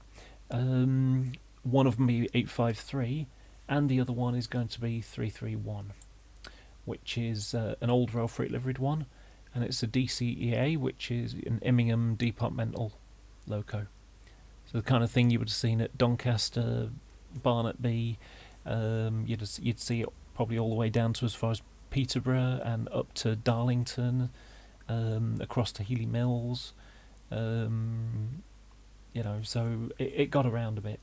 One of them be 853 and the other one is going to be 331, which is an old rail freight liveried one, and it's a DCEA, which is an Immingham departmental loco. So the kind of thing you would have seen at Doncaster, Barnetby. You'd see it probably all the way down to as far as Peterborough and up to Darlington, across to Healy Mills. So it got around a bit.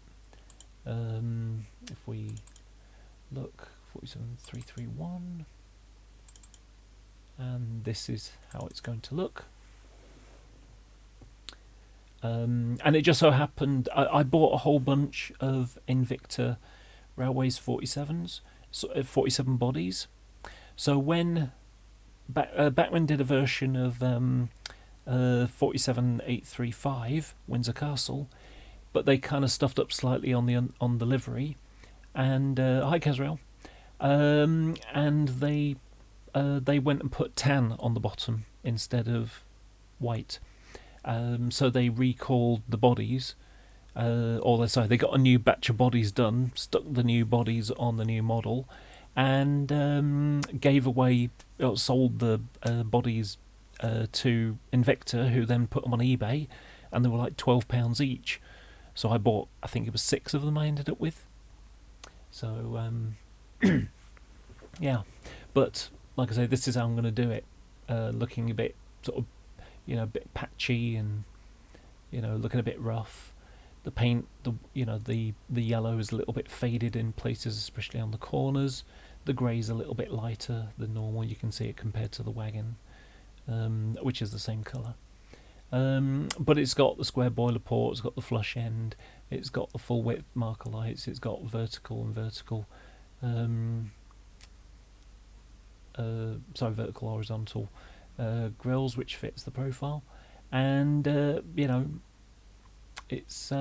If we look, 47331, and this is how it's going to look. And it just so happened I bought a whole bunch of Invicta Railways 47s, 47 bodies. So when Bachmann did a version of 47835 Windsor Castle, but they kind of stuffed up slightly on the livery, and hi Casrael, and they went and put tan on the bottom instead of white. So they recalled the bodies, they got a new batch of bodies done, stuck the new bodies on the new model, and sold the bodies to Invicta, who then put them on eBay, and they were like £12 each. So I bought, I think it was 6 of them I ended up with. So, yeah. But, like I say, this is how I'm going to do it. Looking a bit sort of, a bit patchy and, looking a bit rough. The paint, the yellow is a little bit faded in places, especially on the corners. The grey's a little bit lighter than normal. You can see it compared to the Wagon, which is the same colour. But it's got the square boiler port, it's got the flush end, it's got the full width marker lights, it's got vertical and vertical, vertical horizontal grills, which fits the profile, and it's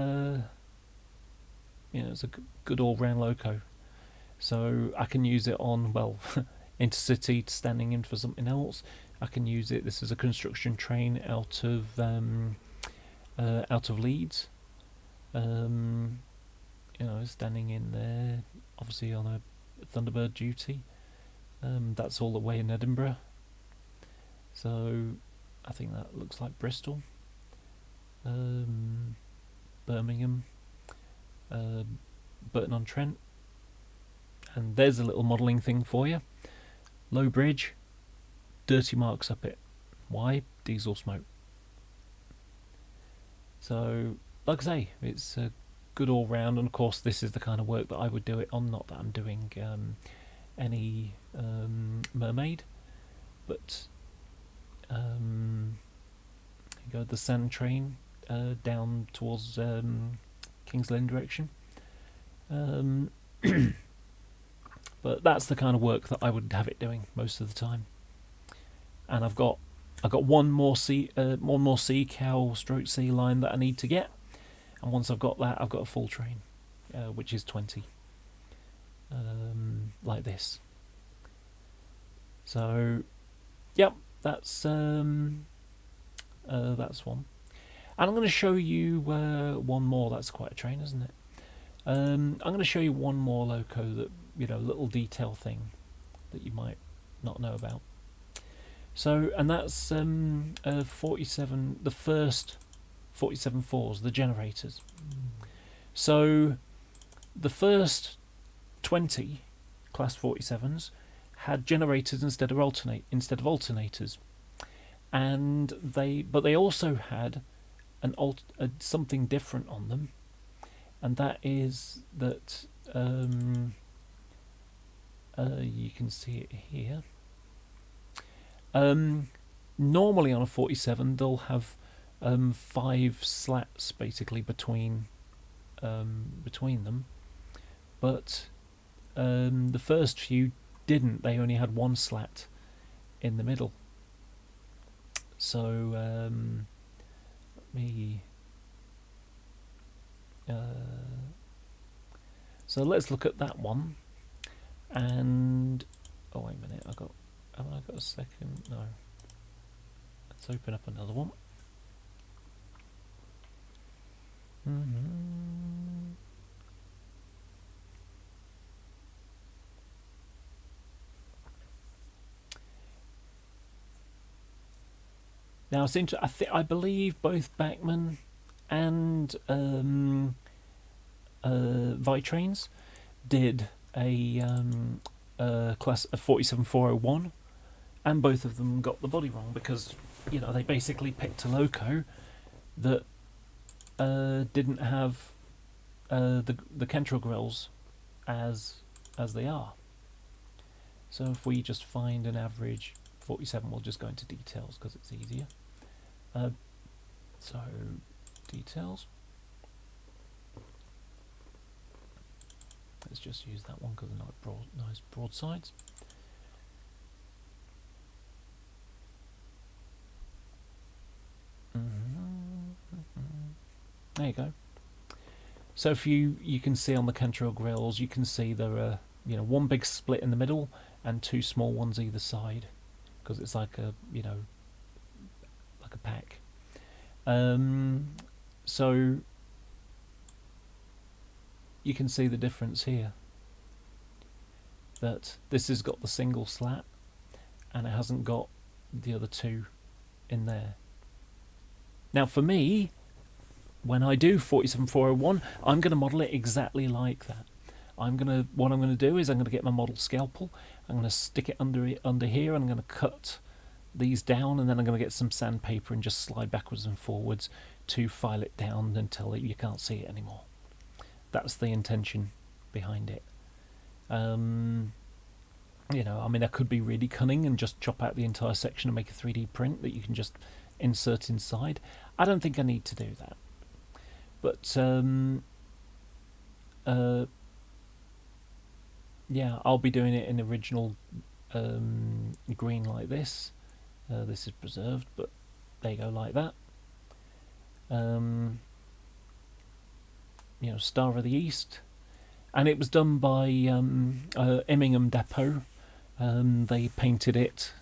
it's a good all-round loco. So I can use it on, Intercity, standing in for something else. I can use it. This is a construction train out of Leeds. Standing in there, obviously on a Thunderbird duty. That's all the way in Edinburgh. So I think that looks like Bristol, Birmingham, Burton-on-Trent. And there's a little modelling thing for you. Low bridge, dirty marks up it. Why? Diesel smoke. So, like I say, it's a good all round, and of course this is the kind of work that I would do it on. Not that I'm doing any mermaid, but you go the sand train down towards King's Lynn direction. But that's the kind of work that I would have it doing most of the time. And I've got one more sea cow stroke sea line that I need to get, and once I've got that, I've got a full train, which is 20, like this. So, yep, that's one. And I'm going to show you one more. That's quite a train, isn't it? I'm going to show you one more loco that, little detail thing that you might not know about. So, and that's 47, the first 47-4s, the generators. So, the first 20 class 47s had generators instead of alternators, and they also had something different on them, and that is that you can see it here. Normally on a 47 they'll have 5 slats basically between them, but the first few didn't. They only had 1 slat in the middle. So so let's look at that one. And oh, wait a minute, haven't I got a second? No. Let's open up another one. Now, I believe both Bachmann and Vitrains did a class of 47401, and both of them got the body wrong because they basically picked a loco that didn't have the Kentrel grills as they are. So if we just find an average 47, we'll just go into details because it's easier. So details. Let's just use that one because they're nice broadsides. There you go. So if you can see on the Kentrel grills, you can see there are one big split in the middle and two small ones either side, because it's like a like a pack. So you can see the difference here, that this has got the single slat and it hasn't got the other two in there. Now for me, when I do 47401, I'm going to model it exactly like that. What I'm going to do is I'm going to get my model scalpel, I'm going to stick it under here, and I'm going to cut these down, and then I'm going to get some sandpaper and just slide backwards and forwards to file it down until you can't see it anymore. That's the intention behind it. I mean, I could be really cunning and just chop out the entire section and make a 3D print that you can just insert inside. I don't think I need to do that. But yeah, I'll be doing it in original green like this. This is preserved, but there you go, like that. Star of the East, and it was done by Immingham Depot. They painted it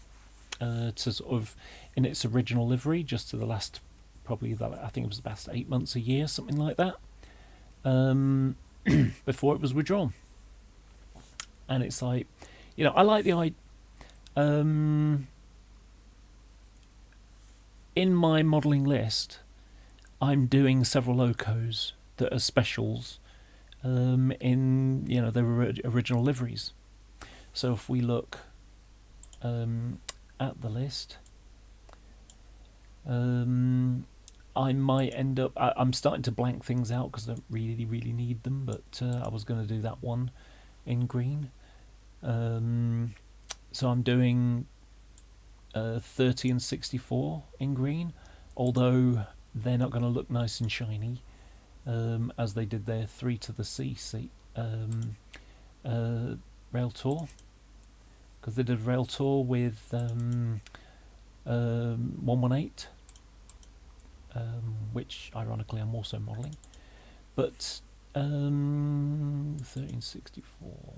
to sort of in its original livery, just to the last, probably I think it was the last 8 months, a year, something like that, before it was withdrawn. And it's like, I like the idea. In my modelling list, I'm doing several locos that are specials in their original liveries. So if we look at the list, I might end up. I'm starting to blank things out because I don't really need them, but I was going to do that one in green. So I'm doing 30 and 64 in green, although they're not going to look nice and shiny as they did their 3 to the C rail tour, because they did rail tour with 118, which ironically I'm also modelling, but 1364.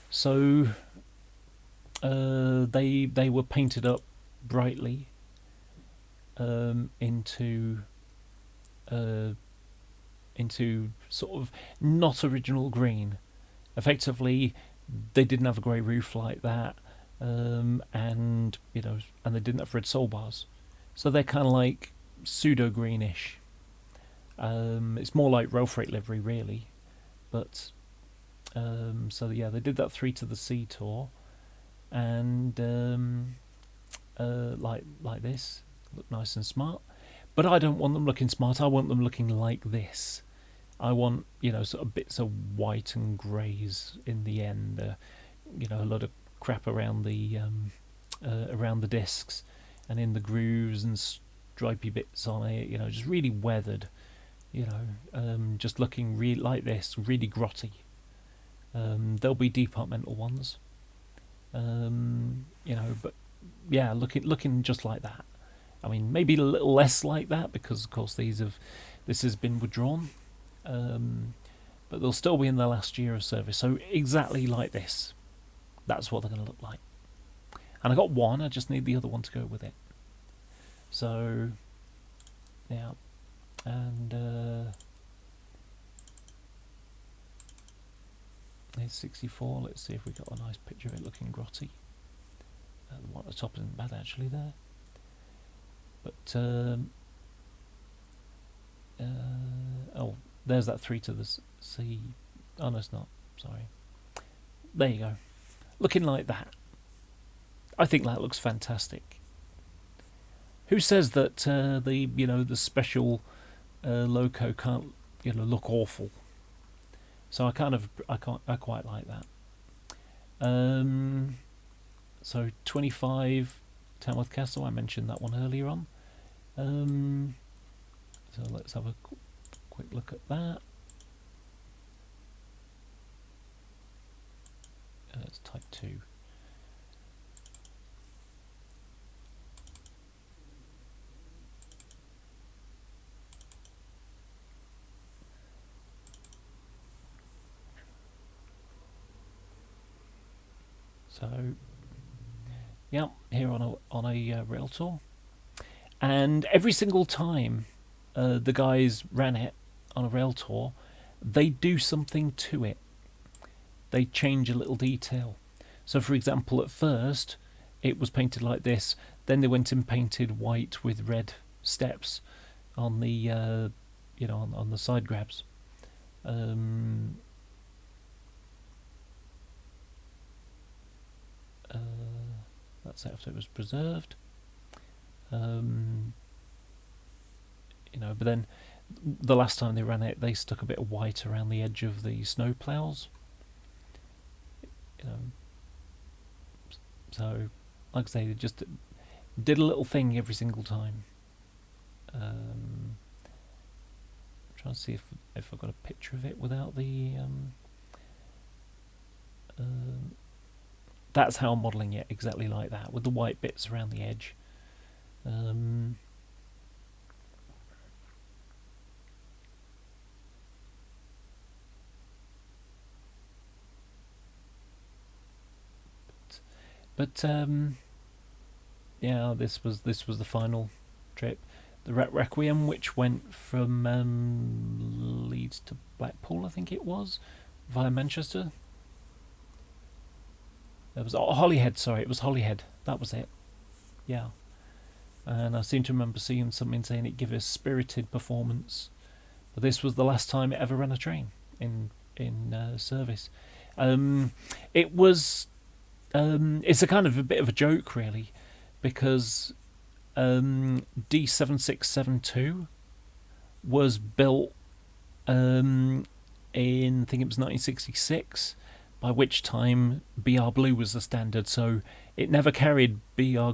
So they were painted up brightly into sort of not original green. Effectively, they didn't have a grey roof like that, and they didn't have red sole bars, so they're kind of like pseudo greenish. It's more like rail freight livery really, but so yeah, they did that 3 to the C tour, and like this, look nice and smart. But I don't want them looking smart. I want them looking like this. I want sort of bits of white and greys in the end. A lot of crap around the discs and in the grooves and stripy bits on it. Just really weathered. Just looking really like this, really grotty. There'll be departmental ones, but yeah, looking just like that. I mean, maybe a little less like that because, of course, this has been withdrawn, but they'll still be in their last year of service. So exactly like this, that's what they're going to look like. And I got one. I just need the other one to go with it. So yeah, and here's 64. Let's see if we got a nice picture of it looking grotty. The one at the top isn't bad actually there. But oh, there's that 3 to the C. Oh no, it's not. Sorry. There you go. Looking like that. I think that looks fantastic. Who says that the special loco can't look awful? So I quite like that. So 25 Tamworth Castle. I mentioned that one earlier on. So let's have a quick look at that. It's type 2. So, yeah, here on a rail tour, and every single time the guys ran it on a rail tour, they do something to it. They change a little detail. So, for example, at first it was painted like this. Then they went and painted white with red steps on the on the side grabs. That's after it was preserved. But then the last time they ran it, they stuck a bit of white around the edge of the snow plows. So like I say, they just did a little thing every single time. I'm trying to see if I've got a picture of it without the that's how I'm modelling it, exactly like that, with the white bits around the edge. But yeah, this was the final trip. The Requiem, which went from Leeds to Blackpool, I think it was, via Manchester. It was Holyhead, sorry, it was Holyhead. That was it. Yeah. And I seem to remember seeing something saying it gave a spirited performance. But this was the last time it ever ran a train in service. It was. It's a kind of a bit of a joke, really, because D7672 was built in, I think it was 1966, by which time BR Blue was the standard, so it never carried BR,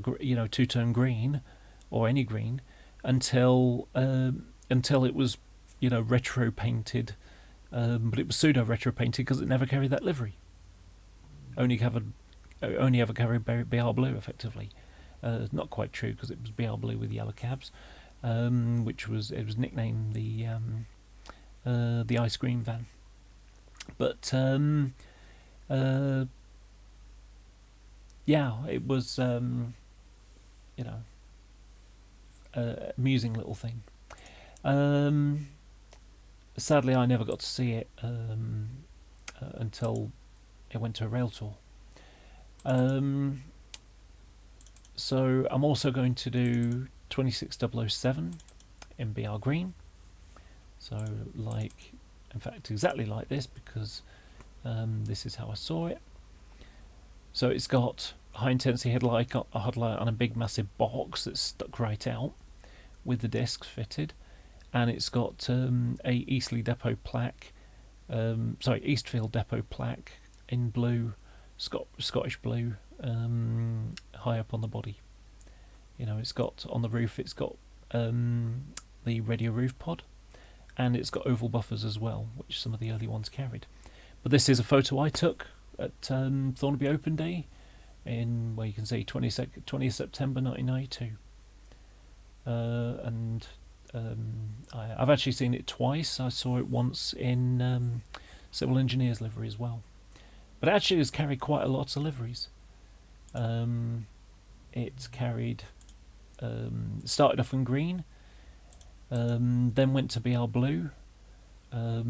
two-tone green, or any green, until it was, retro painted, but it was pseudo retro painted because it never carried that livery. Only ever carried BR Blue, effectively. Not quite true, because it was BR Blue with yellow cabs, which was nicknamed the ice cream van. But yeah, it was amusing little thing. Sadly, I never got to see it until it went to a rail tour. So I'm also going to do 26007 in BR green. So in fact, exactly like this, because this is how I saw it. So it's got high intensity headlight on a big massive box that's stuck right out with the discs fitted, and it's got a Eastfield Depot plaque in blue, Scottish blue, high up on the body. It's got on the roof, it's got the radio roof pod, and it's got oval buffers as well, which some of the early ones carried. But this is a photo I took at Thornaby Open Day in, where you can see 20 September 1992. And I've actually seen it twice. I saw it once in civil engineers livery as well. But actually it's carried quite a lot of liveries. It's carried, started off in green, then went to BR blue. I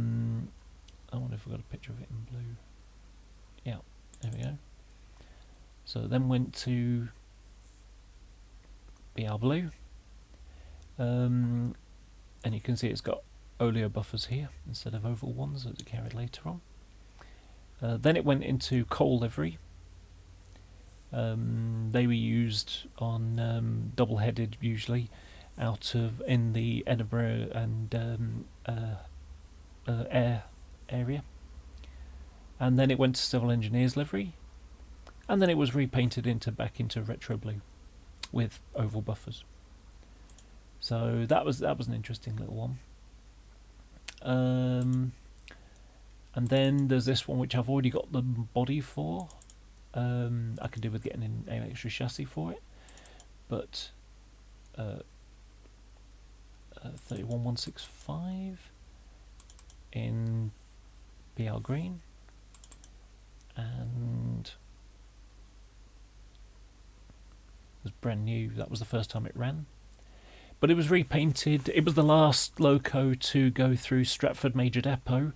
wonder if I've got a picture of it in blue. Yeah, there we go. So then went to BR Blue, and you can see it's got oleo buffers here instead of oval ones that it carried later on. Then it went into coal livery. They were used on double-headed usually out of in the Edinburgh and Air area. And then it went to civil engineers livery, and then it was repainted back into retro blue with oval buffers. So that was an interesting little one. And then there's this one which I've already got the body for. I could do with getting an extra chassis for it, but 31165 in BR green, and it was brand new. That was the first time it ran, but it was repainted. It was the last loco to go through Stratford Major Depot,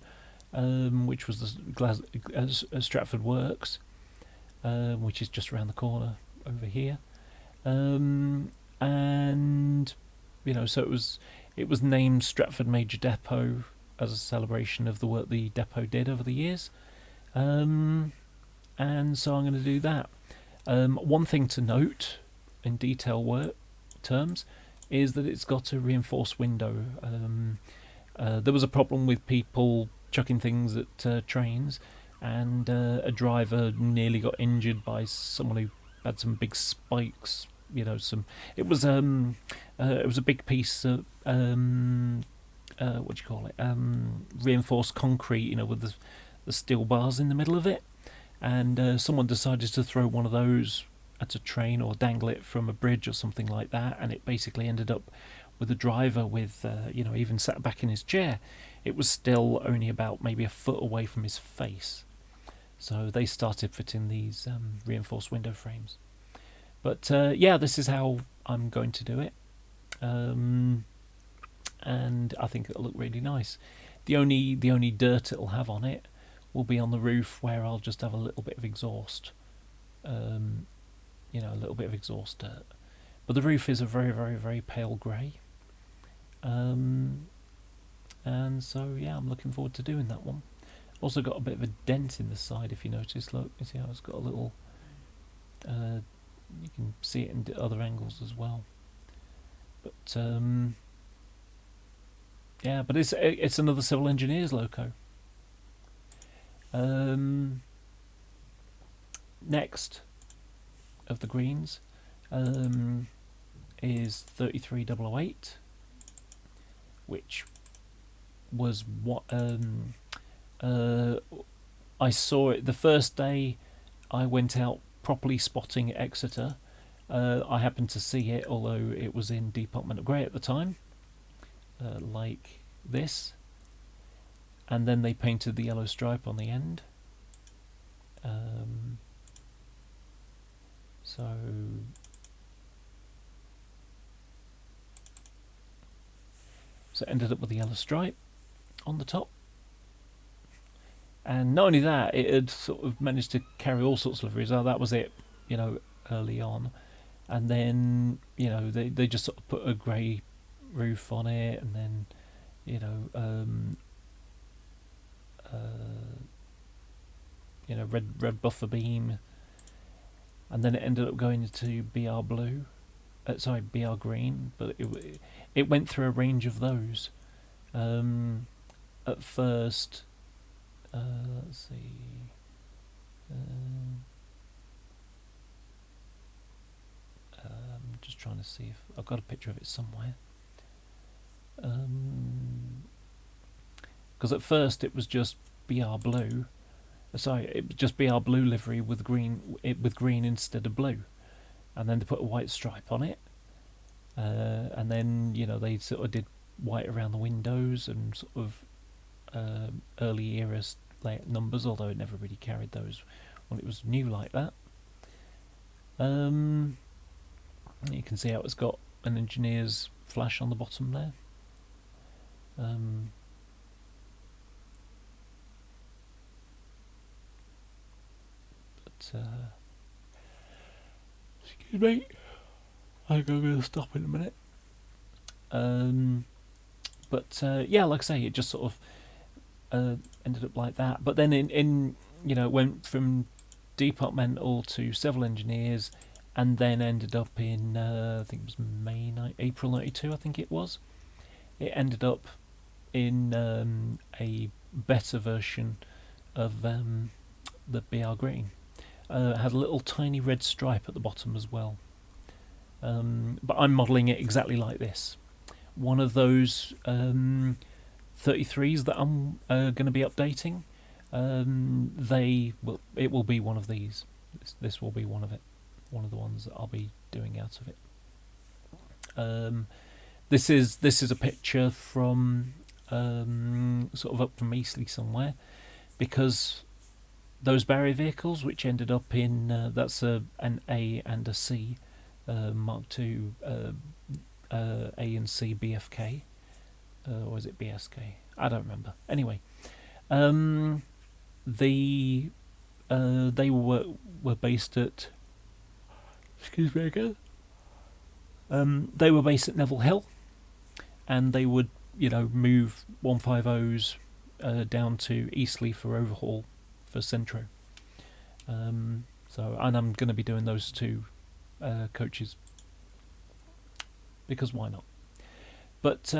which was the Stratford Works, which is just around the corner over here, and so it was named Stratford Major Depot as a celebration of the work the depot did over the years, and so I'm going to do that. One thing to note in detail work terms is that it's got a reinforced window. There was a problem with people chucking things at trains, and a driver nearly got injured by someone who had some big spikes. It was a big piece of reinforced concrete, with the steel bars in the middle of it, and someone decided to throw one of those at a train or dangle it from a bridge or something like that, and it basically ended up with the driver with even sat back in his chair, it was still only about maybe a foot away from his face. So they started fitting these reinforced window frames. But this is how I'm going to do it, and I think it'll look really nice. The only dirt it'll have on it will be on the roof, where I'll just have a little bit of exhaust, a little bit of exhaust dirt. But the roof is a very, very, very pale grey, and so I'm looking forward to doing that one. Also got a bit of a dent in the side, if you notice. Look, you see how it's got a little. You can see it in other angles as well. But but it's another civil engineers loco. Next of the greens is 33008, which was what I saw it the first day I went out properly spotting Exeter. I happened to see it, although it was in Department of Grey at the time, like this, and then they painted the yellow stripe on the end. So it ended up with the yellow stripe on the top. And not only that, it had sort of managed to carry all sorts of liveries. Oh, that was it, early on. And then, they just sort of put a grey roof on it, and then, red buffer beam. And then it ended up going into BR blue. BR green. But it went through a range of those. At first... let's see. I'm just trying to see if I've got a picture of it somewhere. Because at first it was just BR blue. It was just BR blue livery with green instead of blue, and then they put a white stripe on it. And then they sort of did white around the windows and sort of early era layout numbers, although it never really carried those when it was new like that. You can see how it's got an engineer's flash on the bottom there. Excuse me. I'm going to stop in a minute. Yeah, like I say, it just sort of ended up like that. But then in it went from departmental to civil engineers, and then ended up in I think it was April '92. I think it was. It ended up in a better version of the BR Green. Had a little tiny red stripe at the bottom as well. But I'm modelling it exactly like this. One of those 33s that I'm going to be updating. It will be one of these. This will be one of it. One of the ones that I'll be doing out of it. This is a picture from sort of up from Eastleigh somewhere, because those barrier vehicles, which ended up in that's an A and a C, Mark II A and C BFK, or is it BSK? I don't remember. Anyway, they were based at. Excuse me again. They were based at Neville Hill, and they would move 150s down to Eastleigh for overhaul for Centro. And I'm going to be doing those two coaches, because why not? But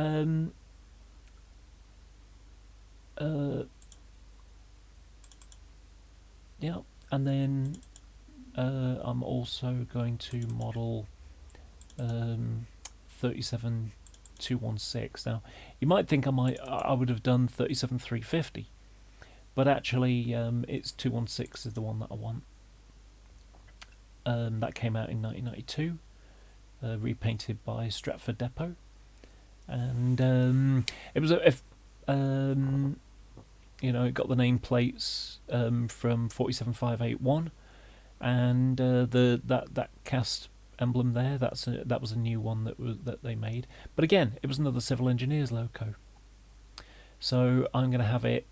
yeah, and then I'm also going to model 37216. Now, you might think I would have done 37350, but actually it's 216 is the one that I want. That came out in 1992, repainted by Stratford Depot, and it was it got the nameplates from 47581, and that cast emblem there. That was a new one that they made. But again, it was another Civil Engineers loco. So I'm going to have it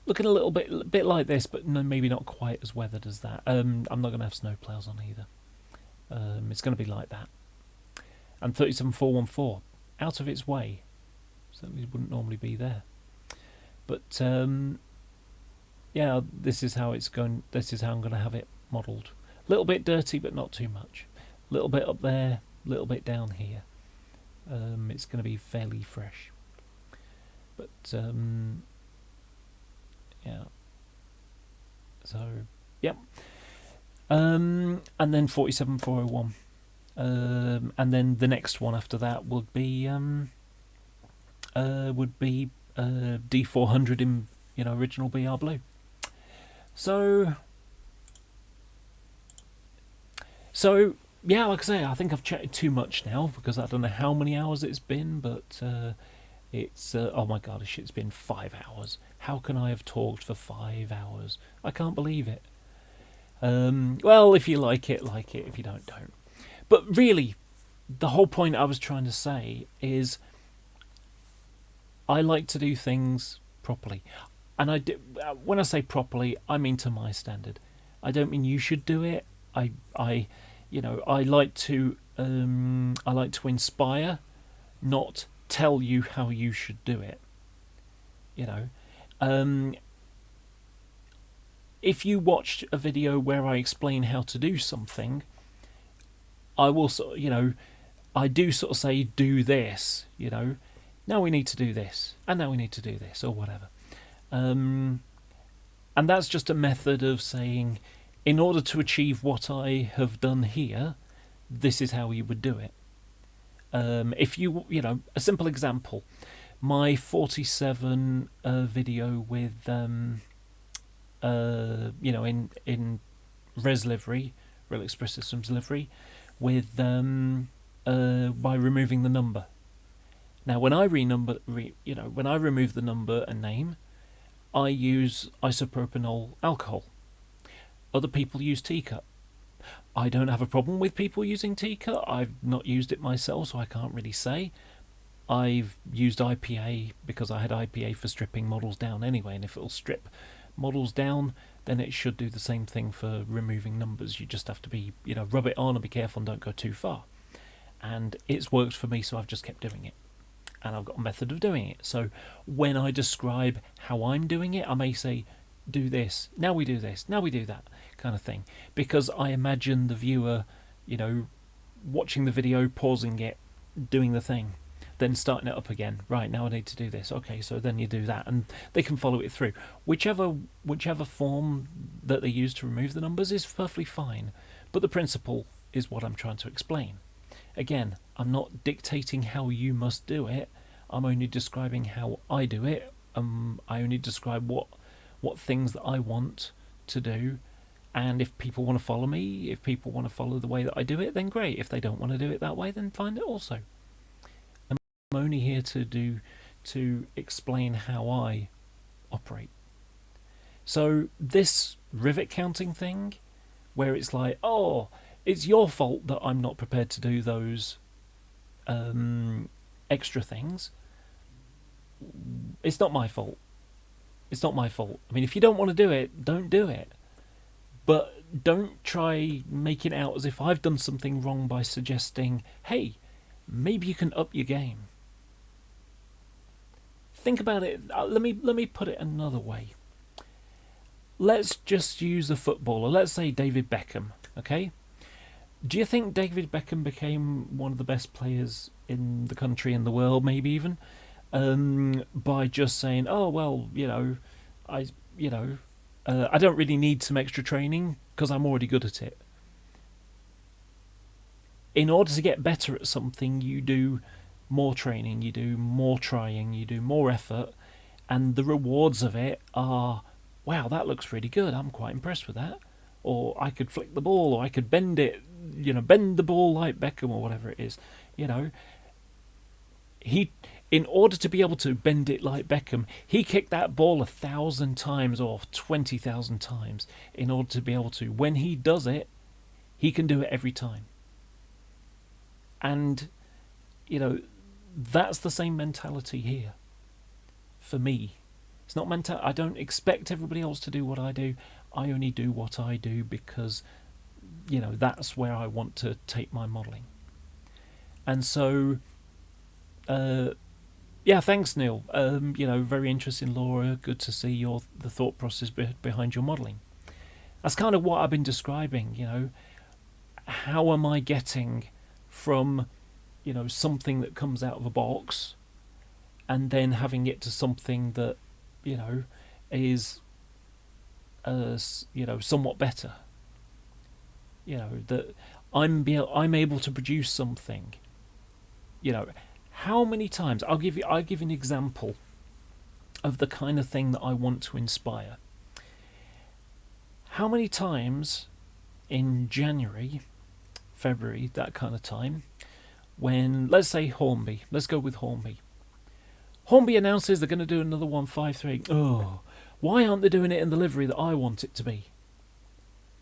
looking a little bit like this, but maybe not quite as weathered as that. I'm not going to have snowplows on either. It's going to be like that. And 37414, out of its way. Certainly wouldn't normally be there. But yeah, this is how it's going. This is how I'm going to have it modelled. A little bit dirty, but not too much. A little bit up there, a little bit down here. It's going to be fairly fresh. But yeah. So yep. And then 47401. And then the next one after that would be D400 in original BR blue. So yeah, like I say, I think I've chatted too much now, because I don't know how many hours it's been, but it's oh my god, it's been 5 hours. How can I have talked for 5 hours? I can't believe it. Well, if you like it, like it. If you don't. But really, the whole point I was trying to say is, I like to do things properly, and when I say properly, I mean to my standard. I don't mean you should do it. I like to inspire, not tell you how you should do it. If you watched a video where I explain how to do something, I will I do sort of say, do this, now we need to do this, and now we need to do this, or whatever. And that's just a method of saying, in order to achieve what I have done here, this is how you would do it. If you a simple example, my 47 video with in Res livery, Real Express Systems livery, with by removing the number. Now, when I when I remove the number and name, I use isopropanol alcohol. Other people use teacup. I don't have a problem with people using teacup. I've not used it myself, so I can't really say. I've used IPA because I had IPA for stripping models down anyway, and if it'll strip models down, then it should do the same thing for removing numbers. You just have to be, rub it on and be careful and don't go too far. And it's worked for me, so I've just kept doing it. And I've got a method of doing it. So when I describe how I'm doing it, I may say, do this, now we do this, now we do that, kind of thing. Because I imagine the viewer, watching the video, pausing it, doing the thing, then starting it up again. Right, now I need to do this. Okay, so then you do that, and they can follow it through. Whichever form that they use to remove the numbers is perfectly fine, but the principle is what I'm trying to explain. Again, I'm not dictating how you must do it. I'm only describing how I do it. I only describe what things that I want to do, and if people want to follow me, if people want to follow the way that I do it, then great. If they don't want to do it that way, then fine it also. I'm only here to explain how I operate. So this rivet counting thing, where it's like, oh, it's your fault that I'm not prepared to do those extra things. It's not my fault. It's not my fault. I mean, if you don't want to do it, don't do it. But don't try making it out as if I've done something wrong by suggesting, hey, maybe you can up your game. Think about it. Let me put it another way. Let's just use a footballer. Let's say David Beckham, okay? Do you think David Beckham became one of the best players in the country and the world, maybe even, by just saying, oh, well, I don't really need some extra training because I'm already good at it? In order to get better at something, you do more training, you do more trying, you do more effort, and the rewards of it are, wow, that looks really good, I'm quite impressed with that. Or I could flick the ball, or I could bend it, bend the ball like Beckham, or whatever it is. He, in order to be able to bend it like Beckham, he kicked that ball 1,000 times or 20,000 times in order to be able to, when he does it, he can do it every time. And, that's the same mentality here for me. It's not I don't expect everybody else to do what I do. I only do what I do because, that's where I want to take my modelling. And so, yeah, thanks, Neil. Very interesting, Laura. Good to see the thought process behind your modelling. That's kind of what I've been describing. How am I getting from, something that comes out of a box, and then having it to something that, is, somewhat better. That I'm able to produce something. How many times? I'll give you an example of the kind of thing that I want to inspire. How many times in January, February, that kind of time, when, let's say Hornby, let's go with Hornby. Hornby announces they're going to do another 153. Oh, why aren't they doing it in the livery that I want it to be?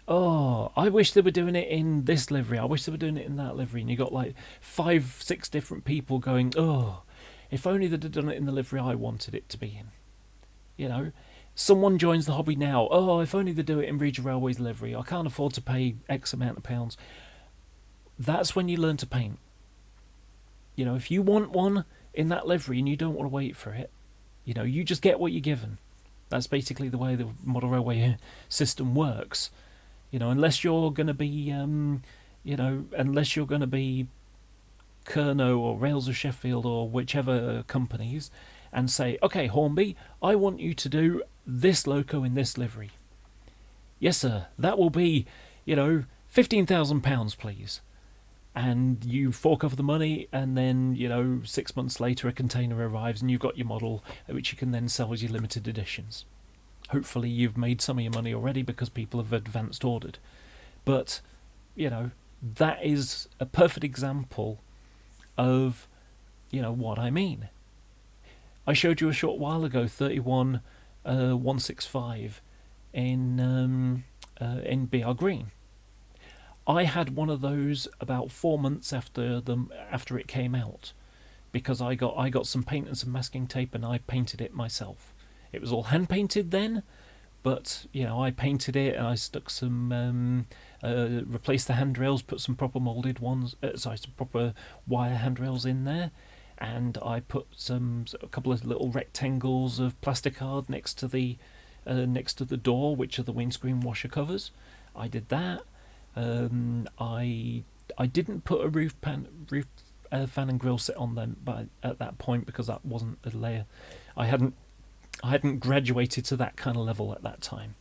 Oh, I wish they were doing it in this livery. I wish they were doing it in that livery. And you got like 5-6 different people going, oh, if only they'd have done it in the livery I wanted it to be in. Someone joins the hobby now. Oh, if only they do it in Regional Railways livery. I can't afford to pay X amount of pounds. That's when you learn to paint. If you want one in that livery and you don't want to wait for it, you just get what you're given. That's basically the way the model railway system works. Unless you're going to be, unless you're going to be Kerno or Rails of Sheffield or whichever companies, and say, okay, Hornby, I want you to do this loco in this livery. Yes, sir, that will be, £15,000, please. And you fork over the money, and then, 6 months later a container arrives and you've got your model, which you can then sell as your limited editions. Hopefully you've made some of your money already because people have advanced ordered. But, that is a perfect example of, what I mean. I showed you a short while ago 31165 in BR Green. I had one of those about 4 months after it came out, because I got some paint and some masking tape and I painted it myself. It was all hand painted then, but I painted it and I stuck some, replaced the handrails, put some proper molded ones, some proper wire handrails in there, and I put a couple of little rectangles of plasticard next to the door, which are the windscreen washer covers. I did that. I didn't put a roof fan and grill set on them, but at that point, because that wasn't a layer, I hadn't graduated to that kind of level at that time.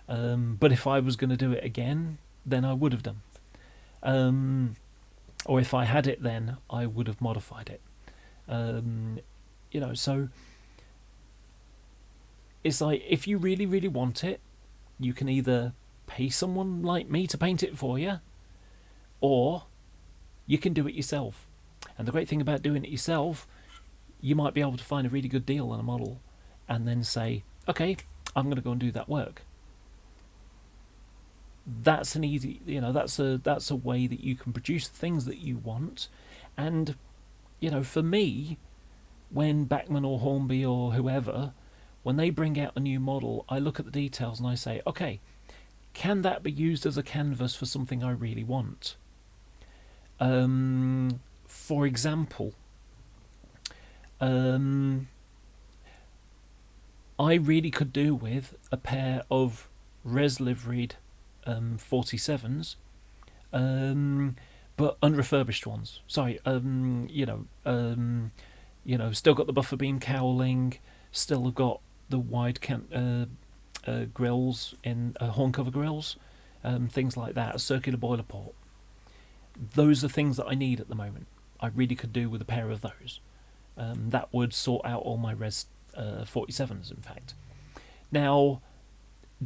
But if I was going to do it again, then I would have done. Or if I had it then, I would have modified it. So it's like, if you really, really want it, you can either pay someone like me to paint it for you, or you can do it yourself. And the great thing about doing it yourself, you might be able to find a really good deal on a model and then say, okay, I'm going to go and do that work. That's an easy, that's a way that you can produce things that you want. And for me, when Bachmann or Hornby or whoever, when they bring out a new model, I look at the details and I say, okay, can that be used as a canvas for something I really want? For example, I really could do with a pair of res liveried 47s, but unrefurbished ones. Sorry, still got the buffer beam cowling, still have got the wide grills in horn cover grills, things like that, a circular boiler port. Those are things that I need at the moment. I really could do with a pair of those. That would sort out all my res 47s, in fact. Now,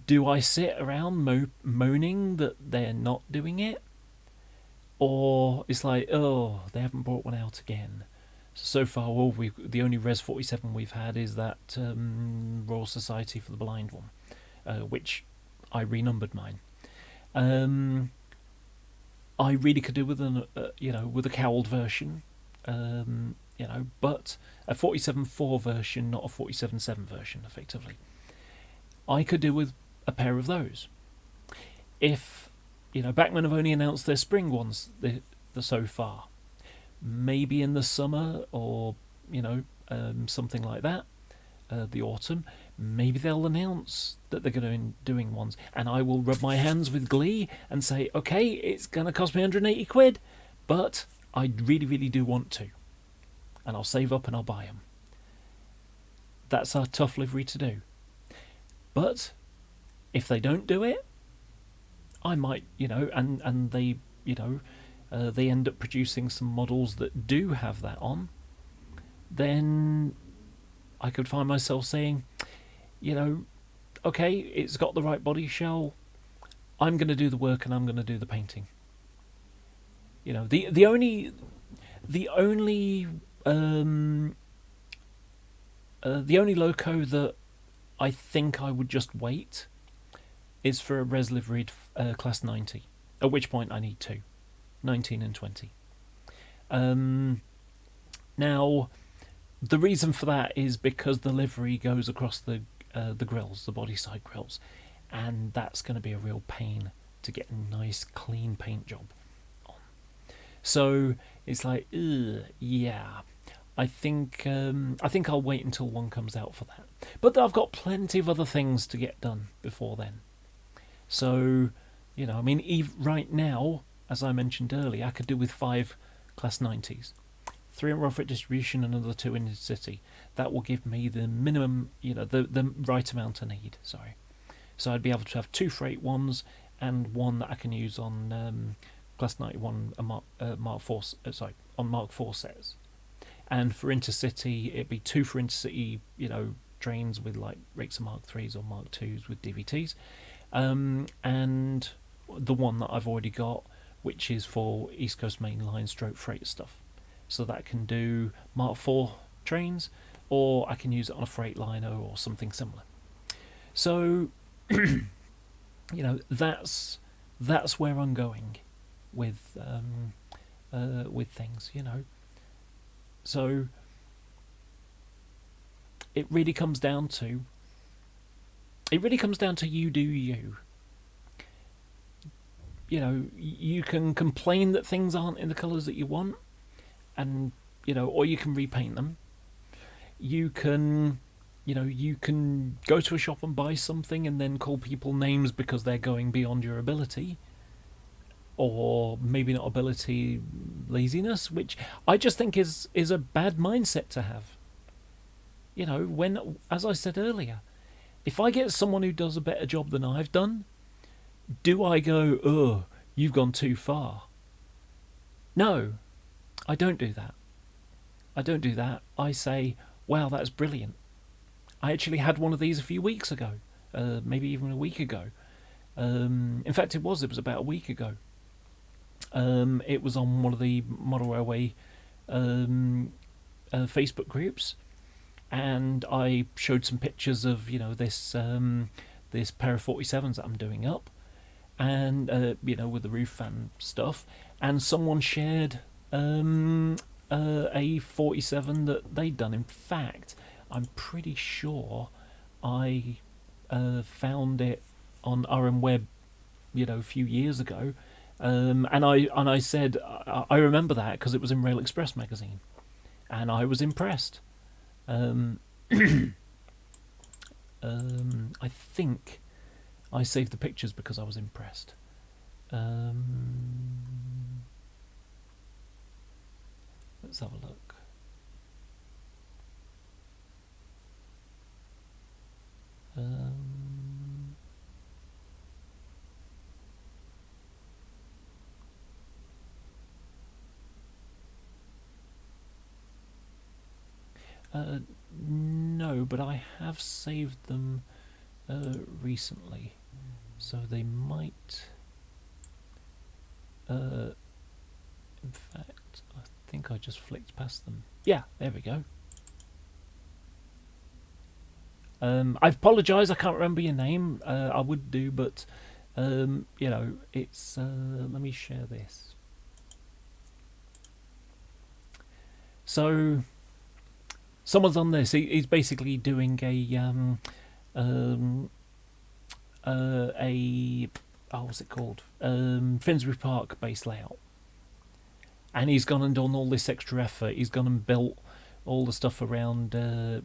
do I sit around moaning that they're not doing it? Or it's like, oh, they haven't brought one out again. So far, the only res 47 we've had is that Royal Society for the Blind one, which I renumbered mine. I really could do with with a cowled version, but a 47.4 version, not a 47.7 version, effectively. I could do with a pair of those. If Bachmann have only announced their spring ones so far, maybe in the summer or something like that, the autumn, maybe they'll announce that they're going to be doing ones, and I will rub my hands with glee and say, okay, it's going to cost me 180 quid, but I really, really do want to, and I'll save up and I'll buy them. That's a tough livery to do. But if they don't do it, I might, and they, they end up producing some models that do have that on, then I could find myself saying, okay, it's got the right body shell, I'm going to do the work and I'm going to do the painting. The only loco that I think I would just wait is for a res liveried class 90, at which point I need 2, 19 and 20. Now, the reason for that is because the livery goes across the grills, the body side grills, and that's going to be a real pain to get a nice clean paint job on. So it's like, yeah, I think I'll wait until one comes out for that. But I've got plenty of other things to get done before then. So, right now, as I mentioned earlier, I could do with 5 class 90s. 3 in Rough distribution, another 2 in Intercity. That will give me the minimum, the right amount I need. Sorry, so I'd be able to have 2 freight ones and one that I can use on class 91 Mark 4. On Mark 4 sets. And for Intercity, it'd be 2 for Intercity, trains with like rakes of Mark 3s or Mark 2s with DVTs, and the one that I've already got, which is for East Coast Main Line stroke freight stuff. So that can do Mark 4 trains, or I can use it on a freight liner or something similar. So, that's where I'm going with things, So it really comes down to, it really comes down to you do you. You know, you can complain that things aren't in the colours that you want, and or you can repaint them. You can, you can go to a shop and buy something and then call people names because they're going beyond your ability, or maybe not ability, laziness, which I just think is a bad mindset to have. When, as I said earlier, if I get someone who does a better job than I've done, do I go, oh, you've gone too far? No, I don't do that. I don't do that. I say, wow, that's brilliant. I actually had one of these a few weeks ago, maybe even a week ago. In fact, it was about a week ago. It was on one of the Model Railway Facebook groups, and I showed some pictures of this pair of 47s that I'm doing up, and with the roof fan stuff, and someone shared a 47 that they'd done. In fact, I'm pretty sure I found it on RM Web, a few years ago, and I said I remember that because it was in Rail Express magazine, and I was impressed. I think I saved the pictures because I was impressed. Let's have a look. No, but I have saved them recently, so they might. In fact, I think I just flicked past them. Yeah, there we go. I apologise, I can't remember your name. I would do, but it's. Let me share this. So, someone's on this. He's basically doing what's it called? Finsbury Park base layout. And he's gone and done all this extra effort. He's gone and built all the stuff around, the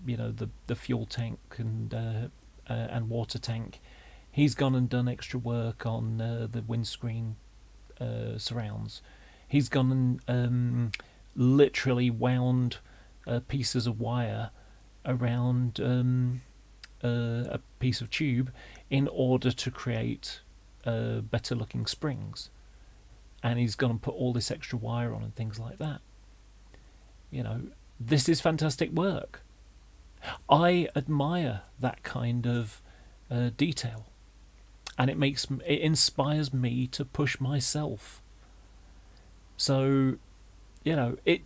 fuel tank and water tank. He's gone and done extra work on the windscreen surrounds. He's gone and literally wound pieces of wire around a piece of tube in order to create better looking springs. And he's gone and put all this extra wire on and things like that. This is fantastic work. I admire that kind of detail, and it inspires me to push myself. So, it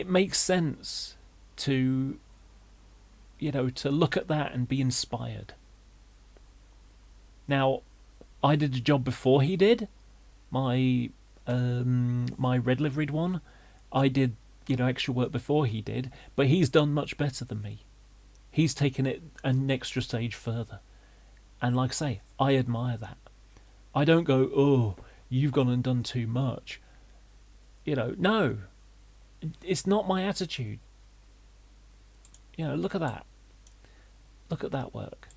makes sense to look at that and be inspired. Now, I did a job before he did. My red liveried one, I did extra work before he did, but he's done much better than me. He's taken it an extra stage further, and like I say, I admire that. I don't go, oh, you've gone and done too much. No, it's not my attitude. Look at that. Look at that work.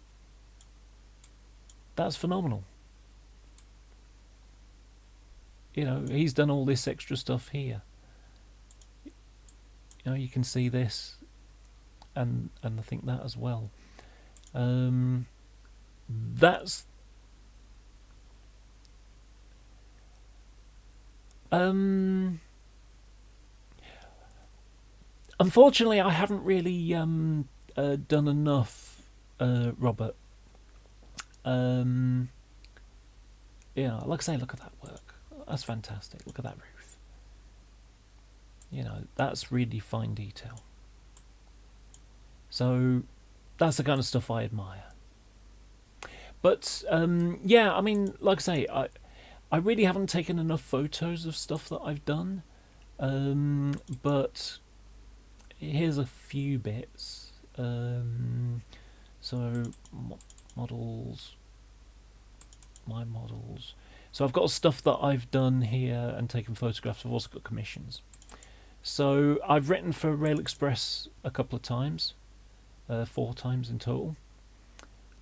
That's phenomenal. He's done all this extra stuff here. You can see this, and I think that as well. That's unfortunately, I haven't really done enough, Robert. Like I say, look at that work. That's fantastic. Look at that roof. That's really fine detail. So that's the kind of stuff I admire. But yeah, I mean, like I say, I really haven't taken enough photos of stuff that I've done. But here's a few bits. So models, my models. So I've got stuff that I've done here and taken photographs. I've also got commissions. So I've written for Rail Express a couple of times, 4 times in total.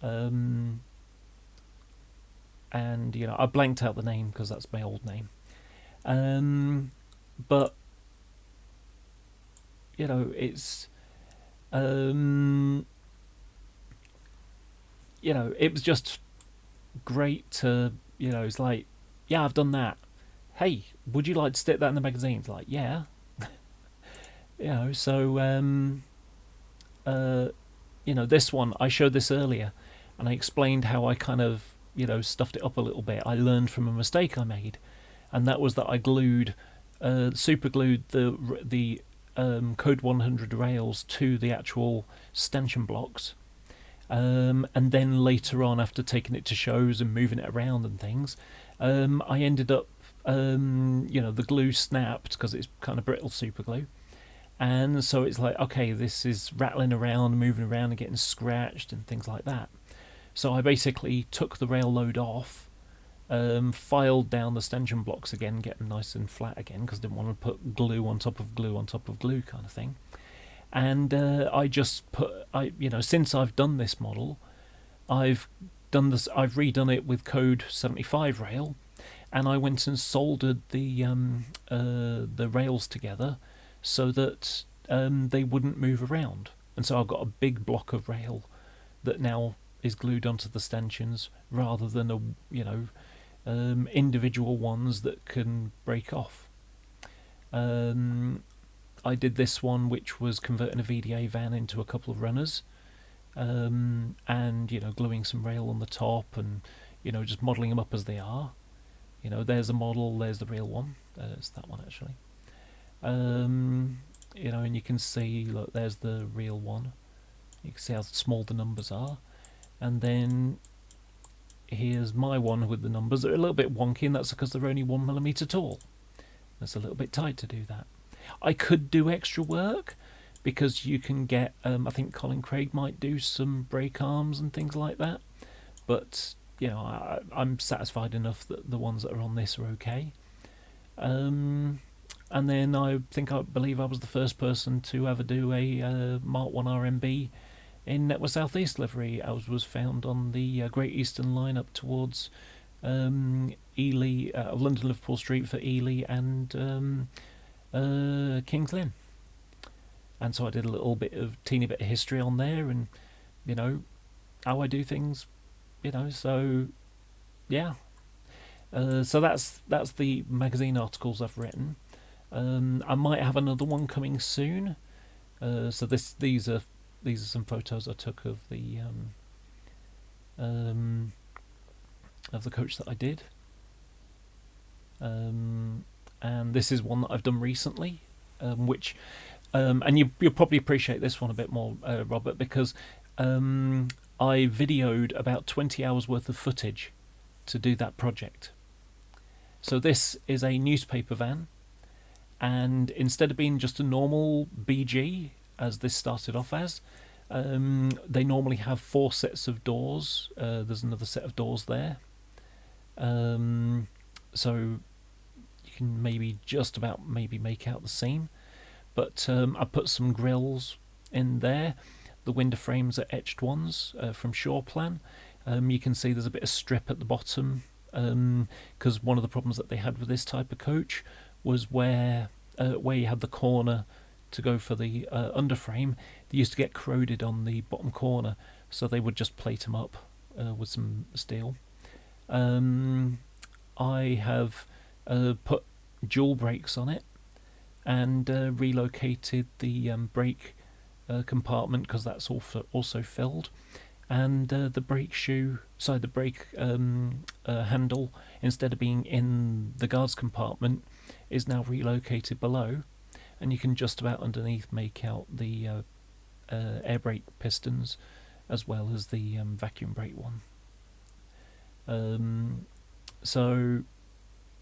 And you know, I blanked out the name because that's my old name. But you know, it's you know, it was just great to, you know, it's like, yeah, I've done that. Hey, would you like to stick that in the magazine? It's like, yeah. You know, so you know, this one, I showed this earlier and I explained how I kind of, you know, stuffed it up a little bit. I learned from a mistake I made, and that was that I super glued the Code 100 rails to the actual stanchion blocks. And then later on, after taking it to shows and moving it around and things, I ended up, you know, the glue snapped because it's kind of brittle super glue. And so it's like, okay, this is rattling around, moving around and getting scratched and things like that. So I basically took the rail load off, filed down the stanchion blocks again, get them nice and flat again because I didn't want to put glue on top of glue on top of glue kind of thing. And I just you know, since I've done this model, I've redone it with Code 75 rail, and I went and soldered the rails together so that they wouldn't move around. And so I've got a big block of rail that now is glued onto the stanchions rather than a, you know, individual ones that can break off. I did this one, which was converting a VDA van into a couple of runners, and you know, gluing some rail on the top, and you know, just modelling them up as they are. You know, there's a model, there's the real one. It's that one actually. You know, and you can see, look, there's the real one. You can see how small the numbers are, and then here's my one with the numbers. They're a little bit wonky, and that's because they're only 1mm tall. That's a little bit tight to do that. I could do extra work because you can get, I think Colin Craig might do some brake arms and things like that, but you know, I'm satisfied enough that the ones that are on this are okay. And then I believe I was the first person to ever do a Mark 1 RMB in Network South East livery. I was found on the Great Eastern line up towards Ely, London Liverpool Street for Ely and King's Lynn. And so I did teeny bit of history on there, and you know, how I do things, you know. So yeah, so that's the magazine articles I've written. I might have another one coming soon. So these are some photos I took of the coach that I did. And this is one that I've done recently, which and you'll probably appreciate this one a bit more, Robert, because I videoed about 20 hours worth of footage to do that project. So this is a newspaper van, and instead of being just a normal BG, as this started off as, they normally have 4 sets of doors. There's another set of doors there. So you can maybe just about make out the seam. But I put some grills in there. The window frames are etched ones from Shoreplan. You can see there's a bit of strip at the bottom, because one of the problems that they had with this type of coach was where you had the corner to go for the underframe, they used to get corroded on the bottom corner, so they would just plate them up with some steel. I have put dual brakes on it, and relocated the brake compartment because that's also filled, and the brake shoe, sorry, the brake handle, instead of being in the guards compartment, is now relocated below, and you can just about underneath make out the air brake pistons as well as the vacuum brake one. So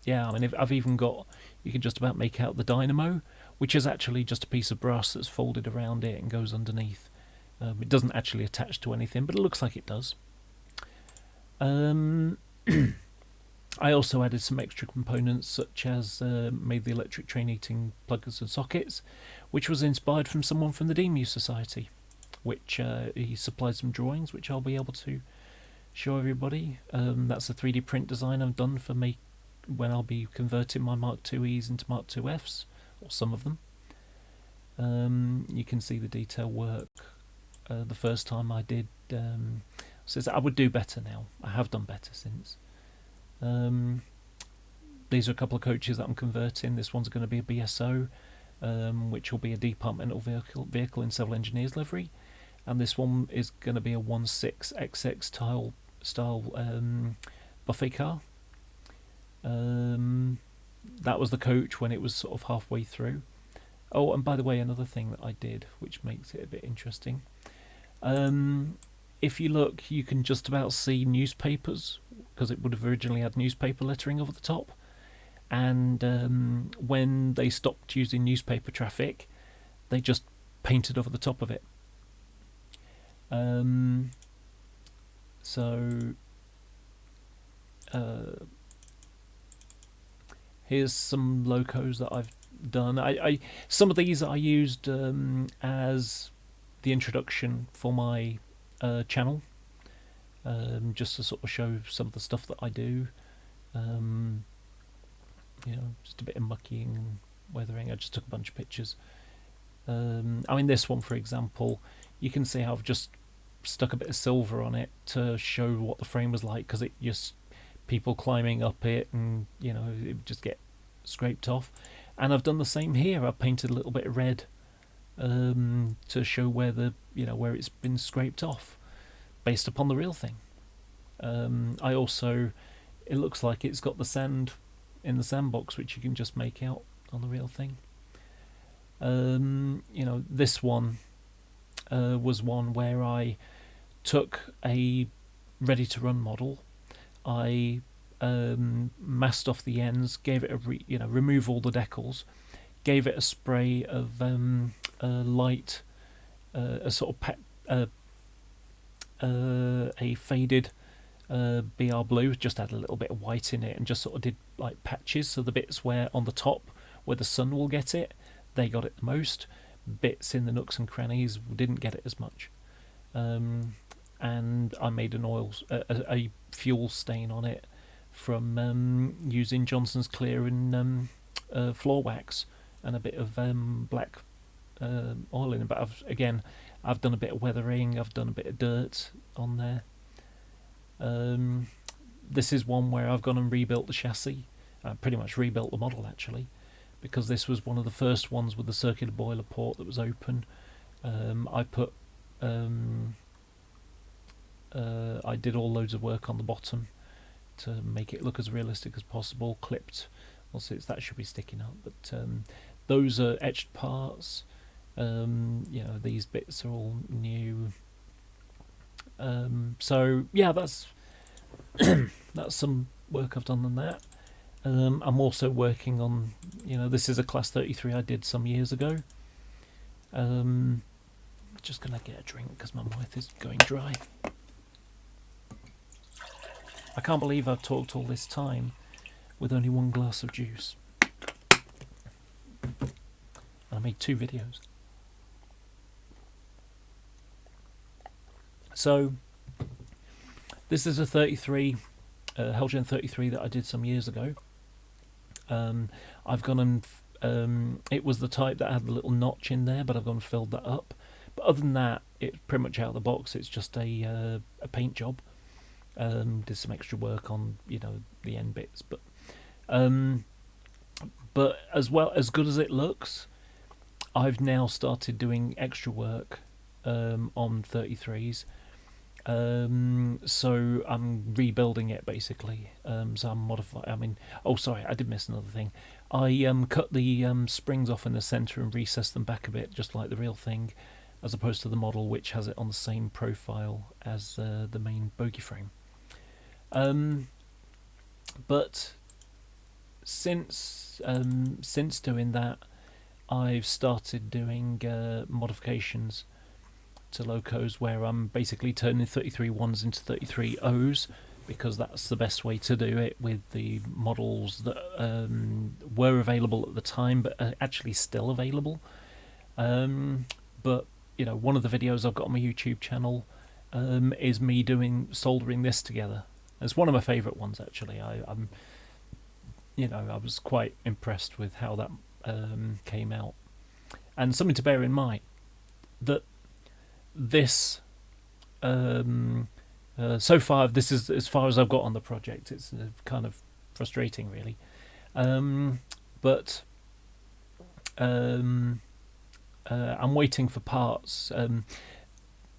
yeah, I mean, I've even got, you can just about make out the dynamo, which is actually just a piece of brass that's folded around it and goes underneath. It doesn't actually attach to anything, but it looks like it does. I also added some extra components, such as made the electric train heating plugs and sockets, which was inspired from someone from the DMU Society, which he supplied some drawings, which I'll be able to show everybody. That's a 3D print design I've done for when I'll be converting my Mark II's into Mark IIFs, or some of them. You can see the detail work. The first time I did, says I would do better now. I have done better since. These are a couple of coaches that I'm converting. This one's going to be a BSO, which will be a departmental vehicle in civil engineers livery, and this one is going to be a 16XX style buffet car. That was the coach when it was sort of halfway through. Oh, and by the way, another thing that I did, which makes it a bit interesting. If you look, you can just about see newspapers, because it would have originally had newspaper lettering over the top. And when they stopped using newspaper traffic, they just painted over the top of it. Here's some locos that I've done. Some of these I used as the introduction for my channel, just to sort of show some of the stuff that I do. Just a bit of mucking and weathering. I just took a bunch of pictures. This one, for example, you can see how I've just stuck a bit of silver on it to show what the frame was like, because it just people climbing up it, and it would just get scraped off. And I've done the same here. I've painted a little bit of red to show where where it's been scraped off, based upon the real thing. It looks like it's got the sand in the sandbox, which you can just make out on the real thing. This one was one where I took a ready-to-run model. I masked off the ends, gave it remove all the decals, gave it a spray of light, a sort of a faded BR blue, just had a little bit of white in it, and just sort of did like patches. So the bits where on the top where the sun will get it, they got it the most. Bits in the nooks and crannies didn't get it as much. And I made a fuel stain on it from using Johnson's Clear and floor wax and a bit of black oil in it. But I've done a bit of weathering. I've done a bit of dirt on there. This is one where I've gone and rebuilt the chassis. I pretty much rebuilt the model, actually, because this was one of the first ones with the circular boiler port that was open. I did all loads of work on the bottom to make it look as realistic as possible. Clipped, also that should be sticking up, but those are etched parts. These bits are all new. So yeah, that's that's some work I've done on that. I'm also working on, this is a class 33 I did some years ago. Just gonna get a drink because my mouth is going dry. I can't believe I've talked all this time with only one glass of juice. I made 2 videos. So this is a 33, Hellgen 33 that I did some years ago. I've gone and it was the type that had the little notch in there, but I've gone and filled that up. But other than that, it's pretty much out of the box. It's just a paint job. Did some extra work on the end bits, but as good as it looks, I've now started doing extra work on 33s. So I'm rebuilding it basically. So I'm modifying. Oh, sorry, I did miss another thing. I cut the springs off in the centre and recessed them back a bit, just like the real thing, as opposed to the model, which has it on the same profile as the main bogie frame. But since doing that, I've started doing modifications. to locos where I'm basically turning 33 ones into 33 O's, because that's the best way to do it with the models that were available at the time but are actually still available. But you know, one of the videos I've got on my YouTube channel is me soldering this together. It's one of my favourite ones, actually. I'm you know, I was quite impressed with how that came out. And something to bear in mind, that this so far, this is as far as I've got on the project. It's kind of frustrating, really. But I'm waiting for parts.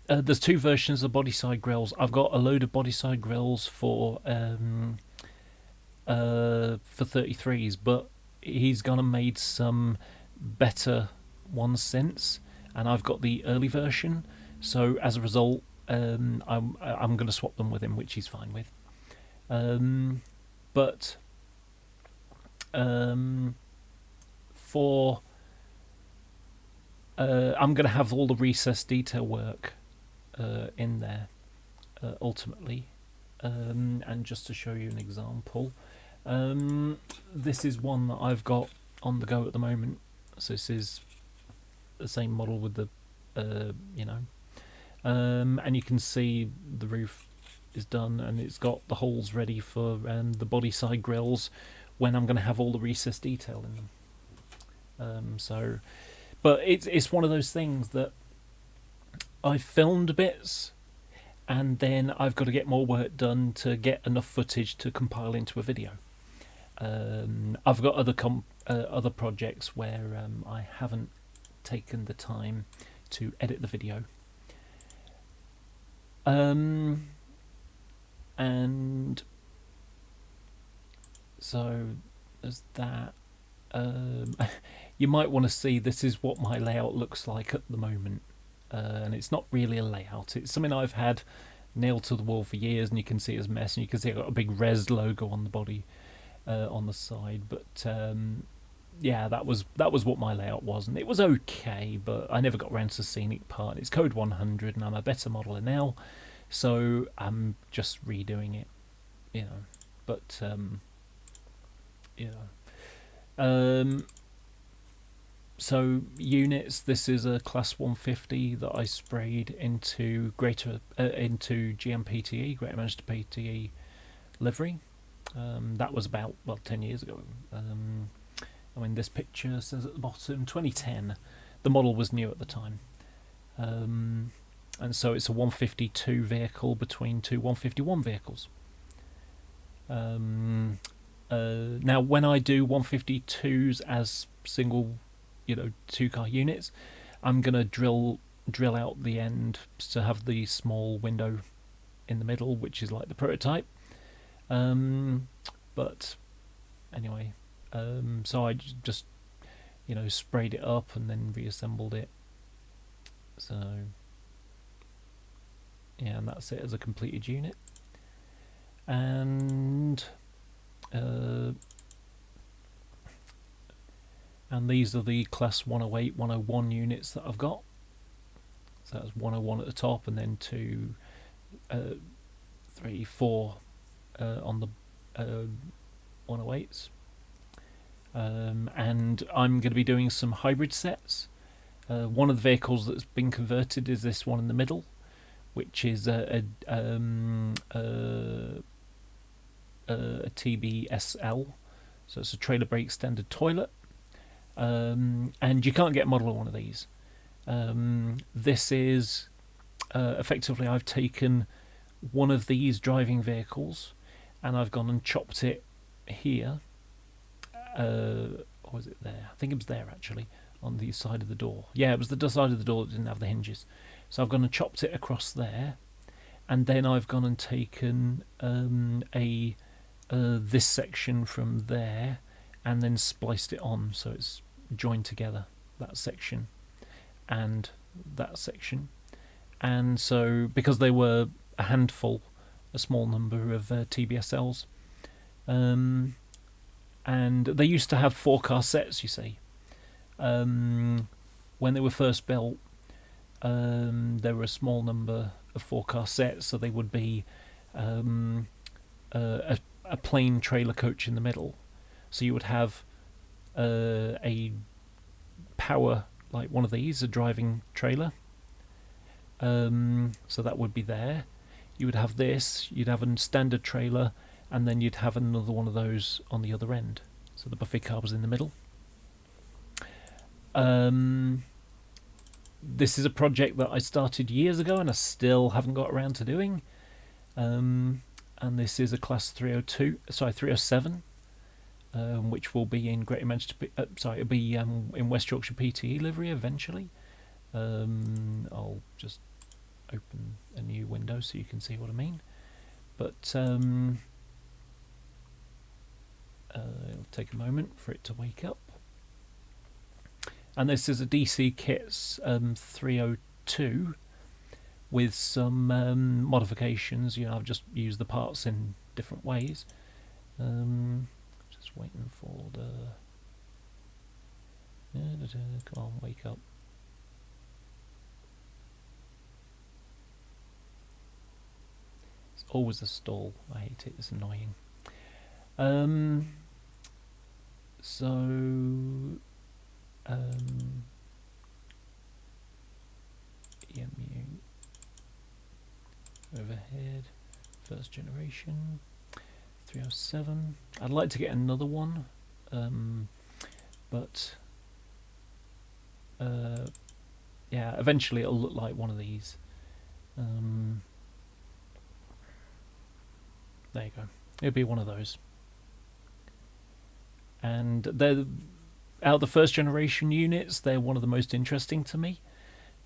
There's two versions of body side grills. I've got a load of body side grills for 33s, but he's gone and made some better ones since, and I've got the early version. So as a result, I'm going to swap them with him, which he's fine with. But for I'm going to have all the recessed detail work in there ultimately. And just to show you an example, this is one that I've got on the go at the moment. So this is the same model with the you know, and you can see the roof is done, and it's got the holes ready for the body side grills when I'm going to have all the recessed detail in them. So, but it's one of those things that I filmed bits, and then I've got to get more work done to get enough footage to compile into a video. I've got other projects where I haven't taken the time to edit the video. And so there's that. You might want to see, this is what my layout looks like at the moment. And it's not really a layout, it's something I've had nailed to the wall for years, and you can see it's a mess, and you can see I've got a big res logo on the body on the side. But yeah, that was what my layout was, and it was okay, but I never got around to the scenic part. It's code 100 and I'm a better modeler now, so I'm just redoing it, you know. But yeah. So units, this is a class 150 that I sprayed into into GMPTE, Greater Manchester PTE livery. That was about 10 years ago. I mean, this picture says at the bottom 2010. The model was new at the time, and so it's a 152 vehicle between two 151 vehicles. Now, when I do 152s as single, you know, 2-car units, I'm gonna drill out the end to have the small window in the middle, which is like the prototype. But anyway, so I just, you know, sprayed it up and then reassembled it. So yeah, and that's it as a completed unit. And these are the class 108, 101 units that I've got. So that's 101 at the top, and then 2, 3, 4 on the 108s. And I'm going to be doing some hybrid sets. One of the vehicles that's been converted is this one in the middle, which is a TBSL, so it's a trailer brake standard toilet. And you can't get a model of one of these. This is effectively, I've taken one of these driving vehicles and I've gone and chopped it here. Or was it there? I think it was there actually, on the side of the door. Yeah, it was the side of the door that didn't have the hinges. So I've gone and chopped it across there, and then I've gone and taken this section from there and then spliced it on, so it's joined together, that section and that section. And so, because they were a handful, a small number of TBSLs, and they used to have 4-car sets, you see. When they were first built, there were a small number of four-car sets, so they would be um, a plain trailer coach in the middle. So you would have a power, like one of these, a driving trailer. So that would be there. You would have this, you'd have a standard trailer, and then you'd have another one of those on the other end. So the buffet car was in the middle. This is a project that I started years ago and I still haven't got around to doing. And this is a class 307, which will be in Greater Manchester. It'll be in West Yorkshire PTE livery eventually. I'll just open a new window so you can see what I mean. But it'll take a moment for it to wake up. And this is a DC Kits 302 with some modifications. You know, I've just used the parts in different ways. Just waiting for the... Come on, wake up. It's always a stall. I hate it. It's annoying. EMU overhead, first generation, 307. I'd like to get another one, but yeah, eventually it'll look like one of these. There you go. It'll be one of those. And they're out of the first generation units. They're one of the most interesting to me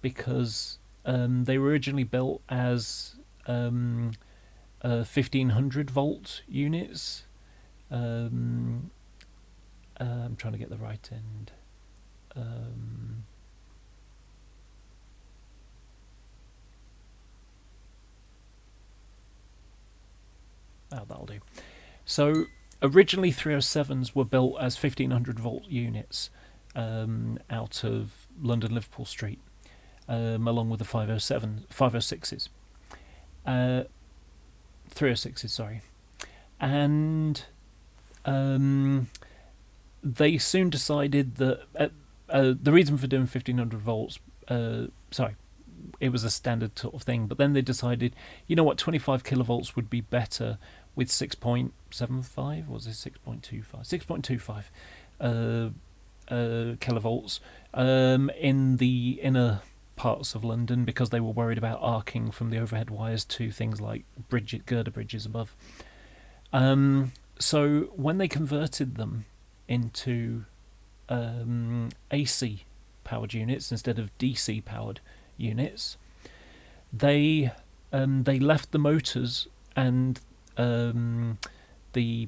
because they were originally built as 1500 volt units. I'm trying to get the right end. That'll do. So originally 307s were built as 1500 volt units out of London Liverpool Street, along with the 506s. 306s, sorry. And they soon decided that the reason for doing 1500 volts, it was a standard sort of thing, but then they decided, you know what, 25 kilovolts would be better with 6.75, or was it 6.25 kilovolts in the inner parts of London, because they were worried about arcing from the overhead wires to things like girder bridges above. So when they converted them into AC powered units instead of DC powered units, they left the motors and the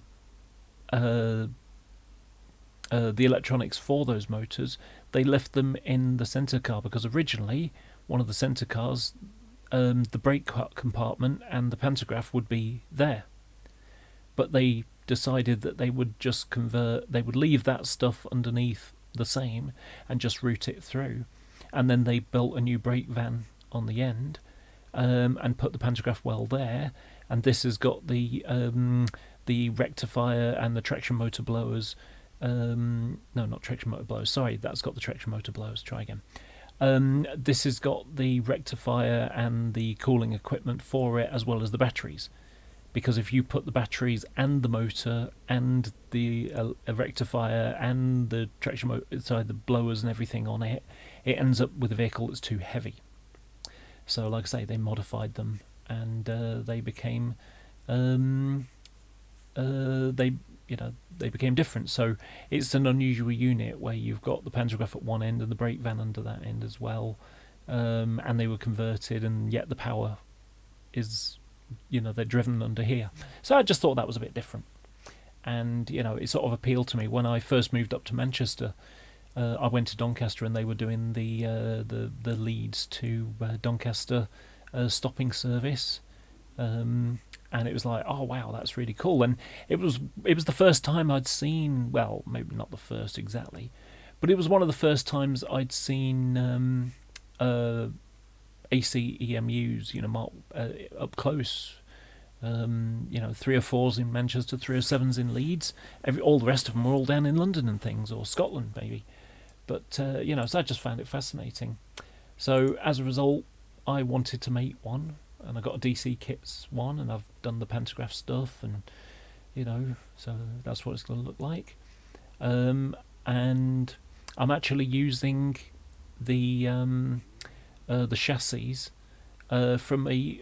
electronics for those motors, they left them in the centre car, because originally one of the centre cars, the brake compartment and the pantograph would be there, but they decided that they would just they would leave that stuff underneath the same and just route it through, and then they built a new brake van on the end and put the pantograph well there, and this has got the rectifier and the traction motor blowers. No, not traction motor blowers, sorry, that's got the traction motor blowers, try again. This has got the rectifier and the cooling equipment for it, as well as the batteries, because if you put the batteries and the motor and the rectifier and the traction motor, the blowers and everything on it, it ends up with a vehicle that's too heavy. So like I say, they modified them, and they became they became different. So it's an unusual unit where you've got the pantograph at one end and the brake van under that end as well, and they were converted, and yet the power is, they're driven under here. So I just thought that was a bit different, and it sort of appealed to me. When I first moved up to Manchester, I went to Doncaster, and they were doing the Leeds to Doncaster stopping service, and it was like, oh wow, that's really cool. And it was the first time I'd seen, well, maybe not the first exactly, but it was one of the first times I'd seen ACEMUs, marked up close. 304s in Manchester, 307s in Leeds. All the rest of them were all down in London and things, or Scotland maybe. But so I just found it fascinating. So as a result, I wanted to make one, and I got a DC Kits one, and I've done the pantograph stuff, and so that's what it's going to look like. And I'm actually using the chassis from a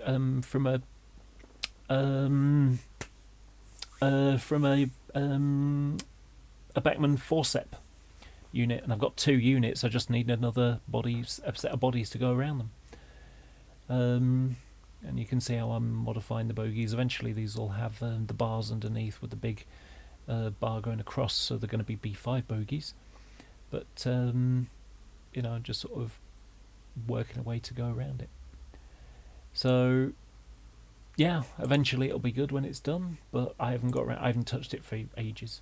Bachmann forcep unit, and I've got 2 units. I just need a set of bodies to go around them. And you can see how I'm modifying the bogies. Eventually these will have the bars underneath with the big bar going across, so they're going to be B5 bogies. But just sort of working a way to go around it. So yeah, eventually it'll be good when it's done, but I haven't touched it for ages.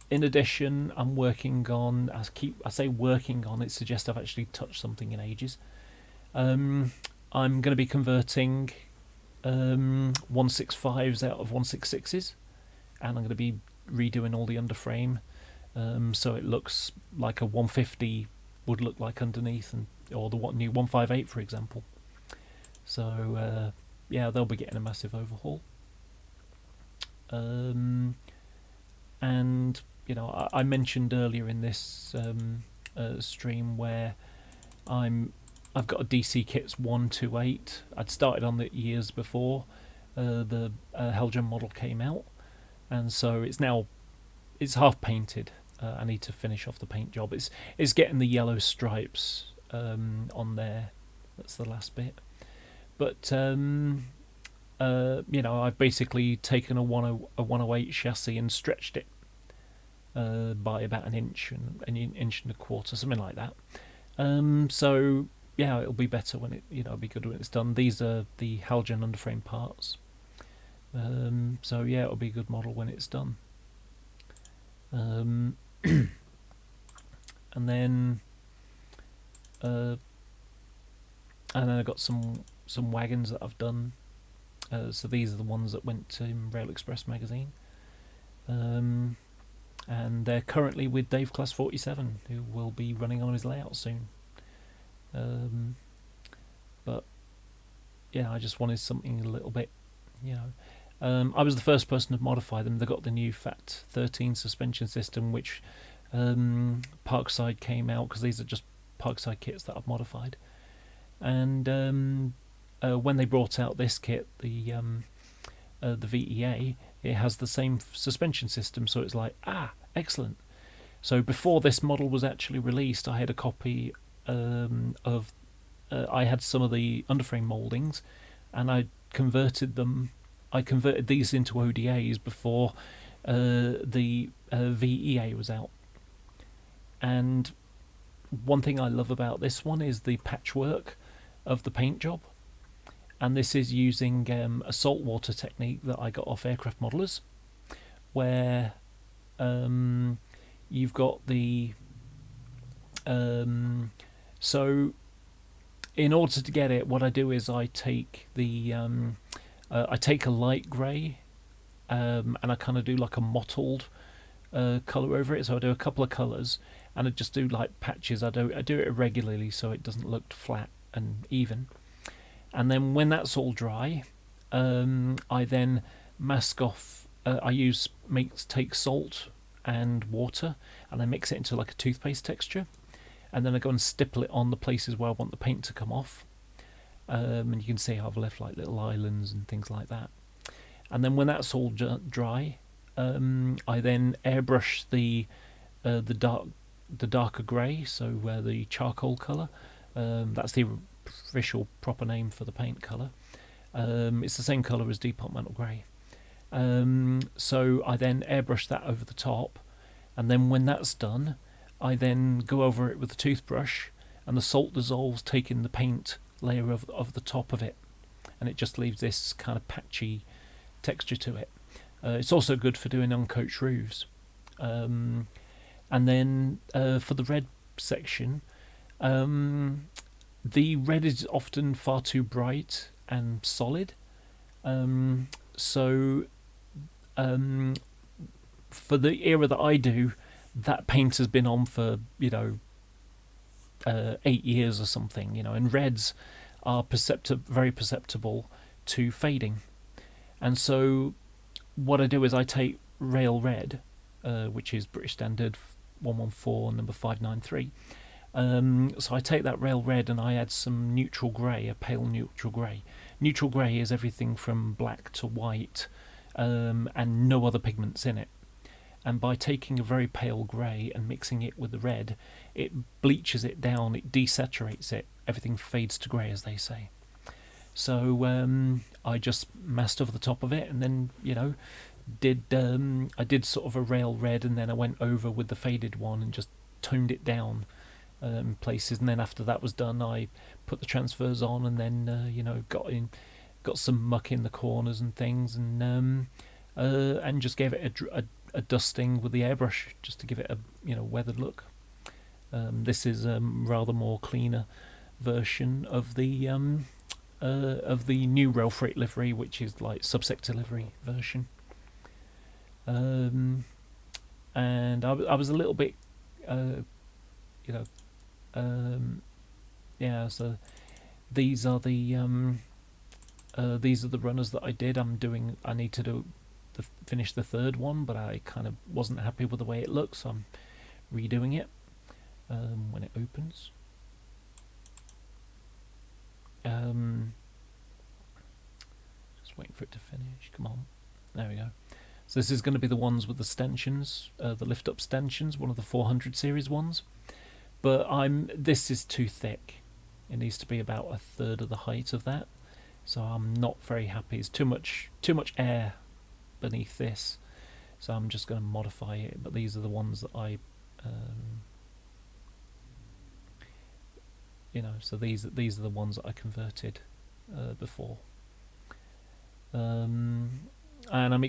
In addition, I'm working on, I say working on, it suggests I've actually touched something in ages. I'm going to be converting 165s out of 166s, and I'm going to be redoing all the underframe, so it looks like a 150 would look like underneath, or the new 158, for example. So yeah, they'll be getting a massive overhaul. And I mentioned earlier in this stream where I've got a DC Kits 128. I'd started on it years before the Helgen model came out, and so it's half painted. I need to finish off the paint job. It's getting the yellow stripes on there. That's the last bit. But I've basically taken a 108 chassis and stretched it by about an inch and a quarter, something like that. So yeah, it'll be better when it'll be good when it's done. These are the Helgen underframe parts. So yeah, it'll be a good model when it's done. And then I got some wagons that I've done. So these are the ones that went to Rail Express magazine. And they're currently with Dave Class 47, who will be running on his layout soon. But yeah, I just wanted something a little bit, I was the first person to modify them. They got the new Fat 13 suspension system, which Parkside came out, because these are just Parkside kits that I've modified. And when they brought out this kit, the VEA, it has the same suspension system, so it's like, excellent. So before this model was actually released, I had a copy of I had some of the underframe mouldings, and I converted these into ODAs before the VEA was out. And one thing I love about this one is the patchwork of the paint job, and this is using a saltwater technique that I got off Aircraft Modelers, where you've got the so in order to get it, what I do is I take the I take a light grey and I kind of do like a mottled colour over it. So I do a couple of colours and I just do like patches. I do it irregularly so it doesn't look flat and even. And then when that's all dry, I then mask off. Take salt and water and I mix it into like a toothpaste texture, and then I go and stipple it on the places where I want the paint to come off. And you can see how I've left like little islands and things like that. And then when that's all dry, I then airbrush the darker grey, so the charcoal colour. That's the official proper name for the paint colour. It's the same colour as Departmental Grey. So I then airbrush that over the top, and then when that's done, I then go over it with a toothbrush, and the salt dissolves, taking the paint layer of the top of it, and it just leaves this kind of patchy texture to it. It's also good for doing uncoached roofs. And then for the red section, The red is often far too bright and solid. So for the era that I do, that paint has been on for 8 years or something, and reds are very perceptible to fading. And so what I do is I take rail red, which is British Standard 114 number 593. So I take that rail red and I add some neutral grey, a pale neutral grey. Neutral grey is everything from black to white, and no other pigments in it. And by taking a very pale grey and mixing it with the red, it bleaches it down, it desaturates it, everything fades to grey, as they say. So I just masked over the top of it, and then I did sort of a rail red, and then I went over with the faded one and just toned it down places. And then after that was done, I put the transfers on, and then got some muck in the corners and things, and just gave it a dusting with the airbrush just to give it a weathered look. This is a rather more cleaner version of the new rail freight livery, which is like subsector livery version. And I was a little bit so these are the runners that I did. I need to finish the third one, but I kind of wasn't happy with the way it looks, so I'm redoing it when it opens. Just waiting for it to finish. Come on, there we go. So this is going to be the ones with the stanchions, the lift up stanchions, one of the 400 series ones. But this is too thick. It needs to be about a third of the height of that. So I'm not very happy. It's too much air beneath this. So I'm just going to modify it. But these are the ones that I, so these are the ones that I converted before. And I'm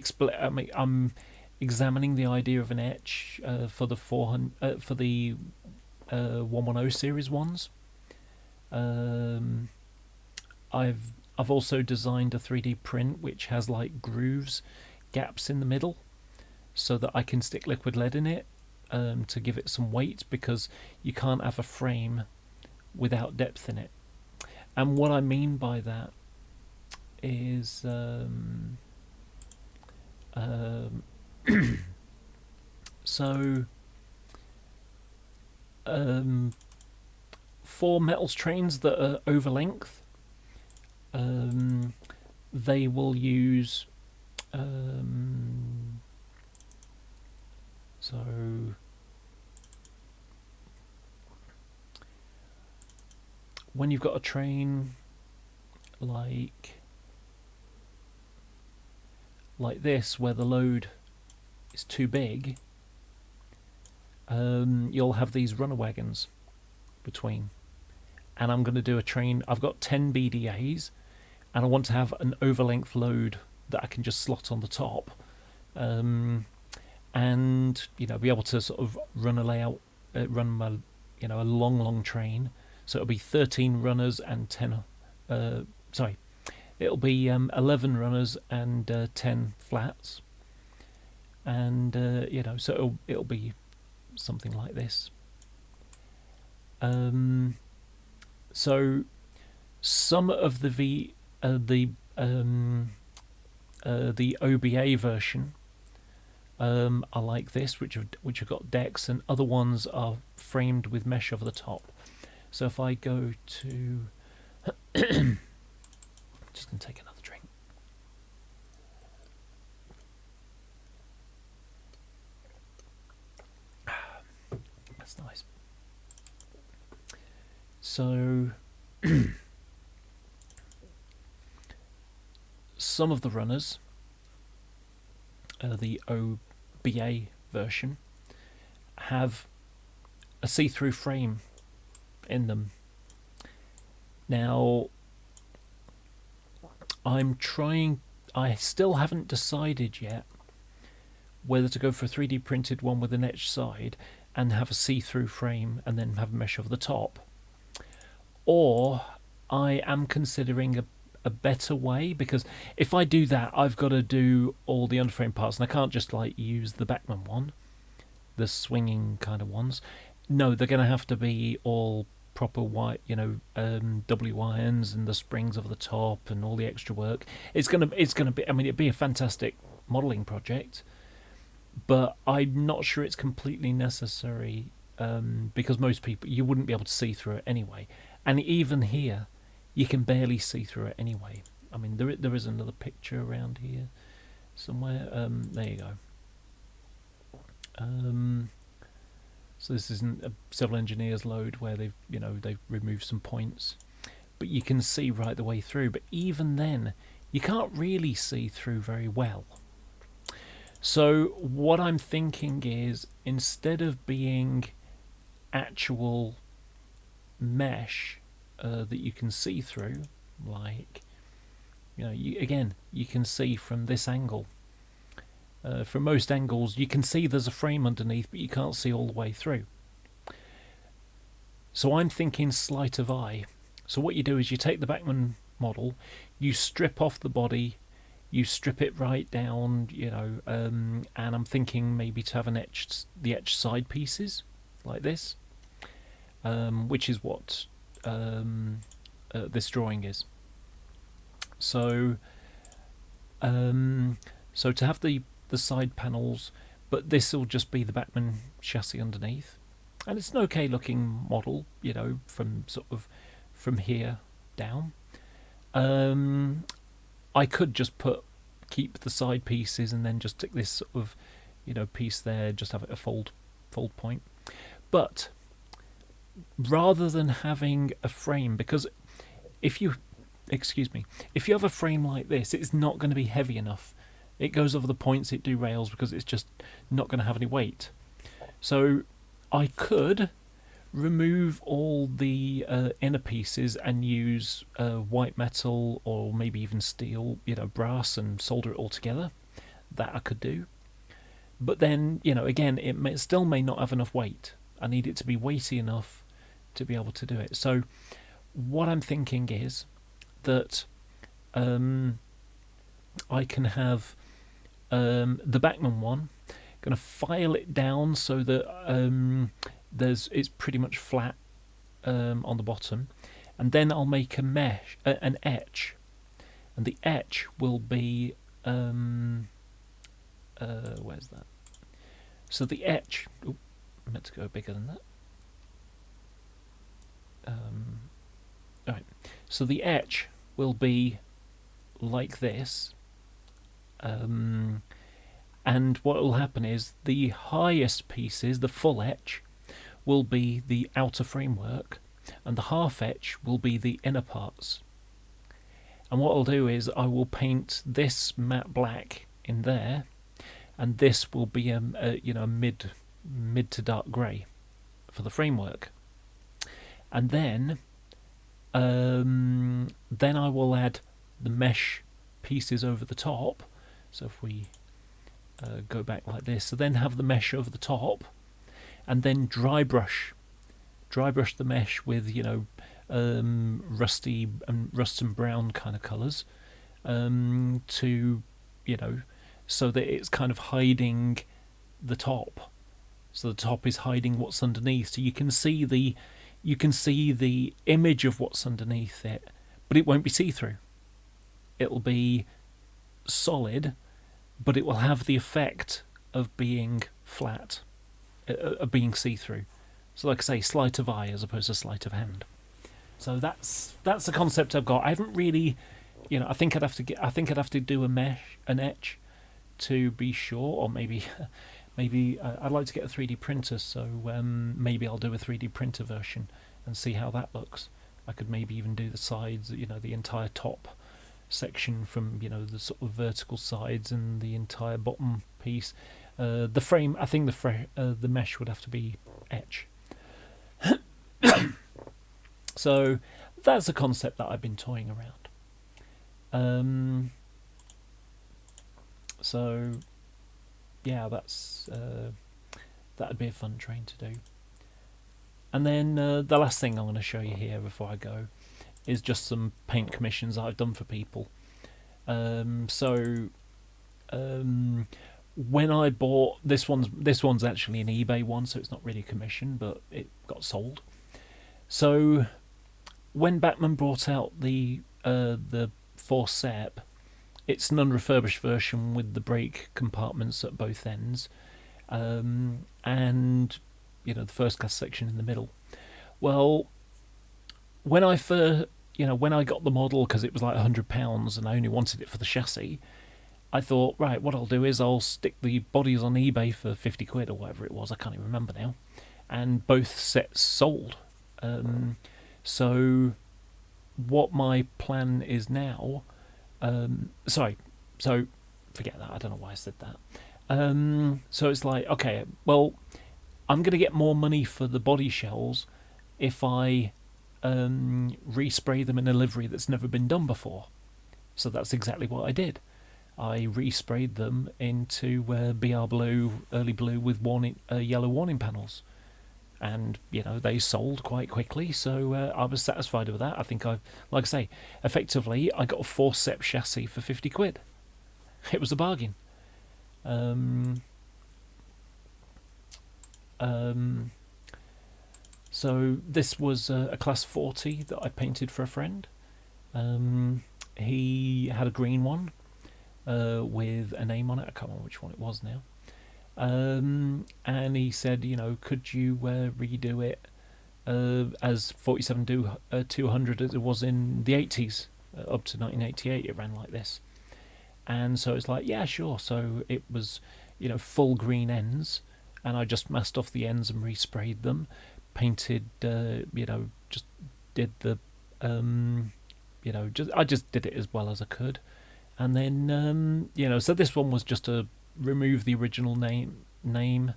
examining the idea of an etch for the 110 series ones. I've also designed a 3D print which has like grooves, gaps in the middle, so that I can stick liquid lead in it to give it some weight, because you can't have a frame without depth in it. And what I mean by that is for metals trains that are over length, they will use when you've got a train like this, where the load is too big, you'll have these runner wagons between. And I'm going to do a train. I've got 10 BDAs, and I want to have an overlength load that I can just slot on the top, and be able to sort of run a layout, run my a long train. So it'll be 13 runners and 10. It'll be 11 runners and 10 flats, and so it'll be something like this. So some of the OBA version are like this, which have got decks, and other ones are framed with mesh over the top. So if I go to just gonna take another drink. That's nice. So some of the runners, the OBA version, have a see-through frame in them. Now I still haven't decided yet whether to go for a 3D printed one with an etched side and have a see-through frame and then have a mesh over the top, or I am considering a better way, because if I do that, I've got to do all the underframe parts, and I can't just like use the Bachmann one, the swinging kind of ones. No, they're going to have to be all proper white, WYNs and the springs over the top and all the extra work. It's gonna be. I mean, it'd be a fantastic modelling project, but I'm not sure it's completely necessary, because most people, you wouldn't be able to see through it anyway, and even here, you can barely see through it anyway. I mean, there is another picture around here somewhere. There you go. So this isn't a civil engineer's load where they've removed some points, but you can see right the way through. But even then, you can't really see through very well. So what I'm thinking is, instead of being actual mesh that you can see through, like you can see from this angle. From most angles, you can see there's a frame underneath, but you can't see all the way through. So I'm thinking sleight of eye. So what you do is you take the Bachmann model, you strip off the body, you strip it right down, and I'm thinking maybe to have the etched side pieces like this, which is what this drawing is. So, to have the side panels, but this will just be the Bachmann chassis underneath, and it's an okay looking model, from here down. I could just keep the side pieces and then just stick this sort of piece there, just have it a fold point. But rather than having a frame, because if you have a frame like this, it's not going to be heavy enough. It goes over the points, it derails, because it's just not going to have any weight. So I could remove all the inner pieces and use white metal or maybe even steel, brass, and solder it all together. That I could do. But then, again, it still may not have enough weight. I need it to be weighty enough to be able to do it. So what I'm thinking is that I can have the Bachmann one, going to file it down so that it's pretty much flat on the bottom, and then I'll make an etch, and the etch will be where's that? So the etch, I meant to go bigger than that. Alright, so the etch will be like this, and what will happen is the highest pieces, the full etch, will be the outer framework, and the half etch will be the inner parts. And what I'll do is I will paint this matte black in there, and this will be a mid to dark grey for the framework. And then I will add the mesh pieces over the top. So if we go back like this, so then have the mesh over the top, and then dry brush the mesh with rust and brown kind of colours, so that it's kind of hiding the top. So the top is hiding what's underneath, so you can see the image of what's underneath it, but it won't be see-through. It'll be solid, but it will have the effect of being flat, of being see-through. So like I say, sleight of eye as opposed to sleight of hand. So that's the concept I've got. I haven't really, I think I'd have to do an etch to be sure, or maybe I'd like to get a 3D printer, so maybe I'll do a 3D printer version and see how that looks. I could maybe even do the sides, the entire top section from the sort of vertical sides and the entire bottom piece. The frame, I think the mesh would have to be etch. So that's a concept that I've been toying around. So yeah, that'd be a fun train to do. And then the last thing I'm going to show you here before I go is just some paint commissions that I've done for people. So when I bought this one's actually an eBay one, so it's not really a commission, but it got sold. So when Bachmann brought out the Forcep, it's an unrefurbished version with the brake compartments at both ends, and the first class section in the middle. Well, when I got the model, because it was like £100 and I only wanted it for the chassis, I thought, right, what I'll do is I'll stick the bodies on eBay for 50 quid or whatever it was, I can't even remember now, and both sets sold. So what my plan is now, so forget that, I don't know why I said that. So it's like, okay, well, I'm going to get more money for the body shells if I respray them in a livery that's never been done before. So that's exactly what I did. I resprayed them into BR blue, early blue with yellow warning panels, and they sold quite quickly. So I was satisfied with that. I think like I say, effectively I got a Forcep chassis for 50 quid. It was a bargain. So this was a class 40 that I painted for a friend. He had a green one with a name on it. I can't remember which one it was now. And he said, could you redo it as 47-200 as it was in the 80s, up to 1988. It ran like this. And so it's like, yeah, sure. So it was, full green ends, and I just masked off the ends and resprayed them, painted, just did the, I just did it as well as I could. And then, so this one was just to remove the original name, and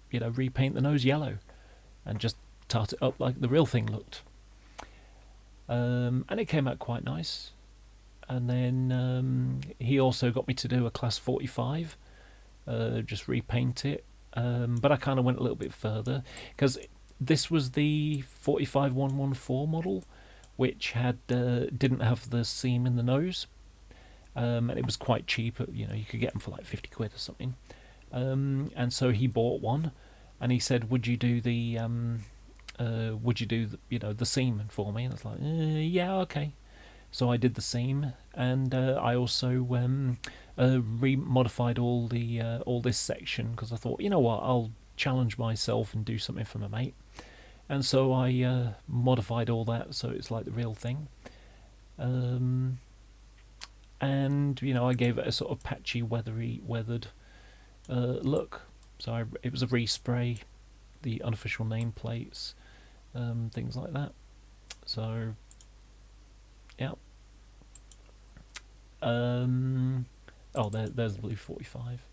repaint the nose yellow, and just tart it up like the real thing looked. And it came out quite nice. And then he also got me to do a class 45, just repaint it. But I kind of went a little bit further, because this was the 45114 model, which didn't have the seam in the nose, and it was quite cheap. You could get them for like 50 quid or something. And so he bought one, and he said, "Would you do the the seam for me?" And I was like, "Yeah, okay." So I did the seam, and I also modified all this section, because I thought, you know what, I'll challenge myself and do something for my mate. And so I modified all that so it's like the real thing. And I gave it a sort of patchy, weathered look. So it was a respray, the unofficial nameplates, things like that. So yeah. There's the blue 45.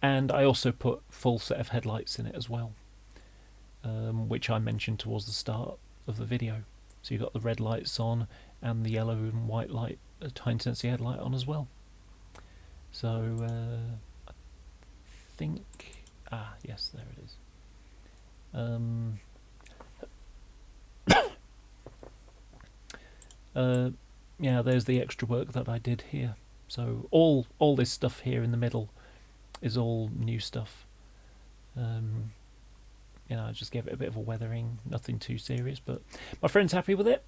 And I also put full set of headlights in it as well, which I mentioned towards the start of the video. So you got the red lights on and the yellow and white light, high intensity headlight on as well. So I think, yes, there it is. Yeah, there's the extra work that I did here. So all this stuff here in the middle is all new stuff. I just gave it a bit of a weathering, nothing too serious, but my friend's happy with it.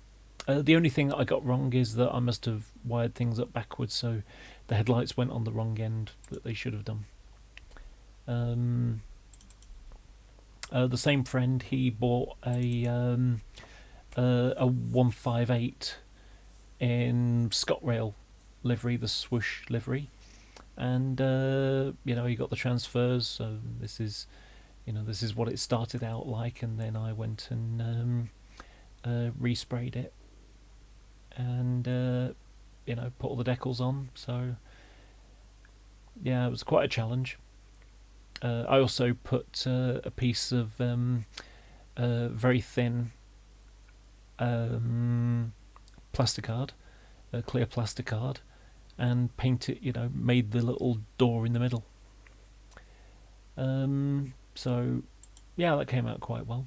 The only thing that I got wrong is that I must have wired things up backwards, so the headlights went on the wrong end that they should have done. The same friend, he bought a 158 in ScotRail livery, the swoosh livery, and he got the transfers. So this is what it started out like, and then I went and resprayed it, and put all the decals on. So yeah, it was quite a challenge. I also put a piece of very thin plasticard, a clear plasticard, and paint it, made the little door in the middle. So yeah, that came out quite well.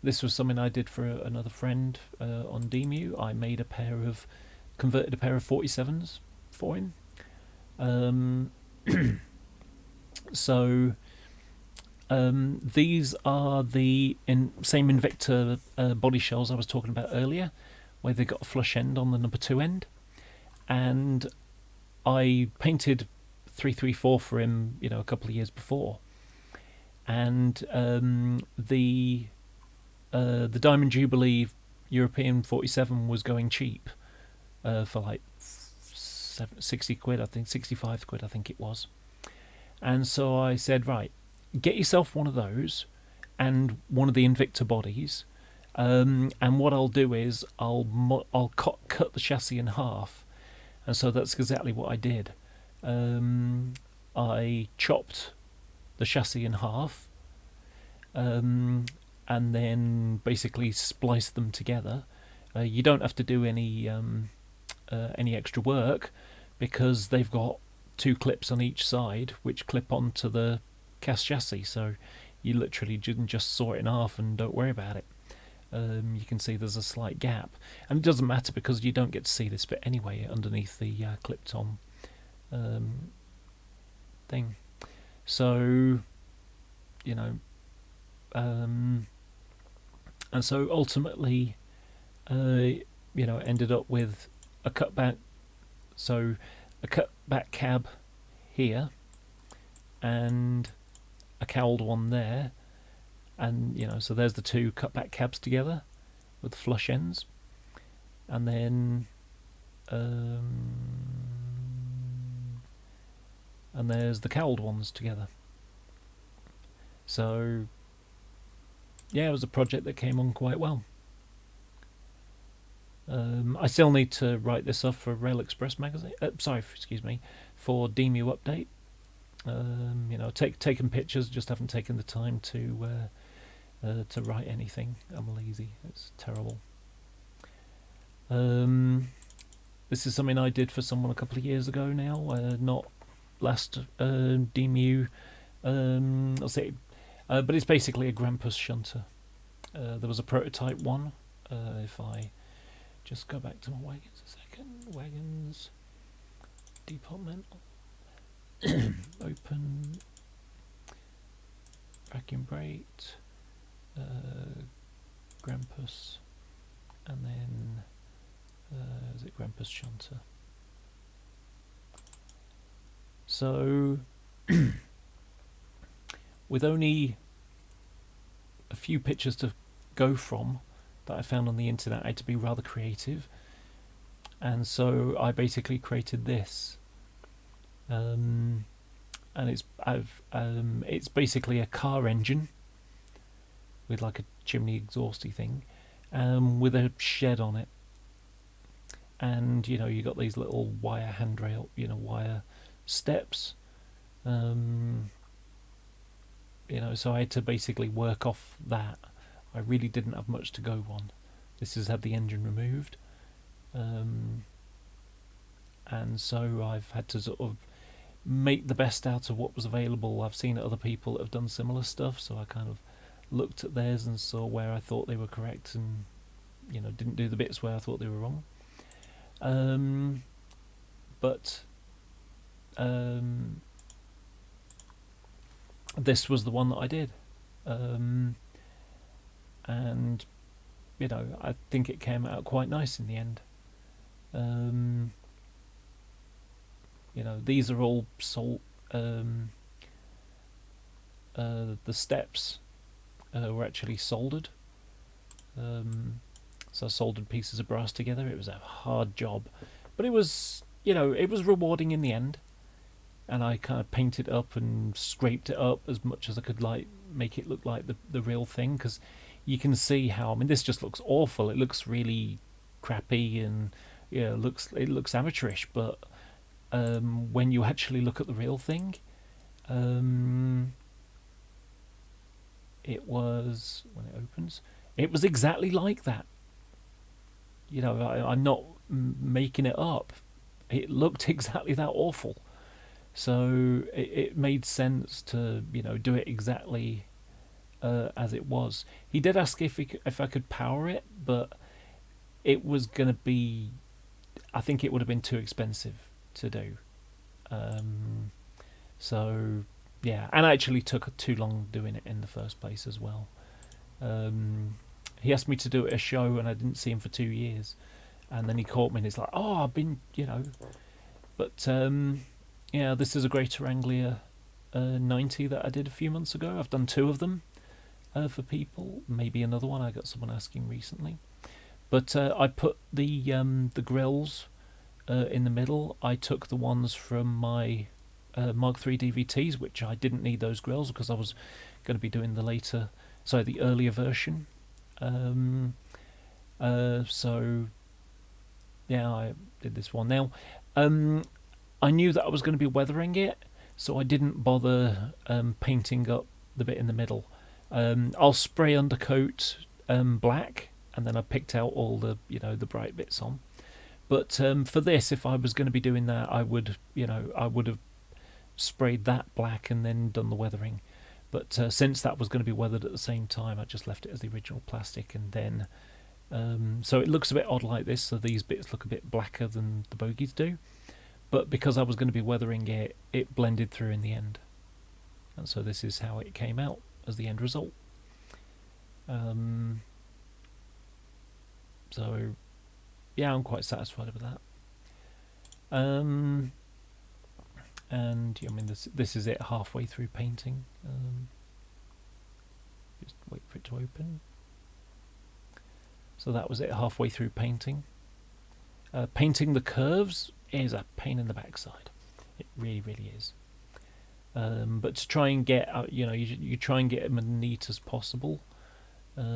This was something I did for another friend on DMU. I made converted a pair of 47s for him. So these are the same Invicta body shells I was talking about earlier, where they got a flush end on the number 2 end, and I painted 334 for him, a couple of years before, and the Diamond Jubilee European 47 was going cheap for like 60 quid, I think, 65 quid, I think it was. And so I said, right, get yourself one of those and one of the Invicta bodies. And what I'll do is I'll cut the chassis in half. And so that's exactly what I did. I chopped the chassis in half, and then basically spliced them together. You don't have to do any extra work, because they've got 2 clips on each side which clip onto the cast chassis, so you literally just saw it in half and don't worry about it. You can see there's a slight gap, and it doesn't matter because you don't get to see this bit anyway underneath the clipped on thing. So and so ultimately ended up with a cutback, so a cutback cab here and a cowled one there, and so there's the 2 cutback cabs together with the flush ends, and then and there's the cowled ones together. So yeah, it was a project that came on quite well. I still need to write this up for Rail Express magazine. For DMU update. Taken pictures, just haven't taken the time to write anything. I'm lazy. It's terrible. This is something I did for someone a couple of years ago now. Not last DMU. I'll say, but it's basically a Grampus shunter. There was a prototype one. If I just go back to my wagons a second. Wagons, departmental, open, vacuum brake, Grampus, and then is it Grampus shunter? So with only a few pictures to go from that I found on the internet, I had to be rather creative, and so I basically created this, and it's basically a car engine with like a chimney exhausty thing, with a shed on it, and you got these little wire handrail, wire steps, so I had to basically work off that. I really didn't have much to go on. This has had the engine removed, and so I've had to sort of make the best out of what was available. I've seen other people that have done similar stuff, so I kind of looked at theirs and saw where I thought they were correct, and didn't do the bits where I thought they were wrong. But this was the one that I did. And I think it came out quite nice in the end. These are all the steps were actually soldered. So I soldered pieces of brass together. It was a hard job, but it was it was rewarding in the end. And I kind of painted it up and scraped it up as much as I could, like make it look like the real thing, because you can see how, this just looks awful. It looks really crappy, and it looks amateurish, but when you actually look at the real thing, it was, when it opens, it was exactly like that. I'm not making it up. It looked exactly that awful. So it made sense to do it exactly as it was. He did ask if I could power it, but it was going to be. I think it would have been too expensive to do. So yeah, and I actually took too long doing it in the first place as well. He asked me to do it at a show, and I didn't see him for 2 years, and then he caught me, and he's like, "Oh, I've been, But yeah, this is a Greater Anglia 90 that I did a few months ago. I've done 2 of them for people. Maybe another one. I got someone asking recently. But I put the grills in the middle. I took the ones from my Mark III DVTs, which I didn't need those grills because I was going to be doing the earlier version. So yeah, I did this one. Now, I knew that I was going to be weathering it, so I didn't bother painting up the bit in the middle. I'll spray undercoat black, and then I picked out all the the bright bits on. But for this, if I was going to be doing that, I would have sprayed that black and then done the weathering. But since that was going to be weathered at the same time, I just left it as the original plastic, and then so it looks a bit odd like this. So these bits look a bit blacker than the bogies do. But because I was going to be weathering it, it blended through in the end. And so this is how it came out as the end result. So yeah, I'm quite satisfied with that. And I mean, this is it halfway through painting. Just wait for it to open. So that was it halfway through painting. Painting the curves is a pain in the backside. It really, really is. But to try and get, you try and get them as neat as possible. But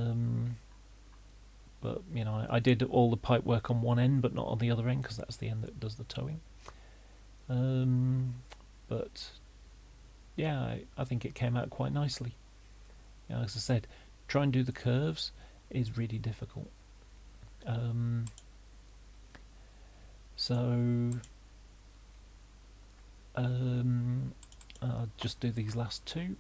I did all the pipe work on one end, but not on the other end, because that's the end that does the towing. But yeah, I think it came out quite nicely. As I said, try and do the curves is really difficult. I'll just do these last 2.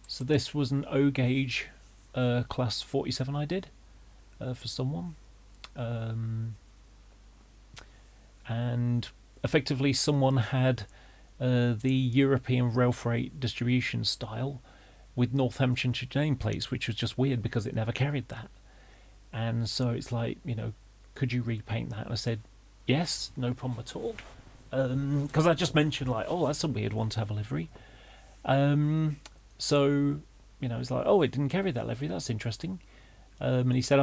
So this was an O gauge class 47 I did for someone, and effectively someone had the European rail freight distribution style with Northamptonshire nameplates, which was just weird because it never carried that. And so it's like, could you repaint that? And I said, yes, no problem at all. Because I just mentioned that's a weird one to have a livery. So, it's like, it didn't carry that livery. That's interesting. And he said,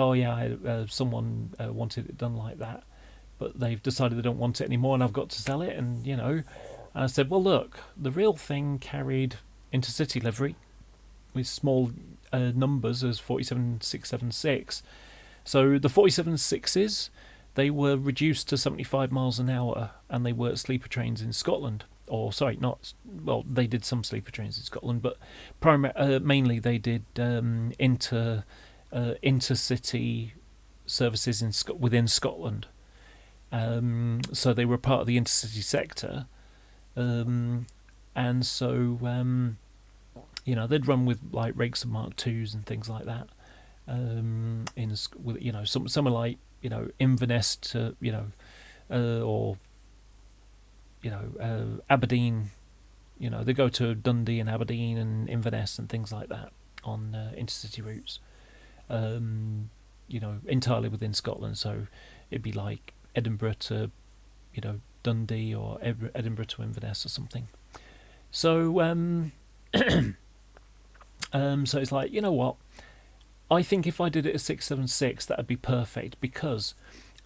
someone wanted it done like that, but they've decided they don't want it anymore, and I've got to sell it. And and I said, well, look, the real thing carried Intercity livery with small numbers as 47676. So the 476s, they were reduced to 75 miles an hour, and they were sleeper trains in Scotland. Or sorry, not well. They did some sleeper trains in Scotland, but mainly they did intercity services within Scotland. So they were part of the intercity sector, and so they'd run with like rakes and Mark IIs and things like that. Somewhere like Inverness to or Aberdeen. They go to Dundee and Aberdeen and Inverness and things like that on intercity routes. Entirely within Scotland. So it'd be like Edinburgh to Dundee, or Edinburgh to Inverness or something. So so it's like, what? I think if I did it as 676, that'd be perfect, because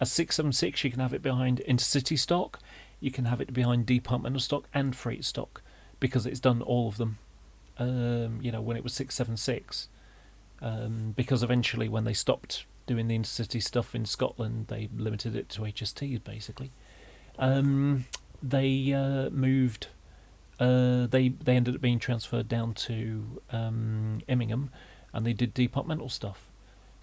as 676 you can have it behind intercity stock, you can have it behind departmental stock and freight stock, because it's done all of them. When it was 676, because eventually when they stopped doing the intercity stuff in Scotland, they limited it to HSTs basically. They moved. They ended up being transferred down to Immingham, and they did departmental stuff.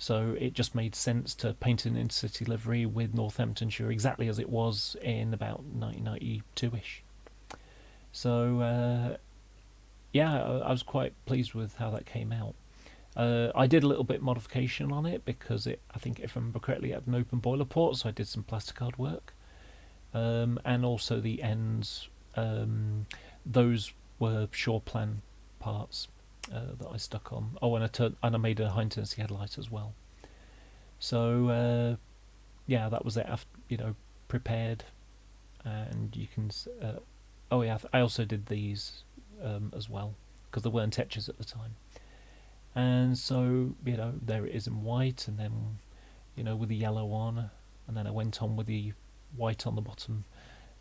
So it just made sense to paint an Intercity livery with Northamptonshire exactly as it was in about 1992-ish. So yeah, I was quite pleased with how that came out. I did a little bit modification on it because I think if I remember correctly, it had an open boiler port, so I did some plasticard work. And also the ends, those were shore plan parts that I stuck on. Oh, and I made a high intensity headlight as well. So yeah, that was it. After, prepared, and you can. Oh yeah, I also did these as well because there weren't etches at the time. And so there it is in white, and then with the yellow on, and then I went on with the white on the bottom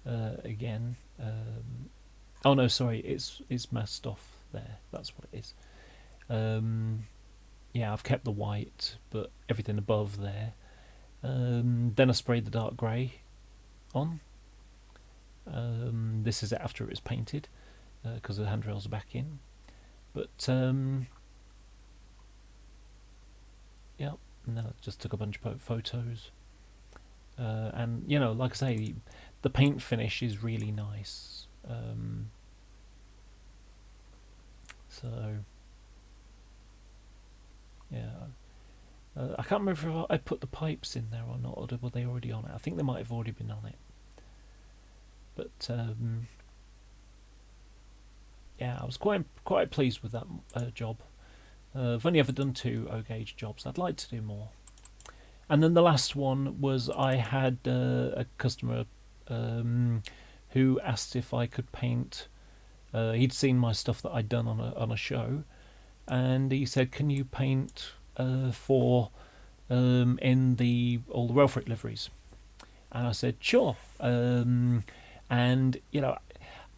again. Oh no, sorry, it's masked off there. That's what it is. Yeah, I've kept the white, but everything above there. Then I sprayed the dark grey on. This is after it was painted because the handrails are back in. But yeah, and then I just took a bunch of photos. And like I say, the paint finish is really nice. So yeah, I can't remember if I put the pipes in there or not, or were they already on it? I think they might have already been on it. But yeah, I was quite pleased with that job. I've only ever done 2 O-gauge jobs. I'd like to do more. And then the last one was I had a customer who asked if I could paint. He'd seen my stuff that I'd done on a show, and he said, "Can you paint for in all the Railfreight liveries?" And I said, "Sure." And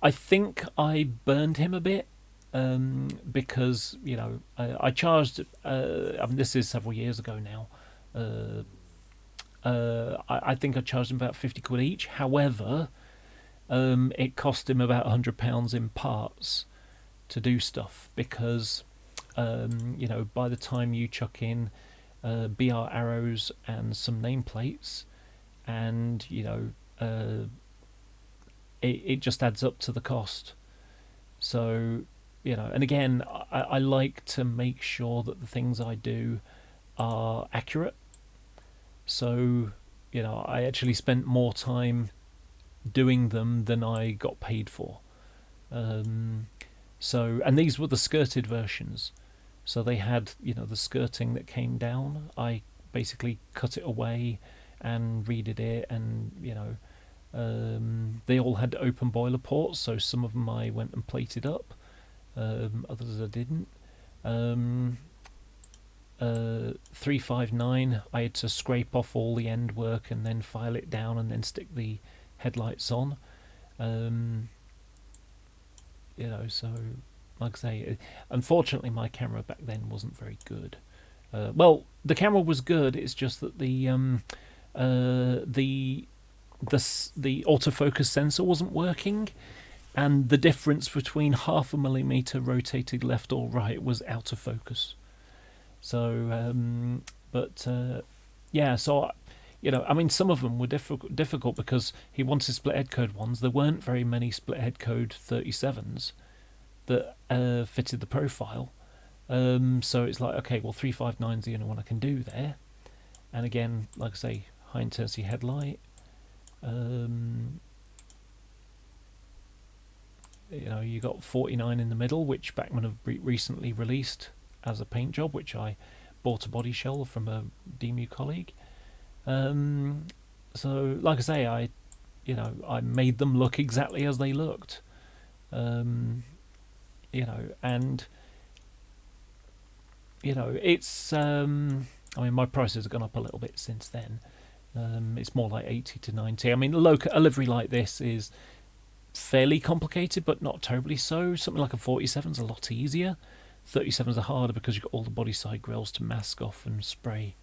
I think I burned him a bit because I charged. I mean, this is several years ago now. I think I charged him about 50 quid each. However, it cost him about £100 in parts to do stuff because by the time you chuck in BR arrows and some nameplates, and it just adds up to the cost. So and again, I like to make sure that the things I do are accurate. So I actually spent more time doing them than I got paid for. So, and these were the skirted versions. So they had the skirting that came down. I basically cut it away and redid it, and they all had open boiler ports. So some of them I went and plated up, others I didn't. 359, I had to scrape off all the end work and then file it down and then stick the headlights on. So like I say, unfortunately my camera back then wasn't very good. Well, the camera was good. It's just that the autofocus sensor wasn't working, and the difference between 0.5 millimeter rotated left or right was out of focus. So, yeah, so, I mean, some of them were difficult because he wanted split head code ones. There weren't very many split head code 37s that fitted the profile. So it's like, okay, well, 359 is the only one I can do there. And again, like I say, high intensity headlight. You got 49 in the middle, which Bachmann have recently released as a paint job, which I bought a body shell from a DMU colleague. So like I say, I made them look exactly as they looked. And it's I mean, my prices have gone up a little bit since then. It's more like 80 to 90. I mean, a livery like this is fairly complicated, but not terribly so. Something like a 47 is a lot easier. 37s are harder because you've got all the body side grills to mask off and spray,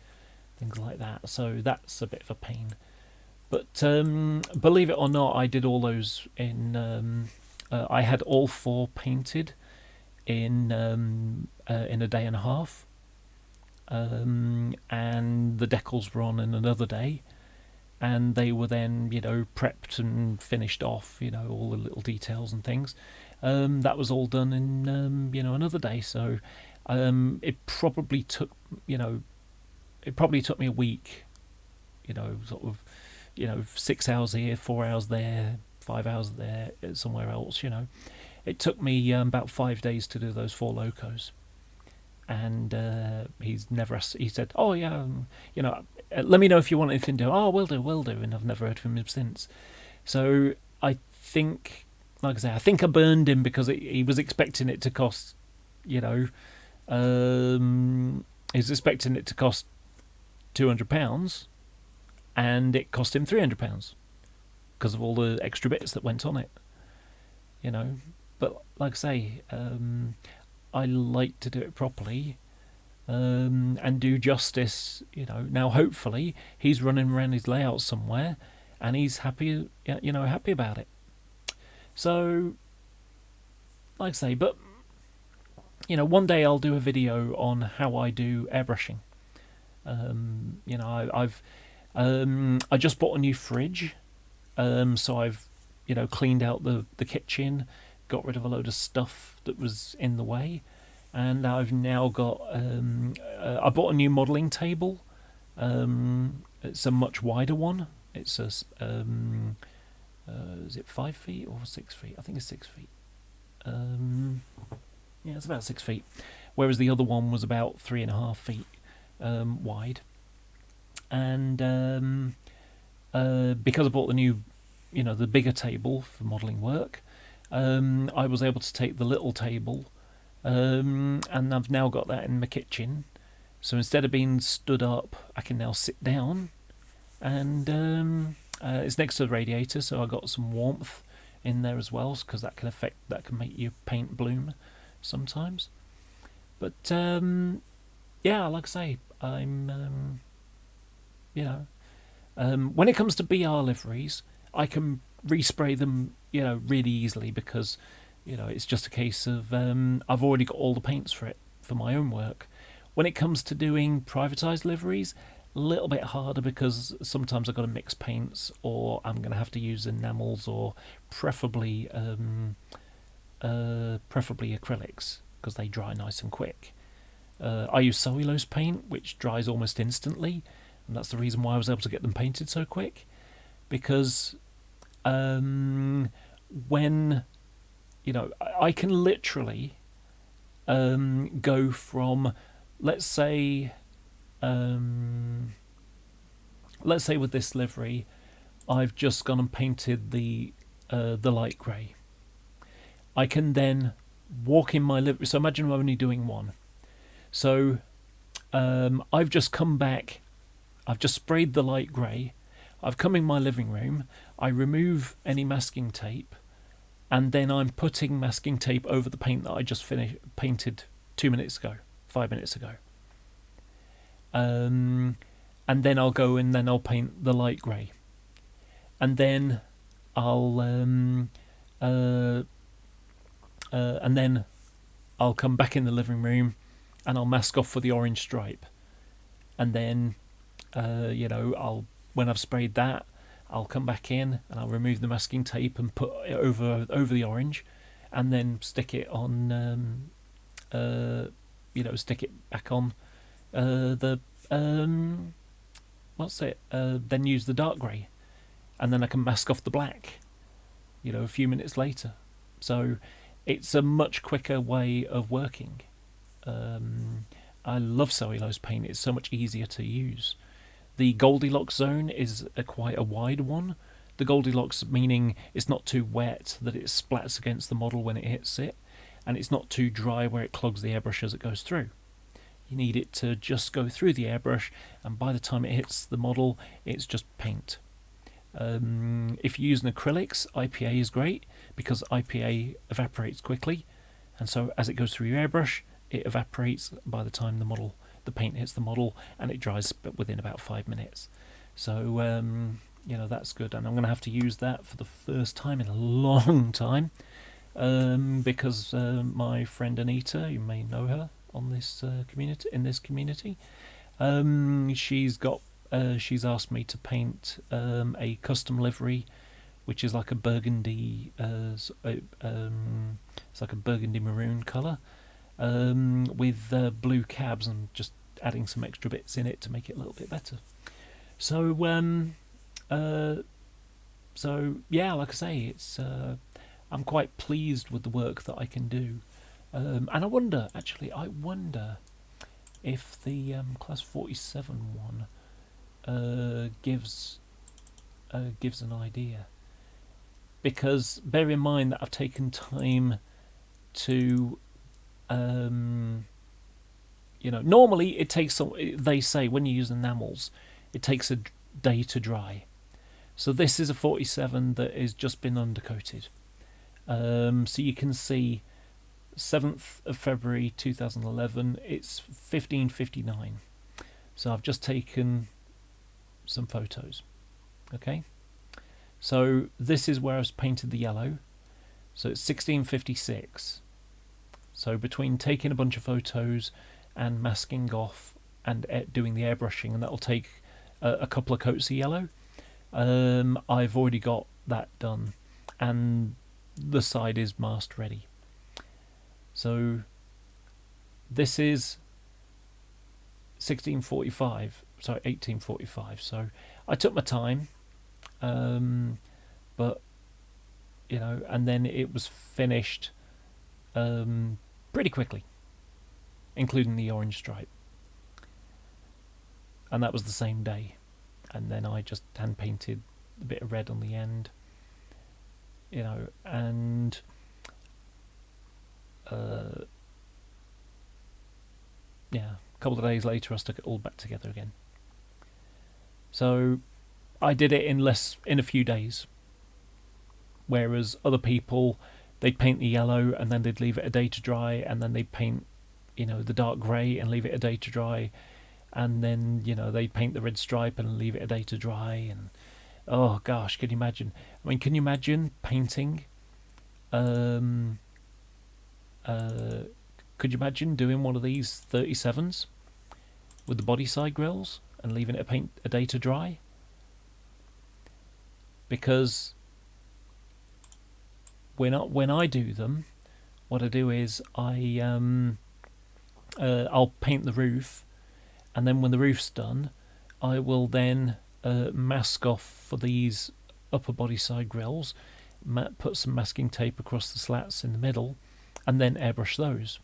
things like that. So that's a bit of a pain. But believe it or not, I did all those in. I had all 4 painted in a day and a half. and the decals were on in another day, and they were then, prepped and finished off, all the little details and things. That was all done in, another day. So it probably took me a week, sort of, 6 hours here, 4 hours there, 5 hours there, somewhere else. It took me about 5 days to do those 4 locos. And he's never asked, he said, oh yeah, let me know if you want anything to do. Oh, will do. And I've never heard from him since. So I think, like I say, I think I burned him because he was expecting it to cost, he was expecting it to cost £200, and it cost him £300 because of all the extra bits that went on it. But like I say, I like to do it properly, and do justice. Now hopefully he's running around his layout somewhere, and he's happy. Happy about it. So, like I say, but one day I'll do a video on how I do airbrushing. I just bought a new fridge, so I've cleaned out the kitchen, got rid of a load of stuff that was in the way, and I've now got I bought a new modelling table. It's a much wider one. It's is it 5 feet or 6 feet? I think it's 6 feet. Yeah, it's about 6 feet, whereas the other one was about 3.5 feet wide. And because I bought the new, the bigger table for modelling work, I was able to take the little table, and I've now got that in my kitchen. So instead of being stood up, I can now sit down, and it's next to the radiator, so I got some warmth in there as well, because that can make your paint bloom sometimes. But yeah, like I say, I'm when it comes to BR liveries, I can respray them, really easily, because it's just a case of I've already got all the paints for it for my own work. When it comes to doing privatized liveries, a little bit harder, because sometimes I've got to mix paints, or I'm going to have to use enamels, or preferably acrylics, because they dry nice and quick. I use cellulose paint, which dries almost instantly, and that's the reason why I was able to get them painted so quick, because when I can literally go from, let's say with this livery, I've just gone and painted the light grey. I can then walk in my livery. So imagine I'm only doing one. So I've just come back. I've just sprayed the light grey. I've come in my living room. I remove any masking tape, and then I'm putting masking tape over the paint that I just painted 5 minutes ago. And then I'll go and then I'll paint the light grey, and then I'll come back in the living room, and I'll mask off for the orange stripe, and then when I've sprayed that, I'll come back in and I'll remove the masking tape and put it over the orange, and then stick it on stick it back on then use the dark grey, and then I can mask off the black a few minutes later. So it's a much quicker way of working. I love cellulose paint. It's so much easier to use. The Goldilocks zone is quite a wide one. The Goldilocks meaning it's not too wet that it splats against the model when it hits it, and it's not too dry where it clogs the airbrush as it goes through. You need it to just go through the airbrush, and by the time it hits the model, it's just paint. If you're using acrylics, IPA is great, because IPA evaporates quickly, and so as it goes through your airbrush, it evaporates by the time the paint hits the model, and it dries within about 5 minutes. So that's good, and I'm going to have to use that for the first time in a long time, because my friend Anita, you may know her, on this community. In this community, she's asked me to paint a custom livery, which is like a burgundy, it's like a burgundy maroon colour, with blue cabs, and just adding some extra bits in it to make it a little bit better. So yeah, like I say, it's I'm quite pleased with the work that I can do, and I wonder if the class 47 one gives an idea, because bear in mind that I've taken time to normally it takes they say when you use enamels it takes a day to dry. So this is a 47 that has just been undercoated. So you can see 7th of February 2011, it's 15:59. So I've just taken some photos. Okay, so this is where I've painted the yellow. So it's 16:56. So between taking a bunch of photos and masking off and doing the airbrushing, and that'll take a couple of coats of yellow, I've already got that done, and the side is masked ready. So this is 1845. So I took my time, but and then it was finished pretty quickly, including the orange stripe, and that was the same day. And then I just hand painted a bit of red on the end, and yeah, a couple of days later I stuck it all back together again. So I did it in a few days, whereas other people, they'd paint the yellow and then they'd leave it a day to dry, and then they'd paint the dark grey and leave it a day to dry, and then they'd paint the red stripe and leave it a day to dry. And oh gosh, can you imagine? I mean, can you imagine painting could you imagine doing one of these 37s with the body side grills and leaving it a day to dry? Because when I do them, what I do is I'll paint the roof, and then when the roof's done, I will then mask off for these upper body side grills, put some masking tape across the slats in the middle, and then airbrush those.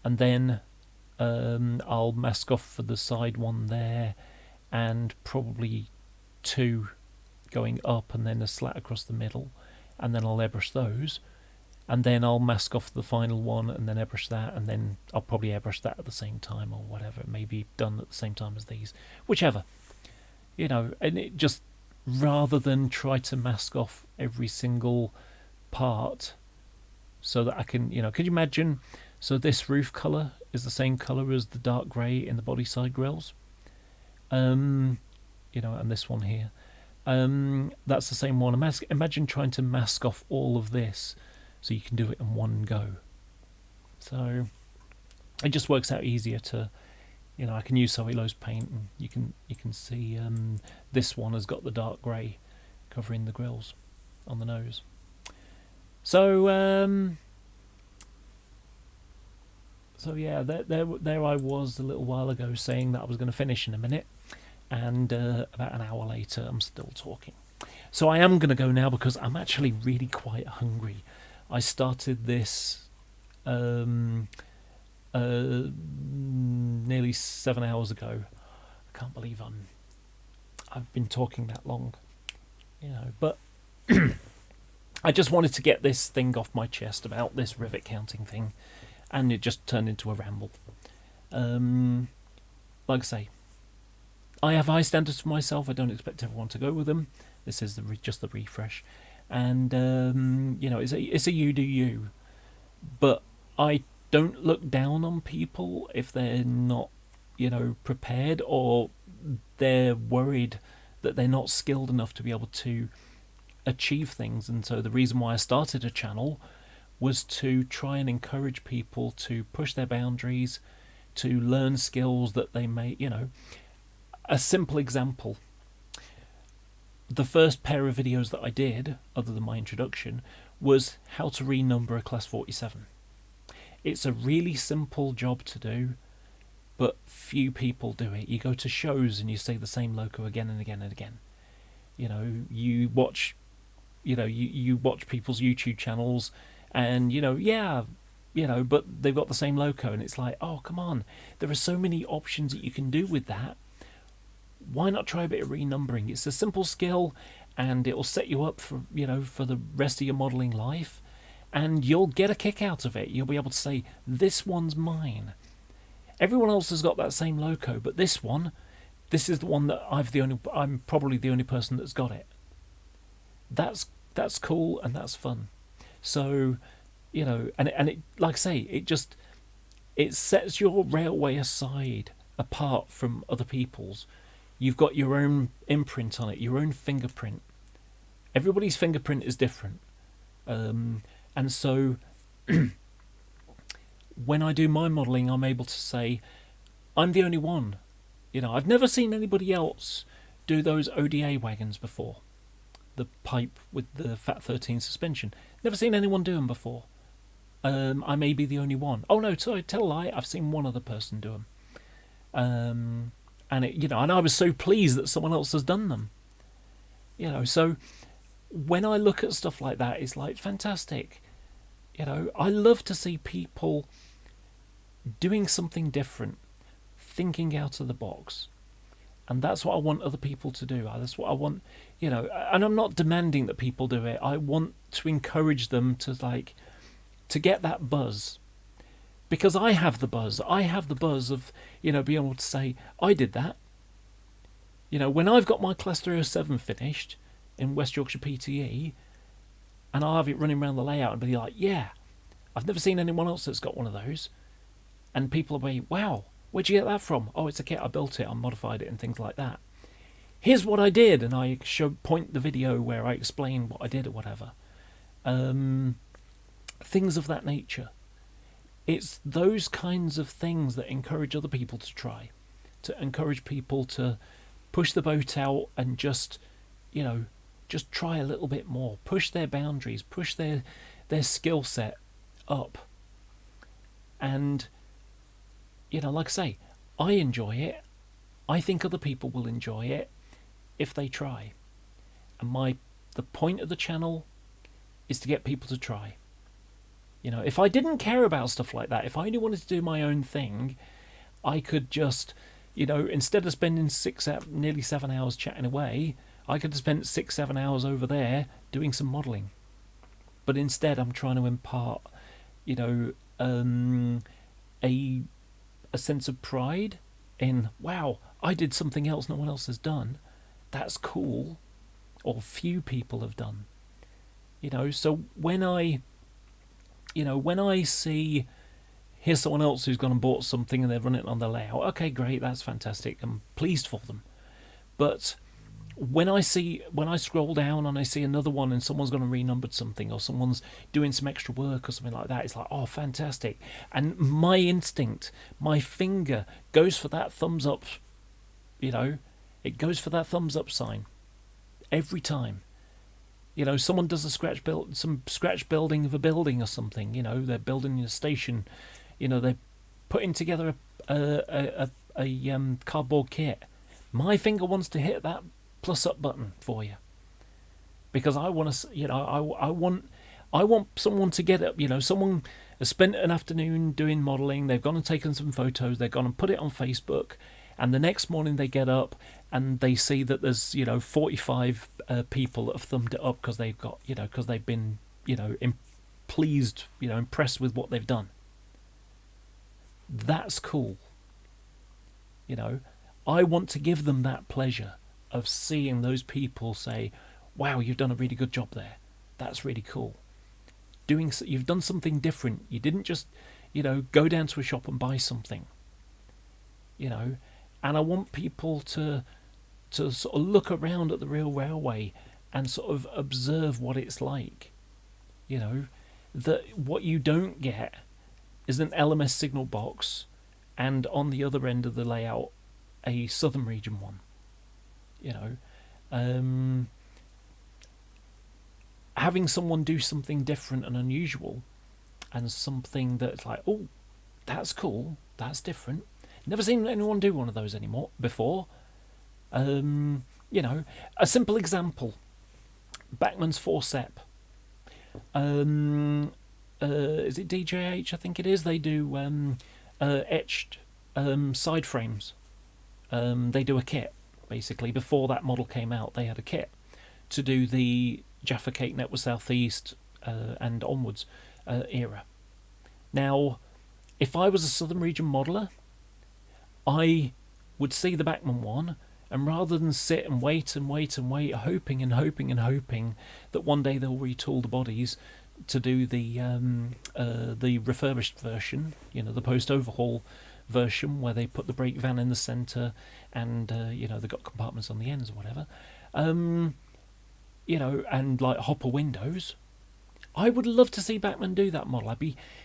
And then I'll mask off for the side one there, and probably two going up, and then a slat across the middle, and then I'll airbrush those, and then I'll mask off the final one, and then airbrush that, and then I'll probably airbrush that at the same time, or whatever. It may be done at the same time as these, whichever, and it just, rather than try to mask off every single part, so that I can, could you imagine? So this roof colour is the same colour as the dark grey in the body side grills, and this one here, that's the same one. Imagine trying to mask off all of this so you can do it in one go. So it just works out easier to, I can use cellulose paint, and you can see this one has got the dark grey covering the grills on the nose. So yeah, there I was a little while ago saying that I was going to finish in a minute, and about an hour later I'm still talking. So I am going to go now because I'm actually really quite hungry. I started this nearly 7 hours ago. I can't believe I've been talking that long, but I just wanted to get this thing off my chest about this rivet counting thing, and it just turned into a ramble. Like I say, I have high standards for myself. I don't expect everyone to go with them. This is just the refresh, and it's a you do you, but I don't look down on people if they're not prepared, or they're worried that they're not skilled enough to be able to achieve things. And so the reason why I started a channel was to try and encourage people to push their boundaries, to learn skills that they may, a simple example. The first pair of videos that I did, other than my introduction, was how to renumber a class 47. It's a really simple job to do, but few people do it. You go to shows and you say the same loco again and again and again. You watch, you watch people's YouTube channels, and but they've got the same loco, and it's like, oh, come on, there are so many options that you can do with that. Why not try a bit of renumbering? It's a simple skill, and it'll set you up for the rest of your modelling life, and you'll get a kick out of it. You'll be able to say, this one's mine. Everyone else has got that same loco, but this is the one that I'm probably the only person that's got it. That's cool, and that's fun. So, and it, like I say, it sets your railway aside, apart from other people's. You've got your own imprint on it, your own fingerprint. Everybody's fingerprint is different. And so when I do my modelling, I'm able to say, I'm the only one. I've never seen anybody else do those ODA wagons before. The pipe with the Fat 13 suspension. Never seen anyone do them before. I may be the only one. Oh no, sorry, tell a lie, I've seen one other person do them. And it, and I was so pleased that someone else has done them. So when I look at stuff like that, it's like fantastic. I love to see people doing something different, thinking out of the box. And that's what I want other people to do. That's what I want, and I'm not demanding that people do it. I want to encourage them to get that buzz. Because I have the buzz. I have the buzz of, being able to say, I did that. When I've got my Class 307 finished in West Yorkshire PTE, and I'll have it running around the layout and be like, yeah, I've never seen anyone else that's got one of those. And people will be, wow, where'd you get that from? Oh, it's a kit, I built it, I modified it and things like that. Here's what I did, and I point the video where I explain what I did or whatever. Things of that nature. It's those kinds of things that encourage other people to try, to encourage people to push the boat out and just try a little bit more, push their boundaries, push their skill set up. And, like I say, I enjoy it. I think other people will enjoy it if they try. And the point of the channel is to get people to try. If I didn't care about stuff like that, if I only wanted to do my own thing, I could just, instead of spending nearly 7 hours chatting away, I could have spent 6-7 hours over there doing some modelling. But instead, I'm trying to impart, a sense of pride in, wow, I did something else no one else has done. That's cool. Or few people have done. So when I see, here's someone else who's gone and bought something and they're running it on their layout, okay, great, that's fantastic, I'm pleased for them. But when I scroll down and I see another one and someone's gone and renumbered something, or someone's doing some extra work or something like that, it's like, oh, fantastic. And my instinct, my finger goes for that thumbs up, it goes for that thumbs up sign every time. Someone does some scratch building of a building or something. They're building a station. They're putting together a cardboard kit. My finger wants to hit that plus up button for you, because I want to. I want someone to get up. Someone has spent an afternoon doing modelling. They've gone and taken some photos. They've gone and put it on Facebook. And the next morning they get up and they see that there's 45 people that have thumbed it up because they've got because they've been pleased, impressed with what they've done. That's cool. I want to give them that pleasure of seeing those people say, wow, you've done a really good job there. That's really cool. You've done something different. You didn't just go down to a shop and buy something. And I want people to sort of look around at the real railway and sort of observe what it's like. that what you don't get is an LMS signal box, and on the other end of the layout, a southern region one. You know, having someone do something different and unusual, and something that's like, oh, that's cool, that's different. Never seen anyone do one of those anymore before. You know, a simple example: Bachmann's Forcep. Is it DJH? I think it is. They do etched side frames. They do a kit basically. Before that model came out, they had a kit to do the Jaffa Cake Network Southeast and onwards era. Now, if I was a Southern Region modeler, I would see the Bachmann one, and rather than sit and wait and wait and wait, hoping and hoping and hoping that one day they'll retool the bodies to do the refurbished version, you know, the post-overhaul version where they put the brake van in the centre and, you know, they've got compartments on the ends or whatever, you know, and like hopper windows. I would love to see Bachmann do that model.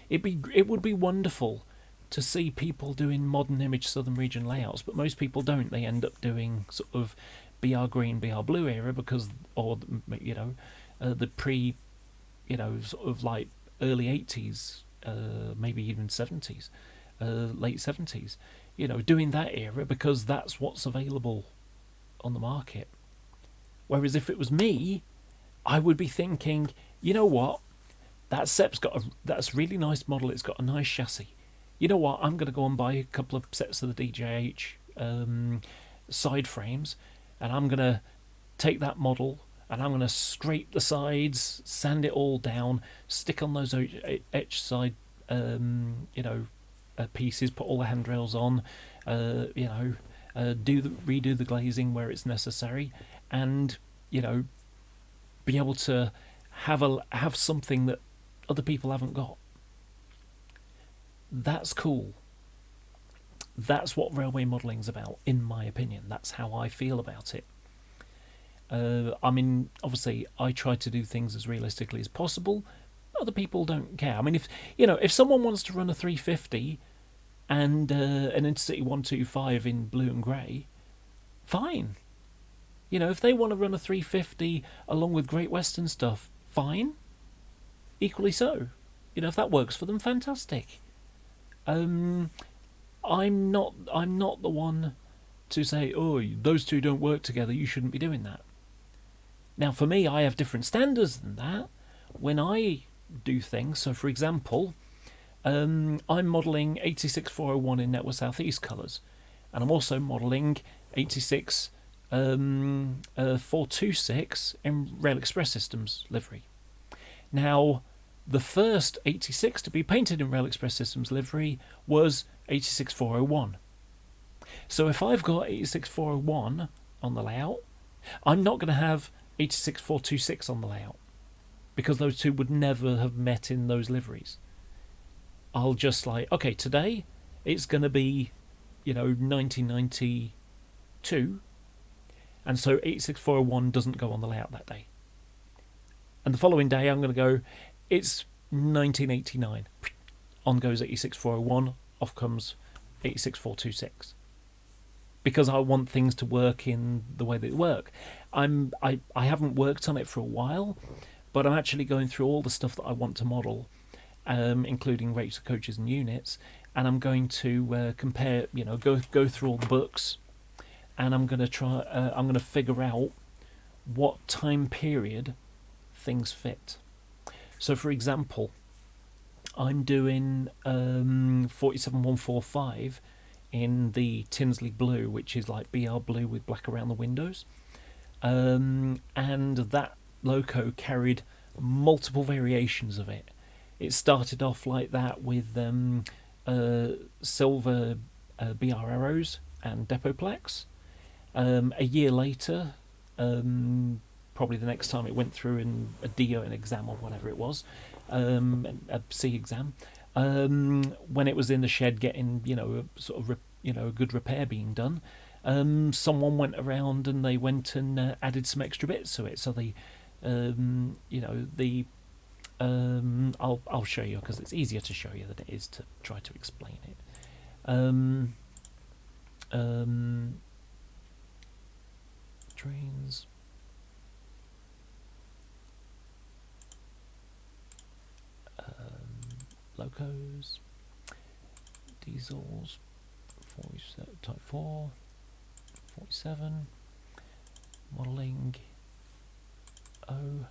It would be wonderful to see people doing modern image Southern Region layouts, but most people don't. They end up doing sort of BR green, BR blue era because, or you know, the pre, you know, sort of like early 80s, maybe even 70s, late 70s, you know, doing that era because that's what's available on the market. Whereas if it was me, I would be thinking, you know what, that SEP's that's a really nice model. It's got a nice chassis. You know what, I'm going to go and buy a couple of sets of the DJH side frames, and I'm going to take that model and I'm going to scrape the sides, sand it all down, stick on those etched side, you know, pieces, put all the handrails on, you know, redo the glazing where it's necessary, and, you know, be able to have something that other people haven't got. That's cool. That's what railway modelling's about, in my opinion. That's how I feel about it. I mean, obviously, I try to do things as realistically as possible. Other people don't care. I mean, if someone wants to run a 350 and an Intercity 125 in blue and grey, fine. You know, if they want to run a 350 along with Great Western stuff, fine. Equally so. You know, if that works for them, fantastic. I'm not the one to say, oh, those two don't work together, you shouldn't be doing that. Now, for me, I have different standards than that when I do things. So, for example, I'm modelling 86401 in Network Southeast colours, and I'm also modelling 86426 in Rail Express Systems livery. Now, the first 86 to be painted in Rail Express Systems livery was 86401. So if I've got 86401 on the layout, I'm not going to have 86426 on the layout because those two would never have met in those liveries. I'll just like, okay, today it's going to be, you know, 1992, and so 86401 doesn't go on the layout that day. And the following day I'm going to go, it's 1989. On goes 86401, off comes 86426. Because I want things to work in the way they work. I haven't worked on it for a while, but I'm actually going through all the stuff that I want to model, including rates of coaches and units, and I'm going to compare, you know, go through all the books, and I'm going to figure out what time period things fit. So, for example, I'm doing 47145 in the Tinsley blue, which is like BR blue with black around the windows, and that loco carried multiple variations of it. It started off like that with silver BR arrows and depot plaques. A year later, probably the next time it went through in a DO an exam or whatever it was, a C exam, when it was in the shed getting, you know, a sort of a good repair being done, someone went around and they went and added some extra bits to it. So the I'll show you because it's easier to show you than it is to try to explain it. Trains. Locos. Diesels. 47, type 4. 47. Modelling. O.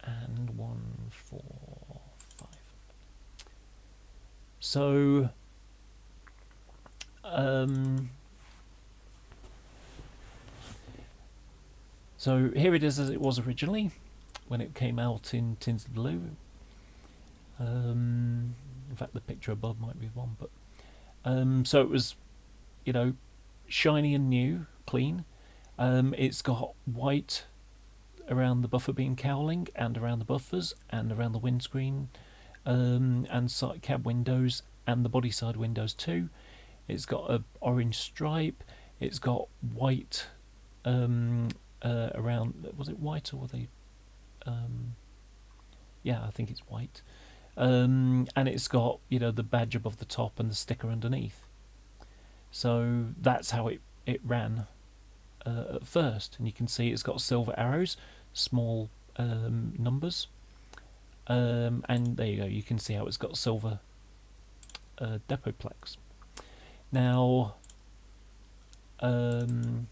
And 145. So so here it is as it was originally when it came out in tins of blue. In fact, the picture above might be one, but so it was, you know, shiny and new, clean. It's got white around the buffer beam cowling and around the buffers and around the windscreen and side cab windows and the body side windows too. It's got a orange stripe. It's got white around. Was it white or were they? Yeah, I think it's white. And it's got, you know, the badge above the top and the sticker underneath. So that's how it ran at first, and you can see it's got silver arrows, small numbers, and there you go. You can see how it's got silver depot plaques. Now, then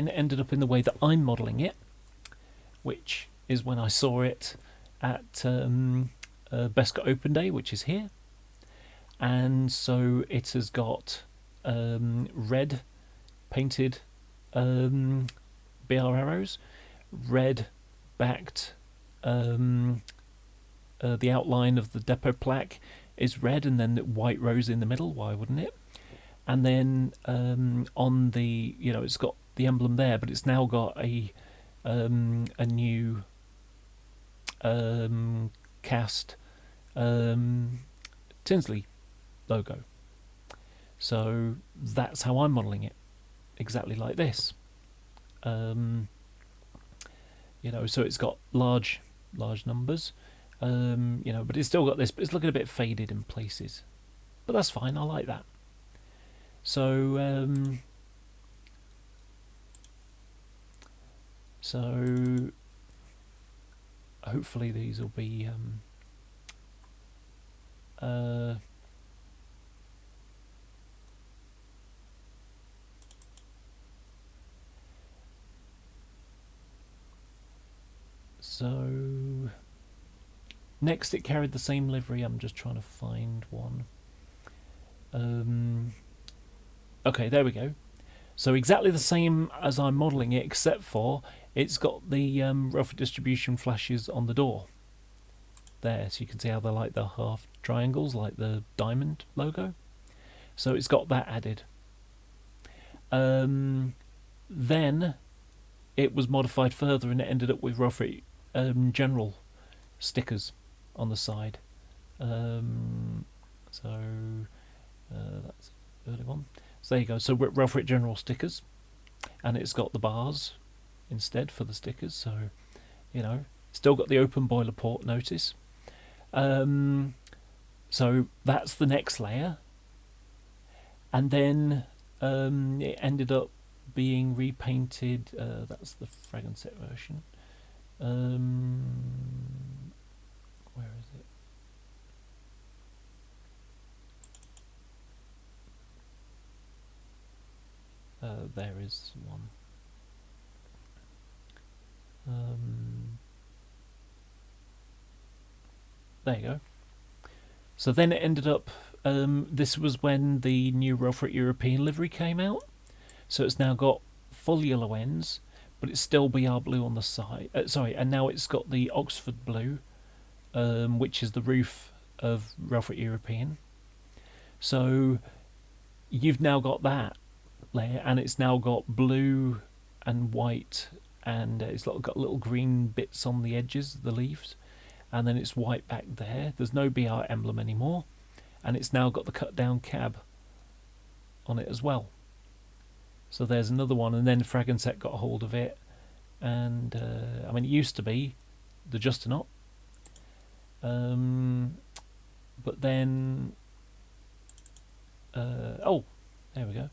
ended up in the way that I'm modelling it, which is when I saw it at Bescott Open Day, which is here. And so it has got red painted BR arrows, red backed, the outline of the depot plaque is red, and then the white rose in the middle. Why wouldn't it? And then on the, you know, it's got the emblem there, but it's now got a new cast Tinsley logo. So that's how I'm modelling it, exactly like this. You know, so it's got large numbers, you know, but it's still got this, but it's looking a bit faded in places. But that's fine, I like that. So so hopefully these will be so next it carried the same livery. I'm just trying to find one. Okay, there we go. So exactly the same as I'm modelling it, except for it's got the rough distribution flashes on the door there, so you can see how they're like the half triangles, like the diamond logo. So it's got that added. Then it was modified further, and it ended up with rough general stickers on the side. So that's the early one. So there you go. So rough general stickers, and it's got the bars instead for the stickers. So, you know, still got the open boiler port notice. So that's the next layer, and then it ended up being repainted. That's the Fragrance set version. Where is it? There is one. There you go. So then it ended up, this was when the new Royal European livery came out. So it's now got full yellow ends, but it's still BR blue on the side. Sorry, and now it's got the Oxford blue, which is the roof of Royal European. So you've now got that layer, and it's now got blue and white, and it's got little green bits on the edges, the leaves, and then it's white back there. There's no BR emblem anymore, and it's now got the cut down cab on it as well. So there's another one, and then Fragonset got a hold of it, and I mean, it used to be the juster knot. But then, oh, there we go.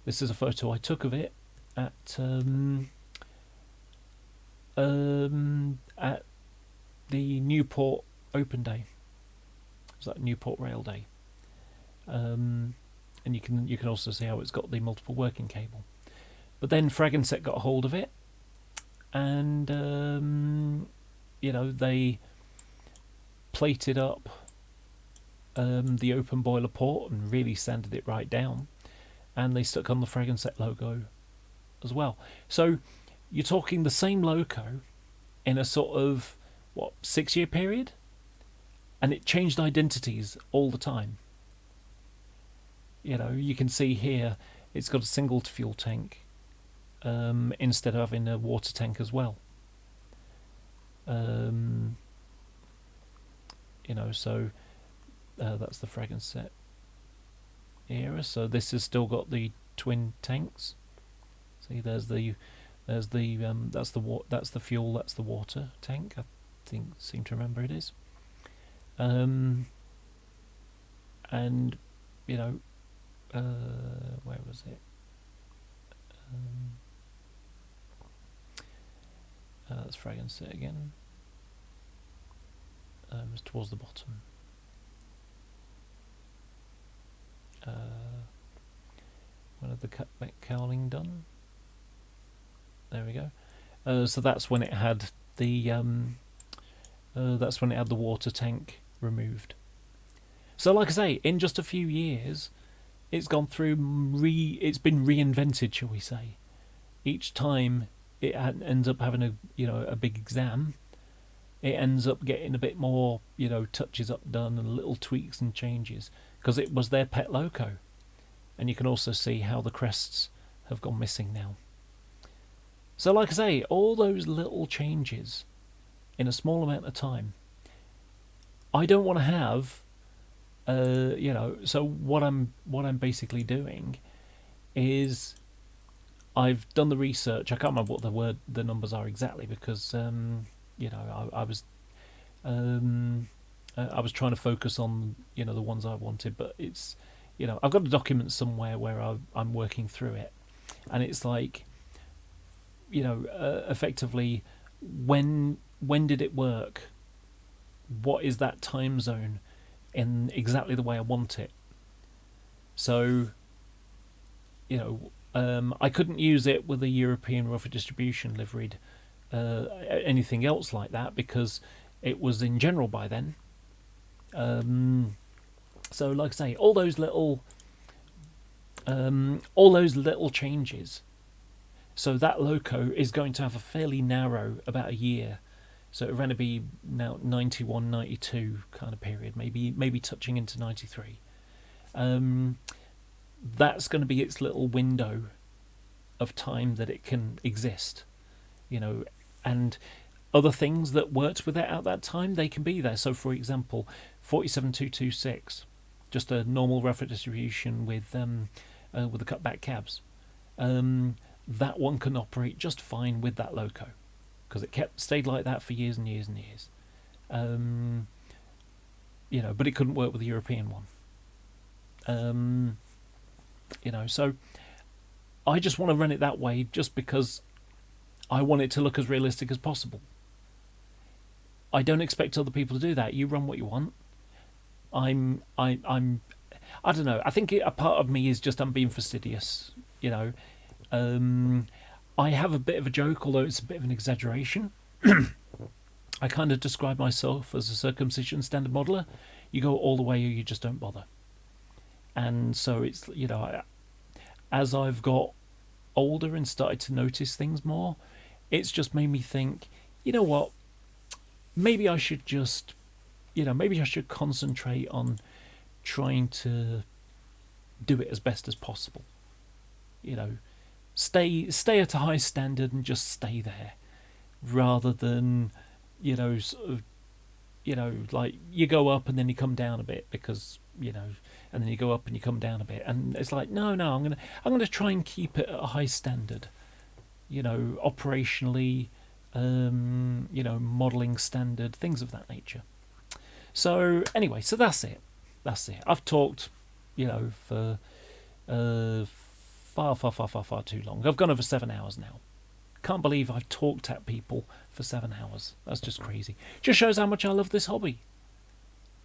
This is a photo I took of it at the Newport Open Day. It was like Newport Rail Day, and you can also see how it's got the multiple working cable. But then Fragonset got a hold of it, and they plated up the open boiler port and really sanded it right down, and they stuck on the Fragonset logo as well. So you're talking the same loco in a sort of 6-year period, and it changed identities all the time. You can see here it's got a single fuel tank instead of having a water tank as well. So that's the Fragonset era. So this has still got the twin tanks. See, that's the fuel, that's the water tank. I seem to remember it is. And where was it? That's Fragonset again. It was towards the bottom. When had the cutback cowling done? There we go. So that's when it had the water tank removed. So, like I say, in just a few years, it's gone through. It's been reinvented, shall we say? Each time it ends up having a big exam, it ends up getting a bit more touches up done and little tweaks and changes, because it was their pet loco. And you can also see how the crests have gone missing now. So, like I say, all those little changes in a small amount of time, I don't want to have. So what I'm basically doing is I've done the research. I can't remember what the numbers are exactly, because I was trying to focus on the ones I wanted, but it's I've got a document somewhere where I'm working through it, and it's like effectively when did it work? What is that time zone in exactly the way I want it? So I couldn't use it with a European rougher distribution liveried anything else like that, because it was in general by then. So like I say, all those little changes. So that loco is going to have a fairly narrow, about a year. So it's going to be now 91, 92 kind of period, maybe touching into 93. That's going to be its little window of time that it can exist, and other things that worked with it at that time, they can be there. So, for example, 47226, just a normal rougher distribution with the cutback cabs. That one can operate just fine with that loco, because it stayed like that for years and years and years. But it couldn't work with the European one. So I just want to run it that way, just because I want it to look as realistic as possible. I don't expect other people to do that. You run what you want. I don't know. I think a part of me is just I'm being fastidious. I have a bit of a joke, although it's a bit of an exaggeration. I kind of describe myself as a circumcision standard modeler. You go all the way, or you just don't bother. And so it's as I've got older and started to notice things more, it's just made me think, what? Maybe I should just, maybe I should concentrate on trying to do it as best as possible. Stay at a high standard and just stay there, rather than, sort of, like you go up and then you come down a bit, because, and then you go up and you come down a bit, and it's like, no, I'm gonna try and keep it at a high standard, operationally, modelling standard, things of that nature. So anyway, so that's it. I've talked, for far too long. I've gone over 7 hours now. Can't believe I've talked at people for 7 hours. That's just crazy. Just shows how much I love this hobby.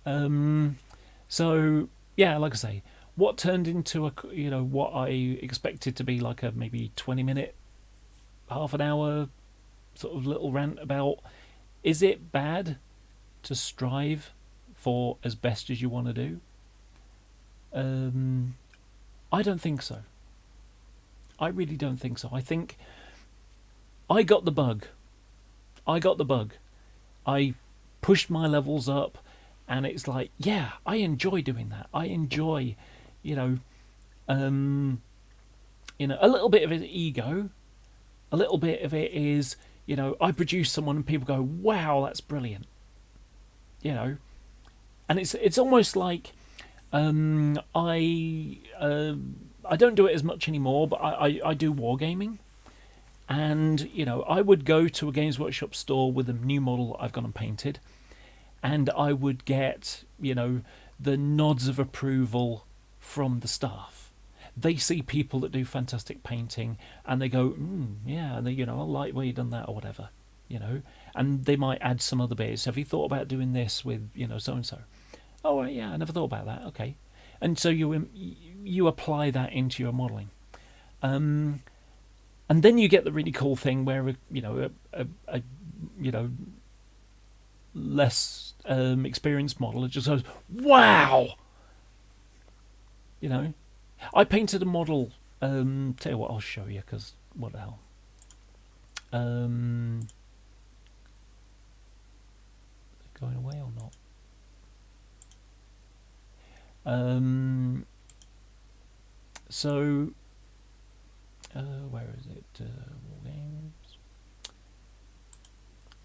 So yeah, like I say, what turned into what I expected to be like a maybe 20-minute, half an hour sort of little rant about, is it bad to strive for as best as you want to do? I don't think so. I really don't think so. I think I got the bug. I pushed my levels up, and it's like, yeah, I enjoy doing that. I enjoy, a little bit of it ego, a little bit of it is, I produce someone and people go, wow, that's brilliant, and it's almost like, I don't do it as much anymore, but I do wargaming. And, I would go to a Games Workshop store with a new model I've gone and painted, and I would get, the nods of approval from the staff. They see people that do fantastic painting, and they go, yeah, and they, I like the way you've done that, or whatever, and they might add some other bits. Have you thought about doing this with, so-and-so? Oh, right, yeah, I never thought about that. Okay. And so you apply that into your modelling. And then you get the really cool thing where, a less experienced modeler just goes, wow! I painted a model, tell you what, I'll show you, because what the hell. Going away or not? So where is it? War games.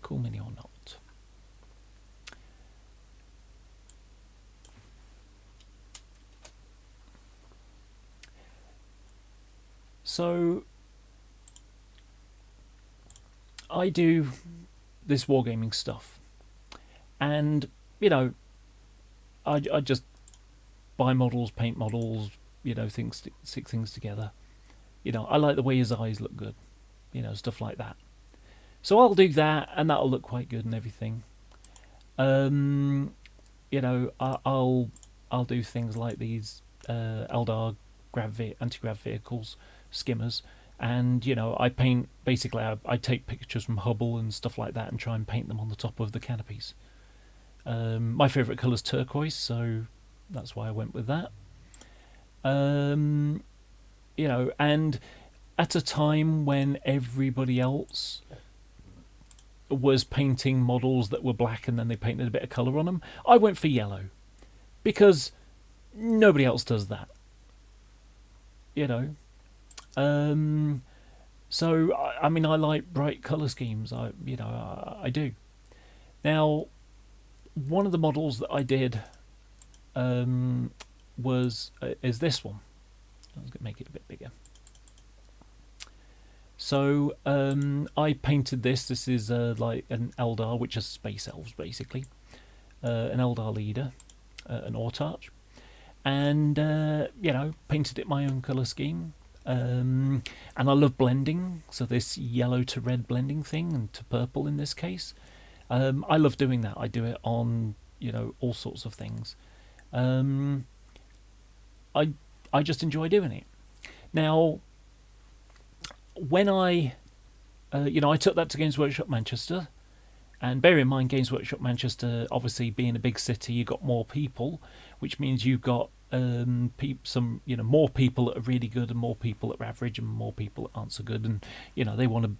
Cool Mini or not? So I do this wargaming stuff, and I just buy models, paint models, stick things together. I like the way his eyes look good, stuff like that. So I'll do that, and that'll look quite good and everything. I'll do things like these Eldar anti-grav vehicles, skimmers, and I paint, basically I take pictures from Hubble and stuff like that and try and paint them on the top of the canopies. My favourite colour's turquoise, so that's why I went with that. And at a time when everybody else was painting models that were black and then they painted a bit of colour on them, I went for yellow, because nobody else does that. So I mean, I like bright colour schemes. I do. Now, one of the models that I did is this one. I was going to make it a bit bigger. So I painted this. This is like an Eldar, which is space elves basically, an Eldar leader, an Autarch, and painted it my own colour scheme. And I love blending, so this yellow to red blending thing, and to purple in this case. I love doing that. I do it on all sorts of things. I just enjoy doing it. Now, when I took that to Games Workshop Manchester, and bear in mind, Games Workshop Manchester, obviously being a big city, you've got more people, which means you've got more people that are really good, and more people that are average, and more people that aren't so good, and they want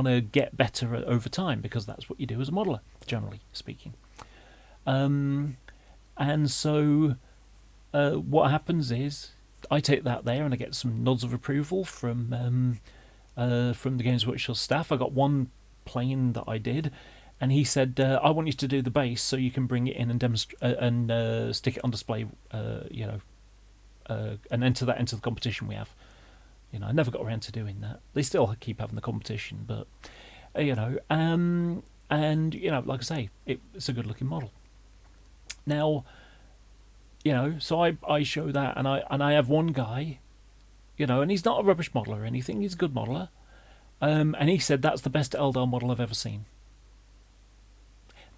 to get better over time, because that's what you do as a modeler, generally speaking. And so what happens is I take that there and I get some nods of approval from the Games Workshop staff. I got one plane that I did, and he said, I want you to do the base so you can bring it in and demonstrate and stick it on display, and enter that into the competition we have. I never got around to doing that. They still keep having the competition, but And like I say, it's a good looking model. Now, so I show that, and I have one guy, and he's not a rubbish modeler or anything. He's a good modeler, and he said that's the best Eldar model I've ever seen.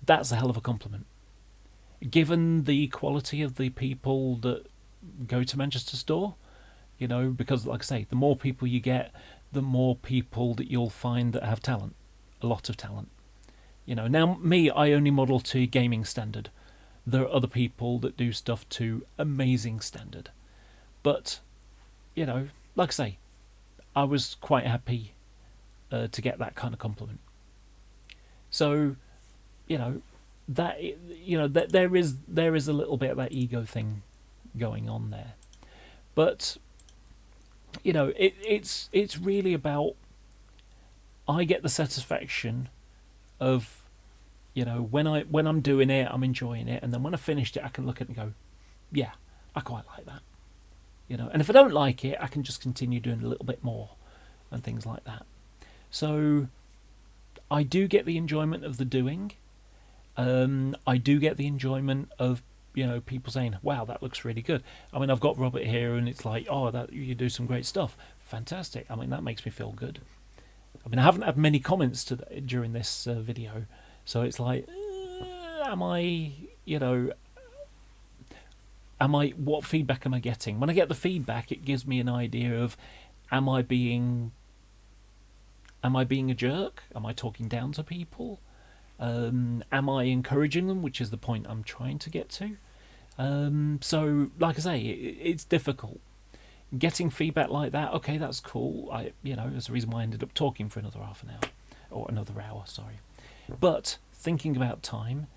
That's a hell of a compliment, given the quality of the people that go to Manchester store. Because like I say, the more people you get, the more people that you'll find that have talent, a lot of talent. Now me, I only model to gaming standard. There are other people that do stuff to amazing standard. But, like I say, I was quite happy to get that kind of compliment. So, that there is a little bit of that ego thing going on there. But, it's really about, I get the satisfaction of, when I'm doing it, I'm enjoying it, and then when I finished it, I can look at it and go, yeah, I quite like that. And if I don't like it, I can just continue doing a little bit more and things like that. So I do get the enjoyment of the doing. I do get the enjoyment of people saying, wow, that looks really good. I mean, I've got Robert here, and it's like, oh, that you do some great stuff. Fantastic. I mean, that makes me feel good. I mean, I haven't had many comments during this video, so it's like, what feedback am I getting? When I get the feedback, it gives me an idea of, am I being a jerk? Am I talking down to people? Am I encouraging them, which is the point I'm trying to get to? So, like I say, it's difficult. Getting feedback like that, okay, that's cool. There's the reason why I ended up talking for another half an hour, or another hour, sorry. But thinking about time,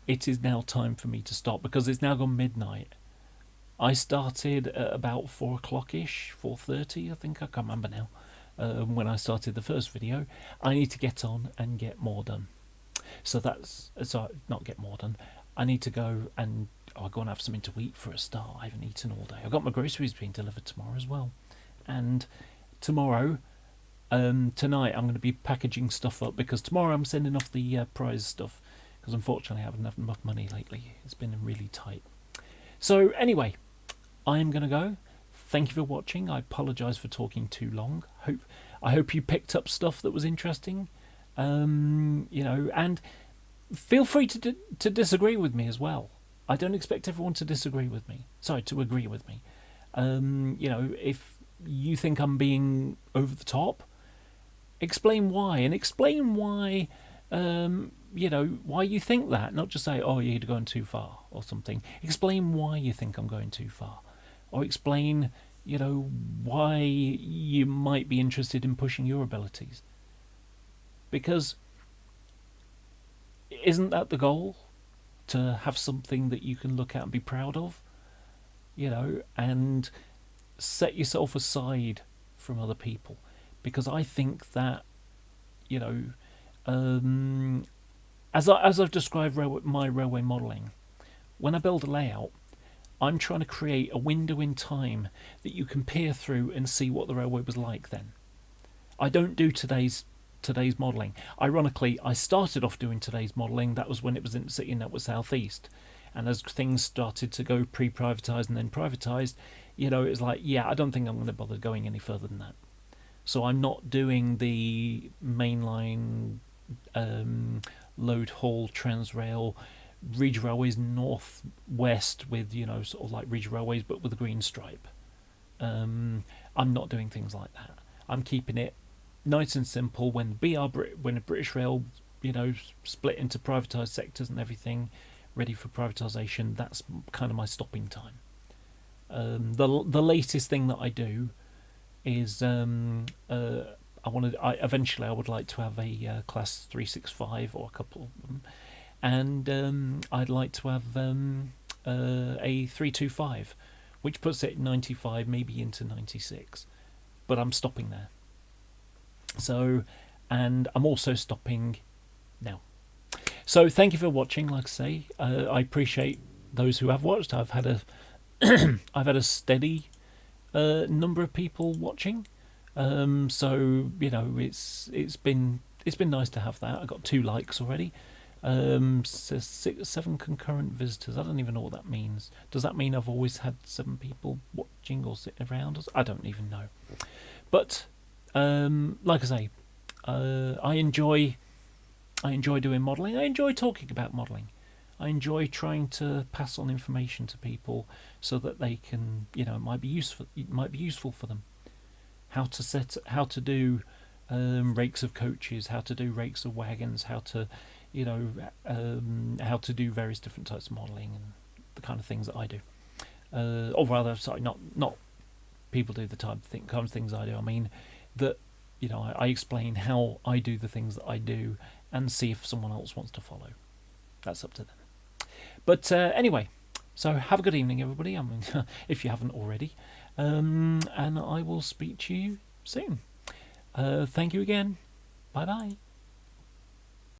it is now time for me to stop, because it's now gone midnight. I started at about 4 o'clock-ish, 4:30, I think, I can't remember now, when I started the first video. I need to get on and get more done. So not get more done. I need to go and have something to eat for a start. I haven't eaten all day. I've got my groceries being delivered tomorrow as well. And tomorrow, tonight, I'm going to be packaging stuff up, because tomorrow I'm sending off the prize stuff, because unfortunately I haven't had enough money lately. It's been really tight. So anyway, I am going to go. Thank you for watching. I apologise for talking too long. I hope you picked up stuff that was interesting. And feel free to disagree with me as well. I don't expect everyone to disagree with me. Sorry, to agree with me. If you think I'm being over the top, explain why, and explain why. Why you think that. Not just say, oh, you're going too far or something. Explain why you think I'm going too far, or explain, why you might be interested in pushing your abilities. Because isn't that the goal? To have something that you can look at and be proud of, and set yourself aside from other people. Because I think that, as I've described my railway modelling, when I build a layout, I'm trying to create a window in time that you can peer through and see what the railway was like then. I don't do today's modelling. Ironically, I started off doing today's modelling. That was when it was Intercity and that was South East. And as things started to go pre-privatised and then privatised, it was like, yeah, I don't think I'm going to bother going any further than that. So I'm not doing the mainline load haul Transrail Regional Railways north west with sort of like Regional Railways but with a green stripe. I'm not doing things like that. I'm keeping it nice and simple. When when a British Rail split into privatised sectors and everything, ready for privatisation, that's kind of my stopping time. The latest thing that I do is eventually I would like to have a class 365 or a couple of them, and I'd like to have a 325, which puts it 95, maybe into 96, but I'm stopping there. So, and I'm also stopping now. So thank you for watching. Like I say, I appreciate those who have watched. I've had a steady number of people watching. So it's been it's been nice to have that. I got 2 likes already. Says 7 concurrent visitors. I don't even know what that means. Does that mean I've always had 7 people watching or sitting around us? I don't even know. But like I say, I enjoy doing modelling. I enjoy talking about modelling. I enjoy trying to pass on information to people so that they can, it might be useful for them. How to do rakes of coaches, how to do rakes of wagons, how to how to do various different types of modelling and the kind of things that I do. Or rather, sorry, not people do the kind of things I do. I mean that I explain how I do the things that I do and see if someone else wants to follow. That's up to them. But anyway, so have a good evening, everybody. I mean, if you haven't already, and I will speak to you soon. Thank you again. Bye bye.